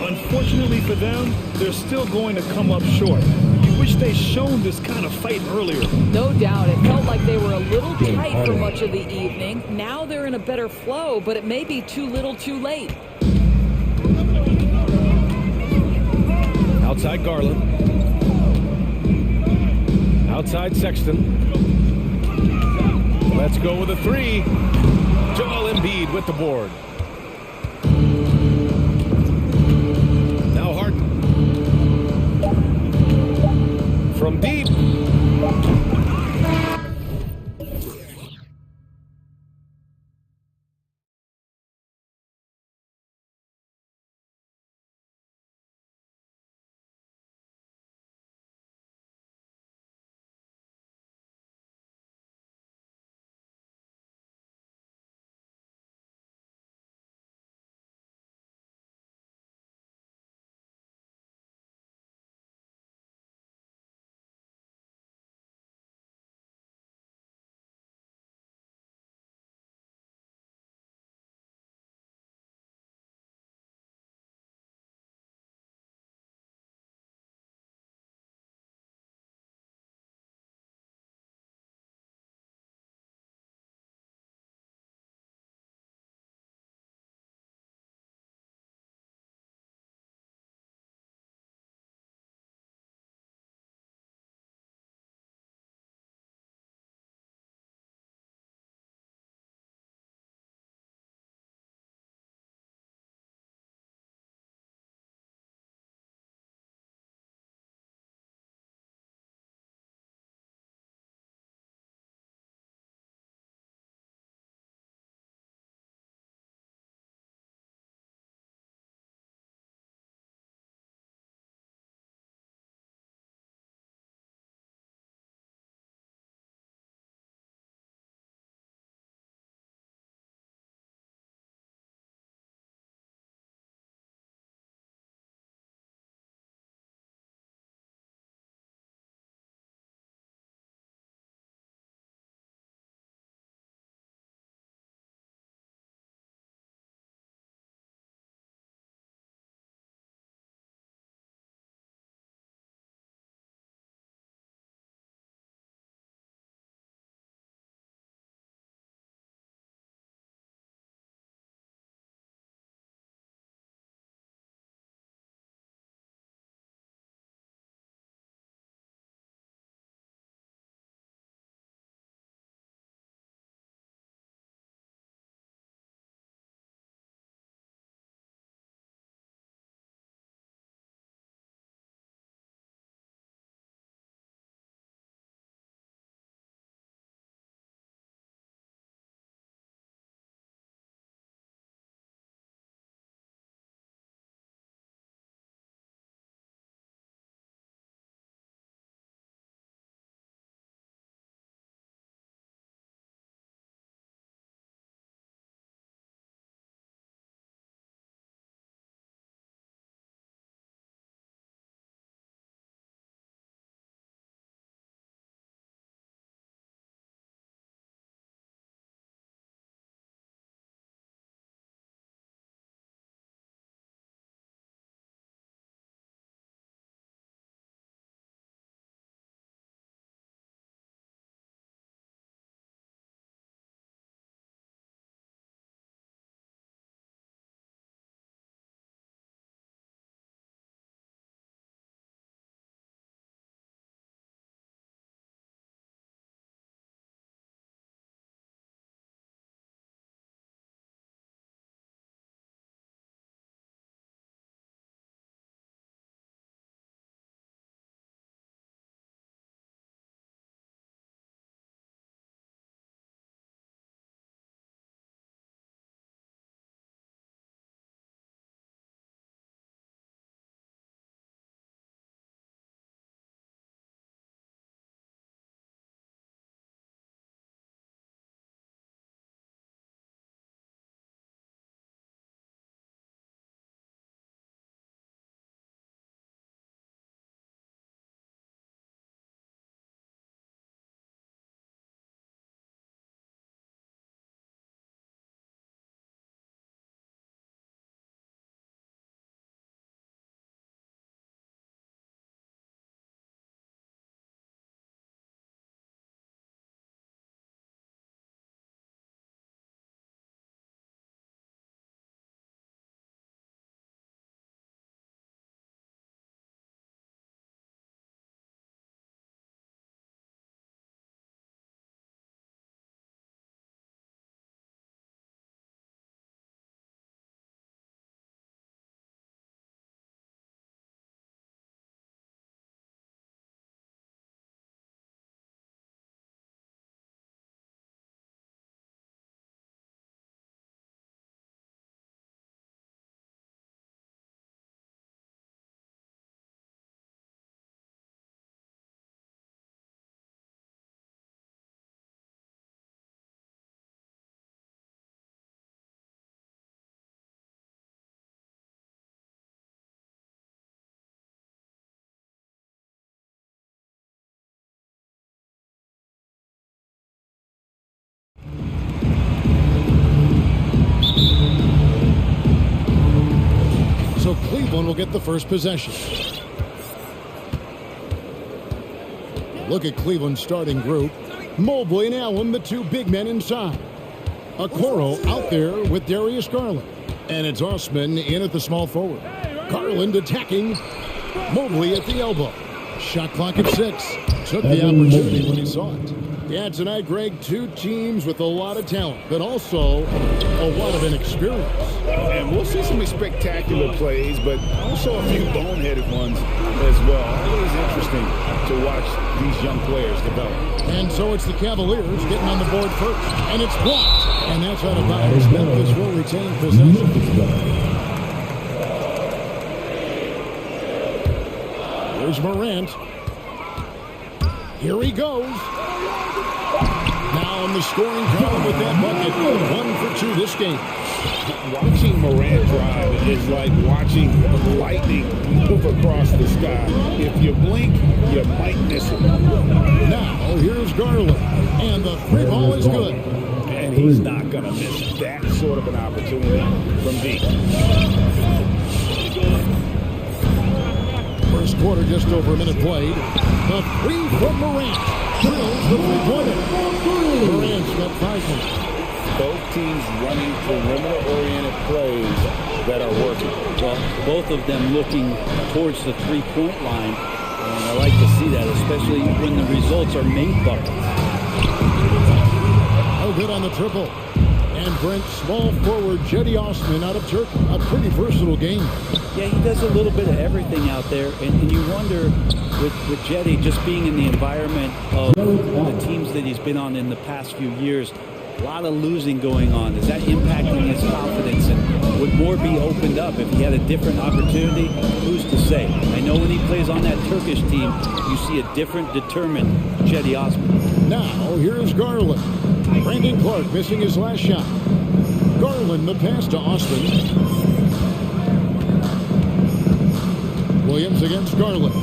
Unfortunately for them, they're still going to come up short. You wish they'd shown this kind of fight earlier.
No doubt. It felt like they were a little tight for much of the evening. Now they're in a better flow, but it may be too little too late.
Outside Garland. Outside Sexton. Let's go with a three. Joel Embiid with the board. Now Harden. From deep.
Cleveland will get the first possession. Look at Cleveland's starting group. Mobley and Allen, the two big men inside. Okoro out there with Darius Garland. And it's Osman in at the small forward. Garland attacking. Mobley at the elbow. Shot clock at 6. Took the opportunity when he saw it. Yeah, tonight, Greg, two teams with a lot of talent, but also a lot of inexperience.
And we'll see some spectacular plays, but also a few boneheaded ones as well. Always interesting to watch these young players develop.
And so it's the Cavaliers getting on the board first, and it's blocked. And that's out of bounds. Memphis will retain possession. Here's Morant. Here he goes. Now in the scoring column with that bucket. 1 for 2 this game.
Watching Morant drive is like watching lightning move across the sky. If you blink, you might miss it.
Now here's Garland. And the three ball is good.
And he's not going to miss that sort of an opportunity from deep.
First quarter, just over a minute played. The three from Morant. Drills the three-pointer. Morant's got 5 points.
Both teams running perimeter-oriented plays that are working.
Well, both of them looking towards the three-point line. And I like to see that, especially when the results are made buckets.
Oh, good on the triple. And Brent, small forward Jetty Osman out of Turkey. A pretty versatile game.
Yeah, he does a little bit of everything out there. And you wonder, with Jetty just being in the environment of the teams that he's been on in the past few years, a lot of losing going on. Is that impacting his confidence? And would more be opened up if he had a different opportunity? Who's to say? I know when he plays on that Turkish team, you see a different, determined Jetty Osman.
Now, here's Garland. Brandon Clark missing his last shot. Garland, the pass to Austin. Williams against Garland.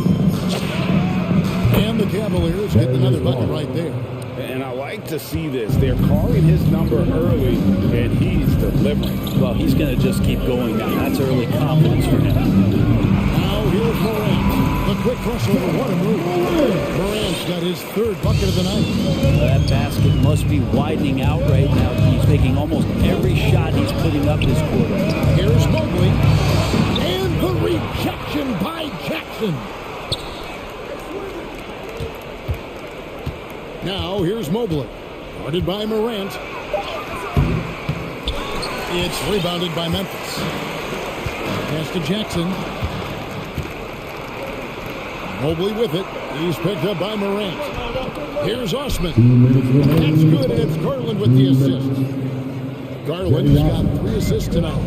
And the Cavaliers get another bucket right there.
And I like to see this. They're calling his number early, and he's delivering.
Well, he's going to just keep going now. That's early confidence for him.
Now here's Morant. The quick crossover. What a move. Morant's got his 3rd bucket of the night.
That basket must be widening out right now. He's taking almost every shot he's putting up this quarter.
Here's Mobley. And the rejection by Jackson. Now, here's Mobley. Guarded by Morant. It's rebounded by Memphis. Pass to Jackson. Mobley with it. He's picked up by Morant. Here's Osman. That's good, and it's Garland with the assist. Garland's got 3 assists tonight.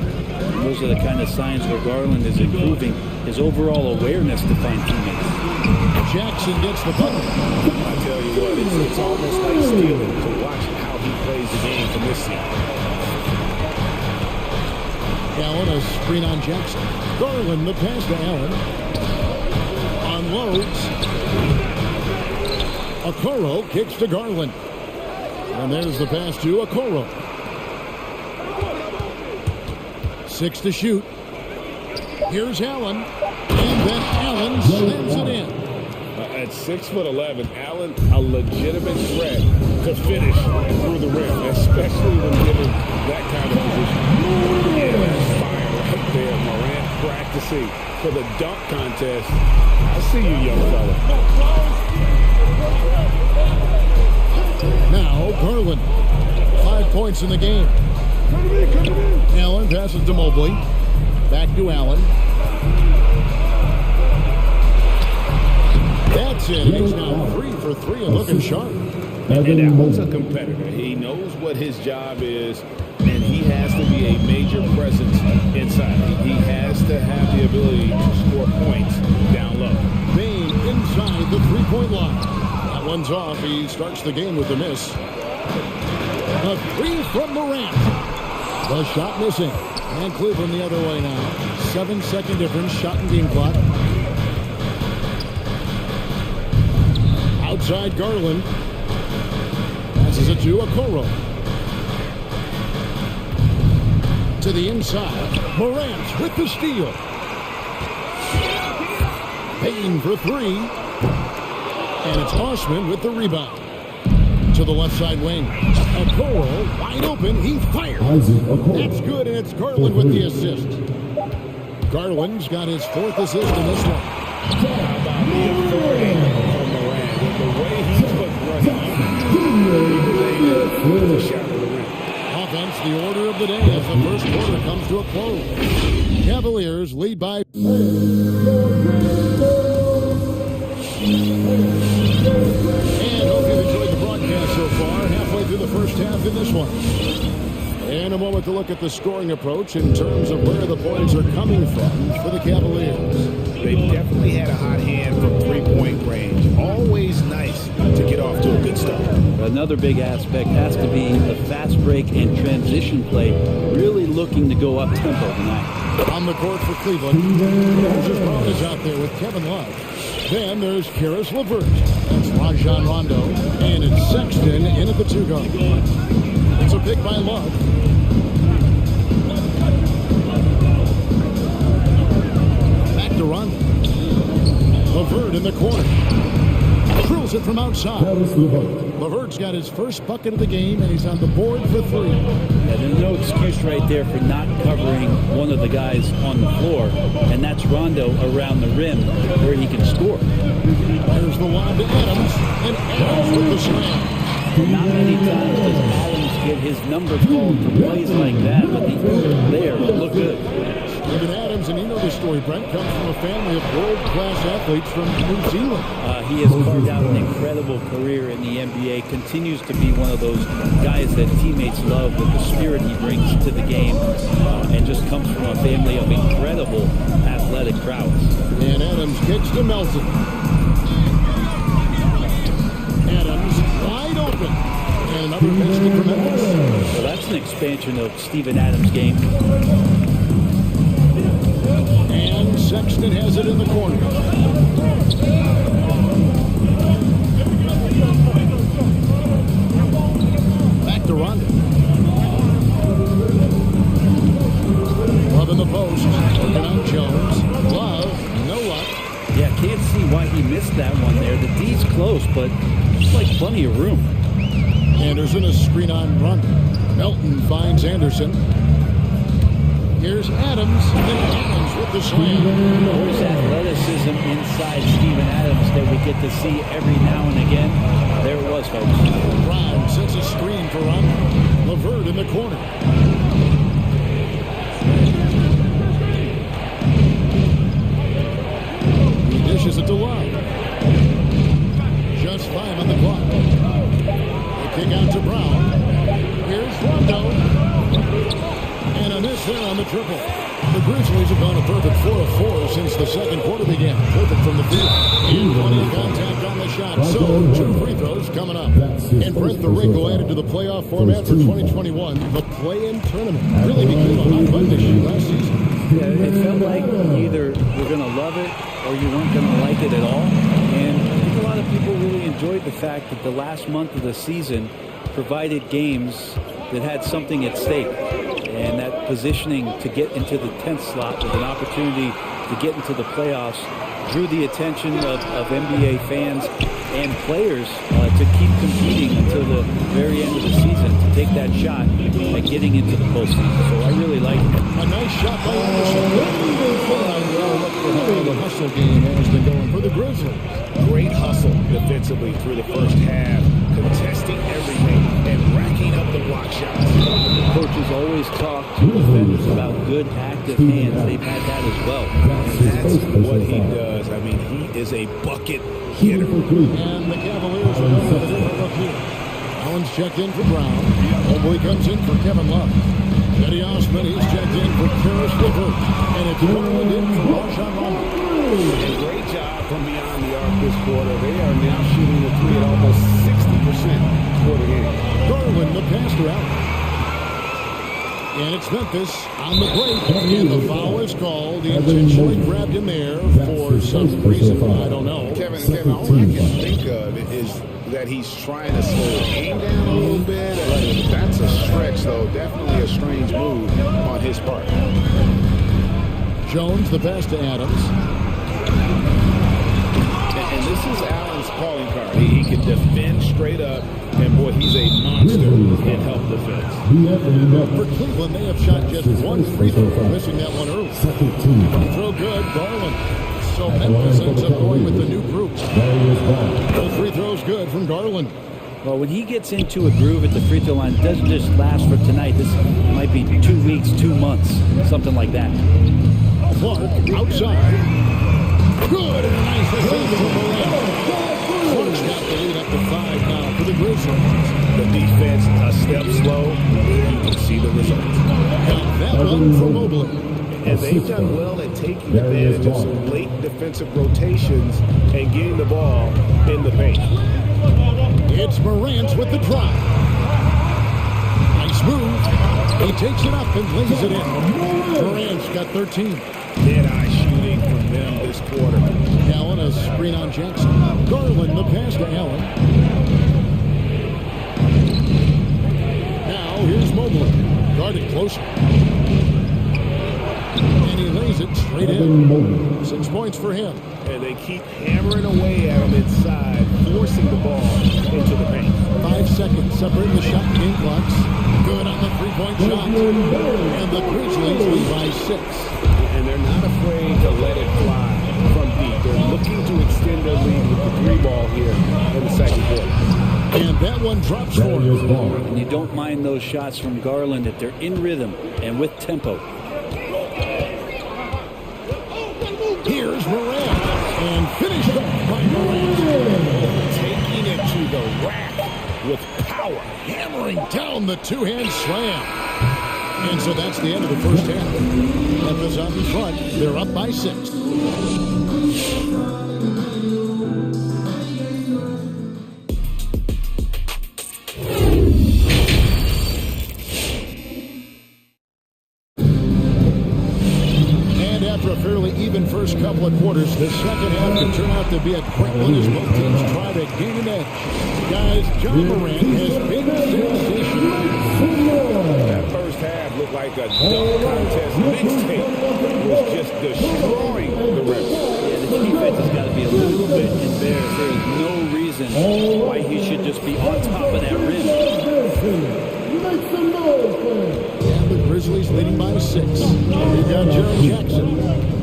Those are the kind of signs where Garland is improving his overall awareness to find teammates.
Jackson gets the bucket.
I tell you what, it's almost like stealing to watch how he plays the game from this seat.
Allen, a screen on Jackson. Garland, the pass to Allen. Unloads. Okoro kicks to Garland. And there's the pass to Okoro. 6 to shoot. Here's Allen. And then Allen slams it in.
At 6'11", Allen, a legitimate threat to finish through the rim, especially when given that kind of position. Yeah, that's fire right there. Morant practicing for the dunk contest. I see you, young fella.
Now, Garland. 5 points in the game. Allen passes to Mobley. Back to Allen. That's it. He's now 3 for 3 and looking sharp.
And Allen's a competitor. He knows what his job is, and he has to be a major presence inside. He has to have the ability to score points down low.
Bain inside the 3-point line. That one's off. He starts the game with a miss. A 3 from Morant. The shot missing. And Cleveland the other way now. 7-second difference. Shot and game clock. Outside Garland. Passes it to Okoro. To the inside. Morant with the steal. Payne for three. And it's Osman with the rebound. To the left side wing. Okoro wide open. He fires. That's good, and it's Garland with the assist. Garland's got his fourth assist in this one.
How about the authority from Morant? With the way he's put running, he shot of the rim.
Offense, the order of the day as the first quarter comes to a close. Cavaliers lead by... And hope you've enjoyed the broadcast so far. Halfway through the first half in this one. In a moment to look at the scoring approach in terms of where the points are coming from for the Cavaliers.
They've definitely had a hot hand from three-point range. Always nice to get off to a good start.
Another big aspect has to be the fast break and transition play, really looking to go up-tempo tonight.
On the court for Cleveland, Moses Brown is out there with Kevin Love. Then there's Karis LeVert. That's Rajon Rondo. And it's Sexton in at the two-guard. It's a pick by Love. Back to Rondo. LeVert in the corner. Drills it from outside. LeVert's got his first bucket of the game, and he's on the board for three.
And there's no excuse right there for not covering one of the guys on the floor, and that's Rondo around the rim where he can score.
There's the lob to Adams, and Adams with the slam.
Not many times does Adams get his number called for plays like that, but the there look good.
Steven Adams, and you know the story, Brent, comes from a family of world-class athletes from New Zealand.
He has carved out an incredible career in the NBA, continues to be one of those guys that teammates love with the spirit he brings to the game, and just comes from a family of incredible athletic prowess.
And Adams kicks to Melton. Adams wide open. And another basket for Memphis.
So that's an expansion of Steven Adams' game.
And Sexton has it in the corner. Back to Rondo. Love in the post. Looking on Jones. Love, no luck.
Yeah, can't see why he missed that one there. The D's close, but it's like plenty of room.
Anderson, a screen on Rondo. Melton finds Anderson. Here's Adams, and Adams with the slam.
There's athleticism inside Steven Adams that we get to see every now and again. There it was, folks.
Brown sets a screen for Rondo. LeVert in the corner. He dishes it to Love. Just 5 on the clock. They kick out to Brown. Here's Rondo. And a miss there on the triple. The Grizzlies have gone a perfect 4 of 4 since the second quarter began. Perfect from the field. And plenty of contact on the shot. So, 2 free throws coming up. And Brent, the wrinkle added to the playoff format for 2021, the play-in tournament. Really became a hot button issue last season.
Yeah, it felt like either we're going to love it or you weren't going to like it at all. And I think a lot of people really enjoyed the fact that the last month of the season provided games that had something at stake. And that positioning to get into the 10th slot with an opportunity to get into the playoffs drew the attention of NBA fans and players to keep competing until the very end of the season to take that shot at getting into the postseason. So I really like it.
A nice shot by Anderson. The hustle game has been going for the Grizzlies.
Great hustle defensively through the first half, contesting everything and racking up the block shots.
Coaches always talk to defenders about good active hands. They've had that as well.
That's what he does. I mean, he is a bucket hitter.
And the Cavaliers are going to the different look here. Allen's checked in for Brown. Mobley comes in for Kevin Love. Eddie Osman, he's checked in for Karis LeVert. And it's Garland in for Rajon Rondo.
A great job from beyond the arc this quarter. They are now shooting the three at almost 60% for the game.
Garland, the pass route. And it's Memphis on the break. And the foul is called. He intentionally grabbed him there for some reason. I don't know.
Kevin, all I can think of is that he's trying to slow the game down a little bit. That's a stretch, though. Definitely a strange move on his part.
Jones, the pass to Adams.
And this is Allen's calling card. He can defend straight up, and boy, he's a monster in help defense.
For Cleveland, they have shot just one free throw, missing that one early. Throw good, Garland. So Memphis ends up going with the new group. Both free throws good from Garland.
Well, when he gets into a groove at the free throw line, it doesn't just last for tonight. This might be 2 weeks, 2 months, something like that.
Clark outside. Good. Nice receiver from Moran. Clark's got the lead up to 5 now for the Grizzlies.
The defense a step slow. You can see the results.
Got that one from Mobley.
And they've done well at taking advantage of some late defensive rotations and getting the ball in the paint.
It's Morant with the drive. Nice move. He takes it up and lays it in. Morant's got 13.
Dead-eye shooting from them this quarter.
Allen, a screen on Jackson. Garland, the pass to Allen. Now, here's Mobley. Guarded closer. And he lays it straight in. 6 points for him.
And they keep hammering away at him inside, forcing the ball into the paint.
5 seconds separating the shot and game clocks. Good on the three-point shot. And the Grizzlies lead by 6.
And they're not afraid to let it fly from deep. They're looking to extend their lead with the 3-ball here in the second quarter.
And that one drops for him.
And you don't mind those shots from Garland if they're in rhythm and with tempo.
Here's Morant. And finished off by Morant.
Taking it to the rack with power.
Hammering down the two-hand slam. And so that's the end of the first half. Memphis up in front. They're up by 6. Even first couple of quarters, the second half can turn out to be a quick one as both teams try to gain an edge. Guys, John Morant has been sensational.
That first half looked like a dunk contest mixtape. It was just destroying the rim.
Yeah, the defense has got to be a little bit embarrassed. There is no reason why he should just be on top of that rim.
And the Grizzlies leading by 6. We've got Jerry Jackson.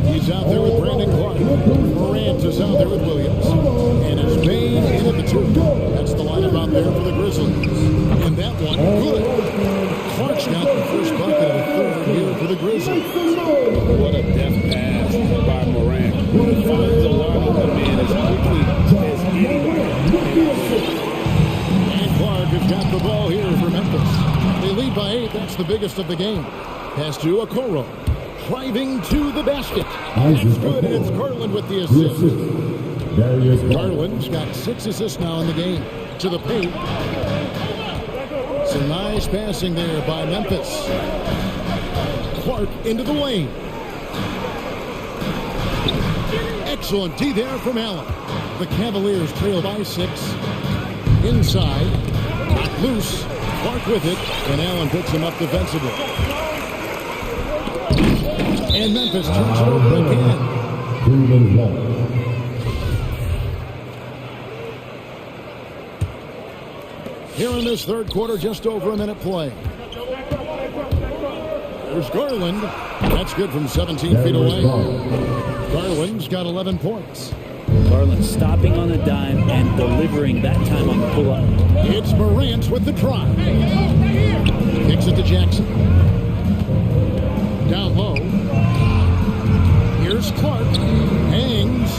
He's out there with Brandon Clark. Morant is out there with Williams. And it's Bain in at the 2. That's the lineup out there for the Grizzlies. And that one, good. Clark's got the first bucket of the third here for the Grizzlies.
What a deft pass by Morant. He finds a line to come in as quickly as anybody.
And Clark has got the ball here for Memphis. They lead by 8. That's the biggest of the game. Pass to Okoro. Driving to the basket. That's good, and it's Garland with the assist. Garland's got 6 assists now in the game. To the paint. Some nice passing there by Memphis. Clark into the lane. Excellent D there from Allen. The Cavaliers trail by 6. Inside. Knocked loose. Clark with it, and Allen picks him up defensively. And Memphis turns it over again. Here in this third quarter, just over a minute play. There's Garland. That's good from 17 feet away. Garland's got 11 points.
Garland stopping on a dime and delivering that time on the pull-up.
It's Morant with the drive. Kicks it to Jackson. Down low. Here's Clark. Hangs.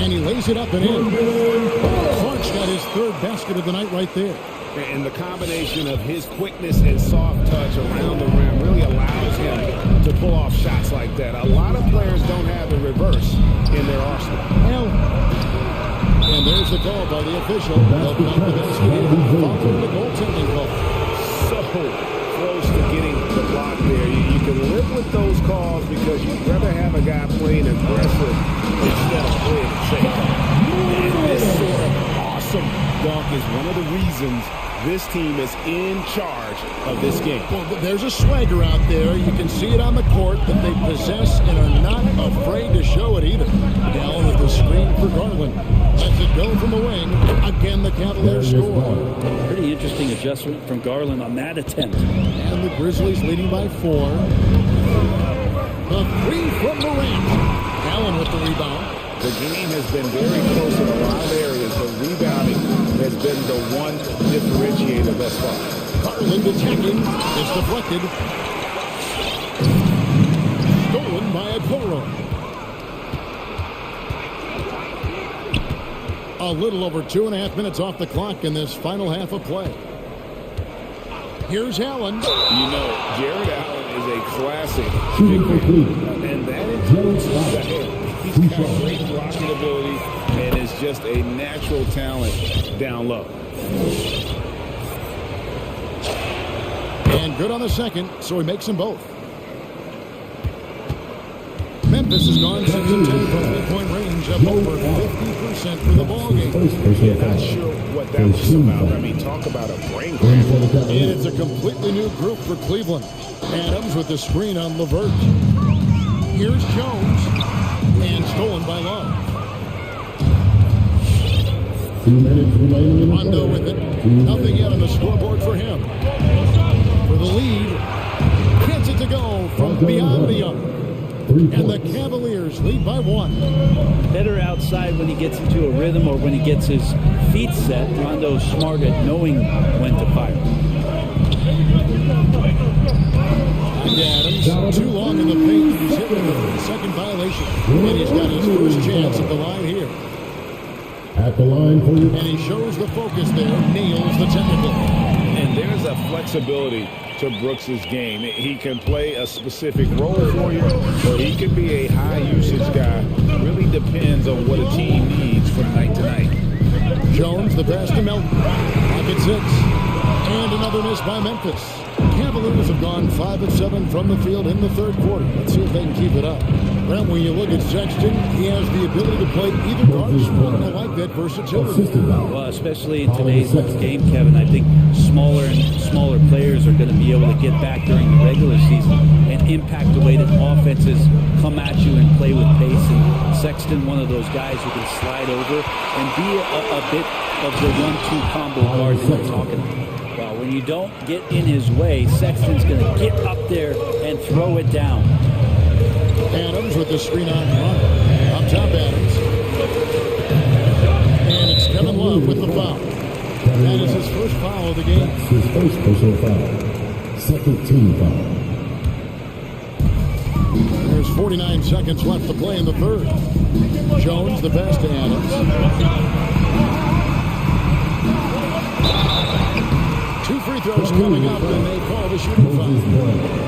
And he lays it up and in. Clark's got his third basket of the night right there.
And the combination of his quickness and soft touch around the rim really allows him to pull off shots like that. A lot of players don't have the reverse in their arsenal.
Well, and there's the call by the official. They'll come to this game following the goaltending call.
So close to getting the block there. You can live with those calls because you'd rather have a guy playing aggressive instead of playing safe. And this sort of awesome dunk is one of the reasons this team is in charge of this game.
Well, there's a swagger out there. You can see it on the court that they possess and are not afraid to show it either. Down with the screen for Garland. Lets it go from the wing. Again, the Cavaliers score.
Pretty interesting adjustment from Garland on that attempt.
And the Grizzlies leading by 4. The three from Morant. Allen with the rebound.
The game has been very close in a lot of areas, but rebounding has been the one differentiator thus far.
Garland attacking. It's deflected. Stolen by Okoro. A little over 2.5 minutes off the clock in this final half of play. Here's Allen.
You know, Jared Allen is a classic big man, and that includes his head. He's got great blocking ability and is just a natural talent down low.
And good on the second, so he makes them both. Memphis has gone 6 of 10 from three-point range, up over 50% for the ballgame.
Not sure what that was about. I mean, talk about a brain cramp.
And it's a completely new group for Cleveland. Adams with the screen on LeVert. Here's Jones. And stolen by Love. Rondo with it. Nothing yet on the scoreboard for him. For the lead. Gets it to go from beyond the arc. And the Cavaliers lead by 1.
Better outside when he gets into a rhythm or when he gets his feet set. Rondo's smart at knowing when to fire.
Adams, too long in the paint. He's hit with the second violation. And he's got his first chance at the line here.
At the line for you.
And he shows the focus there. Nails the technical.
And there's a flexibility to Brooks's game. He can play a specific role for you, or he can be a high-usage guy. Really depends on what a team needs from night to night.
Jones, the pass to Melton. Pocket 6. And another miss by Memphis. Cavaliers have gone 5 of 7 from the field in the third quarter. Let's see if they can keep it up. Brent, when you look at Sexton, he has the ability to play either guard spot, and I like that versatility.
Well, especially in today's game, Kevin, I think smaller and smaller players are going to be able to get back during the regular season and impact the way that offenses come at you and play with pace. And Sexton, one of those guys who can slide over and be a bit of the 1-2 combo guard that we're talking about. Well, when you don't get in his way, Sexton's going to get up there and throw it down.
Adams with the screen on front. Up top, Adams. And it's Kevin Love with the foul. That is his first foul of the game.
That's his first personal foul. Second team foul.
There's 49 seconds left to play in the third. Jones, the pass to Adams. 2 free throws coming up, and they call the shooting foul.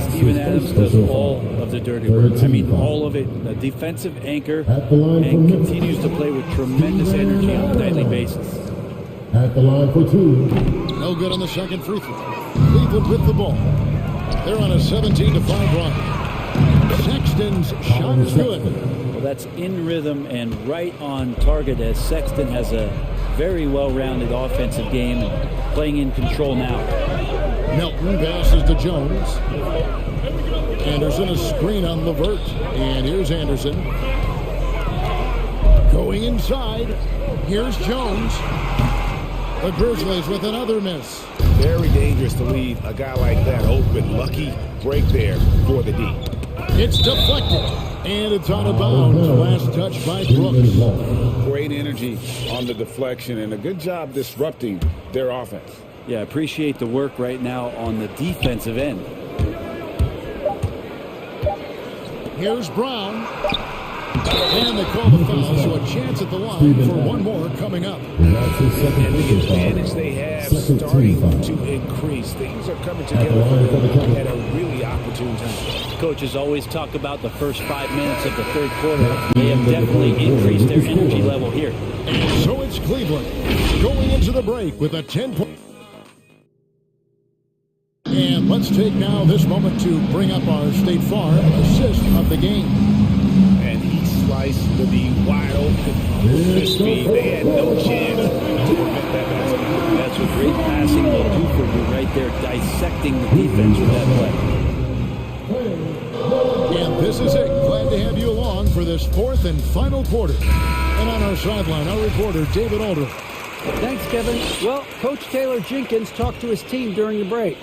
Steven Adams does all of the dirty work. I mean, all of it. A defensive anchor and continues to play with tremendous energy on a nightly basis.
At the line for 2.
No good on the second free throw. Cleveland with the ball. They're on a 17-5 run. Sexton's shot is good.
Well, that's in rhythm and right on target as Sexton has a very well-rounded offensive game and playing in control now.
Melton passes to Jones. Anderson a screen on LeVert. And here's Anderson. Going inside. Here's Jones. The Grizzlies with another miss.
Very dangerous to leave a guy like that open. Lucky break there for the D.
It's deflected. And it's out of bounds. Last touch by Brooks.
Great energy on the deflection and a good job disrupting their offense.
Yeah, appreciate the work right now on the defensive end.
Here's Brown. And they call the foul, so a chance at the line for one more coming up.
And the advantage they have starting to increase. Things are coming together at a really opportune time.
Coaches always talk about the first 5 minutes of the third quarter. They have definitely increased their energy level here.
And so it's Cleveland going into the break with a 10-point. And let's take now this moment to bring up our State Farm assist of the game.
And he sliced the D wide open. This speed, they had no chance to prevent that basket.
That's what great passing look too for you right there, dissecting the defense with that play.
And this is it. Glad to have you along for this fourth and final quarter. And on our sideline, our reporter, David Aldridge.
Thanks, Kevin. Well, Coach Taylor Jenkins talked to his team during the break.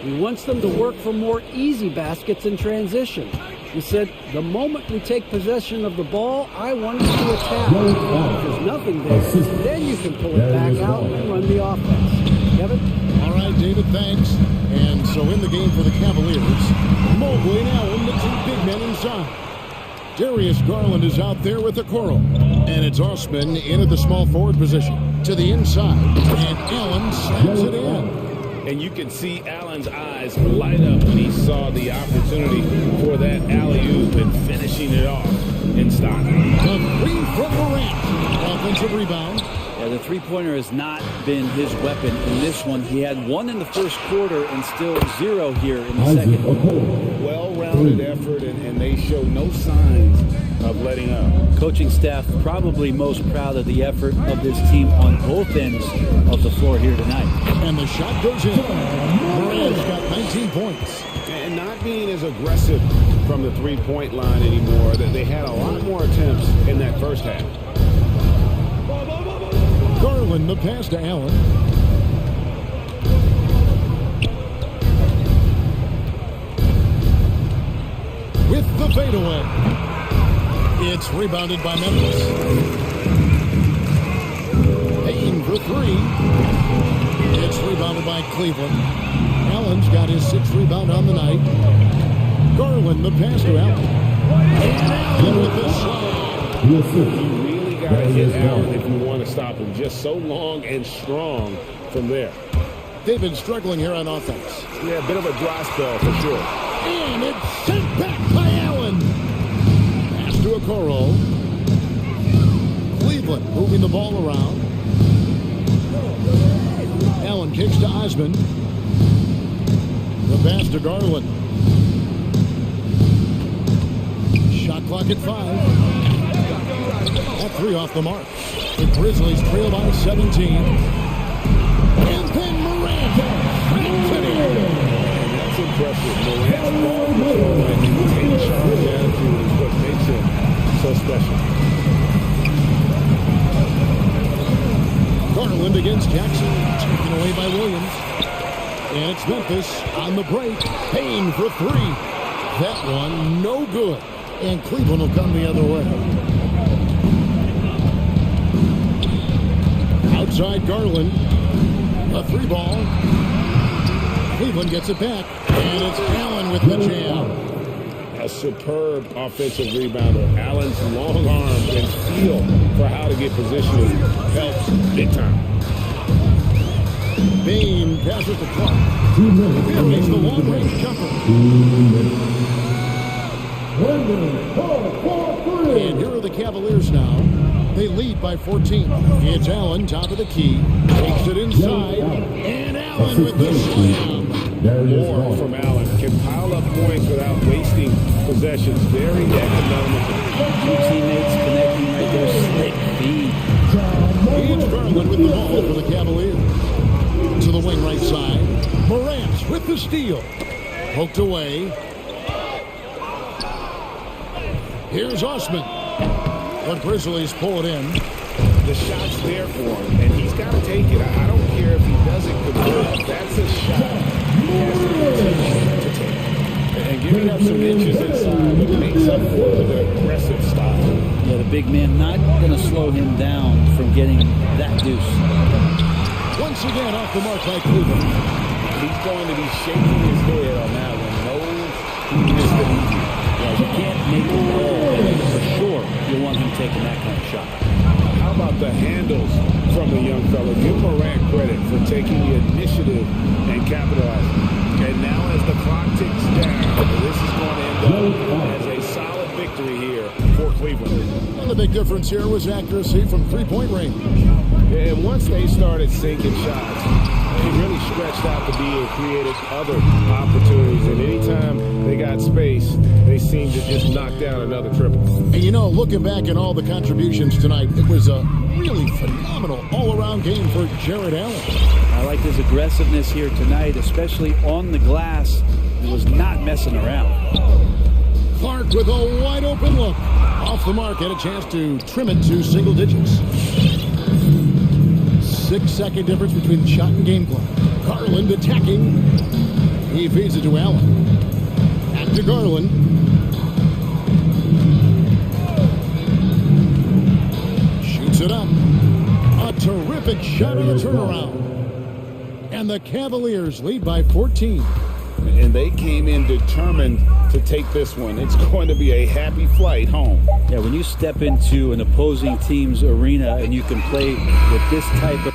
He wants them to work for more easy baskets in transition. He said, the moment we take possession of the ball, I want us to attack. If there's nothing there, then you can pull it back out and run the offense. Kevin?
All right, David, thanks. And so in the game for the Cavaliers, Mobley and Allen, the two big men inside. Darius Garland is out there with the Coral. And it's Osman in at the small forward position. To the inside, and Allen slams it in.
And you can see Allen's eyes light up when he saw the opportunity for that alley-oop and finishing it off in style.
The three from Morant. Offensive rebound.
Yeah, the three-pointer has not been his weapon in this one. He had one in the first quarter and still zero here in the second.
Well-rounded effort, and they show no signs of letting up.
Coaching staff probably most proud of the effort of this team on both ends of the floor here tonight.
And the shot goes in. Morant's got 19 points.
And not being as aggressive from the three-point line anymore, that they had a lot more attempts in that first half.
Garland, the pass to Allen. With the fadeaway. It's rebounded by Memphis. Payne for three. It's rebounded by Cleveland. Allen's got his sixth rebound on the night. Garland, the pass to Allen. And Allen with the slide.
You really got to hit Allen if you want to stop him. Just so long and strong from there.
They've been struggling here on offense.
Yeah, a bit of a dry spell for sure.
And it's sent back by Allen. Pass to Okoro. Cleveland moving the ball around. Allen kicks to Osman. The pass to Garland. Shot clock at 5. All three off the mark. The Grizzlies trail by 17. And then Morant.
That's impressive. Morant's ball control and take charge attitude is what makes him so special.
Garland against Jackson. Taken away by Williams. And it's Memphis on the break. Payne for three. That one no good. And Cleveland will come the other way. Outside Garland. A three ball. Cleveland gets it back. And it's Allen with the jam.
A superb offensive rebounder. Allen's long arm and feel for how to get positioned helps big time.
Bain passes the clock. He's the long-range jumper. And here are the Cavaliers now. They lead by 14. It's Allen, top of the key. Takes it inside. And Allen with the slam.
More from Allen. Can pile up points without wasting possessions. Very economical.
Two teammates connecting right there. Slick feed.
It's Garland with the ball for the Cavaliers. To the wing right side. Morant with the steal. Poked away. Here's Osman. The Grizzlies pull it in.
The shot's there for him, and he's got to take it. I don't care if he doesn't convert. That's a shot he has to continue to take. And giving up some inches inside, but makes up for it with an aggressive style.
Yeah, the big man not going to slow him down from getting that deuce.
Once again off the mark by Cleveland.
He's going to be shaking his head on that one. No, he missed it easy.
Yeah, you can't make him roll. For sure, you want him taking that kind of shot.
How about the handles from the young fella? Give Morant credit for taking the initiative and capitalizing. And now as the clock ticks down, this is going to end up as a solid victory here for Cleveland.
And the big difference here was accuracy from three-point range.
And once they started sinking shots, they really stretched out to be and created other opportunities. And anytime they got space, they seemed to just knock down another triple.
And you know, looking back at all the contributions tonight, it was a really phenomenal all-around game for Jared Allen.
I liked his aggressiveness here tonight, especially on the glass. He was not messing around.
Clark with a wide open look. Off the mark, had a chance to trim it to single digits. 6-second difference between the shot and game clock. Garland attacking. He feeds it to Allen. Back to Garland. Shoots it up. A terrific shot on the turnaround. And the Cavaliers lead by 14.
And they came in determined to take this one. It's going to be a happy flight home.
Yeah, when you step into an opposing team's arena and you can play with this type of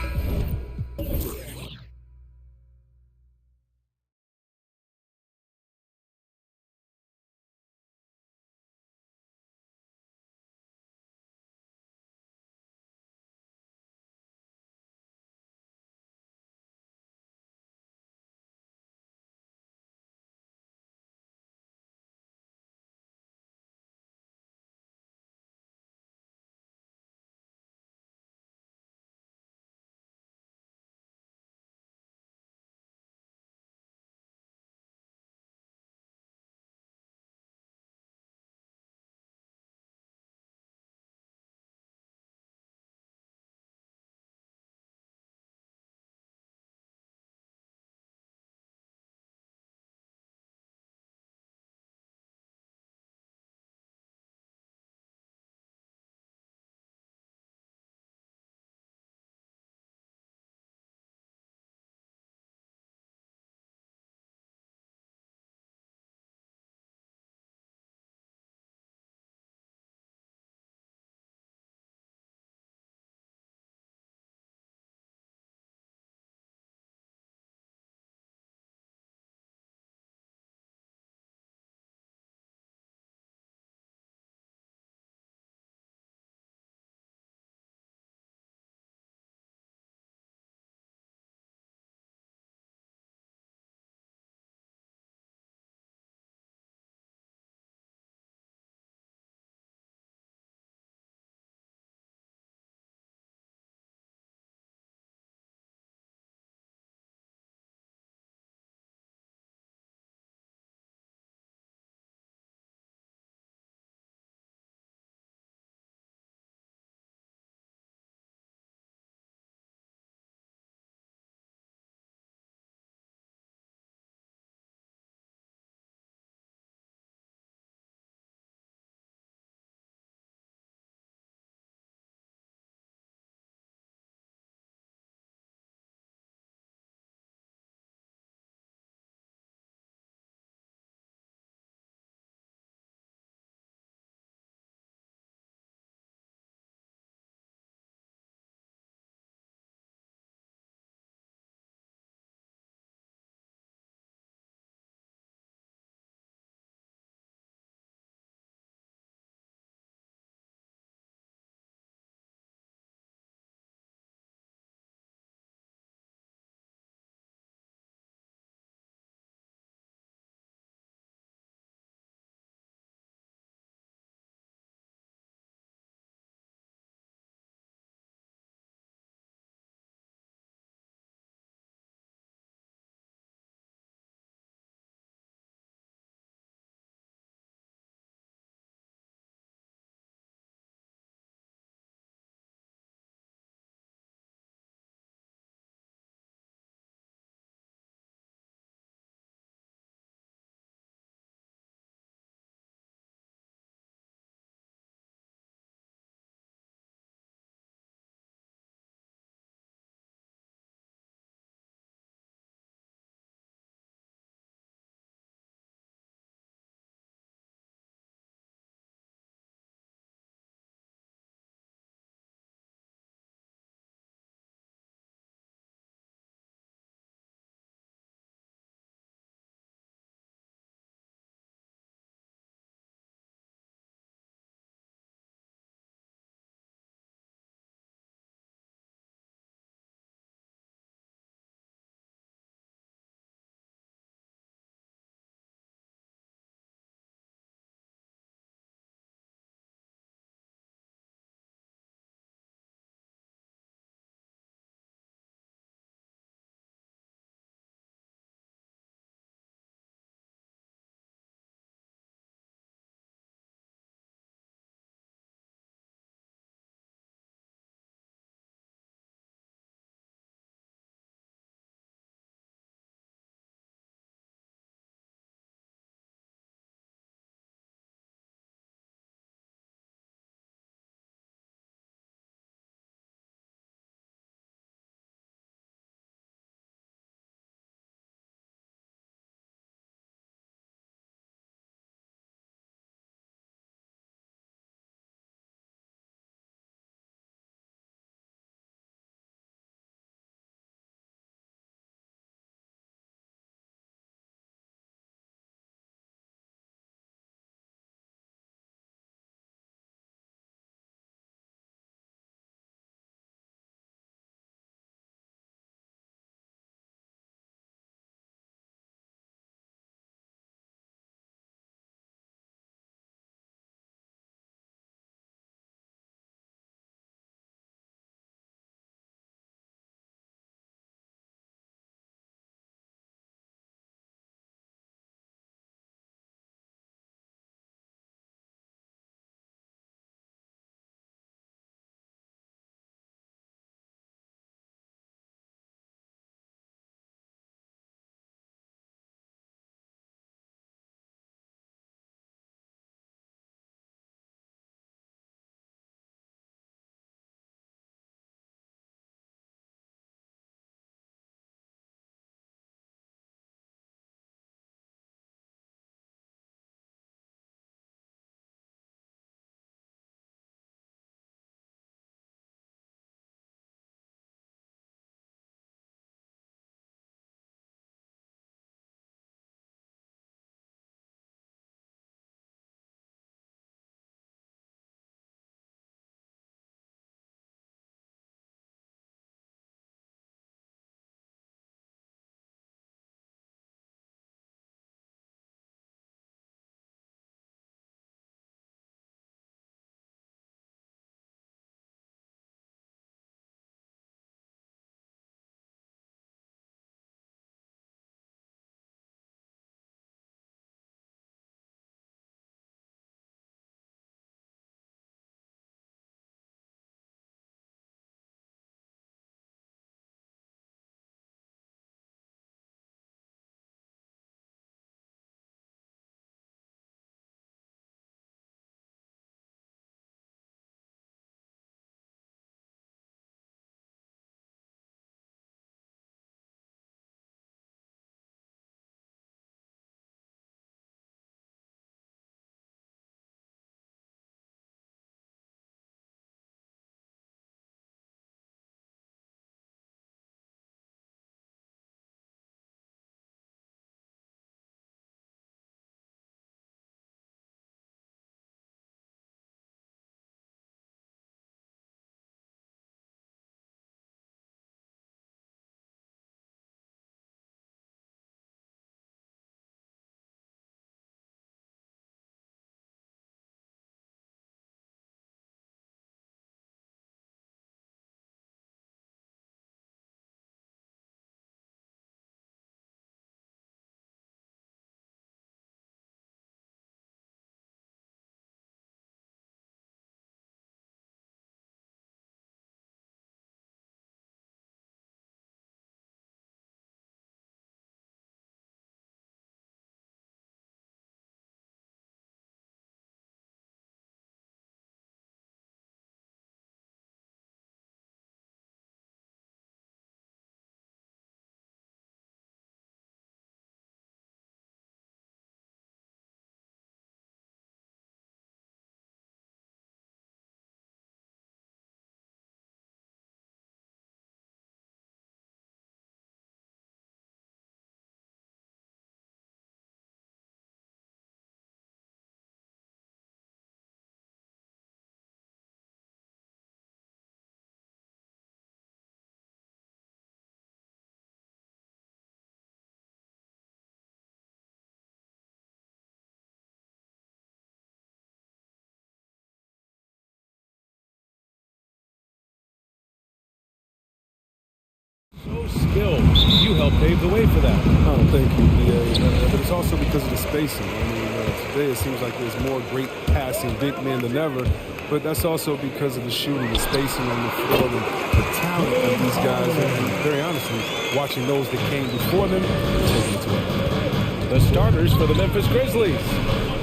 So skilled. You helped pave the way for that.
Oh, thank you, BA. But it's also because of the spacing. I mean, today it seems like there's more great passing big men than ever, but that's also because of the shooting, the spacing on the floor, and the talent of these guys. And very honestly, watching those that came before them, taking to it.
The starters for the Memphis Grizzlies.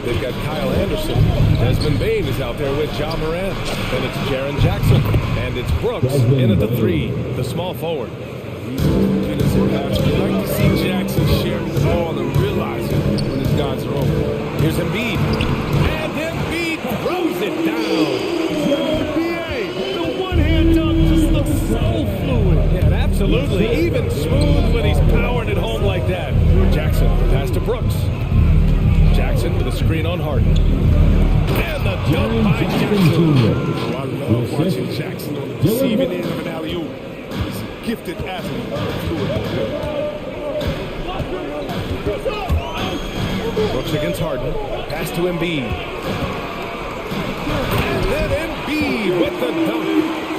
They've got Kyle Anderson. Desmond Bain is out there with Ja Morant. Then it's Jaren Jackson. And it's Brooks in at the 3, the small forward.
You like to see Jackson sharing the ball and realizing when his guys are open.
Here's Embiid. And Embiid throws it down.
NBA, the one-hand dunk just looks so fluid.
Yeah, absolutely. Even smooth when he's powering it home like that. Jackson, pass to Brooks. Jackson with a screen on Harden. And the jump by Jackson.
Oh, I love watching Jackson on the receiving end of an alley-oop. He's a gifted athlete.
Brooks against Harden. Pass to Embiid. And then Embiid with the dunk.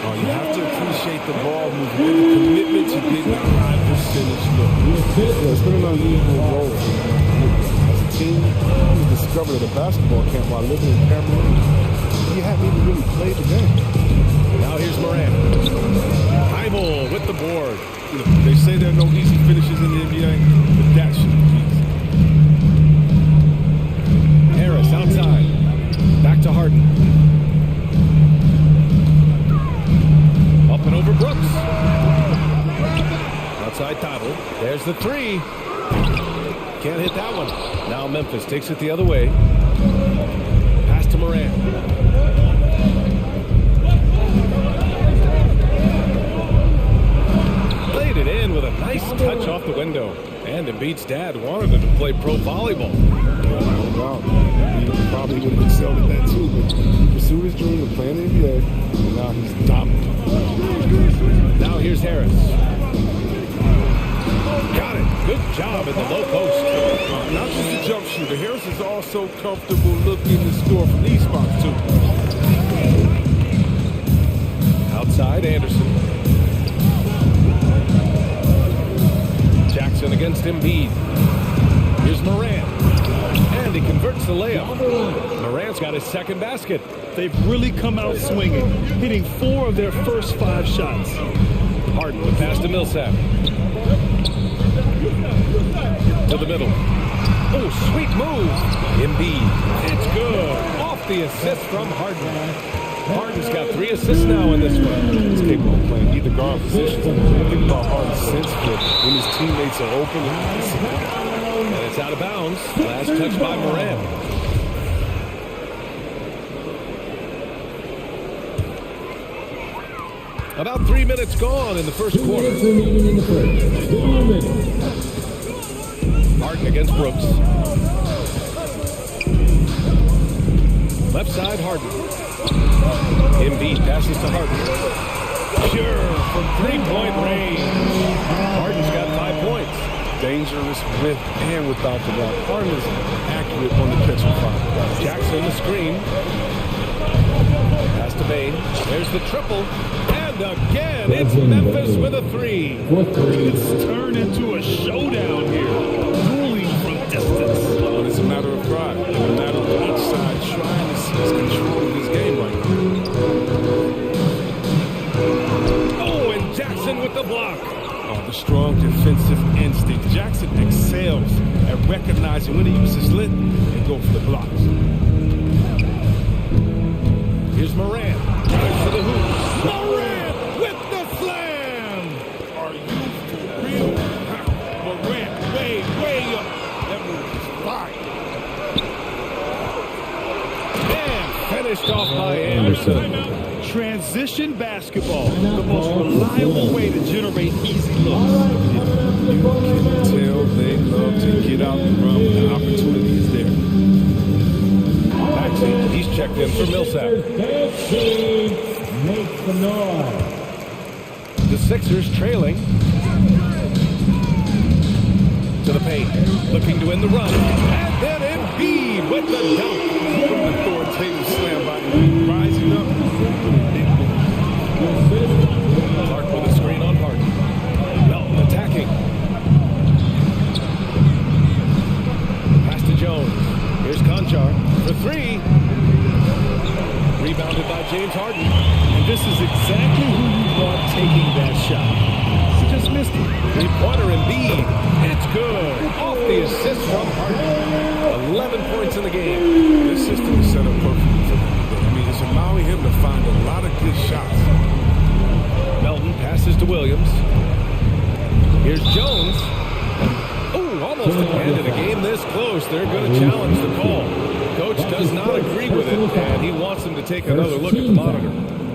Oh, you have to appreciate the ball movement and the commitment to getting a high percentage look. It's been an unusual role for them. As a team, we discovered at a basketball camp while living in Cameroon, he hadn't even really played the game.
Now here's Morant. Heimel with the board.
You know, they say there are no easy finishes in the NBA, but that should be easy.
Harris outside. Back to Harden. Up and over Brooks. Outside Tyler. There's the 3. Can't hit that one. Now Memphis takes it the other way. Pass to Morant. Laid it in with a nice touch off the window. And Embiid's dad wanted him to play pro volleyball.
Wow. He probably would have excelled at that too, but he pursued his dream of playing in the NBA, and now he's dominant.
Now here's Harris. Got it. Good job at the low post.
Not just a jump shooter. Harris is also comfortable looking to score from these spots too.
Outside Anderson. Jackson against Embiid. Here's Morant. And he converts the layup. Morant's got his second basket.
They've really come out swinging, hitting 4 of their first 5 shots.
Harden with pass to Millsap. To the middle. Oh, sweet move. Embiid. It's good. Off the assist from Harden. Harden's got 3 assists now in this one.
He's capable of playing either guard positions. Think about Harden's sense for when his teammates are open.
And it's out of bounds. Last touch by Morant. About 3 minutes gone in the first quarter. Harden against Brooks. Left side, Harden. Embiid passes to Harden. Sure, from 3-point range. Harden's got 5 points.
Dangerous with and without the ball. Harden is accurate on the catch and fire.
Jackson the screen. Pass to Bain. There's the triple. And again, it's Memphis with a 3.
It's turned into a showdown here. Dueling from distance.
Well, it's a matter of pride. And a matter of each side trying to seize control of this game right now.
Oh, and Jackson with the block.
Oh, the strong defensive instinct. Jackson excels at recognizing when to use his lit and go for the blocks.
Here's Morant. Drives to the hoop. Morant with the slam.
Are you for real? Morant, way up. That move is fire.
And finished off by Anderson.
Transition basketball, the most reliable way to generate easy looks.
You can tell they love to get out and run when the opportunity is there.
Actually, he's checked in for Millsap.
Make some noise.
The Sixers trailing. To the paint, looking to win the run. And then Embiid with the dunk.
Authoritative slam by Embiid, rising up.
Clark with a screen on Harden. from Harden. 11 points in the game.
This system is set up perfectly for him today. I mean, it's allowing him to find a lot of good shots.
Melton passes to Williams. Here's Jones. Oh, almost ended a game this close. They're going to challenge the call. Coach does not agree with it, and he wants them to take another look at the monitor.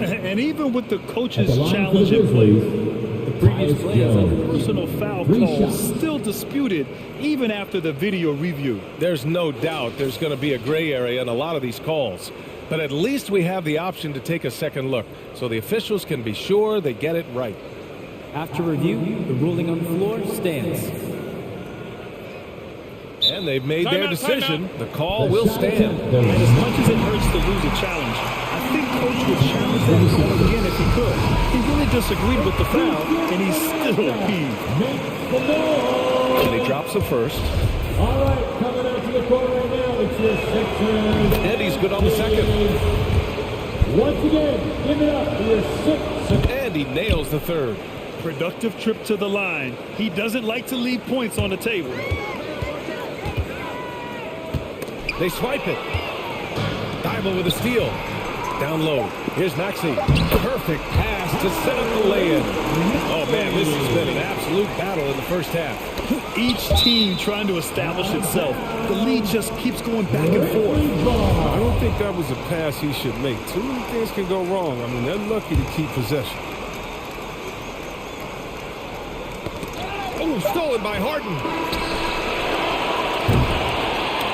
And even with the coach's challenge in play, the previous players of the personal foul call still disputed even after the video review.
There's no doubt there's going to be a gray area in a lot of these calls. But at least we have the option to take a second look, so the officials can be sure they get it right.
After review, the ruling on the floor stands.
And they've made their decision. The call will stand.
And as much as it hurts to lose a challenge, I think Coach would challenge that call again if he could. He really disagreed with the foul, and he's still peeved.
And he drops the first.
All right, coming out to the court right now, it's your Sixers.
And he's good on the second.
Once again, give it up for your Sixers.
And he nails the third.
Productive trip to the line. He doesn't like to leave points on the table.
They swipe it. Thibault with a steal. Down low. Here's Maxey. Perfect pass to set up the lay-in. Oh, man, this has been an absolute battle in the first half.
Each team trying to establish itself. The lead just keeps going back and forth.
I don't think that was a pass he should make. Too many things can go wrong. I mean, they're lucky to keep possession.
Oh, stolen by Harden.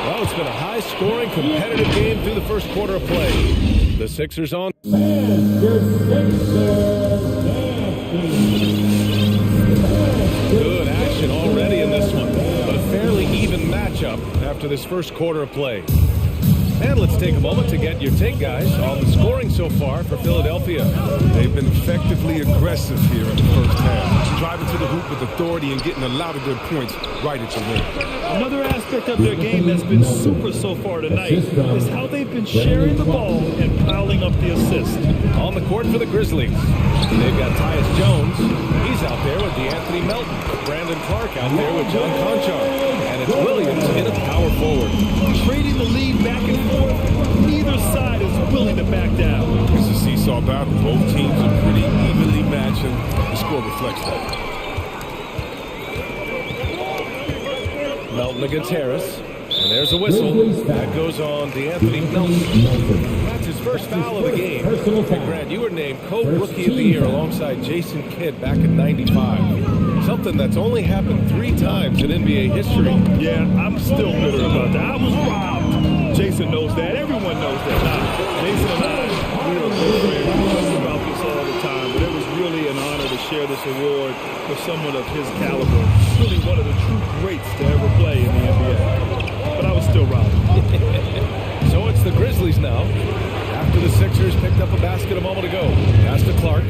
Well, it's been a high-scoring, competitive game through the first quarter of play. The Sixers on. Good action already in this one, but a fairly even matchup after this first quarter of play. And let's take a moment to get your take, guys, on the scoring so far for Philadelphia.
They've been effectively aggressive here in the first half, driving to the hoop with authority and getting a lot of good points right at the rim.
Another aspect of their game that's been super so far tonight is how they've been sharing the ball and piling up the assist.
On the court for the Grizzlies, they've got Tyus Jones. He's out there with D'Anthony Melton. Brandon Clark out there with John Conchar. And it's Williams in a power forward.
Trading the lead back and forth, neither side is willing to back down.
It's a seesaw battle. Both teams are pretty evenly matched, and the score reflects that.
Melton against Harris. And there's a whistle. That goes on D'Anthony Melton. That's his first foul of the game. And Grant, you were named co-rookie of the year alongside Jason Kidd back in '95. Something that's only happened 3 times in NBA history.
Yeah, I'm still bitter about that. I was robbed. Jason knows that. Everyone knows that. Jason and I, we are good friends. We talk about this all the time. But it was really an honor to share this award with someone of his caliber. Really one of the true greats to ever play in the NBA. But I was still robbed.
So it's the Grizzlies now. After the Sixers picked up a basket a moment ago. Pass to Clark.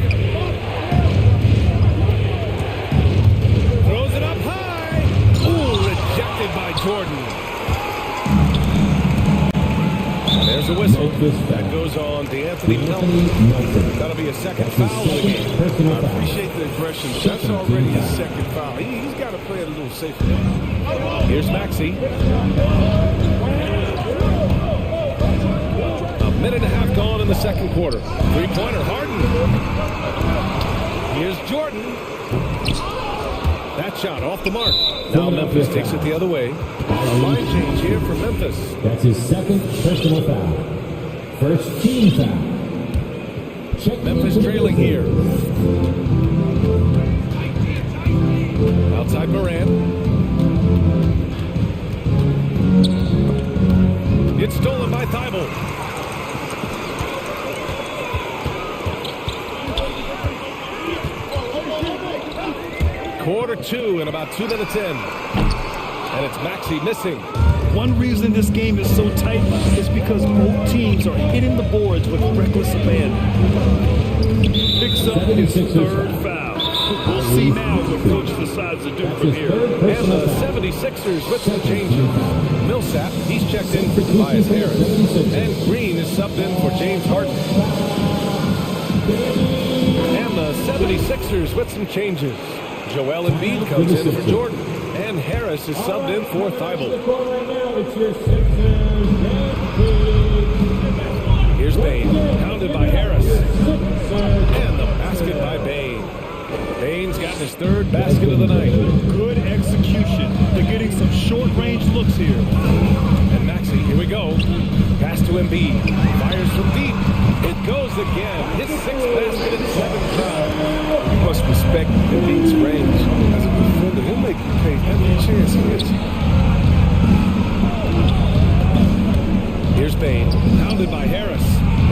Throws it up high. Ooh, rejected by Jordan. And there's a whistle. That goes on D'Anthony Melton. That'll be a second foul of the game.
I appreciate the aggression. That's already his second foul. He's got to play it a little safer.
Here's Maxey. A minute and a half gone in the second quarter. Three-pointer, Harden. Here's Jordan. That shot off the mark. Now Memphis takes it the other way. A line change here for Memphis.
That's his second personal foul. First team foul.
Memphis trailing here. Outside Moran. It's stolen by Thibault. Quarter 2 and about 2 minutes in. And it's Maxey missing.
One reason this game is so tight is because both teams are hitting the boards with reckless abandon. Picks up his third foul. We'll see now what Coach decides to do from here.
And the 76ers with some changes. Millsap, he's checked in for Tobias Harris. And Green is subbed in for James Harden. And the 76ers with some changes. Joel Embiid comes in for Jordan. And Harris is subbed in for Thibault. Here's Bain, pounded by Harris. And the basket by Bain. Bain's gotten his third basket of the night.
Good execution. They're getting some short-range looks here.
And Maxey, here we go. Pass to Embiid. Fires from deep. It goes again. His sixth basket in 7 tries.
You must respect Embiid's range. As a defender, he'll make you pay every chance he gets.
Here's Bain, pounded by Harris.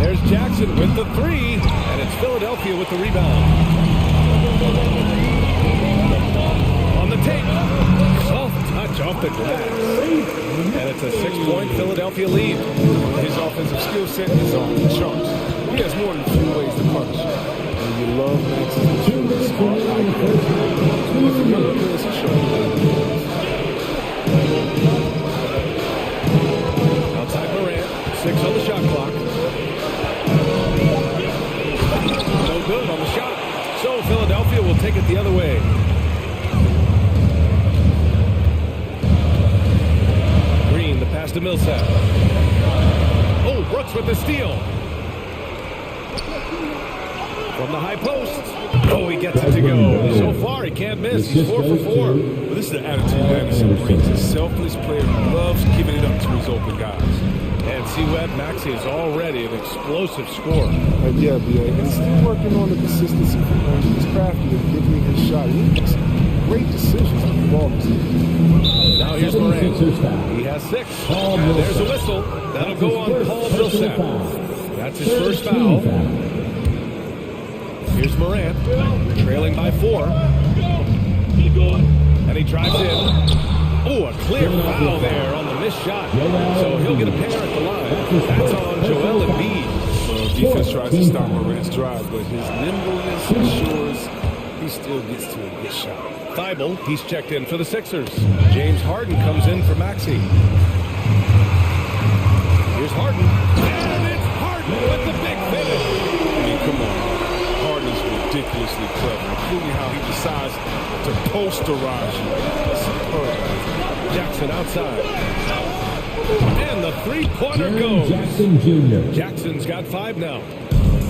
There's Jackson with the 3, and it's Philadelphia with the rebound. On the tape, soft touch off the glass. And it's a 6-point Philadelphia lead.
His offensive skill set is on the charts. He has more than a few ways to punch. And you love Max's maturity, smart, IQ. If the young players are showing
outside Morant, 6 on the shot clock. No good on the shot. So Philadelphia will take it the other way. Green, the pass to Millsap. Oh, Brooks with the steal. From the high post. Oh, he gets it to go. So far, he can't miss. He's 4 for 4.
Well, this is the attitude Anderson brings. A selfless player who loves giving it up to his open guys.
And C-Web, Maxey is already an explosive scorer.
Yeah, B.A. And he's still working on the consistency. He's crafty and giving his shot. He makes great decisions on the ball.
Now here's Morant. He has 6. And there's a whistle. That'll go on Paul Millsap. That's his first foul. Here's Morant, trailing by 4. And he drives in. Oh, a clear foul there on the missed shot. So he'll get a pair at the line. That's on Joel Embiid.
Well, defense tries to stop Morant's drive, but his nimbleness ensures he still gets to a good shot.
Thibault, he's checked in for the Sixers. James Harden comes in for Maxey. Here's Harden. And it's Harden with the big finish.
I mean, come on. Harden's ridiculously clever, including how he decides to posterize you.
Jackson outside. And the three-pointer goes.
Jackson Jr.
Jackson's got 5 now.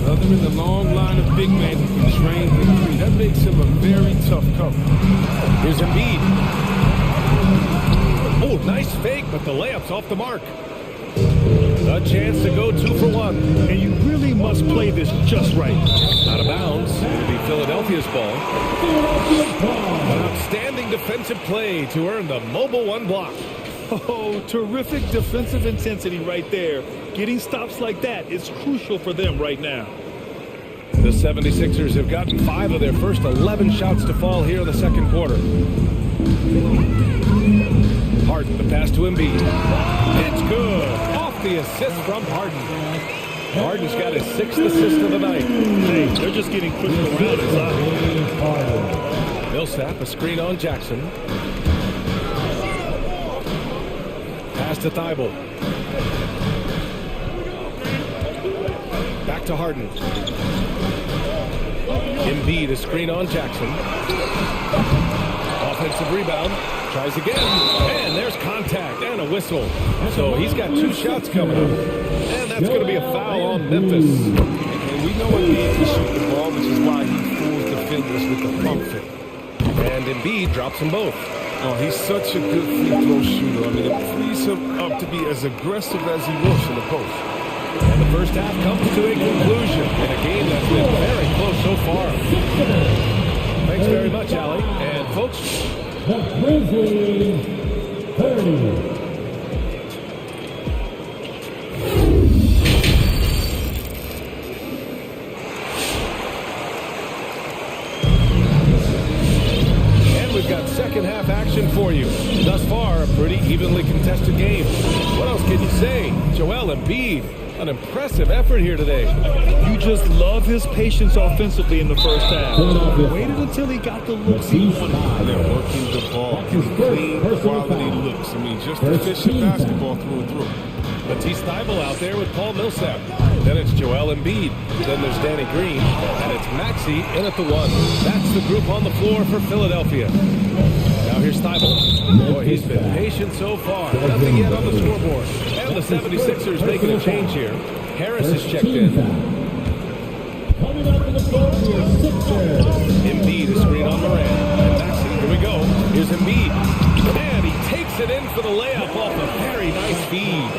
Other than the long line of big men who can drain the 3, that makes him a very tough cover.
Here's Embiid. Oh, nice fake, but the layup's off the mark. A chance to go 2 for 1.
And you really must play this just right.
Out of bounds. It'll be Philadelphia's ball. An outstanding defensive play to earn the mobile 1 block.
Oh, terrific defensive intensity right there. Getting stops like that is crucial for them right now.
The 76ers have gotten 5 of their first 11 shots to fall here in the second quarter. Harden, the pass to Embiid. It's good. Off the assist from Harden. Harden's got his 6th assist of the night.
Hey, they're just getting pushed around inside.
Millsap, a screen on Jackson. Pass to Thibault. Back to Harden. Embiid, a screen on Jackson. Offensive rebound. Tries again. And there's contact and a whistle. So he's got 2 shots coming up. And that's going to be a foul on Memphis.
And we know Embiid can shoot the ball, which is why he fools defenders with the pump fake.
And Embiid drops them both.
Oh, he's such a good free throw shooter. I mean, it frees him up to be as aggressive as he wants in the post.
And the first half comes to a conclusion in a game that's been very close so far. Thanks very much, Allie. And folks,
the Grizzlies 30.
second half action for you. Thus far, a pretty evenly contested game. What else can you say? Joel Embiid, an impressive effort here today.
You just love his patience offensively in the first half. Waited until he got the looks he wanted.
They're working the ball. Clean, quality looks. I mean, just efficient basketball through and through.
Matisse Thybulle out there with Paul Millsap. Then it's Joel Embiid. Then there's Danny Green. And it's Maxey in at the 1. That's the group on the floor for Philadelphia. Now here's Steibel. Boy, he's been patient so far. Nothing yet on the scoreboard. And the 76ers making a change here. Harris is checked in.
Coming up to the floor,
Embiid is screen on Morant. And that's it. Here we go. Here's Embiid. And he takes it in for the layup off a very nice feed.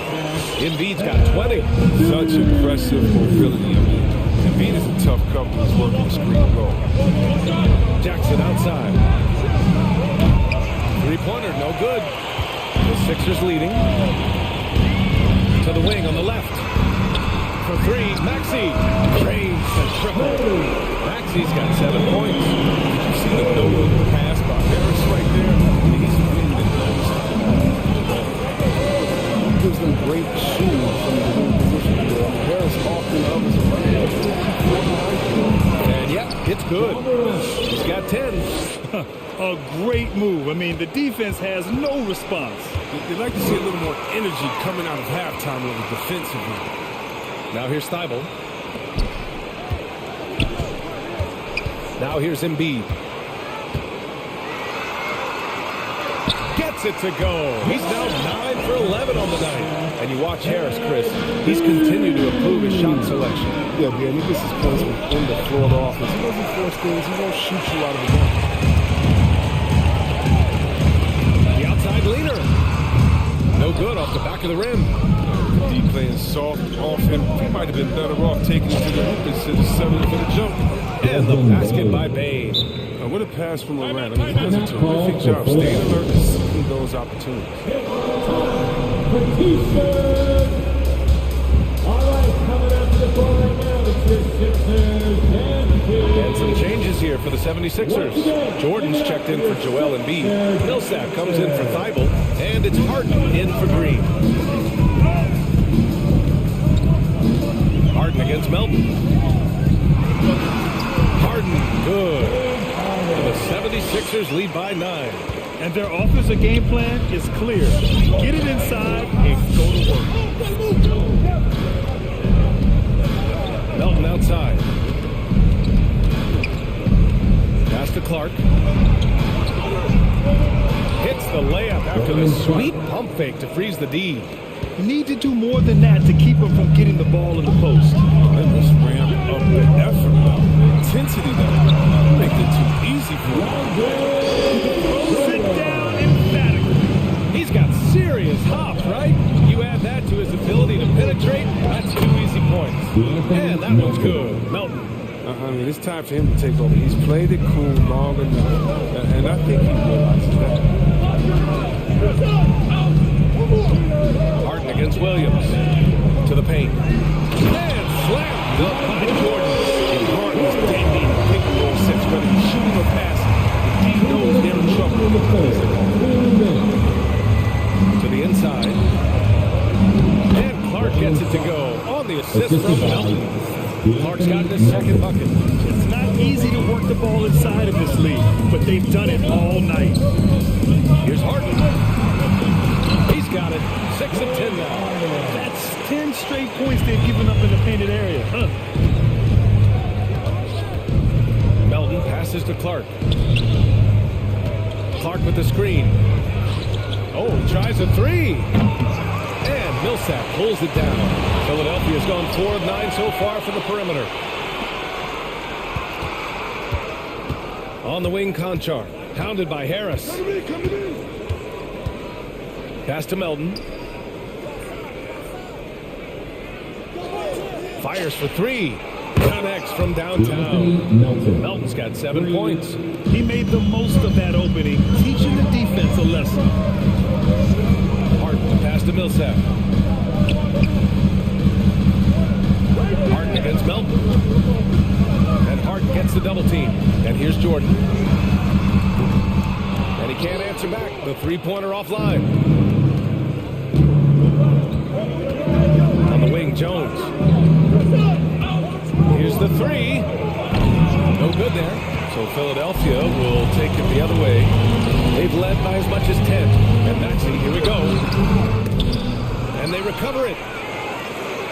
Embiid's got 20.
Such impressive mobility. I mean, Embiid is a tough cover. He's working the screen roll.
Jackson outside. Three-pointer, no good. The Sixers leading. To the wing on the left. For three, Maxey. Cranes the triple. Maxey's got 7 points.
Did you see the no-look pass by Harris right there? I mean, he's winning the nose.
Gives them great shooting from the wing position. Harris often hovers around.
And yep, it's good. He's got 10.
A great move. I mean, the defense has no response.
You'd like to see a little more energy coming out of halftime on the defensive end.
Now here's Steibel. Now here's Embiid. Gets it to go. He's now 9 for 11 on the night. And you watch Harris, Chris. He's continued to improve his shot selection.
Yeah, man, he gets his points in the Florida offense. He doesn't force things. He won't shoot you out of the game.
The outside leaner. No good off the back of the rim.
D playing soft off him. He might have been better off taking it to the hoop instead of settling for the jump.
And the basket by Bain.
What a pass from Morant. I mean, he does a terrific job staying alert and seeking those opportunities.
all right, coming up to the floor right now, it's your Sixers
and some changes here for the 76ers. Jordan's checked in for Joel Embiid. Millsap comes in for Thibault. And it's Harden in for Green. Harden against Melton. Harden, good. And the 76ers lead by 9.
And their offensive game plan is clear. Get it inside and go to work.
Melton outside. Pass to Clark. Hits the layup after the sweet pump fake to freeze the D.
Need to do more than that to keep him from getting the ball in the post.
Let's ramp up the effort now. Intensity now. Make it too easy for him.
Sit down emphatically.
He's got serious hop, right? You add that to his ability to penetrate, that's 2 easy points. And that one's good. Melton.
I mean, it's time for him to take over. He's played it cool long enough. And I think he realizes that.
Harden against Williams. To the paint. And slammed up by Jordan. And Harden's dandy in the pick and roll sets, whether he's shooting or passing. He knows they're in trouble. To the inside. And Clark gets it to go on the assist from Melton. Clark's gotten his second bucket.
It's not easy to work the ball inside of this league, but they've done it all night.
Here's Harden. He's got it. 6 of 10 now.
That's 10 straight points they've given up in the painted area.
Melton passes to Clark. Clark with the screen. Oh, he tries a three. And Millsap pulls it down. Philadelphia's gone 4 of 9 so far from the perimeter. On the wing, Conchar. Pounded by Harris. Pass to Melton. Fires for 3. Connects from downtown. Melton's got 7 points.
He made the most of that opening, teaching the defense a lesson.
Harden pass to Millsap. Harden against Melton. And Harden gets the double team. And here's Jordan. And he can't answer back. The three-pointer offline. On the wing, Jones. Here's the three. No good there. So Philadelphia will take it the other way. They've led by as much as 10. And Maxey, here we go. And they recover it.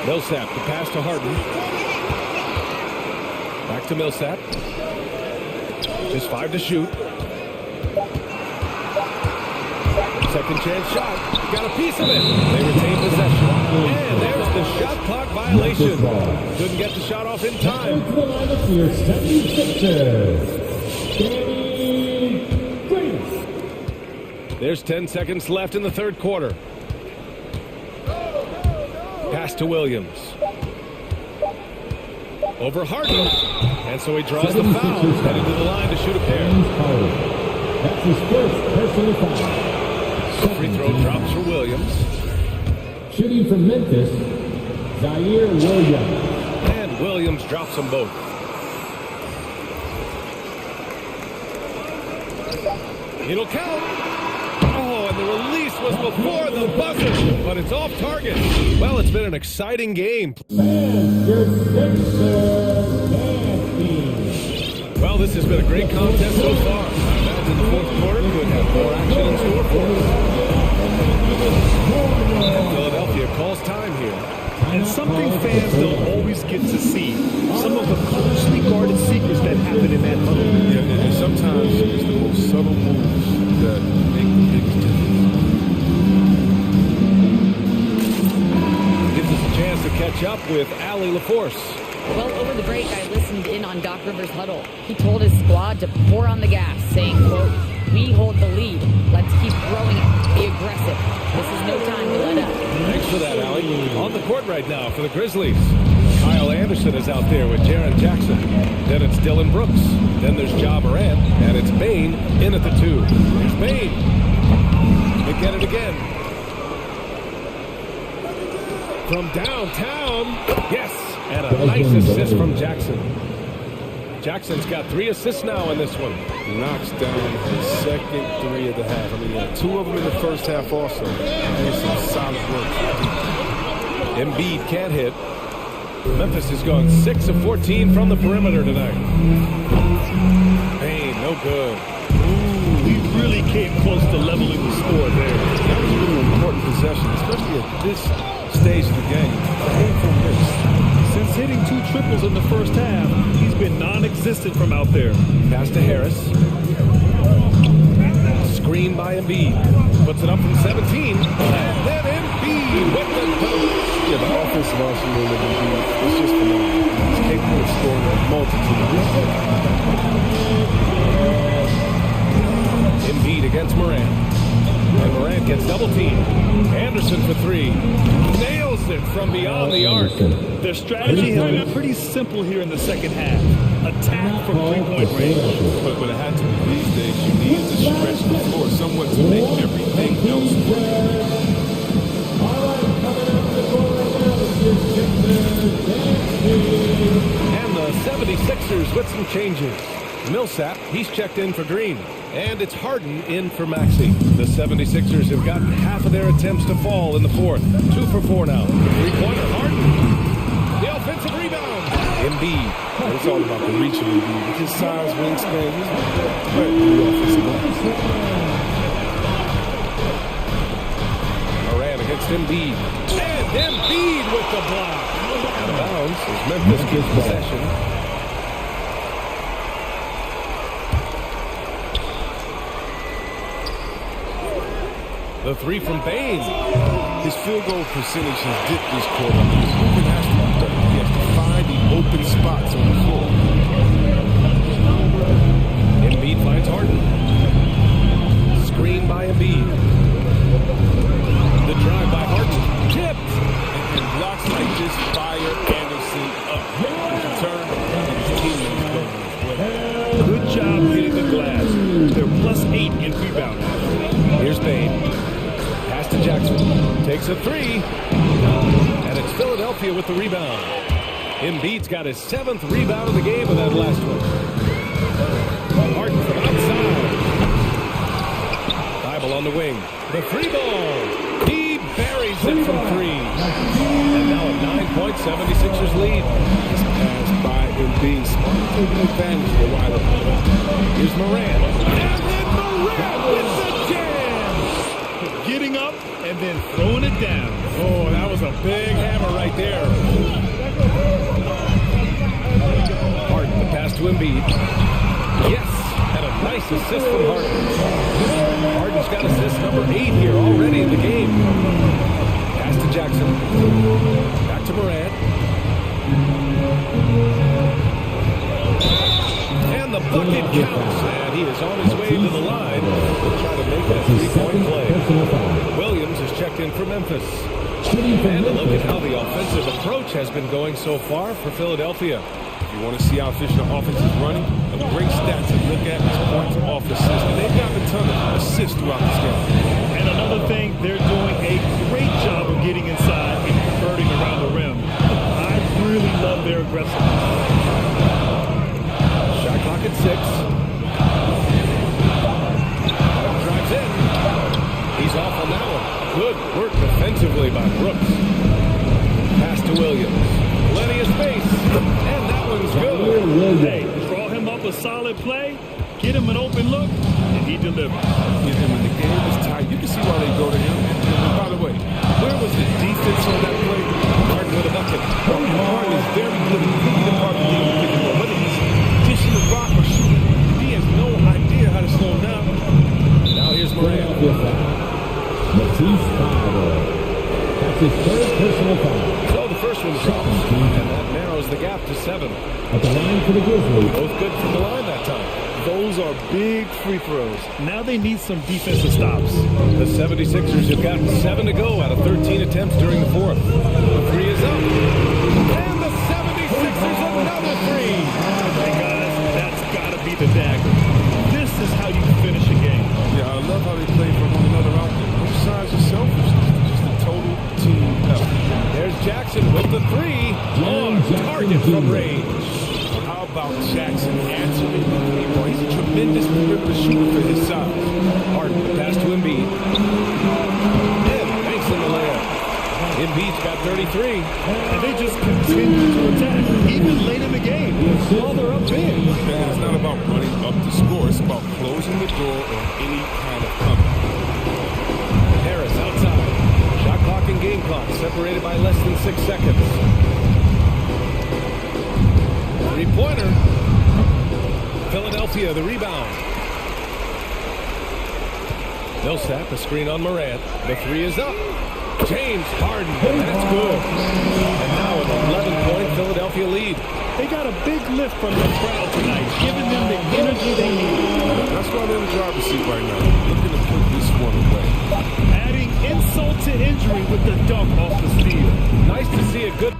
Millsap, the pass to Harden. Back to Millsap. Just 5 to shoot. Second chance shot. Got a piece of it. They retain possession. And there's the shot clock violation. Couldn't get the shot off in time.
To the lineup for your 76ers.
There's 10 seconds left in the third quarter. Pass to Williams. Over Harden. And so he draws the foul. Heading to the line to shoot a pair.
That's his first personal foul.
Free throw drops for Williams.
Shooting from Memphis, Zaire Williams.
And Williams drops them both. It'll count. Oh, and the release was before the buzzer, but it's off target. Well, it's been an exciting game. Well, this has been a great contest so far. I imagine the fourth quarter could have more action in store for us. And Philadelphia calls time here.
And something fans don't always get to see. Some of the closely guarded secrets that happen in that huddle.
Yeah, and sometimes it's the most subtle moves that make the biggest difference.
Gives us a chance to catch up with Allie LaForce.
Well, over the break, I listened in on Doc Rivers' huddle. He told his squad to pour on the gas, saying, quote, "We hold the lead. Let's keep growing it. Be aggressive. This is no time to let up."
Thanks for that, Allie. On the court right now for the Grizzlies. Kyle Anderson is out there with Jaren Jackson. Then it's Dylan Brooks. Then there's Ja Morant. And it's Bane in at the 2. Here's Bane. They get it again. From downtown. Yes. And a nice assist from Jackson. Jackson's got 3 assists now in this one.
Knocks down his second 3 of the half. I mean, he had 2 of them in the first half also. Here's some solid work.
Embiid can't hit. Memphis has gone 6 of 14 from the perimeter tonight. Bane, no good.
Ooh, he really came close to leveling the score there.
That was a really important possession, especially at this stage of the game. Painful miss.
Since hitting 2 triples in the first half, he's been non-existent from out there.
Pass to Harris. Screen by Embiid. Puts it up from 17. And then Embiid with the dunk.
Yeah, the offensive arsenal of Embiid is just phenomenal. He's capable of scoring a multitude of
Embiid against Morant. And Morant gets double teamed. Anderson for 3. Nails it from beyond the arc.
Their strategy has been pretty simple here in the second half. Attack from 3-point range.
But it had to be these days. You need to stretch the floor. Someone to make everything else work.
And the 76ers with some changes. Millsap, he's checked in for Green. And it's Harden in for Maxey. The 76ers have gotten half of their attempts to fall in the fourth. 2 for 4 now. 3-pointer, Harden. The offensive rebound. Embiid.
It's all about the reach of Embiid. With his size, wingspan, he's a threat to the offensive offense.
Morant against Embiid. And Embiid with the block. Out of bounds as Memphis gets possession. The 3 from Bane.
His field goal percentage has dipped this quarter. His movement has to be better. He has to find the open spots on the floor.
Embiid finds Harden. Screen by Embiid. The drive by Harden. Tipped.
And blocks like this fire Anderson up. If you turn, his teammates go as well.
Good job hitting the glass. They're +8 in rebounding.
Here's Bane. Pass to Jackson. Takes a 3. And it's Philadelphia with the rebound. Embiid's got his 7th rebound of the game with that last one. Harden from outside. Bible on the wing. The 3 ball. He buries it from 3. And now a 9-point 76ers lead.
This pass by Embiid. Smart taking advantage of the wide open.
Here's Morant. And then Morant with the jam.
Getting up and then throwing it down.
Oh, that was a big hammer right there. Harden, the pass to Embiid. Yes, and a nice assist from Harden. Harden's got assist number 8 here already in the game. Pass to Jackson. Back to Morant. And the bucket counts. And he is on his way to the line to try to make that 3-point play. Williams is checked in for Memphis. And a look at how the offensive approach has been going so far for Philadelphia.
If you want to see how efficient the offense is running, a great stat to look at is points off assists. And they've gotten a ton of assists throughout this game.
And another thing, they're doing a great job of getting inside and converting around the rim. I really love their aggressiveness.
Shot clock at 6. Drives in. He's off on that one. Good work defensively by Brooks. Pass to Williams. Plenty of space. And that one's good.
Hey, draw him up a solid play, get him an open look, and he delivers.
Get him in the game is tight. You can see why they go to him. And by the way, where was the defense on that play?
Harden with a bucket.
Harden is very good at picking apart the game. Whether he's dishing the rock or shooting, he has no idea how to slow him down.
Now here's Morant.
Matisse foul. That's his third personal foul.
So the first one drops, and that narrows the gap to 7.
At the line for the Grizzlies.
Both good from the line that time.
Those are big free throws. Now they need some defensive stops.
The 76ers have got 7 to go out of 13 attempts during the fourth. The 3 is up. And the 76ers another 3.
Hey guys, that's got to be the dagger. This is how you finish a game.
Yeah, I love how they play for one another out there. Both sides are selfish. Just a total team effort.
There's Jackson with the 3 on target from range.
How about Jackson answering the game? Well, he's a tremendous perimeter shooter for his size.
Harden, the pass to Embiid. And thanks in the layup. Embiid's got 33.
And they just continue to attack, even late in the game, while they're up big.
And it's not about running up the score. It's about closing the door on any kind of comeback.
Harris outside. Shot clock and game clock separated by less than 6 seconds. 3-pointer. Philadelphia, the rebound. Millsap, a screen on Morant. The 3 is up. James Harden, and that's good. And now an 11-point Philadelphia lead.
They got a big lift from the crowd tonight, giving them the energy they need.
That's why they're in the driver's seat right now. Looking to put this one away.
Adding insult to injury with the dunk off the steal.
Nice to see a good